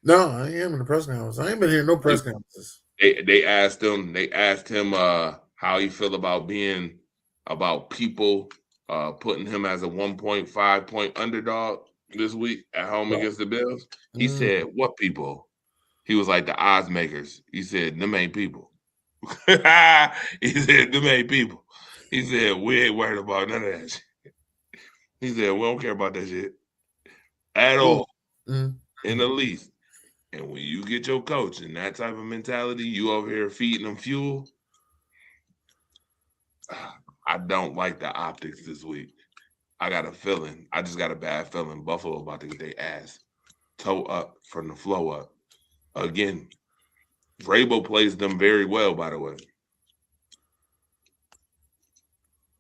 Speaker 8: No, I ain't in the press conference. I ain't been hearing no press conferences.
Speaker 2: They asked him how he feel about people putting him as a 1.5 point underdog this week at home against the Bills. He said, "What people?" He was like, "The odds makers." He said, "Them ain't people." He said, "Them ain't people." He said, "We ain't worried about none of that shit." He said, "We don't care about that shit at all, in the least." And when you get your coach and that type of mentality, you over here feeding them fuel. I don't like the optics this week. I got a feeling. I just got a bad feeling. Buffalo about to get their ass toe up from the flow up. Again, Vrabel plays them very well, by the way.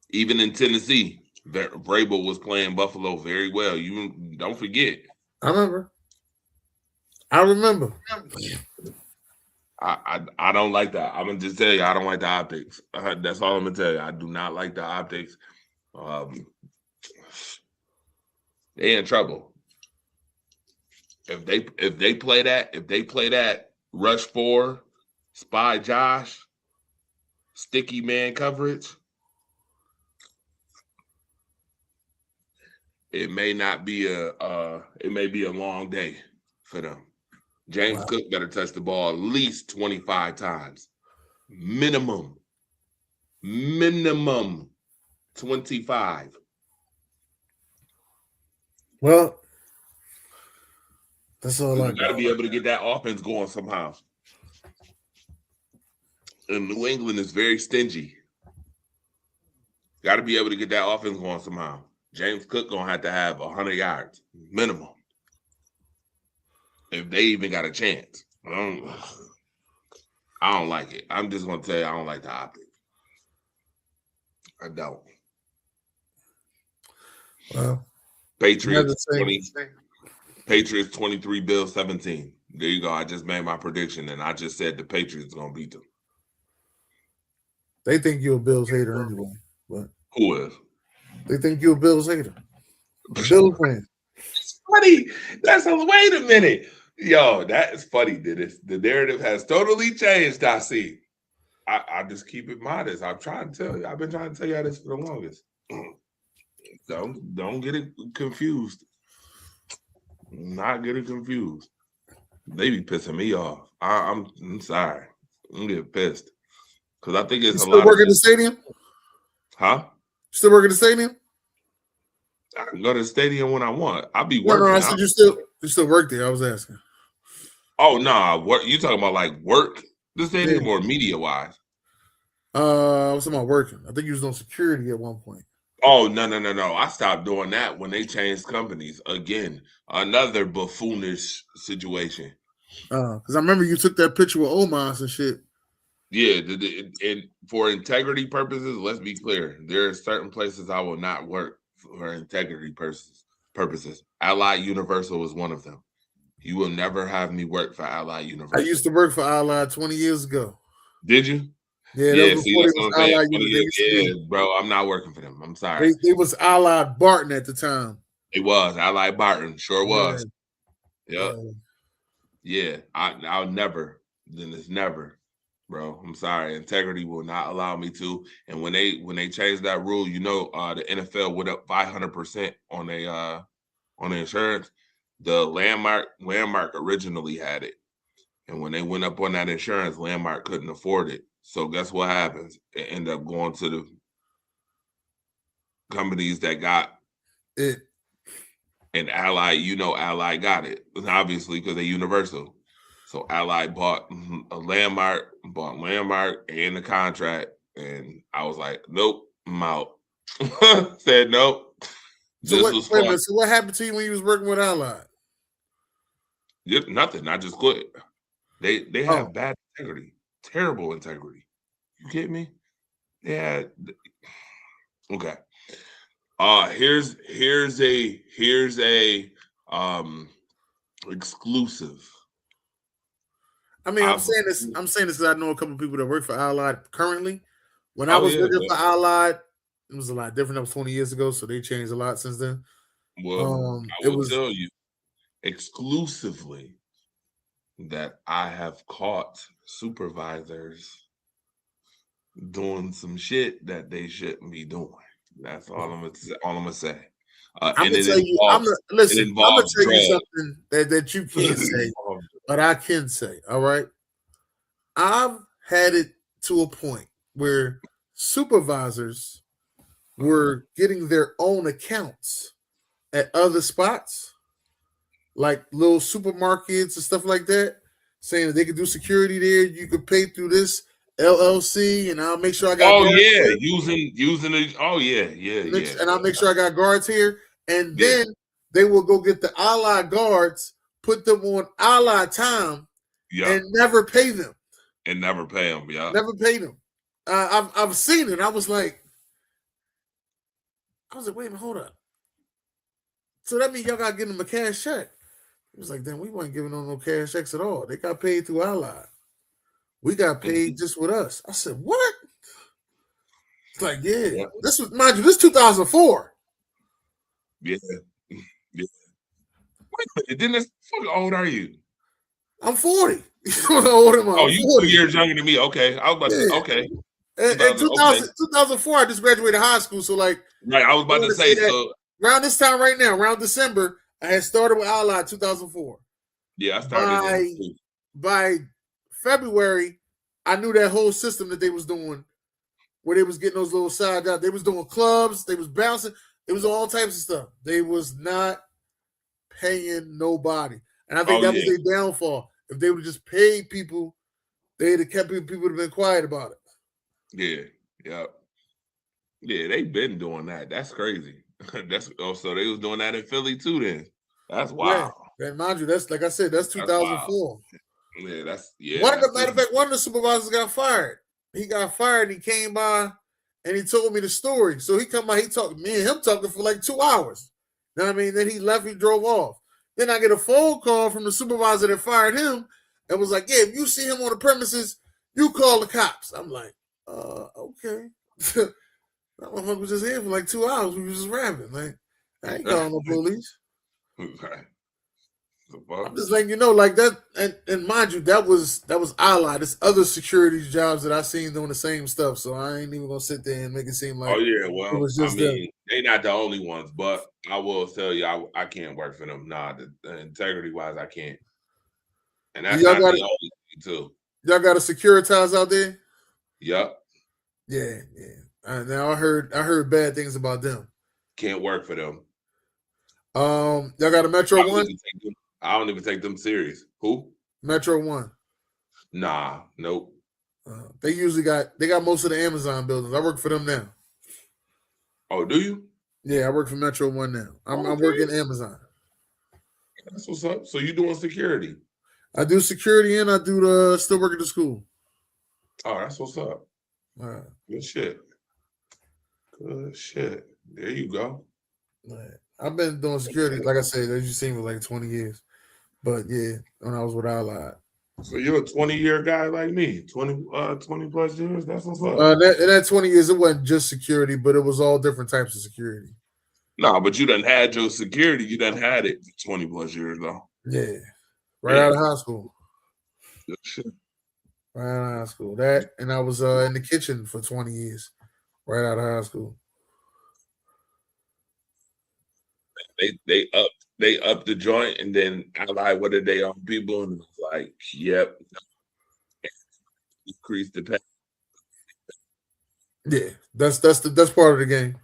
Speaker 2: Even in Tennessee, Vrabel was playing Buffalo very well. You don't forget.
Speaker 8: I remember. I
Speaker 2: don't like that. I'm gonna just tell you, I don't like the optics. That's all I'm gonna tell you. I do not like the optics. They in trouble. If they play that rush 4, spy Josh, sticky man coverage, it may be a long day for them. James Cook better touch the ball at least 25 times. Minimum 25.
Speaker 8: Well, that's all I
Speaker 2: got to be able to get that offense going somehow. And New England is very stingy. Got to be able to get that offense going somehow. James Cook gonna have to have 100 yards minimum if they even got a chance. I don't like it. I'm just gonna tell you, I don't like the optics. I don't.
Speaker 8: Well,
Speaker 2: Patriots 23, Bills 17. There you go. I just made my prediction, and I just said the Patriots gonna beat them.
Speaker 8: They think you're a Bills hater anyway. But
Speaker 2: who is?
Speaker 8: They think you're a Bills hater. Bills fan.
Speaker 2: It's funny. Wait a minute. Yo, that is funny. The narrative has totally changed, I see. I just keep it modest. I'm trying to tell you. I've been trying to tell you this for the longest. Don't get it confused. Not get it confused. They be pissing me off. I'm sorry. I'm getting pissed. Because I think it's
Speaker 8: you still working the stadium?
Speaker 2: Huh?
Speaker 8: Still working the stadium?
Speaker 2: I can go to the stadium when I want. I'll be working.
Speaker 8: No, I said you still work there. I was asking.
Speaker 2: Oh no, what you talking about? Like work the stadium or media wise?
Speaker 8: I was talking about working. I think you was on security at one point.
Speaker 2: Oh no! I stopped doing that when they changed companies again. Another buffoonish situation.
Speaker 8: Because I remember you took that picture with Omos and shit.
Speaker 2: Yeah, and for integrity purposes, let's be clear. There are certain places I will not work for integrity purposes. Allied Universal is one of them. You will never have me work for Allied Universal.
Speaker 8: I used to work for Allied 20 years ago.
Speaker 2: Did you?
Speaker 8: Yeah, that was before it was Allied Universal.
Speaker 2: Yeah, bro, I'm not working for them. I'm sorry.
Speaker 8: It was Allied Barton at the time.
Speaker 2: It was Allied Barton. Sure was. Yep. Yeah. I'll never. Then it's never. Bro, I'm sorry. Integrity will not allow me to. And when they changed that rule, the NFL went up 500% on the insurance. The Landmark originally had it, and when they went up on that insurance, Landmark couldn't afford it. So guess what happens? It ended up going to the companies that got
Speaker 8: it.
Speaker 2: And Allied, Allied got it, obviously because they're Universal.
Speaker 1: So Allied bought a Landmark, and the contract, and I was like, nope, I'm out. Said nope.
Speaker 8: So what happened to you when you was working with Allied?
Speaker 1: Nothing. I just quit. They have bad integrity, terrible integrity. You get me? Yeah. Okay. Here's a exclusive.
Speaker 8: I mean, I'm saying this because I know a couple of people that work for Allied currently. When I was working for Allied, it was a lot different. That was 20 years ago, so they changed a lot since then.
Speaker 1: Well, I will tell you exclusively that I have caught supervisors doing some shit that they shouldn't be doing. That's all I'm gonna say. I'm gonna tell you
Speaker 8: something that you can't say, but I can say. All right, I've had it to a point where supervisors were getting their own accounts at other spots, like little supermarkets and stuff like that, saying that they could do security there. You could pay through this LLC, and I'll make sure I got.
Speaker 1: Using it. Oh yeah.
Speaker 8: And I'll make sure I got guards here, and then they will go get the Allied guards, put them on Allied time, and never pay them.
Speaker 1: Never pay them.
Speaker 8: Never pay them. I've seen it. I was like, wait a minute, hold up. So that means y'all got to give them a cash check. It was like, then we weren't giving them no cash checks at all. They got paid through Allied. We got paid just with us. I said, what? It's like, yeah. This was, mind you, this 2004.
Speaker 1: Yeah. Wait a minute. Then how old are you?
Speaker 8: I'm 40. How old am I?
Speaker 1: Oh, you 2 years younger than me. Okay. I was about to say, okay.
Speaker 8: In 2004, I just graduated high school. So, like,
Speaker 1: right, I was about to say, so
Speaker 8: around this time right now, around December, I had started with Allied 2004.
Speaker 1: Yeah, I started
Speaker 8: by February, I knew that whole system that they was doing, where they was getting those little side jobs. They was doing clubs, they was bouncing, it was all types of stuff. They was not paying nobody. And I think that was their downfall. If they would have just paid people, they'd have kept people would have been quiet about it.
Speaker 1: Yeah, they've been doing that. That's crazy. So they was doing that in Philly too then. That's wild.
Speaker 8: Yeah. And mind you, that's like I said, that's 2004. Matter of fact, one of the supervisors got fired. He got fired and he came by and he told me the story. So he come by, he talked me and him talking for like 2 hours. You know what I mean? Then he left, he drove off. Then I get a phone call from the supervisor that fired him and was like, yeah, if you see him on the premises, you call the cops. I'm like, okay. That motherfucker was just here for like 2 hours. We was just rapping. Like, I ain't calling no police.
Speaker 1: Okay.
Speaker 8: I'm just letting you know, like that, and mind you, that was Allied. There's other security jobs that I seen doing the same stuff. So I ain't even gonna sit there and make it seem like
Speaker 1: it was just they not the only ones, but I will tell you, I can't work for them. Nah, the integrity wise, I can't. And that's not the only thing too.
Speaker 8: Y'all got to securitize out there?
Speaker 1: Yep.
Speaker 8: Yeah. Now I heard bad things about them.
Speaker 1: Can't work for them.
Speaker 8: Y'all got a Metro One?
Speaker 1: I don't even take them serious. Who?
Speaker 8: Metro One.
Speaker 1: Nah, nope.
Speaker 8: They got most of the Amazon buildings. I work for them now.
Speaker 1: Oh, do you?
Speaker 8: Yeah, I work for Metro One now. I'm working Amazon.
Speaker 1: That's what's up. So you doing security?
Speaker 8: I do security and I do still work at the school.
Speaker 1: Oh, that's what's up. Good shit. There you go.
Speaker 8: I've been doing security, like I said, as you seen, for like 20 years. But yeah, when I was with Allied.
Speaker 1: So you're a 20-year guy like me, 20 plus years. That's what's up.
Speaker 8: In that 20 years, it wasn't just security, but it was all different types of security.
Speaker 1: No, but you done had your security. You done had it for 20 plus years though.
Speaker 8: Yeah, out of high school.
Speaker 1: Good shit.
Speaker 8: Right out of high school. That, and I was in the kitchen for 20 years, right out of high school.
Speaker 1: They upped the joint, and then Allied, what did they on people? And it was like, yep, increase the pay.
Speaker 8: Yeah, that's part of the game.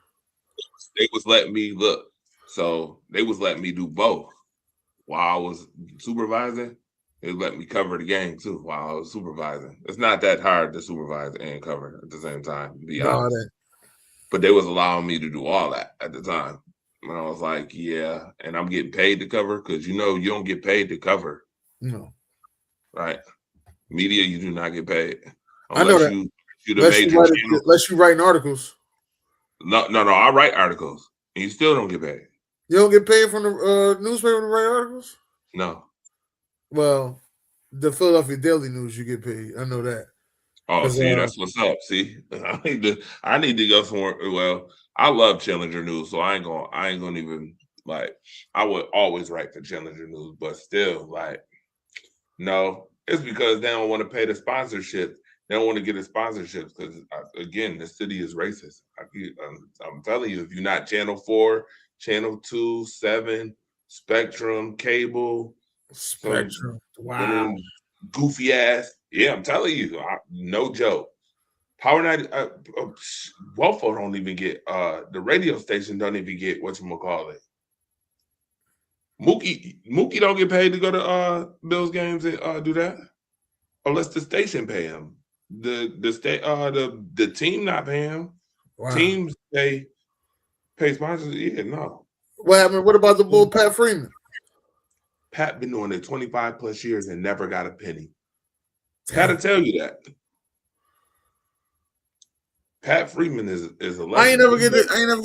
Speaker 1: They was letting me look, so they was letting me do both while I was supervising. It let me cover the game too while I was supervising. It's not that hard to supervise and cover at the same time, to be honest. But they was allowing me to do all that at the time. And I was like, yeah, and I'm getting paid to cover because you don't get paid to cover.
Speaker 8: No.
Speaker 1: Right. Media, you do not get paid.
Speaker 8: I know that. Unless you writing articles.
Speaker 1: No, I write articles. And you still don't get paid.
Speaker 8: You don't get paid from the newspaper to write articles?
Speaker 1: No.
Speaker 8: Well, the Philadelphia Daily News, you get paid. I know that.
Speaker 1: Oh, see, that's what's up. See, I need to go somewhere. Well, I love Challenger News, so I ain't gonna even like. I would always write for Challenger News, but still, like, no, it's because they don't want to pay the sponsorship. They don't want to get the sponsorships because, again, the city is racist. I'm telling you, if you're not Channel 4, Channel 2, 7, Spectrum, Cable,
Speaker 8: wow,
Speaker 1: goofy ass. Yeah, I'm telling you, no joke. Power 90, Wofo don't even get, the radio station don't even get whatchamacallit. Mookie don't get paid to go to Bills games and do that unless the station pay him. The team not pay him. Wow. Teams pay sponsors. Yeah, no.
Speaker 8: What happened? What about the bull Pat Freeman?
Speaker 1: Pat been doing it 25 plus years and never got a penny. Gotta tell you that. Pat Freeman is a legend.
Speaker 8: I ain't never get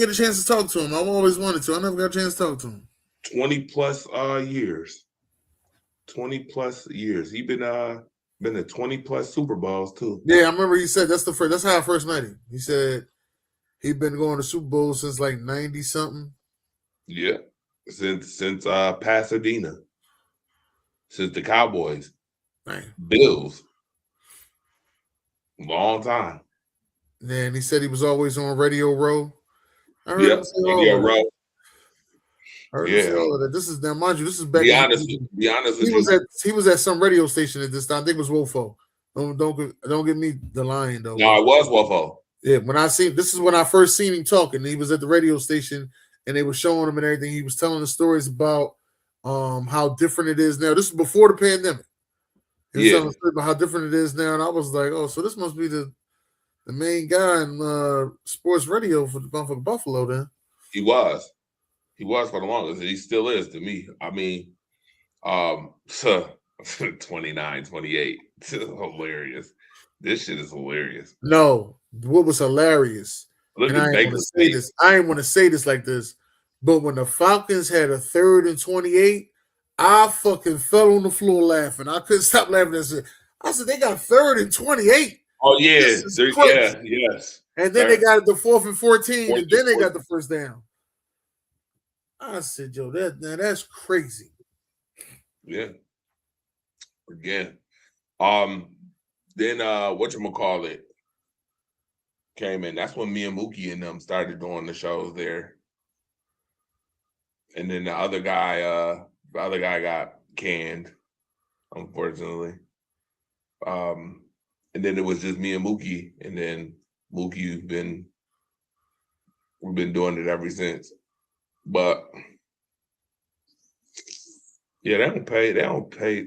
Speaker 8: a chance to talk to him. I've always wanted to. I never got a chance to talk to him.
Speaker 1: 20 plus years. 20 plus years. He been to 20 plus Super Bowls too.
Speaker 8: Yeah, I remember he said that's how I first met him. He said he'd been going to Super Bowl since like 90 something.
Speaker 1: Yeah. Since Pasadena. Since the Cowboys.
Speaker 8: Man.
Speaker 1: Bills. Long time.
Speaker 8: Yeah, and he said he was always on Radio Row.
Speaker 1: I heard him say Radio Row.
Speaker 8: This is now, mind you, this is back.
Speaker 1: Be honest with you.
Speaker 8: He was at some radio station at this time. I think it was Wofo. Don't get me the lying though.
Speaker 1: No, it was Wofo.
Speaker 8: Yeah, this is when I first seen him talking. He was at the radio station and they were showing him and everything. He was telling the stories about how different it is now. This is before the pandemic. He was telling the story about how different it is now, and I was like, oh, so this must be the main guy in sports radio for Buffalo. Then
Speaker 1: he was for the longest, and he still is to me. I mean, 29, 28, hilarious. This shit is hilarious.
Speaker 8: No, what was hilarious?
Speaker 1: Look
Speaker 8: I ain't want to say this like this, but when the Falcons had a 3rd and 28, I fucking fell on the floor laughing. I couldn't stop laughing. I said they got 3rd and 28.
Speaker 1: Oh yeah, yes.
Speaker 8: And then they got the 4th and 14, and then they got the first down. I said, yo, that's crazy.
Speaker 1: Yeah. Again. Then whatchamacallit came in. That's when me and Mookie and them started doing the shows there. And then the other guy got canned, unfortunately. And then it was just me and Mookie, and then Mookie we've been doing it ever since. But yeah, they don't pay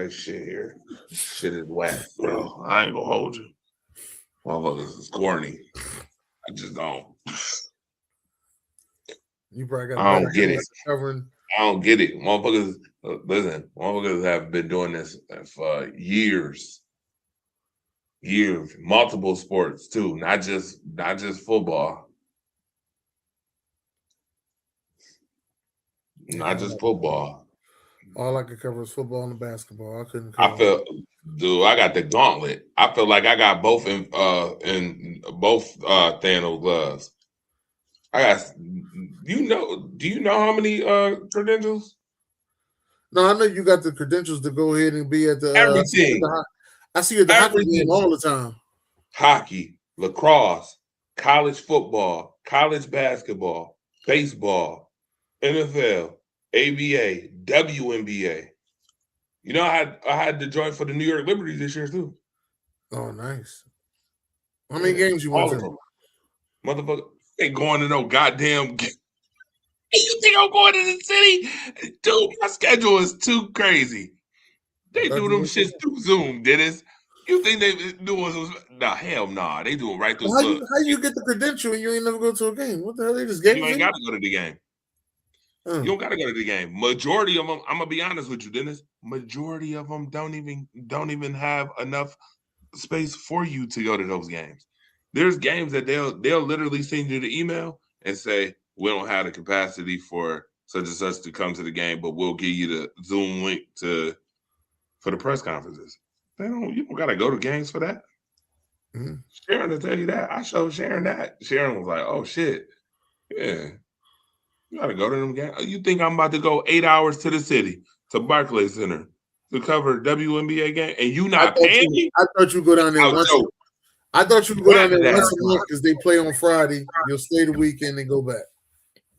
Speaker 1: shit here. Shit is whack, bro. I ain't gonna hold you. Motherfuckers is corny. I just don't.
Speaker 8: You probably got.
Speaker 1: I don't get it. I don't get it. Motherfuckers, listen. Motherfuckers have been doing this for years. Multiple sports too, not just football. Not just football.
Speaker 8: All I could cover is football and basketball. I couldn't.
Speaker 1: I got the gauntlet. I feel like I got both in both Thanos gloves. I got. Do you know how many credentials?
Speaker 8: No, I know you got the credentials to go ahead and be at the
Speaker 1: everything.
Speaker 8: I see you at the hockey game all the time.
Speaker 1: Hockey, lacrosse, college football, college basketball, baseball, NFL, ABA, WNBA. You know, I had to join for the New York Liberty this year too.
Speaker 8: Oh, nice. How many games you went to?
Speaker 1: Motherfucker, ain't going to no goddamn game. You think I'm going to the city? Dude, my schedule is too crazy.
Speaker 2: They do them shits through Zoom, Dennis. You think they doing? Nah, hell nah. They do it right through.
Speaker 8: How you get the credential and you ain't never go to a game? What the hell? They just game?
Speaker 2: You ain't got to go to the game. You don't got to go to the game. Majority of them, I'm gonna be honest with you, Dennis. Majority of them don't even have enough space for you to go to those games. There's games that they'll literally send you the email and say, we don't have the capacity for such and such to come to the game, but we'll give you the Zoom link for the press conferences. You don't gotta go to games for that. Mm-hmm. Sharon will tell you that. I showed Sharon that. Sharon was like, oh shit. Yeah. You gotta go to them games. You think I'm about to go 8 hours to the city, to Barclays Center, to cover WNBA game, and you not paying me?
Speaker 8: I thought you go down there once. I thought you go down there once a month because they play on Friday. You'll stay the weekend and go back.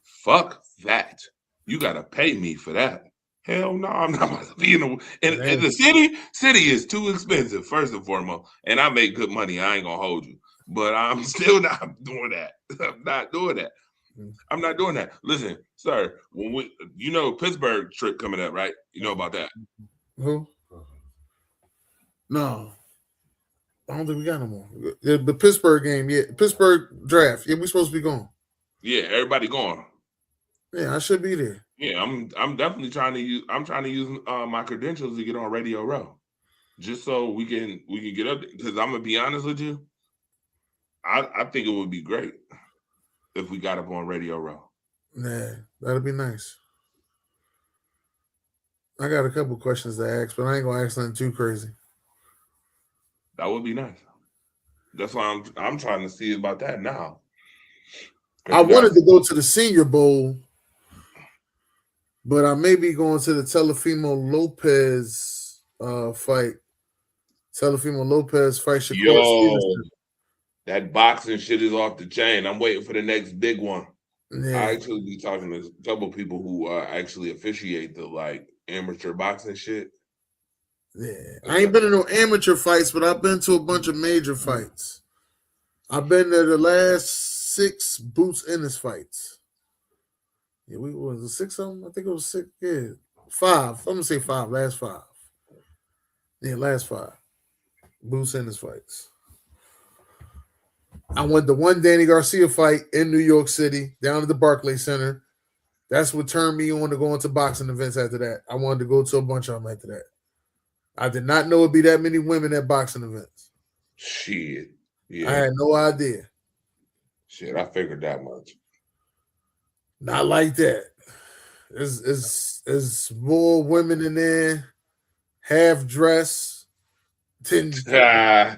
Speaker 2: Fuck that. You gotta pay me for that. Hell no, I'm not about to be in the city. City is too expensive, first and foremost. And I make good money. I ain't gonna hold you. But I'm still not doing that. I'm not doing that. I'm not doing that. Listen, sir, when Pittsburgh trip coming up, right? You know about that.
Speaker 8: Who? No. I don't think we got no more. The Pittsburgh game, yeah. Pittsburgh draft. Yeah, we supposed to be going.
Speaker 2: Yeah, everybody going.
Speaker 8: Yeah, I should be there.
Speaker 2: Yeah, I'm definitely trying to use my credentials to get on Radio Row. Just so we can get up, because I'm gonna be honest with you. I think it would be great if we got up on Radio Row.
Speaker 8: Yeah, that'd be nice. I got a couple questions to ask, but I ain't gonna ask nothing too crazy.
Speaker 2: That would be nice. That's why I'm trying to see about that now.
Speaker 8: I wanted to go to the Senior Bowl, but I may be going to the Telefimo Lopez fight. Telefimo Lopez fight Shakur Stevenson.
Speaker 2: That boxing shit is off the chain. I'm waiting for the next big one.
Speaker 8: Yeah.
Speaker 2: I actually be talking to a couple of people who actually officiate the amateur boxing shit.
Speaker 8: Yeah, I ain't been in no amateur fights, but I've been to a bunch of major fights. I've been to the last 6 Boots Ennis fights. Yeah, was it 6 of them? I think it was 6. Yeah, 5. I'm gonna say 5. Last 5. Yeah, last 5 Boots Ennis fights. I went to one Danny Garcia fight in New York City, down at the Barclays Center. That's what turned me on to go into boxing events after that. I wanted to go to a bunch of them after that. I did not know it'd be that many women at boxing events.
Speaker 2: Shit. Yeah.
Speaker 8: I had no idea.
Speaker 2: Shit, I figured that much.
Speaker 8: Not like that. There's more women in there, half dressed, than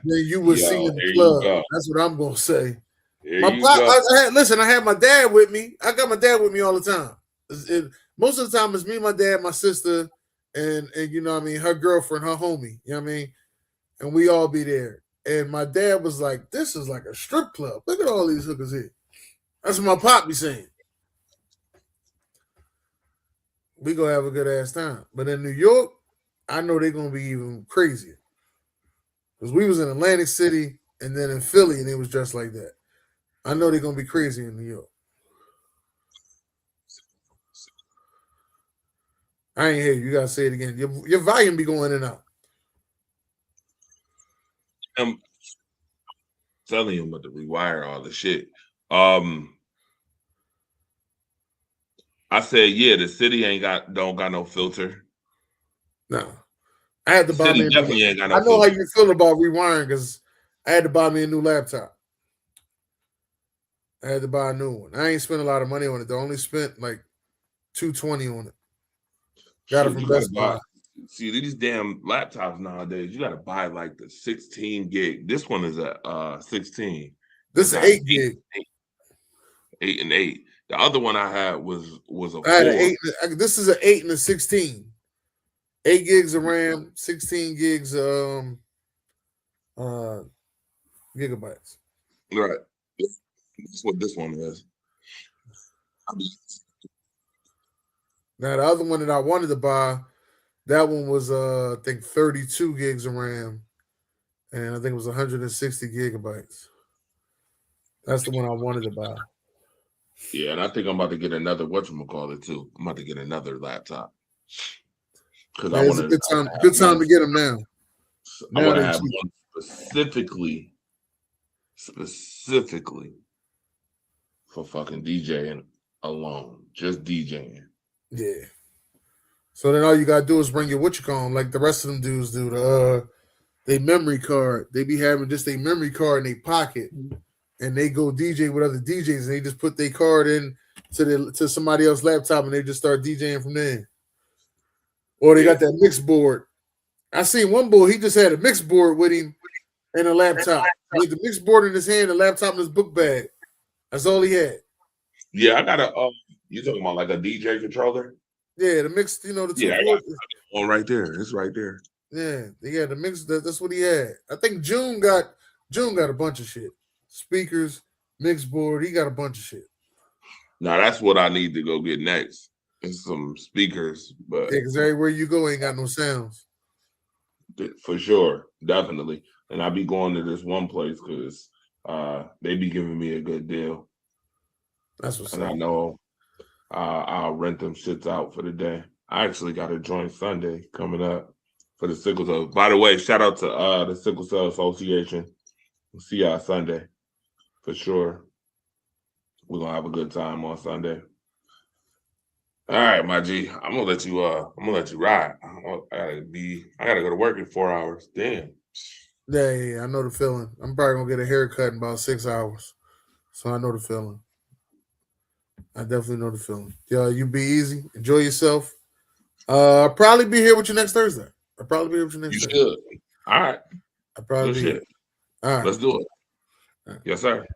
Speaker 8: you would see in the club. That's what I'm gonna say. I had my dad with me. I got my dad with me all the time. Most of the time, it's me, my dad, my sister, and you know what I mean, her girlfriend, her homie. You know what I mean? And we all be there. And my dad was like, "This is like a strip club. Look at all these hookers here." That's what my pop be saying. We gonna have a good ass time. But in New York, I know they're gonna be even crazier. Because we was in Atlantic City and then in Philly, and it was just like that. I know they're gonna be crazy in New York. I ain't hear you. You gotta say it again. Your volume be going in and out.
Speaker 2: I'm telling you, I'm about to rewire all the shit. I said, yeah, the city don't got no filter.
Speaker 8: No. I had to buy me
Speaker 2: definitely ain't got no
Speaker 8: I know
Speaker 2: filter.
Speaker 8: how you feel about rewiring because I had to buy me a new laptop. I had to buy a new one. I ain't spent a lot of money on it. I only spent like $220 on it. Got it from Best Buy.
Speaker 2: See, these damn laptops nowadays, you got to buy like the 16 gig. This one is a 16.
Speaker 8: This is 8 gig.
Speaker 2: 8 and 8. The other one I had was a 4.
Speaker 8: I had an 8. This is an 8 and a 16. 8 gigs of RAM, 16 gigs gigabytes.
Speaker 2: Right. That's what this one is.
Speaker 8: Now the other one that I wanted to buy, that one was I think 32 gigs of RAM, and I think it was 160 gigabytes. That's the one I wanted to buy.
Speaker 2: Yeah, and I think I'm about to get another whatchamacallit too. I'm about to get another laptop.
Speaker 1: because
Speaker 8: I want good time to get them now.
Speaker 1: I want to have one specifically for fucking DJing alone, just DJing.
Speaker 8: Yeah. So then all you gotta do is bring your like the rest of them dudes do. They memory card. They be having just a memory card in their pocket, and they go DJ with other DJs, and they just put their card in to somebody else's laptop, and they just start DJing from there. Or they got that mix board. I seen one boy, he just had a mix board with him and a laptop. He had the mix board in his hand, a laptop in his book bag. That's all he had.
Speaker 1: Yeah, I got a. You talking about like a DJ controller?
Speaker 8: Yeah, the mix. You know the two.
Speaker 2: Yeah, I got one right there. It's right there.
Speaker 8: Yeah, the mix. That's what he had. I think June got a bunch of shit. Speakers, mix board. He got a bunch of shit.
Speaker 1: Now that's what I need to go get next. Is some speakers, but
Speaker 8: yeah, because everywhere you go ain't got no sounds.
Speaker 1: For sure, definitely. And I be going to this one place because they be giving me a good deal.
Speaker 8: That's what's up.
Speaker 1: And I know I'll rent them shits out for the day. I actually got a joint Sunday coming up for the Sickle Cell. By the way, shout out to the Sickle Cell Association. We'll see y'all Sunday for sure. We're gonna have a good time on Sunday. All right, my G. I'm gonna let you ride. I gotta go to work in 4 hours. Damn.
Speaker 8: Yeah, I know the feeling. I'm probably gonna get a haircut in about 6 hours. So I know the feeling. I definitely know the feeling. Yeah, you be easy. Enjoy yourself. I'll probably be here with you next Thursday. I'll probably be here with you next Thursday.
Speaker 1: You should. All right.
Speaker 8: I'll probably be here. All right.
Speaker 1: Let's do it. Yes, sir.